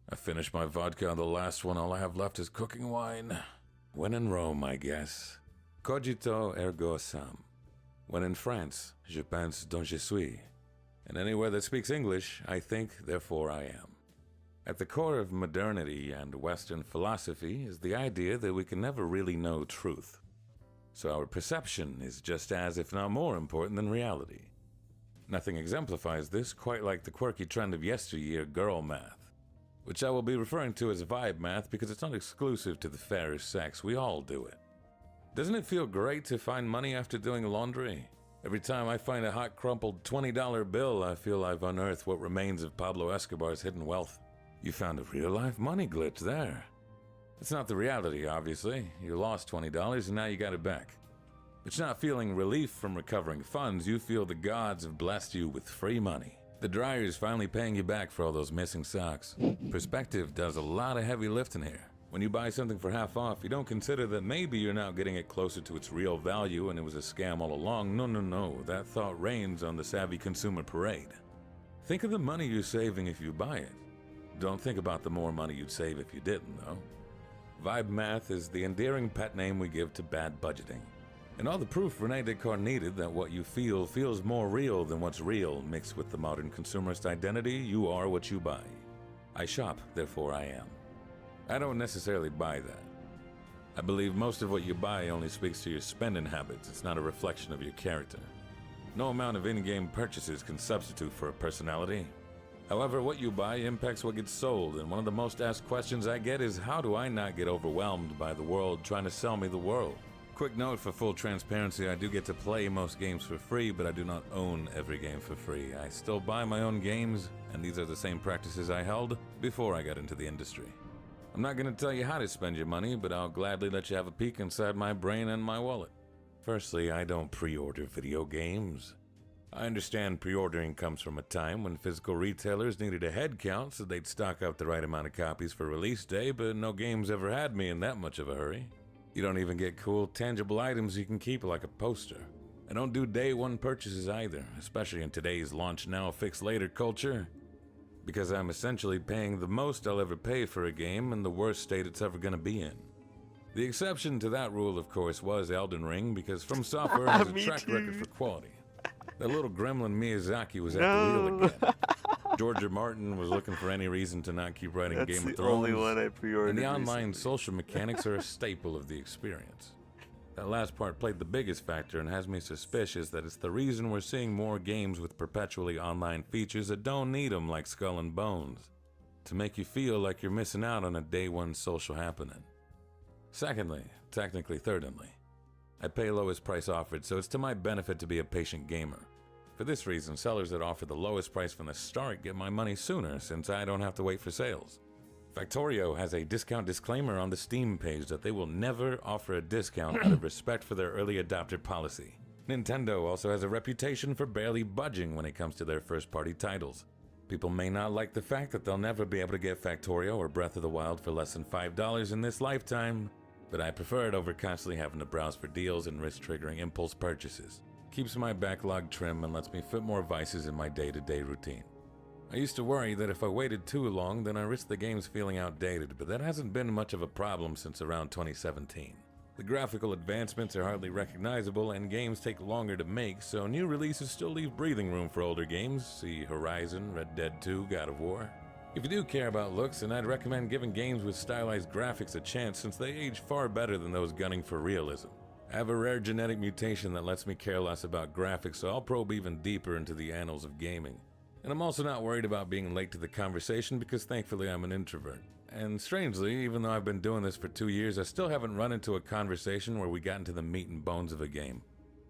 S18: I finished my vodka on the last one. All I have left is cooking wine. When in Rome, I guess. Cogito ergo sum. When in France, je pense donc je suis. And anywhere that speaks English, I think, therefore I am. At the core of modernity and Western philosophy is the idea that we can never really know truth. So our perception is just as, if not more, important than reality. Nothing exemplifies this quite like the quirky trend of yesteryear girl math, which I will be referring to as vibe math because it's not exclusive to the fairer sex. We all do it. Doesn't it feel great to find money after doing laundry? Every time I find a hot crumpled $20 bill, I feel I've unearthed what remains of Pablo Escobar's hidden wealth. You found a real-life money glitch there. It's not the reality, obviously. You lost $20 and now you got it back. But you're not feeling relief from recovering funds. You feel the gods have blessed you with free money. The dryer's finally paying you back for all those missing socks. Perspective does a lot of heavy lifting here. When you buy something for half off, you don't consider that maybe you're now getting it closer to its real value and it was a scam all along. No. That thought reigns on the savvy consumer parade. Think of the money you're saving if you buy it. Don't think about the more money you'd save if you didn't, though. Vibe math is the endearing pet name we give to bad budgeting. And all the proof Rene Descartes needed that what you feel feels more real than what's real, mixed with the modern consumerist identity, you are what you buy. I shop, therefore I am. I don't necessarily buy that. I believe most of what you buy only speaks to your spending habits. It's not a reflection of your character. No amount of in-game purchases can substitute for a personality. However, what you buy impacts what gets sold, and one of the most asked questions I get is, how do I not get overwhelmed by the world trying to sell me the world? Quick note for full transparency, I do get to play most games for free, but I do not own every game for free. I still buy my own games, and these are the same practices I held before I got into the industry. I'm not going to tell you how to spend your money, but I'll gladly let you have a peek inside my brain and my wallet. Firstly, I don't pre-order video games. I understand pre-ordering comes from a time when physical retailers needed a head count so they'd stock up the right amount of copies for release day, but no games ever had me in that much of a hurry. You don't even get cool, tangible items you can keep like a poster. I don't do day one purchases either, especially in today's launch now, fix later culture, because I'm essentially paying the most I'll ever pay for a game in the worst state it's ever going to be in. The exception to that rule, of course, was Elden Ring, because From Software has a track record for quality. That little gremlin Miyazaki was at the wheel again. George R. Martin was looking for any reason to not keep writing
S4: That's
S18: Game of
S4: the only
S18: Thrones.
S4: one I pre-ordered
S18: And the online
S4: recently.
S18: social mechanics are a staple of the experience. That last part played the biggest factor and has me suspicious that it's the reason we're seeing more games with perpetually online features that don't need them, like Skull and Bones, to make you feel like you're missing out on a day one social happening. Secondly, technically thirdly, I pay lowest price offered, so it's to my benefit to be a patient gamer. For this reason, sellers that offer the lowest price from the start get my money sooner, since I don't have to wait for sales. Factorio has a discount disclaimer on the Steam page that they will never offer a discount out of respect for their early adopter policy. Nintendo also has a reputation for barely budging when it comes to their first-party titles. People may not like the fact that they'll never be able to get Factorio or Breath of the Wild for less than $5 in this lifetime, but I prefer it over constantly having to browse for deals and risk-triggering impulse purchases. Keeps my backlog trim and lets me fit more vices in my day-to-day routine. I used to worry that if I waited too long, then I risked the games feeling outdated, but that hasn't been much of a problem since around 2017. The graphical advancements are hardly recognizable and games take longer to make, so new releases still leave breathing room for older games. See Horizon, Red Dead 2, God of War. If you do care about looks, then I'd recommend giving games with stylized graphics a chance, since they age far better than those gunning for realism. I have a rare genetic mutation that lets me care less about graphics, so I'll probe even deeper into the annals of gaming. And I'm also not worried about being late to the conversation because thankfully I'm an introvert. And strangely, even though I've been doing this for 2 years, I still haven't run into a conversation where we got into the meat and bones of a game.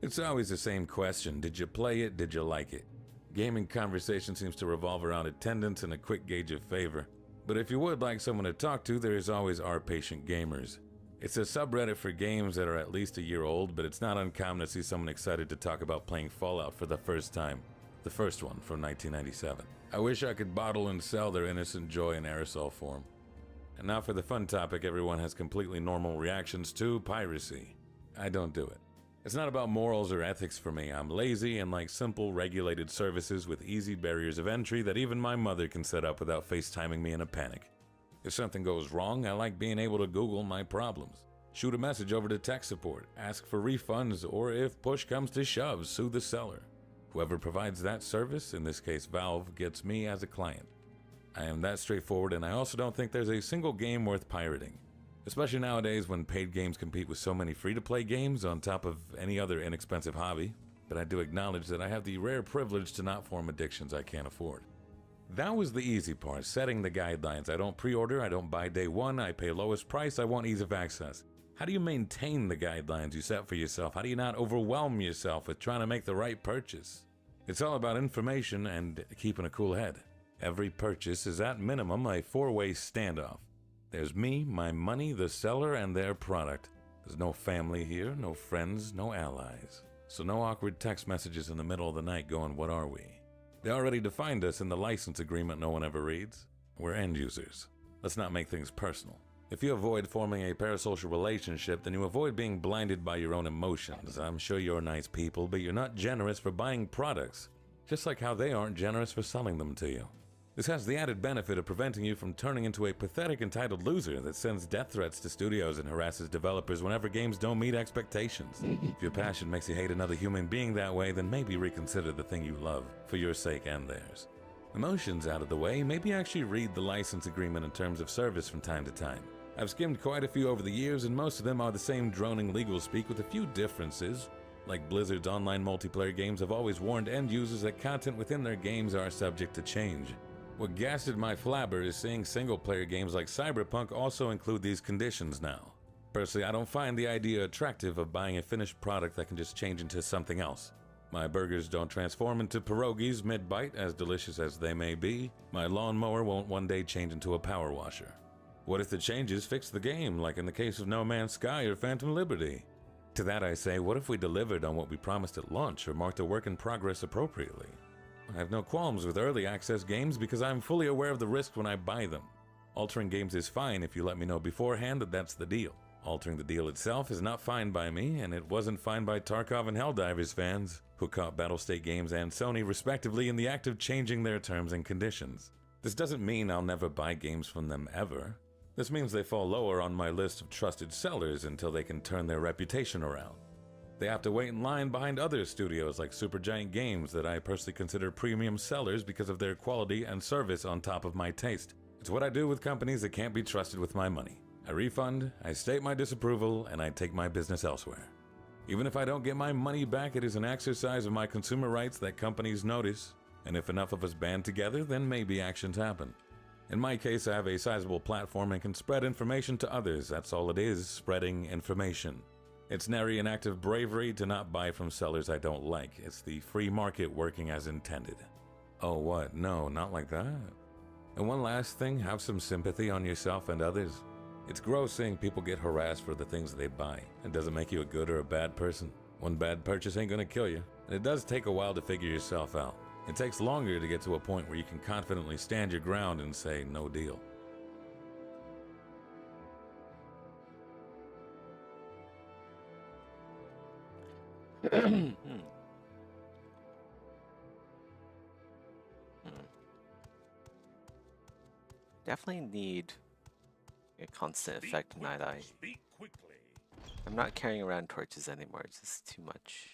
S18: It's always the same question: did you play it? Did you like it? Gaming conversation seems to revolve around attendance and a quick gauge of favor. But if you would like someone to talk to, there is always Our Patient Gamers. It's a subreddit for games that are at least a year old, but it's not uncommon to see someone excited to talk about playing Fallout for the first time. The first one from 1997. I wish I could bottle and sell their innocent joy in aerosol form. And now for the fun topic everyone has completely normal reactions to: piracy. I don't do it. It's not about morals or ethics for me. I'm lazy and like simple, regulated services with easy barriers of entry that even my mother can set up without FaceTiming me in a panic. If something goes wrong, I like being able to Google my problems. Shoot a message over to tech support, ask for refunds, or if push comes to shove, sue the seller. Whoever provides that service, in this case Valve, gets me as a client. I am that straightforward, and I also don't think there's a single game worth pirating. especially nowadays when paid games compete with so many free-to-play games on top of any other inexpensive hobby. But I do acknowledge that I have the rare privilege to not form addictions I can't afford. That was the easy part, setting the guidelines. I don't pre-order, I don't buy day one, I pay lowest price, I want ease of access. How do you maintain the guidelines you set for yourself? How do you not overwhelm yourself with trying to make the right purchase? It's all about information and keeping a cool head. Every purchase is at minimum a four-way standoff. There's me, my money, the seller, and their product. There's no family here, no friends, no allies. So no awkward text messages in the middle of the night going, what are we? They already defined us in the license agreement no one ever reads. We're end users. Let's not make things personal. If you avoid forming a parasocial relationship, then you avoid being blinded by your own emotions. I'm sure you're nice people, but you're not generous for buying products, just like how they aren't generous for selling them to you. This has the added benefit of preventing you from turning into a pathetic entitled loser that sends death threats to studios and harasses developers whenever games don't meet expectations. If your passion makes you hate another human being that way, then maybe reconsider the thing you love, for your sake and theirs. Emotions out of the way, maybe actually read the license agreement and terms of service from time to time. I've skimmed quite a few over the years, and most of them are the same droning legal speak with a few differences. Like Blizzard's online multiplayer games have always warned end users that content within their games are subject to change. What gasted my flabber is seeing single-player games like Cyberpunk also include these conditions now. Personally, I don't find the idea attractive of buying a finished product that can just change into something else. My burgers don't transform into pierogies mid-bite, as delicious as they may be. My lawnmower won't one day change into a power washer. What if the changes fix the game, like in the case of No Man's Sky or Phantom Liberty? To that I say, what if we delivered on what we promised at launch or marked a work in progress appropriately? I have no qualms with early access games because I'm fully aware of the risk when I buy them. Altering games is fine if you let me know beforehand that that's the deal. Altering the deal itself is not fine by me, and it wasn't fine by Tarkov and Helldivers fans, who caught Battlestate Games and Sony respectively in the act of changing their terms and conditions. This doesn't mean I'll never buy games from them ever. This means they fall lower on my list of trusted sellers until they can turn their reputation around. They have to wait in line behind other studios like Supergiant Games that I personally consider premium sellers because of their quality and service on top of my taste. It's what I do with companies that can't be trusted with my money. I refund, I state my disapproval, and I take my business elsewhere. Even if I don't get my money back, it is an exercise of my consumer rights that companies notice, and if enough of us band together, then maybe actions happen. In my case, I have a sizable platform and can spread information to others. That's all it is, spreading information. It's nary an act of bravery to not buy from sellers I don't like. It's the free market working as intended. Oh, what? No, not like that. And one last thing, have some sympathy on yourself and others. It's gross seeing people get harassed for the things they buy. It doesn't make you a good or a bad person. One bad purchase ain't gonna kill you. And it does take a while to figure yourself out. It takes longer to get to a point where you can confidently stand your ground and say, no deal.
S4: Definitely need a constant effect night eye. I'm not carrying around torches anymore, it's just too much.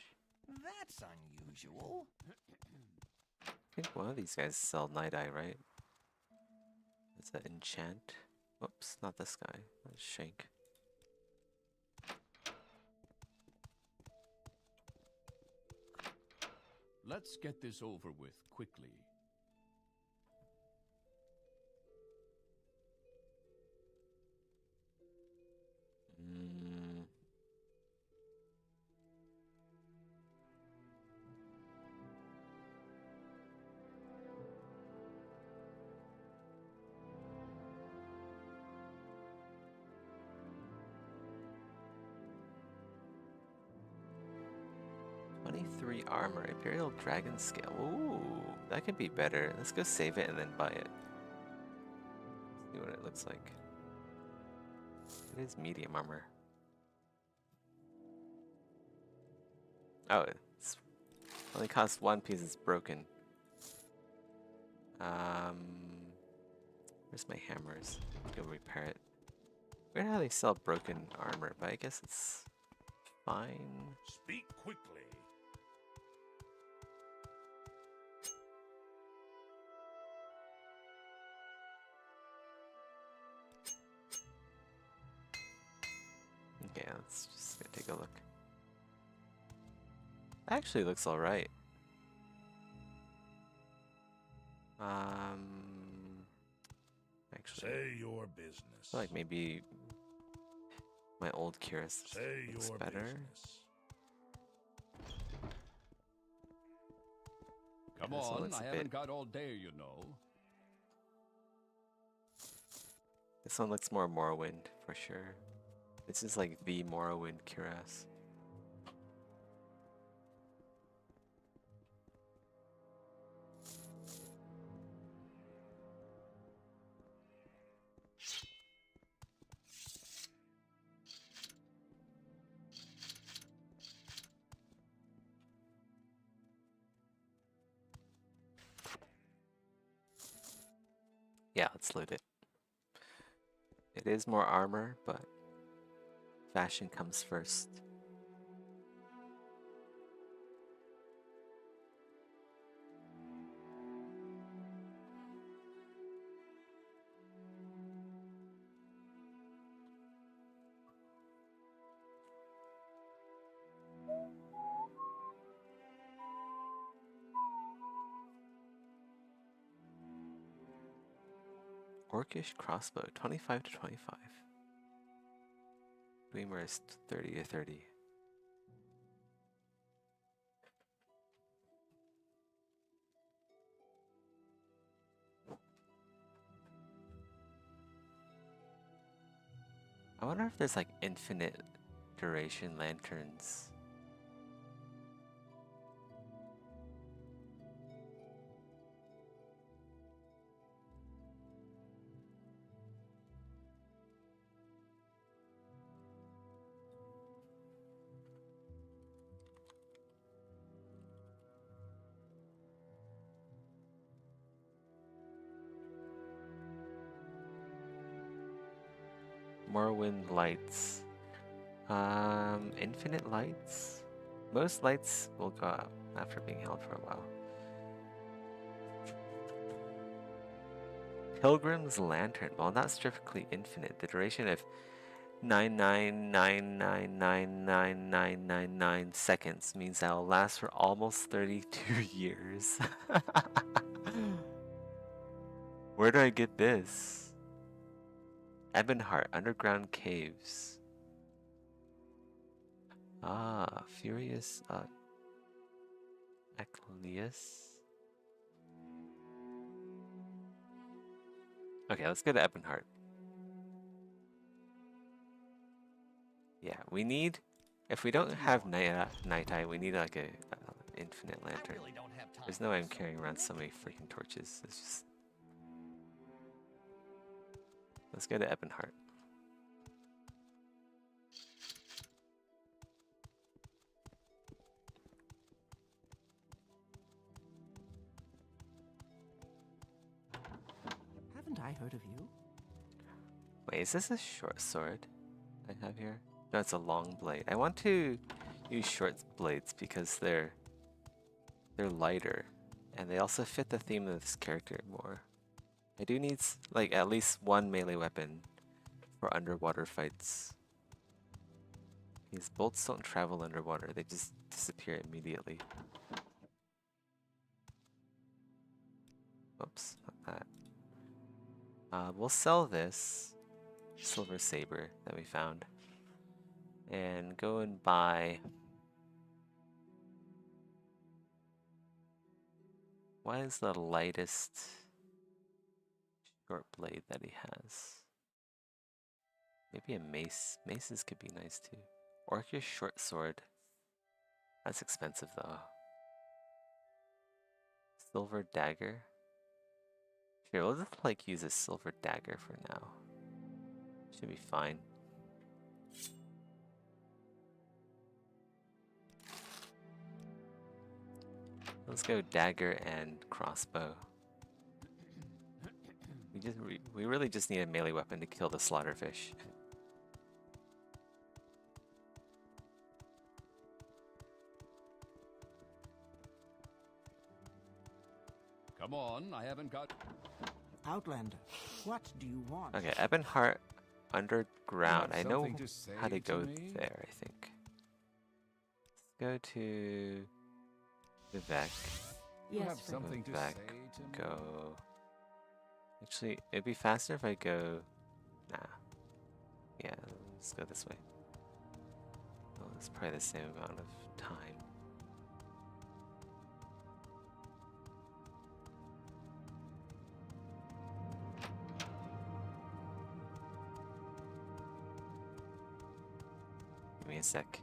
S16: That's unusual.
S4: I think one of these guys sell night eye, right? Is that enchant? Oops, not this guy. That's Shank.
S1: Let's get this over with quickly.
S4: Mm. 23 armor, Imperial Dragon Scale. Ooh, that could be better. Let's go save it and then buy it. See what it looks like. It is medium armor. Oh, it's only costs one piece. It's broken. Where's my hammers? Go repair it. Weird how they sell broken armor, but I guess it's fine.
S2: Speak quickly.
S4: let's just go take a look. Actually looks alright. Actually,
S2: Say your business.
S4: I feel like maybe my old Cuirass
S2: Say
S4: looks
S2: your
S4: better.
S2: business.
S1: Come
S4: This one
S1: on,
S4: looks
S1: I
S4: a
S1: haven't
S4: bit-
S1: got all day, you know.
S4: This one looks more Morrowind for sure. This is like the Morrowind Cuirass. Yeah, let's loot it. It is more armor, but fashion comes first. Orcish crossbow, 25 to 25. Dwemer is 30 to 30. I wonder if there's like infinite duration lanterns. Morrowind lights. Infinite lights? Most lights will go out after being held for a while. Pilgrim's Lantern. Well, not strictly infinite. The duration of 9,999,99999 seconds means that will last for almost 32 years. Where do I get this? Ebonheart, underground caves. Ah, Furious Eclius. Okay, let's go to Ebonheart. Yeah, we need, if we don't have nighttime, we need like a infinite lantern. There's no way I'm carrying around so many freaking torches. It's just. Let's go to Ebonheart.
S16: Haven't I heard of you?
S4: Wait, is this a short sword I have here? No, it's a long blade. I want to use short blades because they're lighter, and they also fit the theme of this character more. I do need like at least one melee weapon for underwater fights. These bolts don't travel underwater, they just disappear immediately. Oops, not that. We'll sell this silver saber that we found and go and buy. What is the lightest short blade that he has? Maybe a mace. Maces could be nice too. Orcish short sword. That's expensive though. Silver dagger. Sure, we'll just like use a silver dagger for now. Should be fine. Let's go dagger and crossbow. We really just need a melee weapon to kill the slaughterfish.
S1: Come on, I haven't got...
S16: Outlander, what do you want?
S4: Okay, Ebonheart underground. I know
S1: something to say
S4: how to
S1: to
S4: go
S1: me?
S4: there, I think. Let's go to Vivek.
S1: You have something to
S4: Vivek,
S1: say to me?
S4: go. Actually, it'd be faster if I go. Nah. Yeah, let's go this way. Well, it's probably the same amount of time. Give me a sec.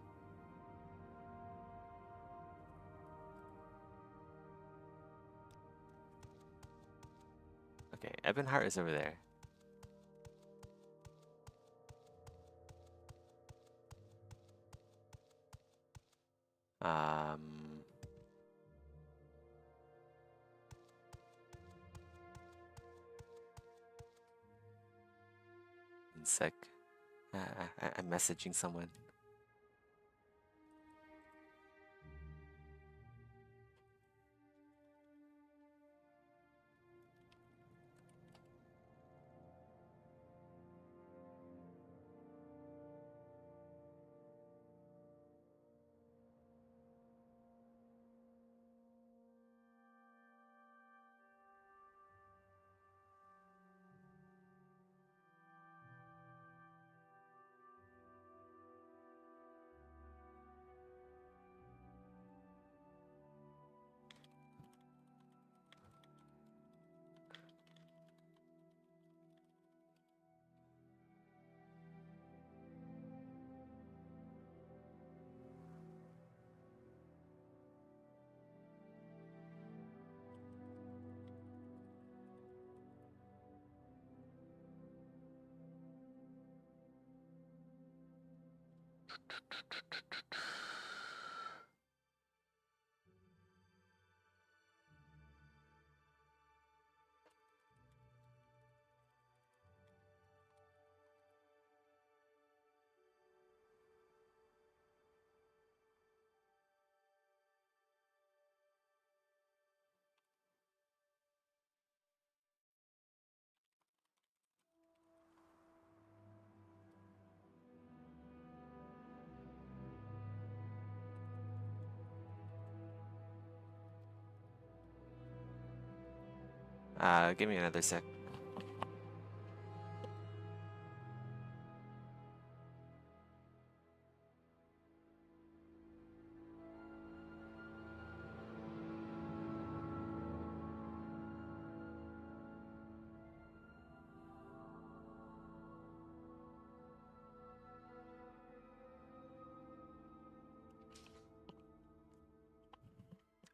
S4: Okay, Ebonheart is over there. One sec. I'm messaging someone. Give me another sec.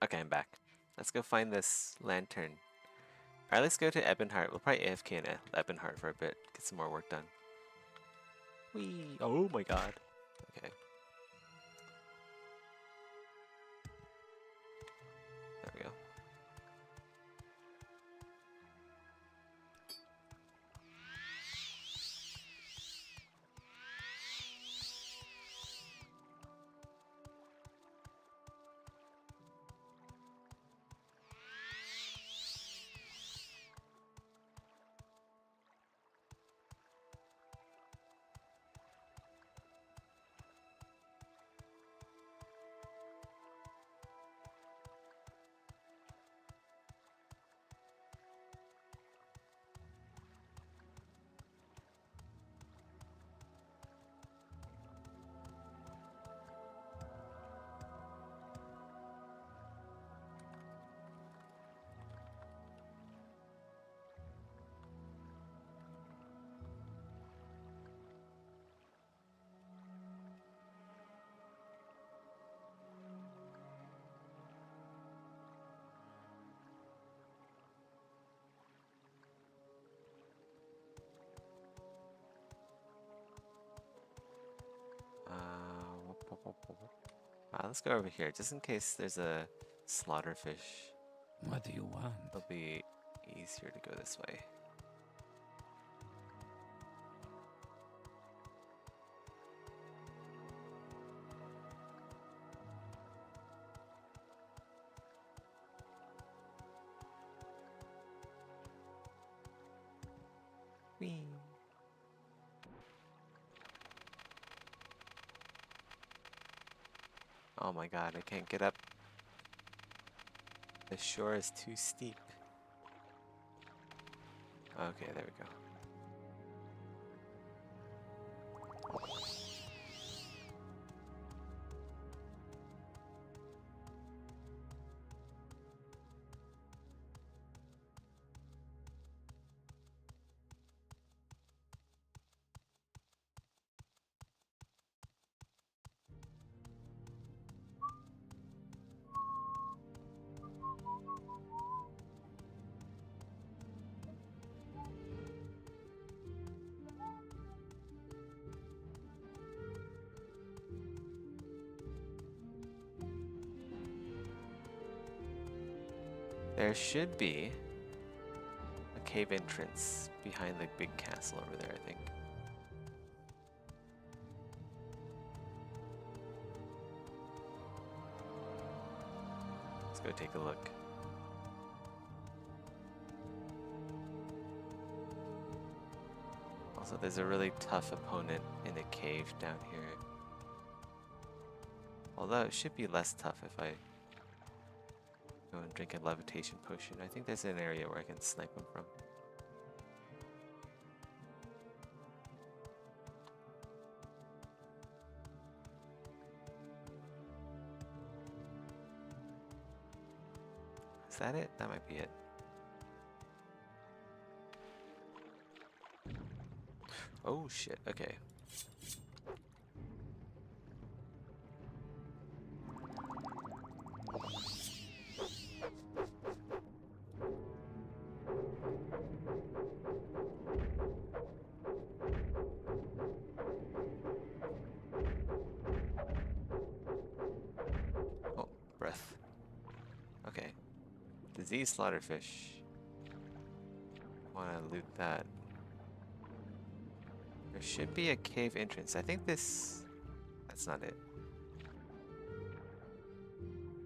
S4: Okay, I'm back. Let's go find this lantern. Alright, let's go to Ebonheart. We'll probably AFK in Ebonheart for a bit. Get some more work done. Whee! Oh my god. Okay. There we go. Let's go over here, just in case there's a slaughterfish.
S1: What do you want?
S4: It'll be easier to go this way. Whee! Oh my god, I can't get up. The shore is too steep. Okay, there we go. There should be a cave entrance behind the big castle over there, I think. Let's go take a look. Also, there's a really tough opponent in a cave down here. Although it should be less tough if I go and drink a levitation potion. I think there's an area where I can snipe him from. Is that it? That might be it. Oh shit, okay. Oh, breath. Okay. Disease slaughterfish. Wanna loot that. There should be a cave entrance. I think this... That's not it.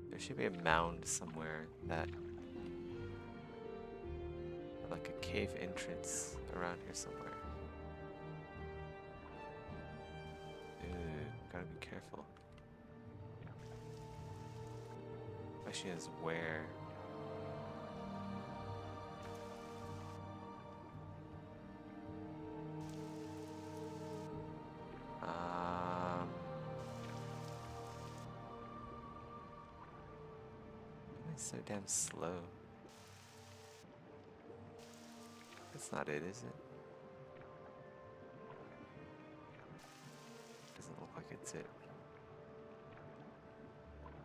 S4: There should be a mound somewhere that... like a cave entrance around here somewhere. Ooh, gotta be careful. Question is where? So damn slow. That's not it, is it? Doesn't look like it's it.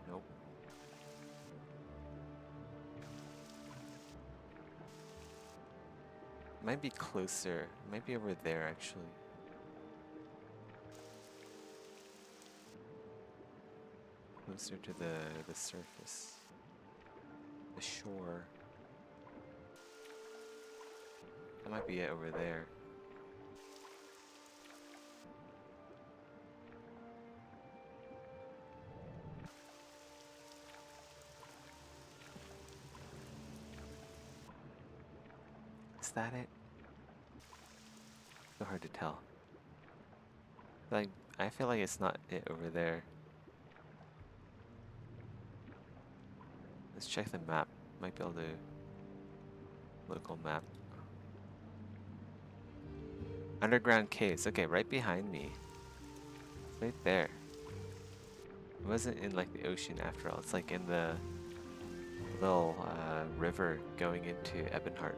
S4: Nope. Might be closer. Might be over there actually. Closer to the surface. The shore. That might be it over there. Is that it? So hard to tell. Like, I feel like it's not it over there. Let's check the map. Might be able to... Local map. Underground caves. Okay, right behind me. Right there. It wasn't in like the ocean after all. It's like in the little river going into Ebonheart.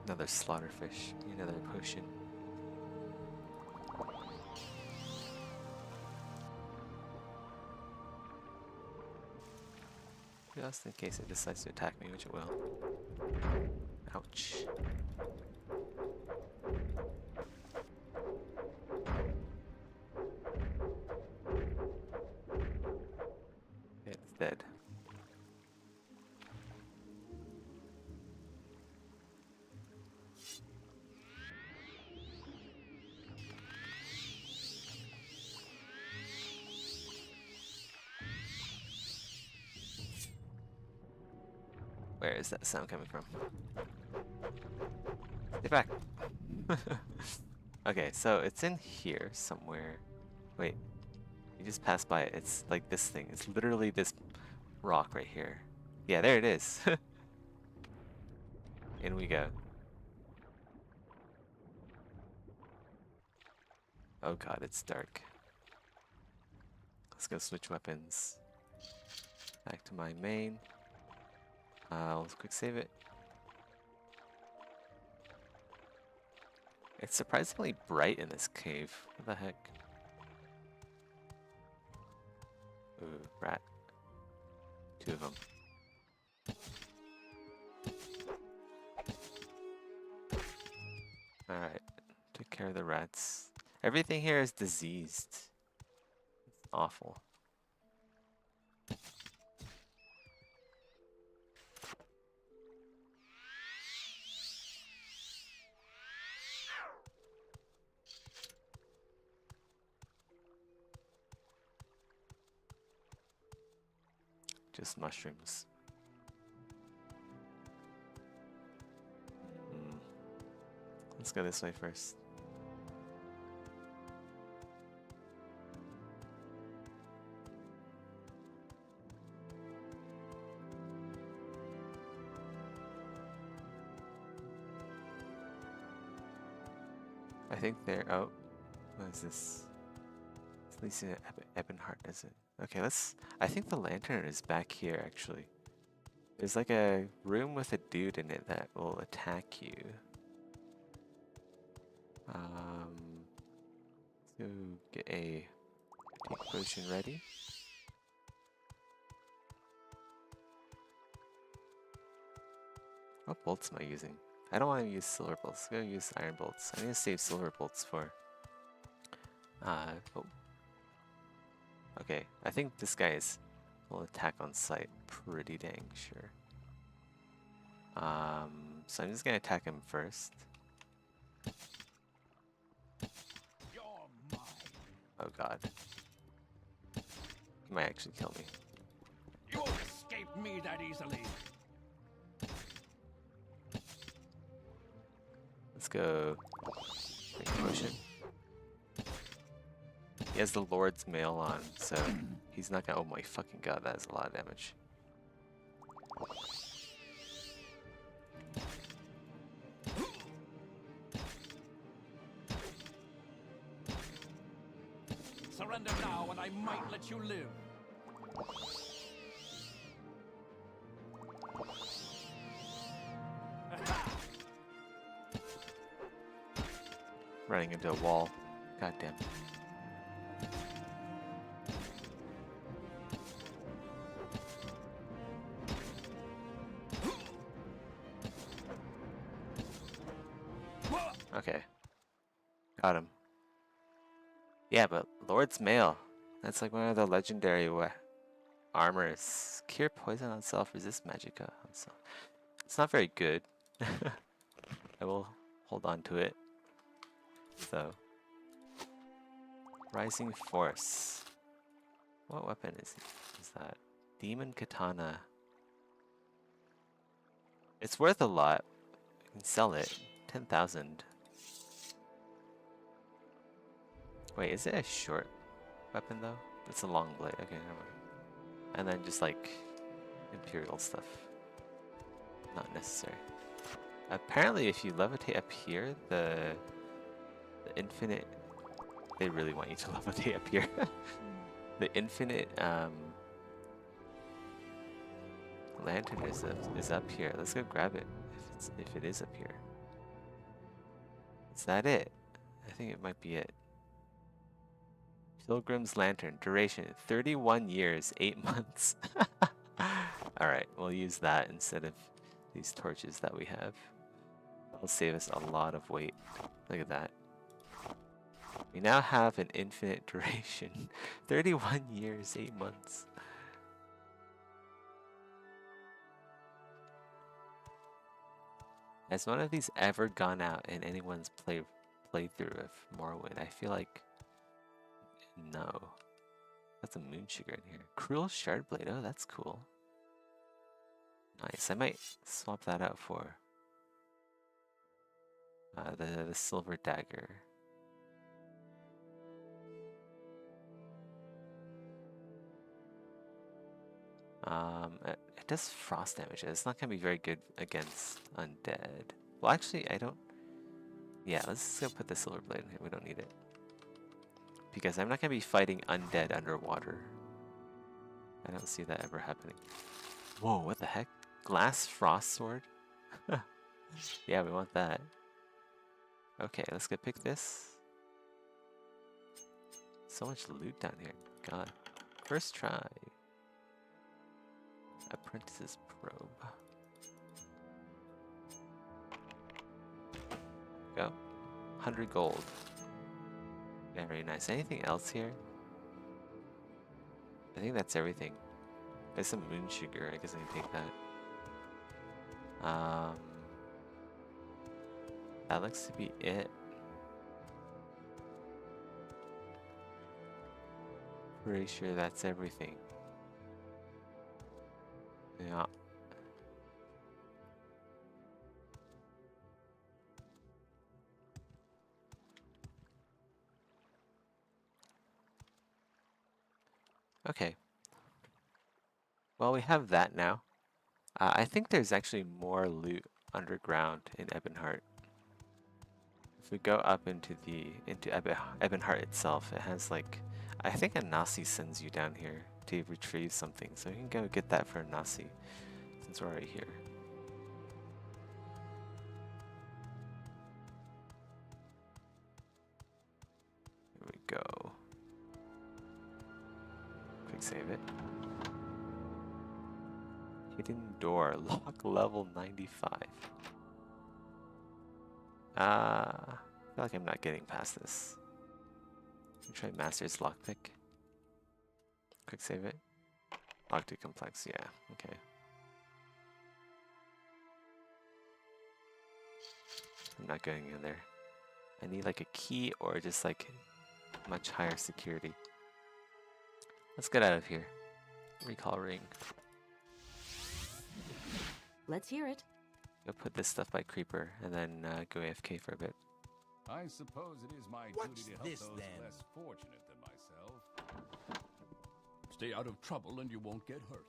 S4: Another slaughterfish, another potion. Just in case it decides to attack me, which it will. Ouch. It's dead. is that sound coming from? Stay back. Okay, so it's in here somewhere. Wait, you just passed by it. It's like this thing. It's literally this rock right here. Yeah, there it is. In we go. Oh god, it's dark. Let's go switch weapons. Back to my main. Let's quick save it. It's surprisingly bright in this cave. What the heck? Ooh, rat. 2 of them. Alright, took care of the rats. Everything here is diseased. It's awful. Just mushrooms. Let's go this way first. I think they're oh, what is this? At least in Ebonheart, is it? Okay, I think the lantern is back here actually. There's like a room with a dude in it that will attack you. So get a take potion ready. What bolts am I using? I don't want to use silver bolts. I'm gonna use iron bolts. I need to save silver bolts for. Oh. Okay, I think this guy will attack on sight. Pretty dang sure. So I'm just gonna attack him first. Oh god. He might actually kill me.
S16: You won't escape me that easily.
S4: Let's go. Take potion. He has the Lord's Mail on, so he's not gonna. Oh my fucking god, that is a lot of damage.
S16: Surrender now, and I might let you live.
S4: Running into a wall. God damn. Okay. Got him. Yeah, but Lord's Mail. That's like one of the legendary armors. Cure poison on self, resist magicka on self. It's not very good. I will hold on to it. So. Rising Force. What weapon is that? Demon Katana. It's worth a lot. I can sell it. 10,000. Wait, is it a short weapon though? It's a long blade. Okay, never mind. And then just like Imperial stuff. Not necessary. Apparently if you levitate up here, the infinite... They really want you to levitate up here. The infinite lantern is up here. Let's go grab it if it is up here. Is that it? I think it might be it. Pilgrim's Lantern. Duration 31 years, 8 months. Alright, we'll use that instead of these torches that we have. That'll save us a lot of weight. Look at that. We now have an infinite duration. 31 years, 8 months. Has one of these ever gone out in anyone's playthrough of Morrowind? I feel like no. That's a moon sugar in here. Cruel Shardblade. Oh, that's cool. Nice. I might swap that out for the silver dagger. It does frost damage. It's not gonna be very good against undead. Well, actually, I don't. Yeah, let's go put the silver blade in here. We don't need it because I'm not gonna be fighting undead underwater. I don't see that ever happening. Whoa! What the heck? Glass frost sword? Yeah, we want that. Okay, let's go pick this. So much loot down here. God. First try. Apprentice's probe. Go. 100 gold. Very nice. Anything else here? I think that's everything. There's some moon sugar. I guess I can take that. That looks to be it. Pretty sure that's everything. Yeah. Okay. Well, we have that now. I think there's actually more loot underground in Ebonheart. If we go up into Ebonheart itself, it has like, I think a Nasi sends you down here to retrieve something, so we can go get that for a Nasi since we're already here. Here we go. Quick save it. Hidden door, lock level 95. I feel like I'm not getting past this. Try Master's Lockpick. Quick save it. Lock to complex, yeah, okay. I'm not going in there. I need like a key or just like much higher security. Let's get out of here. Recall ring.
S9: Let's hear it.
S4: Go put this stuff by Creeper and then go AFK for a bit.
S1: I suppose it is my duty to help those less fortunate than myself. Stay out of trouble and you won't get hurt.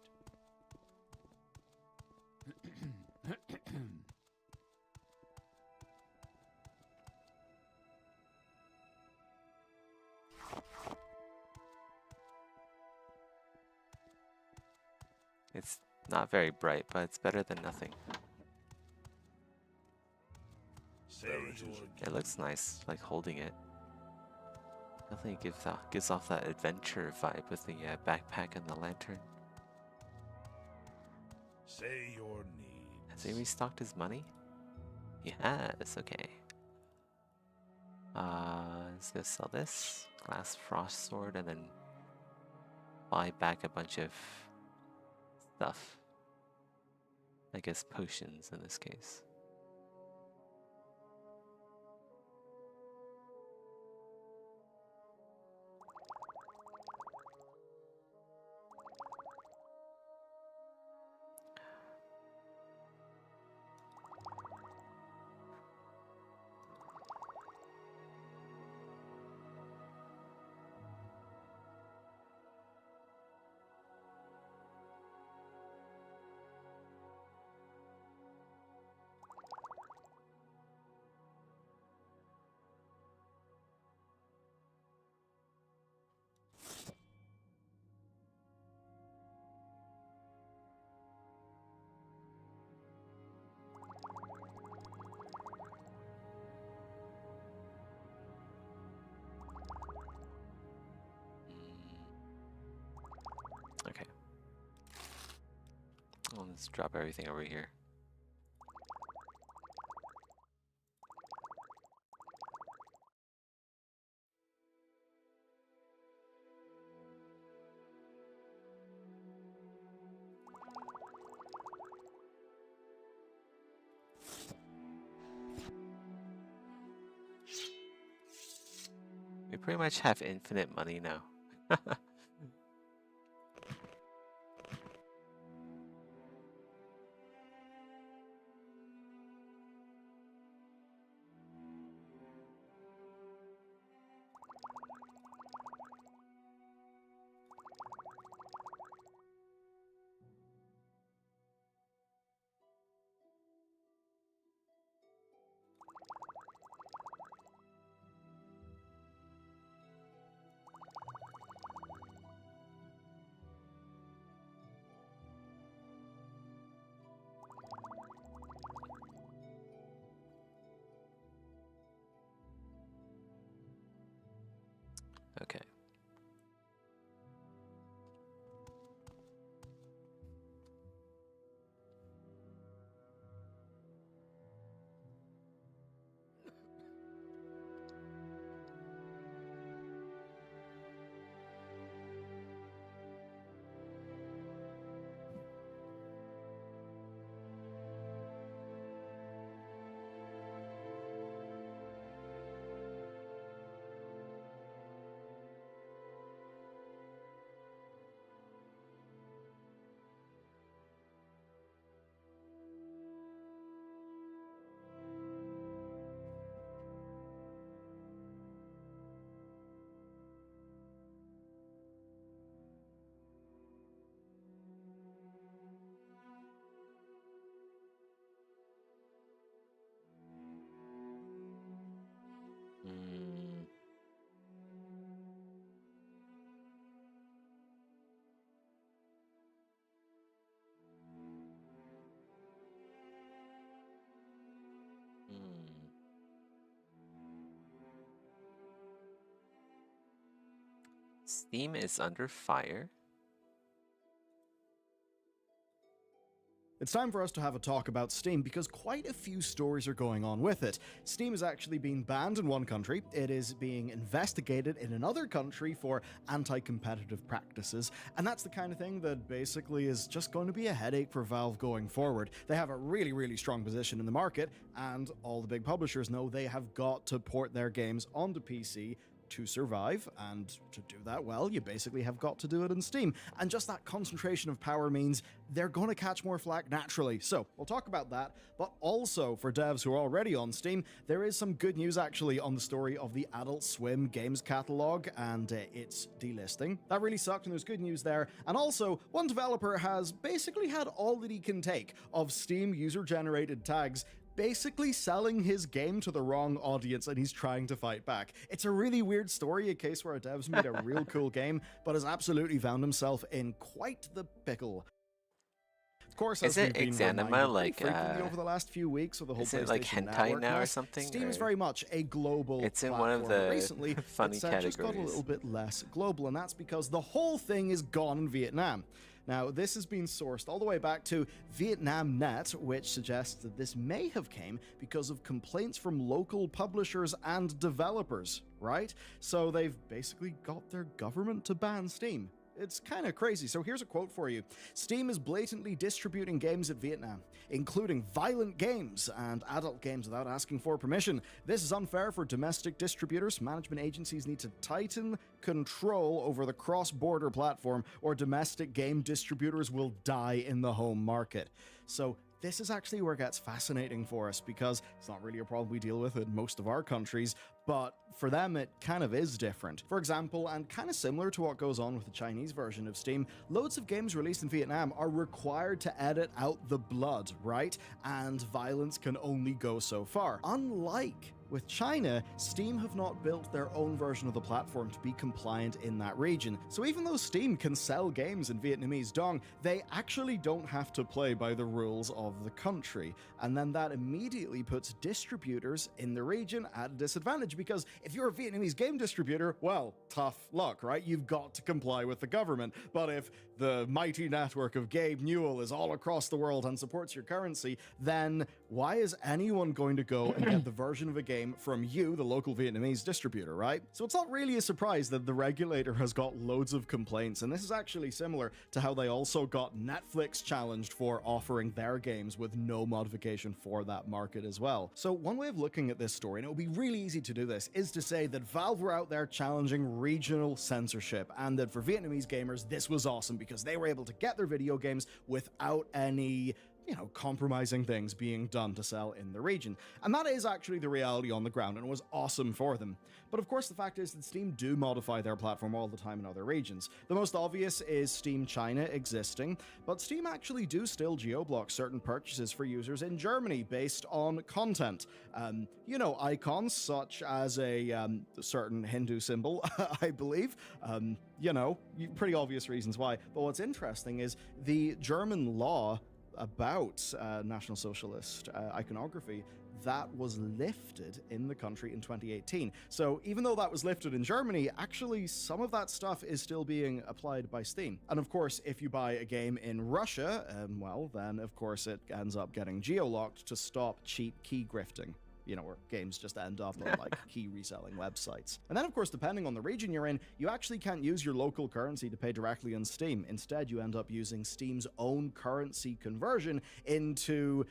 S4: It's not very bright, but it's better than nothing. It looks nice, like holding it. Definitely gives off that adventure vibe with the backpack and the lantern.
S2: Say your needs.
S4: Has he restocked his money? He has, okay. Let's go sell this. Glass frost sword and then buy back a bunch of stuff. I guess potions in this case. Okay. Well, let's drop everything over here. We pretty much have infinite money now. Steam is under fire.
S11: It's time for us to have a talk about Steam because quite a few stories are going on with it. Steam is actually being banned in one country, it is being investigated in another country for anti-competitive practices, and that's the kind of thing that basically is just going to be a headache for Valve going forward. They have a really, really strong position in the market, and all the big publishers know they have got to port their games onto PC to survive, and to do that well, you basically have got to do it in Steam. And just that concentration of power means they're going to catch more flack naturally. So we'll talk about that, but also for devs who are already on Steam, there is some good news actually on the story of the Adult Swim games catalog and its delisting. That really sucked, and there's good news there. And also, one developer has basically had all that he can take of Steam user-generated tags, basically selling his game to the wrong audience, and he's trying to fight back. It's a really weird story, a case where a dev's made a real cool game, but has absolutely found himself in quite the pickle. Of course, as we've been reminded
S4: like
S11: frequently over the last few weeks with the whole
S4: is it
S11: PlayStation
S4: like hentai
S11: Network
S4: now or
S11: mess,
S4: something?
S11: Steam is
S4: or-
S11: very much a global
S4: It's in
S11: platform.
S4: one of the
S11: Recently,
S4: funny
S11: it's just got a
S4: categories.
S11: little bit less global, and that's because the whole thing is gone in Vietnam. Now, this has been sourced all the way back to Vietnam Net, which suggests that this may have came because of complaints from local publishers and developers, right? So they've basically got their government to ban Steam. It's kind of crazy. So here's a quote for you. Steam is blatantly distributing games at Vietnam, including violent games and adult games without asking for permission. This is unfair for domestic distributors. Management agencies need to tighten control over the cross-border platform, or domestic game distributors will die in the home market. So this is actually where it gets fascinating for us, because it's not really a problem we deal with in most of our countries, but for them it kind of is different. For example, and kind of similar to what goes on with the Chinese version of Steam, loads of games released in Vietnam are required to edit out the blood, right? And violence can only go so far. Unlike with China, Steam have not built their own version of the platform to be compliant in that region. So even though Steam can sell games in Vietnamese dong, they actually don't have to play by the rules of the country. And then that immediately puts distributors in the region at a disadvantage, because if you're a Vietnamese game distributor, well, tough luck, right? You've got to comply with the government. But if the mighty network of Gabe Newell is all across the world and supports your currency, then why is anyone going to go and get the version of a game from you, the local Vietnamese distributor, right? So it's not really a surprise that the regulator has got loads of complaints, and this is actually similar to how they also got Netflix challenged for offering their games with no modification for that market as well. So one way of looking at this story, and it would be really easy to do this, is to say that Valve were out there challenging regional censorship, and that for Vietnamese gamers, this was awesome because they were able to get their video games without any compromising things being done to sell in the region. And that is actually the reality on the ground, and it was awesome for them. But of course, the fact is that Steam do modify their platform all the time in other regions. The most obvious is Steam China existing, but Steam actually do still geo-block certain purchases for users in Germany based on content. Icons such as a certain Hindu symbol, I believe. Pretty obvious reasons why. But what's interesting is the German law about National Socialist iconography that was lifted in the country in 2018. So even though that was lifted in Germany, actually some of that stuff is still being applied by Steam. And of course, if you buy a game in Russia, then of course it ends up getting geo-locked to stop cheap key grifting. Where games just end up on key reselling websites. And then of course, depending on the region you're in, you actually can't use your local currency to pay directly on Steam. Instead, you end up using Steam's own currency conversion into,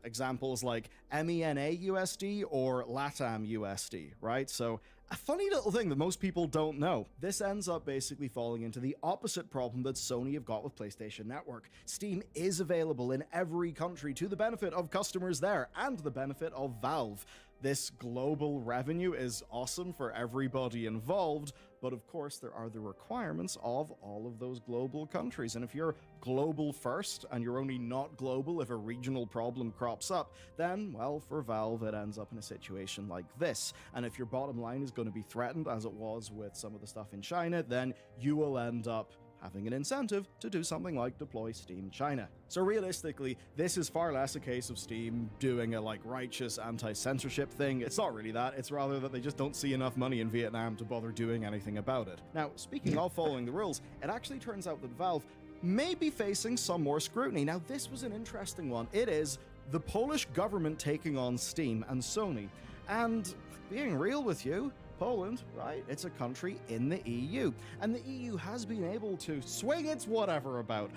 S11: examples like MENA USD or LATAM USD, right? So a funny little thing that most people don't know. This ends up basically falling into the opposite problem that Sony have got with PlayStation Network. Steam is available in every country to the benefit of customers there and the benefit of Valve. This global revenue is awesome for everybody involved, but of course there are the requirements of all of those global countries. And if you're global first and you're only not global if a regional problem crops up, then, for Valve it ends up in a situation like this. And if your bottom line is going to be threatened, as it was with some of the stuff in China, then you will end up having an incentive to do something like deploy Steam China. So realistically, this is far less a case of Steam doing a righteous anti-censorship thing. It's not really that, it's rather that they just don't see enough money in Vietnam to bother doing anything about it. Now, speaking of following the rules, it actually turns out that Valve may be facing some more scrutiny. Now, this was an interesting one. It is the Polish government taking on Steam and Sony. And being real with you, Poland, right? It's a country in the EU. And the EU has been able to swing its whatever about,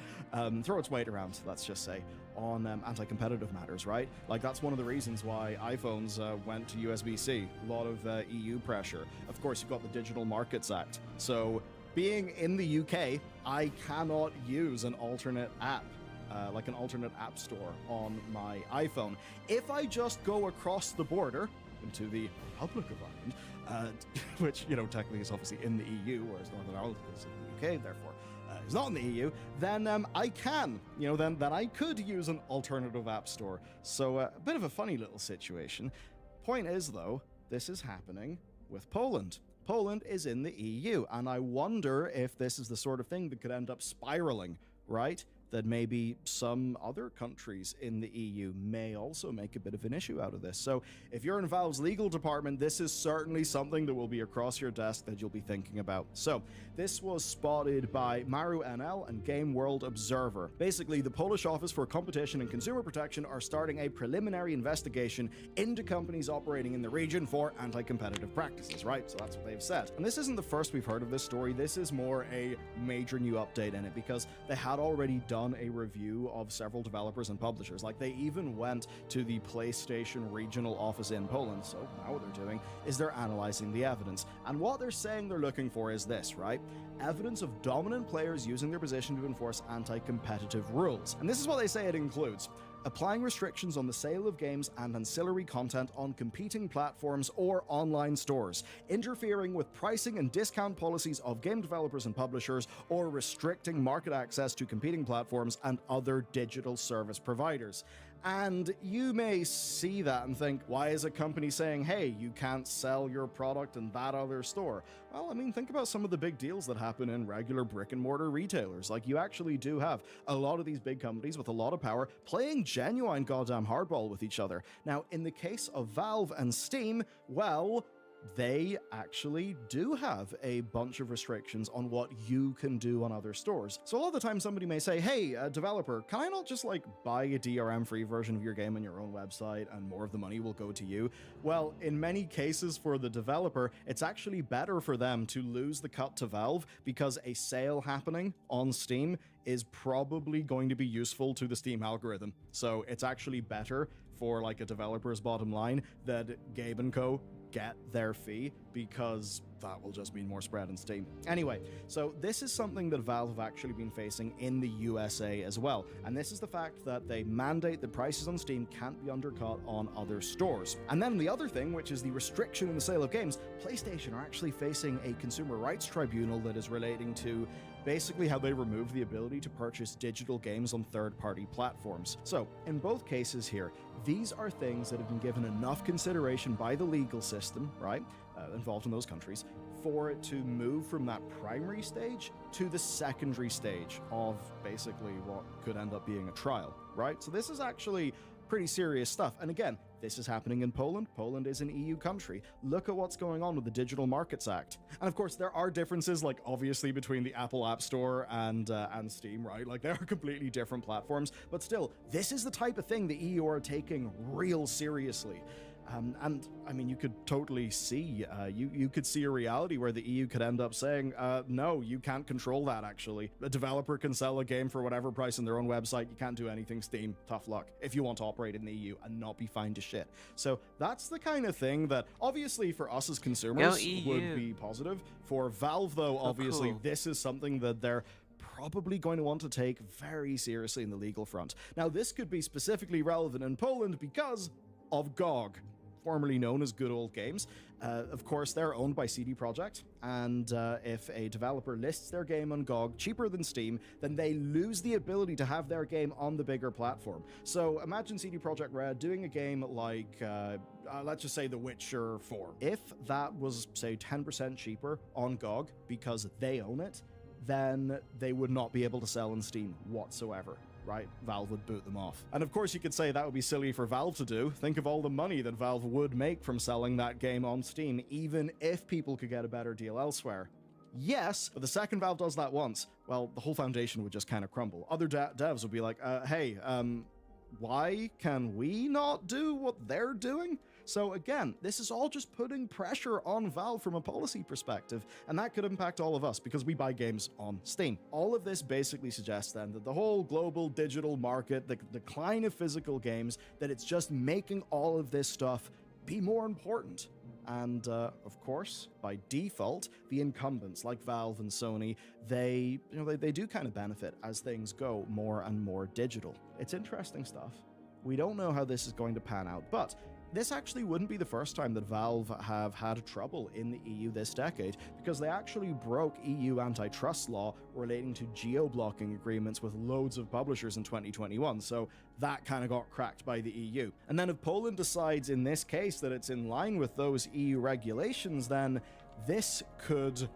S11: throw its weight around, let's just say, on anti-competitive matters, right? That's one of the reasons why iPhones went to USB-C. A lot of EU pressure. Of course, you've got the Digital Markets Act. So being in the UK, I cannot use an alternate app. Like an alternate app store on my iPhone. If I just go across the border into the Republic of Ireland, which, technically is obviously in the EU, whereas Northern Ireland is in the UK, therefore is not in the EU, then I can, then I could use an alternative app store. So a bit of a funny little situation. Point is, though, this is happening with Poland. Poland is in the EU, and I wonder if this is the sort of thing that could end up spiraling, right? That maybe some other countries in the EU may also make a bit of an issue out of this. So if you're in Valve's legal department, this is certainly something that will be across your desk that you'll be thinking about. So this was spotted by Maru NL and Game World Observer. Basically, the Polish Office for Competition and Consumer Protection are starting a preliminary investigation into companies operating in the region for anti-competitive practices, right? So that's what they've said. And this isn't the first we've heard of this story. This is more a major new update in it because they had already done a review of several developers and publishers. They even went to the PlayStation regional office in Poland. So now what they're doing is they're analyzing the evidence. And what they're saying they're looking for is this, right? Evidence of dominant players using their position to enforce anti-competitive rules. And this is what they say it includes: applying restrictions on the sale of games and ancillary content on competing platforms or online stores, interfering with pricing and discount policies of game developers and publishers, or restricting market access to competing platforms and other digital service providers. And you may see that and think, why is a company saying, hey, you can't sell your product in that other store? Well, think about some of the big deals that happen in regular brick and mortar retailers. You actually do have a lot of these big companies with a lot of power playing genuine goddamn hardball with each other. Now, in the case of Valve and Steam, well, they actually do have a bunch of restrictions on what you can do on other stores. So a lot of the time somebody may say, hey, developer, can I not just buy a DRM-free version of your game on your own website and more of the money will go to you? Well, in many cases for the developer, it's actually better for them to lose the cut to Valve because a sale happening on Steam is probably going to be useful to the Steam algorithm. So it's actually better for a developer's bottom line that Gabe & Co. get their fee because that will just mean more spread in Steam. Anyway, so this is something that Valve have actually been facing in the USA as well, and this is the fact that they mandate that prices on Steam can't be undercut on other stores. And then the other thing, which is the restriction in the sale of games, PlayStation are actually facing a consumer rights tribunal that is relating to basically how they remove the ability to purchase digital games on third-party platforms. So, in both cases here, these are things that have been given enough consideration by the legal system, right, involved in those countries, for it to move from that primary stage to the secondary stage of basically what could end up being a trial, right? So this is actually pretty serious stuff. And again, this is happening in Poland. Poland is an EU country. Look at what's going on with the Digital Markets Act. And of course, there are differences, obviously between the Apple App Store and Steam, right? They are completely different platforms. But still, this is the type of thing the EU are taking real seriously. And you could totally see, you could see a reality where the EU could end up saying, no, you can't control that, actually. A developer can sell a game for whatever price on their own website. You can't do anything, Steam. Tough luck. If you want to operate in the EU and not be fined to shit. So that's the kind of thing that, obviously, for us as consumers would be positive. For Valve, though, obviously, this is something that they're probably going to want to take very seriously in the legal front. Now, this could be specifically relevant in Poland because of GOG, formerly known as Good Old Games. Of course, they're owned by CD Projekt, and if a developer lists their game on GOG cheaper than Steam, then they lose the ability to have their game on the bigger platform. So imagine CD Projekt Red doing a game like, let's just say The Witcher 4. If that was, say, 10% cheaper on GOG because they own it, then they would not be able to sell on Steam whatsoever, right? Valve would boot them off. And of course you could say that would be silly for Valve to do. Think of all the money that Valve would make from selling that game on Steam, even if people could get a better deal elsewhere. Yes, but the second Valve does that once, well, the whole foundation would just kind of crumble. Other devs would be like, hey, why can we not do what they're doing? So again, this is all just putting pressure on Valve from a policy perspective, and that could impact all of us because we buy games on Steam. All of this basically suggests then that the whole global digital market, the decline of physical games, that it's just making all of this stuff be more important. And of course, by default, the incumbents like Valve and Sony, they do kind of benefit as things go more and more digital. It's interesting stuff. We don't know how this is going to pan out, but this actually wouldn't be the first time that Valve have had trouble in the EU this decade, because they actually broke EU antitrust law relating to geo-blocking agreements with loads of publishers in 2021, so that kind of got cracked by the EU. And then if Poland decides in this case that it's in line with those EU regulations, then this could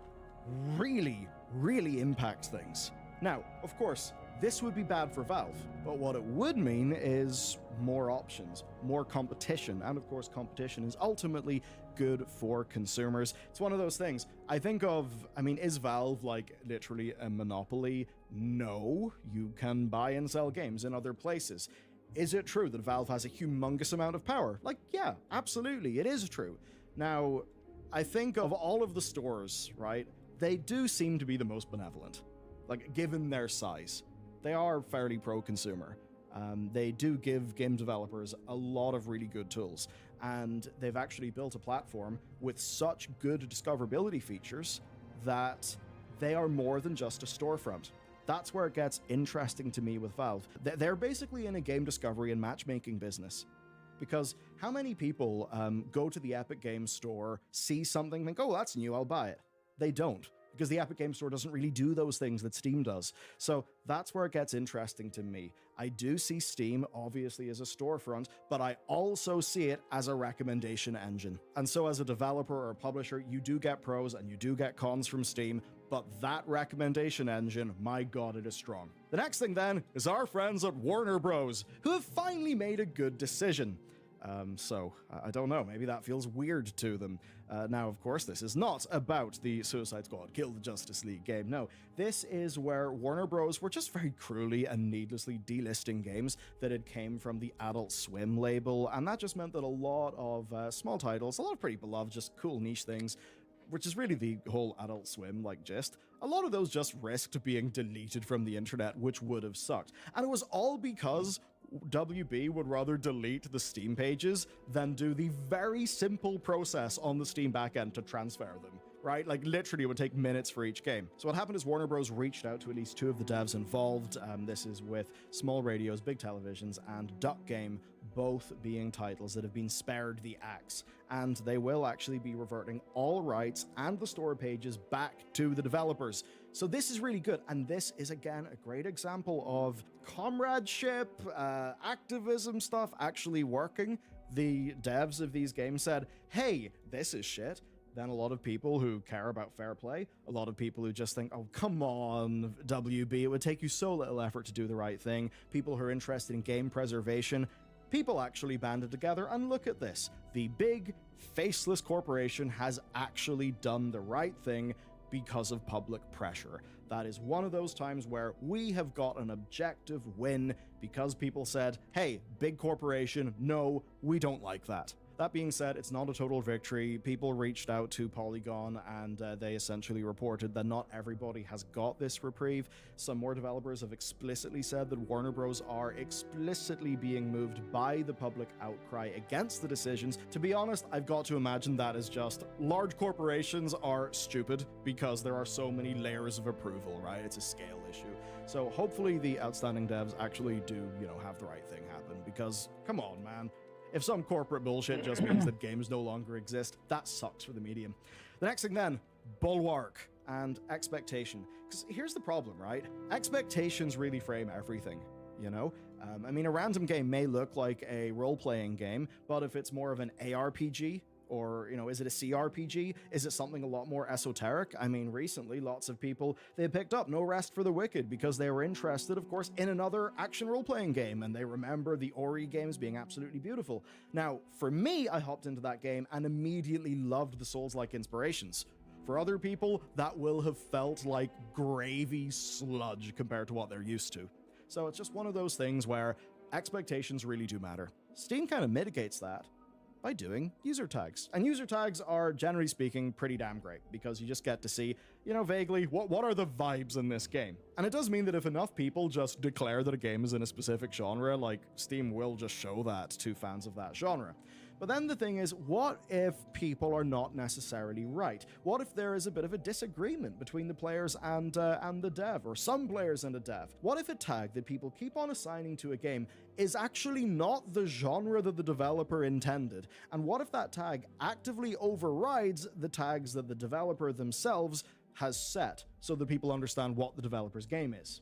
S11: really, really impact things. Now, of course, this would be bad for Valve, but what it would mean is more options, more competition, and of course competition is ultimately good for consumers. It's one of those things. I think of, is Valve like literally a monopoly? No, you can buy and sell games in other places. Is it true that Valve has a humongous amount of power? Like, yeah, absolutely, it is true. Now, I think of all of the stores, right, they do seem to be the most benevolent, like given their size. They are fairly pro-consumer. They do give game developers a lot of really good tools, and they've actually built a platform with such good discoverability features that they are more than just a storefront. That's where it gets interesting to me with Valve. They're basically in a game discovery and matchmaking business. Because how many people go to the Epic Games Store, see something, think, oh, that's new, I'll buy it. They don't. Because the Epic Games Store doesn't really do those things that Steam does. So that's where it gets interesting to me. I do see Steam, obviously, as a storefront, but I also see it as a recommendation engine. And so as a developer or a publisher, you do get pros and you do get cons from Steam, but that recommendation engine, my god, it is strong. The next thing then is our friends at Warner Bros., who have finally made a good decision. So I don't know, maybe that feels weird to them. Now, of course, this is not about the Suicide Squad Kill the Justice League game. No, this is where Warner Bros. Were just very cruelly and needlessly delisting games that had came from the Adult Swim label, and that just meant that a lot of small titles, a lot of pretty beloved, just cool niche things, which is really the whole Adult Swim gist, a lot of those just risked being deleted from the internet, which would have sucked. And it was all because WB would rather delete the Steam pages than do the very simple process on the Steam backend to transfer them, right? Like literally it would take minutes for each game. So what happened is Warner Bros. Reached out to at least 2 of the devs involved. This is with Small Radios, Big Televisions, and Duck Game, both being titles that have been spared the axe. And they will actually be reverting all rights and the store pages back to the developers. So this is really good, and this is again a great example of comradeship, activism stuff actually working. The devs of these games said, hey, this is shit. Then a lot of people who care about fair play, a lot of people who just think, oh, come on, WB, it would take you so little effort to do the right thing, people who are interested in game preservation, people actually banded together, and look at this. The big, faceless corporation has actually done the right thing because of public pressure. That is one of those times where we have got an objective win because people said, hey, big corporation, no, we don't like that. That being said, it's not a total victory. People reached out to Polygon and they essentially reported that not everybody has got this reprieve. Some more developers have explicitly said that Warner Bros. Are explicitly being moved by the public outcry against the decisions. To be honest, I've got to imagine that is just large corporations are stupid because there are so many layers of approval, right? It's a scale issue. So hopefully the outstanding devs actually do, have the right thing happen because, come on, man. If some corporate bullshit just means that games no longer exist, that sucks for the medium. The next thing then, bulwark and expectation. Because here's the problem, right? Expectations really frame everything, a random game may look like a role-playing game, but if it's more of an ARPG Or, you know, is it a CRPG? Is it something a lot more esoteric? I mean, recently, lots of people, they picked up No Rest for the Wicked because they were interested, of course, in another action role-playing game, and they remember the Ori games being absolutely beautiful. Now, for me, I hopped into that game and immediately loved the Souls-like inspirations. For other people, that will have felt like gravy sludge compared to what they're used to. So it's just one of those things where expectations really do matter. Steam kind of mitigates that by doing user tags. And user tags are, generally speaking, pretty damn great, because you just get to see, you know, vaguely, what are the vibes in this game? And it does mean that if enough people just declare that a game is in a specific genre, like, Steam will just show that to fans of that genre. But then the thing is, what if people are not necessarily right? What if there is a bit of a disagreement between the players and the dev, or some players and a dev? What if a tag that people keep on assigning to a game is actually not the genre that the developer intended? And what if that tag actively overrides the tags that the developer themselves has set, so that people understand what the developer's game is?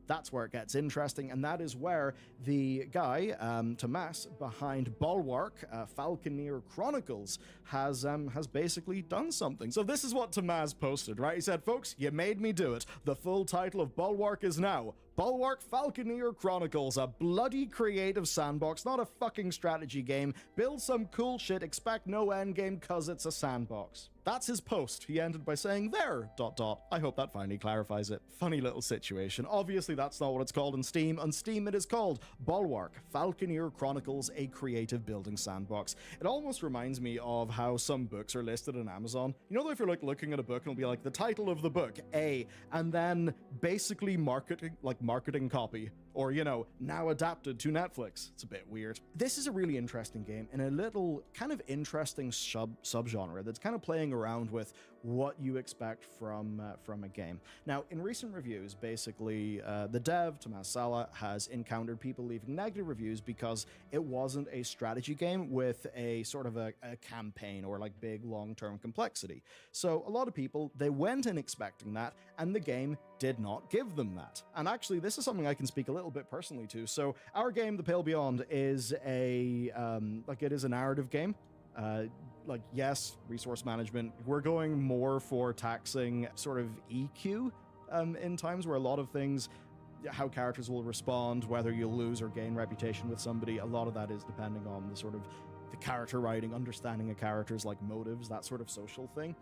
S11: That's where it gets interesting, and that is where the guy, Tomas, behind Bulwark, Falconeer Chronicles, has basically done something. So this is what Tomas posted, right? He said, "Folks, you made me do it. The full title of Bulwark is now Bulwark Falconeer Chronicles, a bloody creative sandbox, not a fucking strategy game. Build some cool shit, expect no endgame, cause it's a sandbox." That's his post. He ended by saying, "There, ... I hope that finally clarifies it." Funny little situation. Obviously, that's not what it's called on Steam. On Steam, it is called Bulwark Falconeer Chronicles, a creative building sandbox. It almost reminds me of how some books are listed on Amazon. You know, if you're like looking at a book and it'll be like the title of the book, A, and then basically marketing copy, or, you know, now adapted to Netflix. It's a bit weird. This is a really interesting game in a little kind of interesting subgenre that's kind of playing around with what you expect from a game. Now, in recent reviews, basically, the dev, Tomas Sala, has encountered people leaving negative reviews because it wasn't a strategy game with a sort of a campaign or like big long-term complexity. So a lot of people, they went in expecting that, and the game did not give them that. And actually, this is something I can speak a little bit personally to. So our game, The Pale Beyond, is it is a narrative game. Yes, resource management. We're going more for taxing sort of EQ in times where a lot of things, how characters will respond, whether you'll lose or gain reputation with somebody, a lot of that is depending on the sort of the character writing, understanding a character's like motives, that sort of social thing.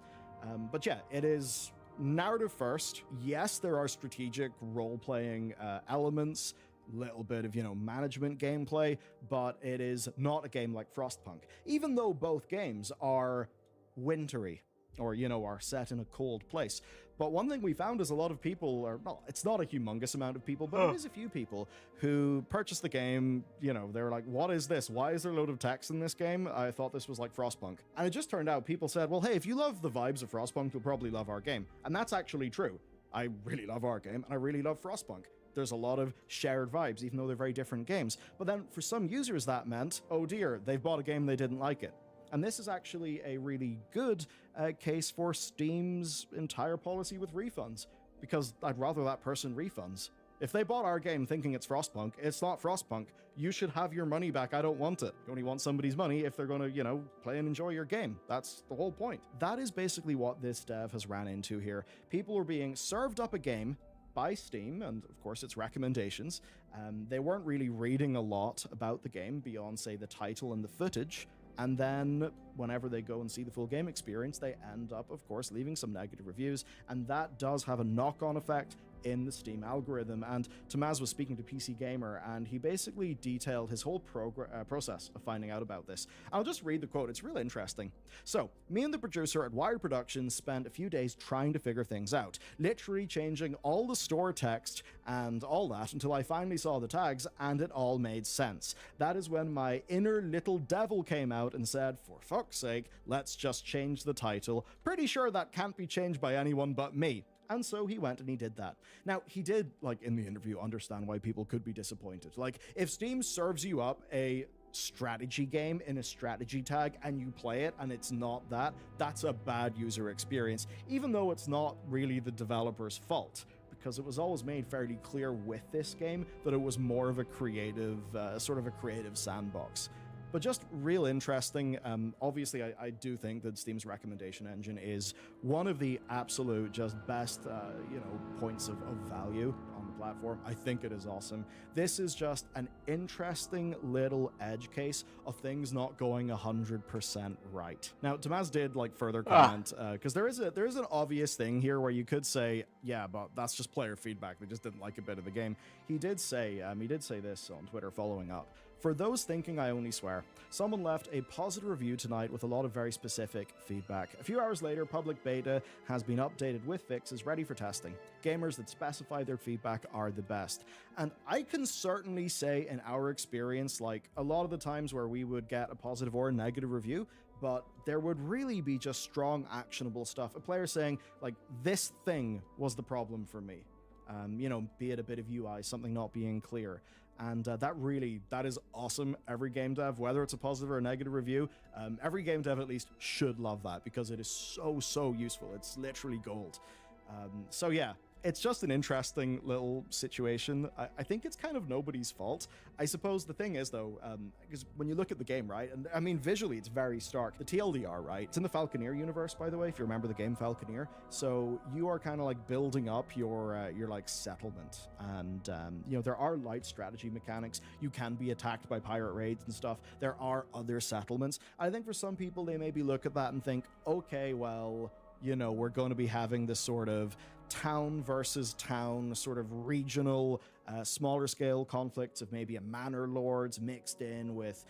S11: But yeah, it is narrative first. Yes, there are strategic role-playing elements, little bit of, you know, management gameplay, but it is not a game like Frostpunk, even though both games are wintry, or, you know, are set in a cold place. But one thing we found is a lot of people are, well, it's not a humongous amount of people, but it is a few people who purchased the game, you know, they're like, what is this? Why is there a load of text in this game? I thought this was like Frostpunk. And it just turned out people said, well, hey, if you love the vibes of Frostpunk, you'll probably love our game. And that's actually true. I really love our game, and I really love Frostpunk. There's a lot of shared vibes, even though they're very different games. But then for some users, that meant, oh dear, they've bought a game, they didn't like it. And this is actually a really good case for Steam's entire policy with refunds, because I'd rather that person refunds. If they bought our game thinking it's Frostpunk, it's not Frostpunk. You should have your money back. I don't want it. You only want somebody's money if they're going to, you know, play and enjoy your game. That's the whole point. That is basically what this dev has ran into here. People are being served up a game by Steam, and of course its recommendations. They weren't really reading a lot about the game beyond, say, the title and the footage. And then whenever they go and see the full game experience, they end up, of course, leaving some negative reviews. And that does have a knock-on effect in the Steam algorithm. And Tomas was speaking to PC Gamer, and he basically detailed his whole process of finding out about this. I'll just read the quote. It's really interesting. So, me and the producer at Wired Productions spent a few days trying to figure things out, literally changing all the store text and all that until I finally saw the tags and it all made sense. That is when my inner little devil came out and said, for fuck's sake, let's just change the title. Pretty sure that can't be changed by anyone but me. And so he went and he did that. Now, he did, like, in the interview, understand why people could be disappointed. Like, if Steam serves you up a strategy game in a strategy tag and you play it and it's not that, that's a bad user experience, even though it's not really the developer's fault, because it was always made fairly clear with this game that it was more of a creative, sort of a creative sandbox. But just real interesting. Obviously, I do think that Steam's recommendation engine is one of the absolute just best, points of value on the platform. I think it is awesome. This is just an interesting little edge case of things not going 100% right. Now, Tamaz did further comment, because there is an obvious thing here where you could say, yeah, but that's just player feedback. They just didn't like a bit of the game. He did say this on Twitter following up. For those thinking I only swear, someone left a positive review tonight with a lot of very specific feedback. A few hours later, public beta has been updated with fixes ready for testing. Gamers that specify their feedback are the best. And I can certainly say in our experience, a lot of the times where we would get a positive or a negative review, but there would really be just strong, actionable stuff. A player saying, this thing was the problem for me. Be it a bit of UI, something not being clear. And that is awesome. Every game dev, whether it's a positive or a negative review, every game dev at least should love that because it is so useful. It's literally gold. So yeah, it's just an interesting little situation. I think it's kind of nobody's fault. I suppose the thing is, though, because when you look at the game, right, and I mean, visually, it's very stark. The TLDR, right, it's in the Falconeer universe, by the way, if you remember the game Falconeer. So you are kind of building up your settlement. And, there are light strategy mechanics. You can be attacked by pirate raids and stuff. There are other settlements. I think for some people, they maybe look at that and think, okay, well, we're going to be having this sort of town versus town, sort of regional, smaller scale conflicts of maybe a manor lords mixed in with,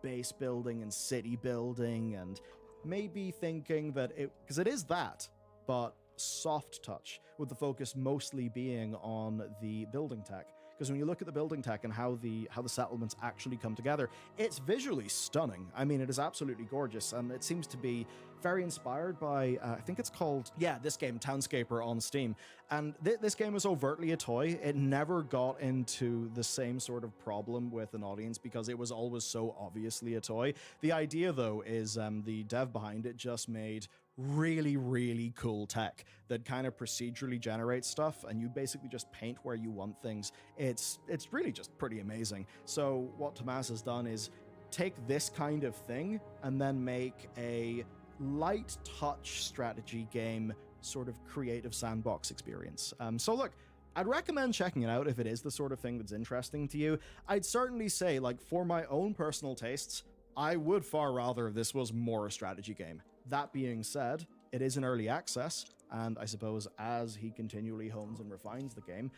S11: base building and city building, and maybe thinking that because it is that, but soft touch, with the focus mostly being on the building tech. Because when you look at the building tech and how the settlements actually come together, it's visually stunning. I mean, it is absolutely gorgeous, and it seems to be very inspired by, I think it's called, this game, Townscaper on Steam. And this game is overtly a toy. It never got into the same sort of problem with an audience because it was always so obviously a toy. The idea, though, is the dev behind it just made really cool tech that kind of procedurally generates stuff, and you basically just paint where you want things. It's really just pretty amazing. So what Tamaz has done is take this kind of thing and then make a light touch strategy game, sort of creative sandbox experience. So look, I'd recommend checking it out if it is the sort of thing that's interesting to you. I'd certainly say, for my own personal tastes, I would far rather if this was more a strategy game. That being said, it is in early access, and I suppose as he continually hones and refines the game,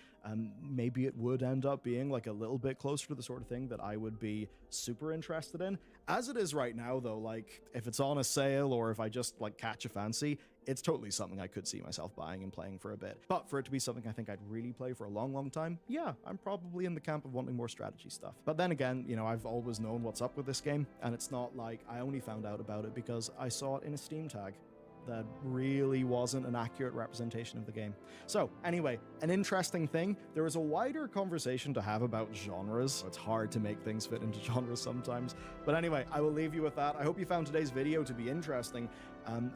S11: maybe it would end up being a little bit closer to the sort of thing that I would be super interested in. As it is right now, though, if it's on a sale or if I just catch a fancy, it's totally something I could see myself buying and playing for a bit. But for it to be something I think I'd really play for a long time, yeah, I'm probably in the camp of wanting more strategy stuff. But then again, I've always known what's up with this game, and it's not like I only found out about it because I saw it in a Steam tag that really wasn't an accurate representation of the game. So anyway, an interesting thing, there is a wider conversation to have about genres. It's hard to make things fit into genres sometimes. But anyway, I will leave you with that. I hope you found today's video to be interesting.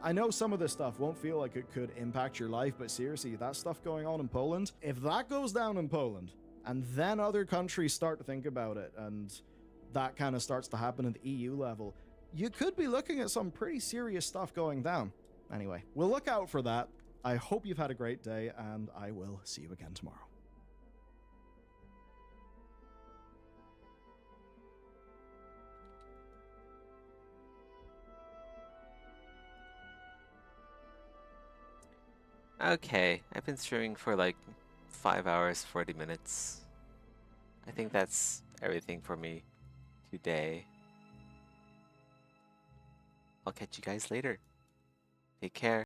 S11: I know some of this stuff won't feel like it could impact your life, but seriously, that stuff going on in Poland, if that goes down in Poland, and then other countries start to think about it, and that kind of starts to happen at the EU level, you could be looking at some pretty serious stuff going down. Anyway, we'll look out for that. I hope you've had a great day, and I will see you again tomorrow.
S4: Okay, I've been streaming for 5 hours, 40 minutes. I think that's everything for me today. I'll catch you guys later. Take care.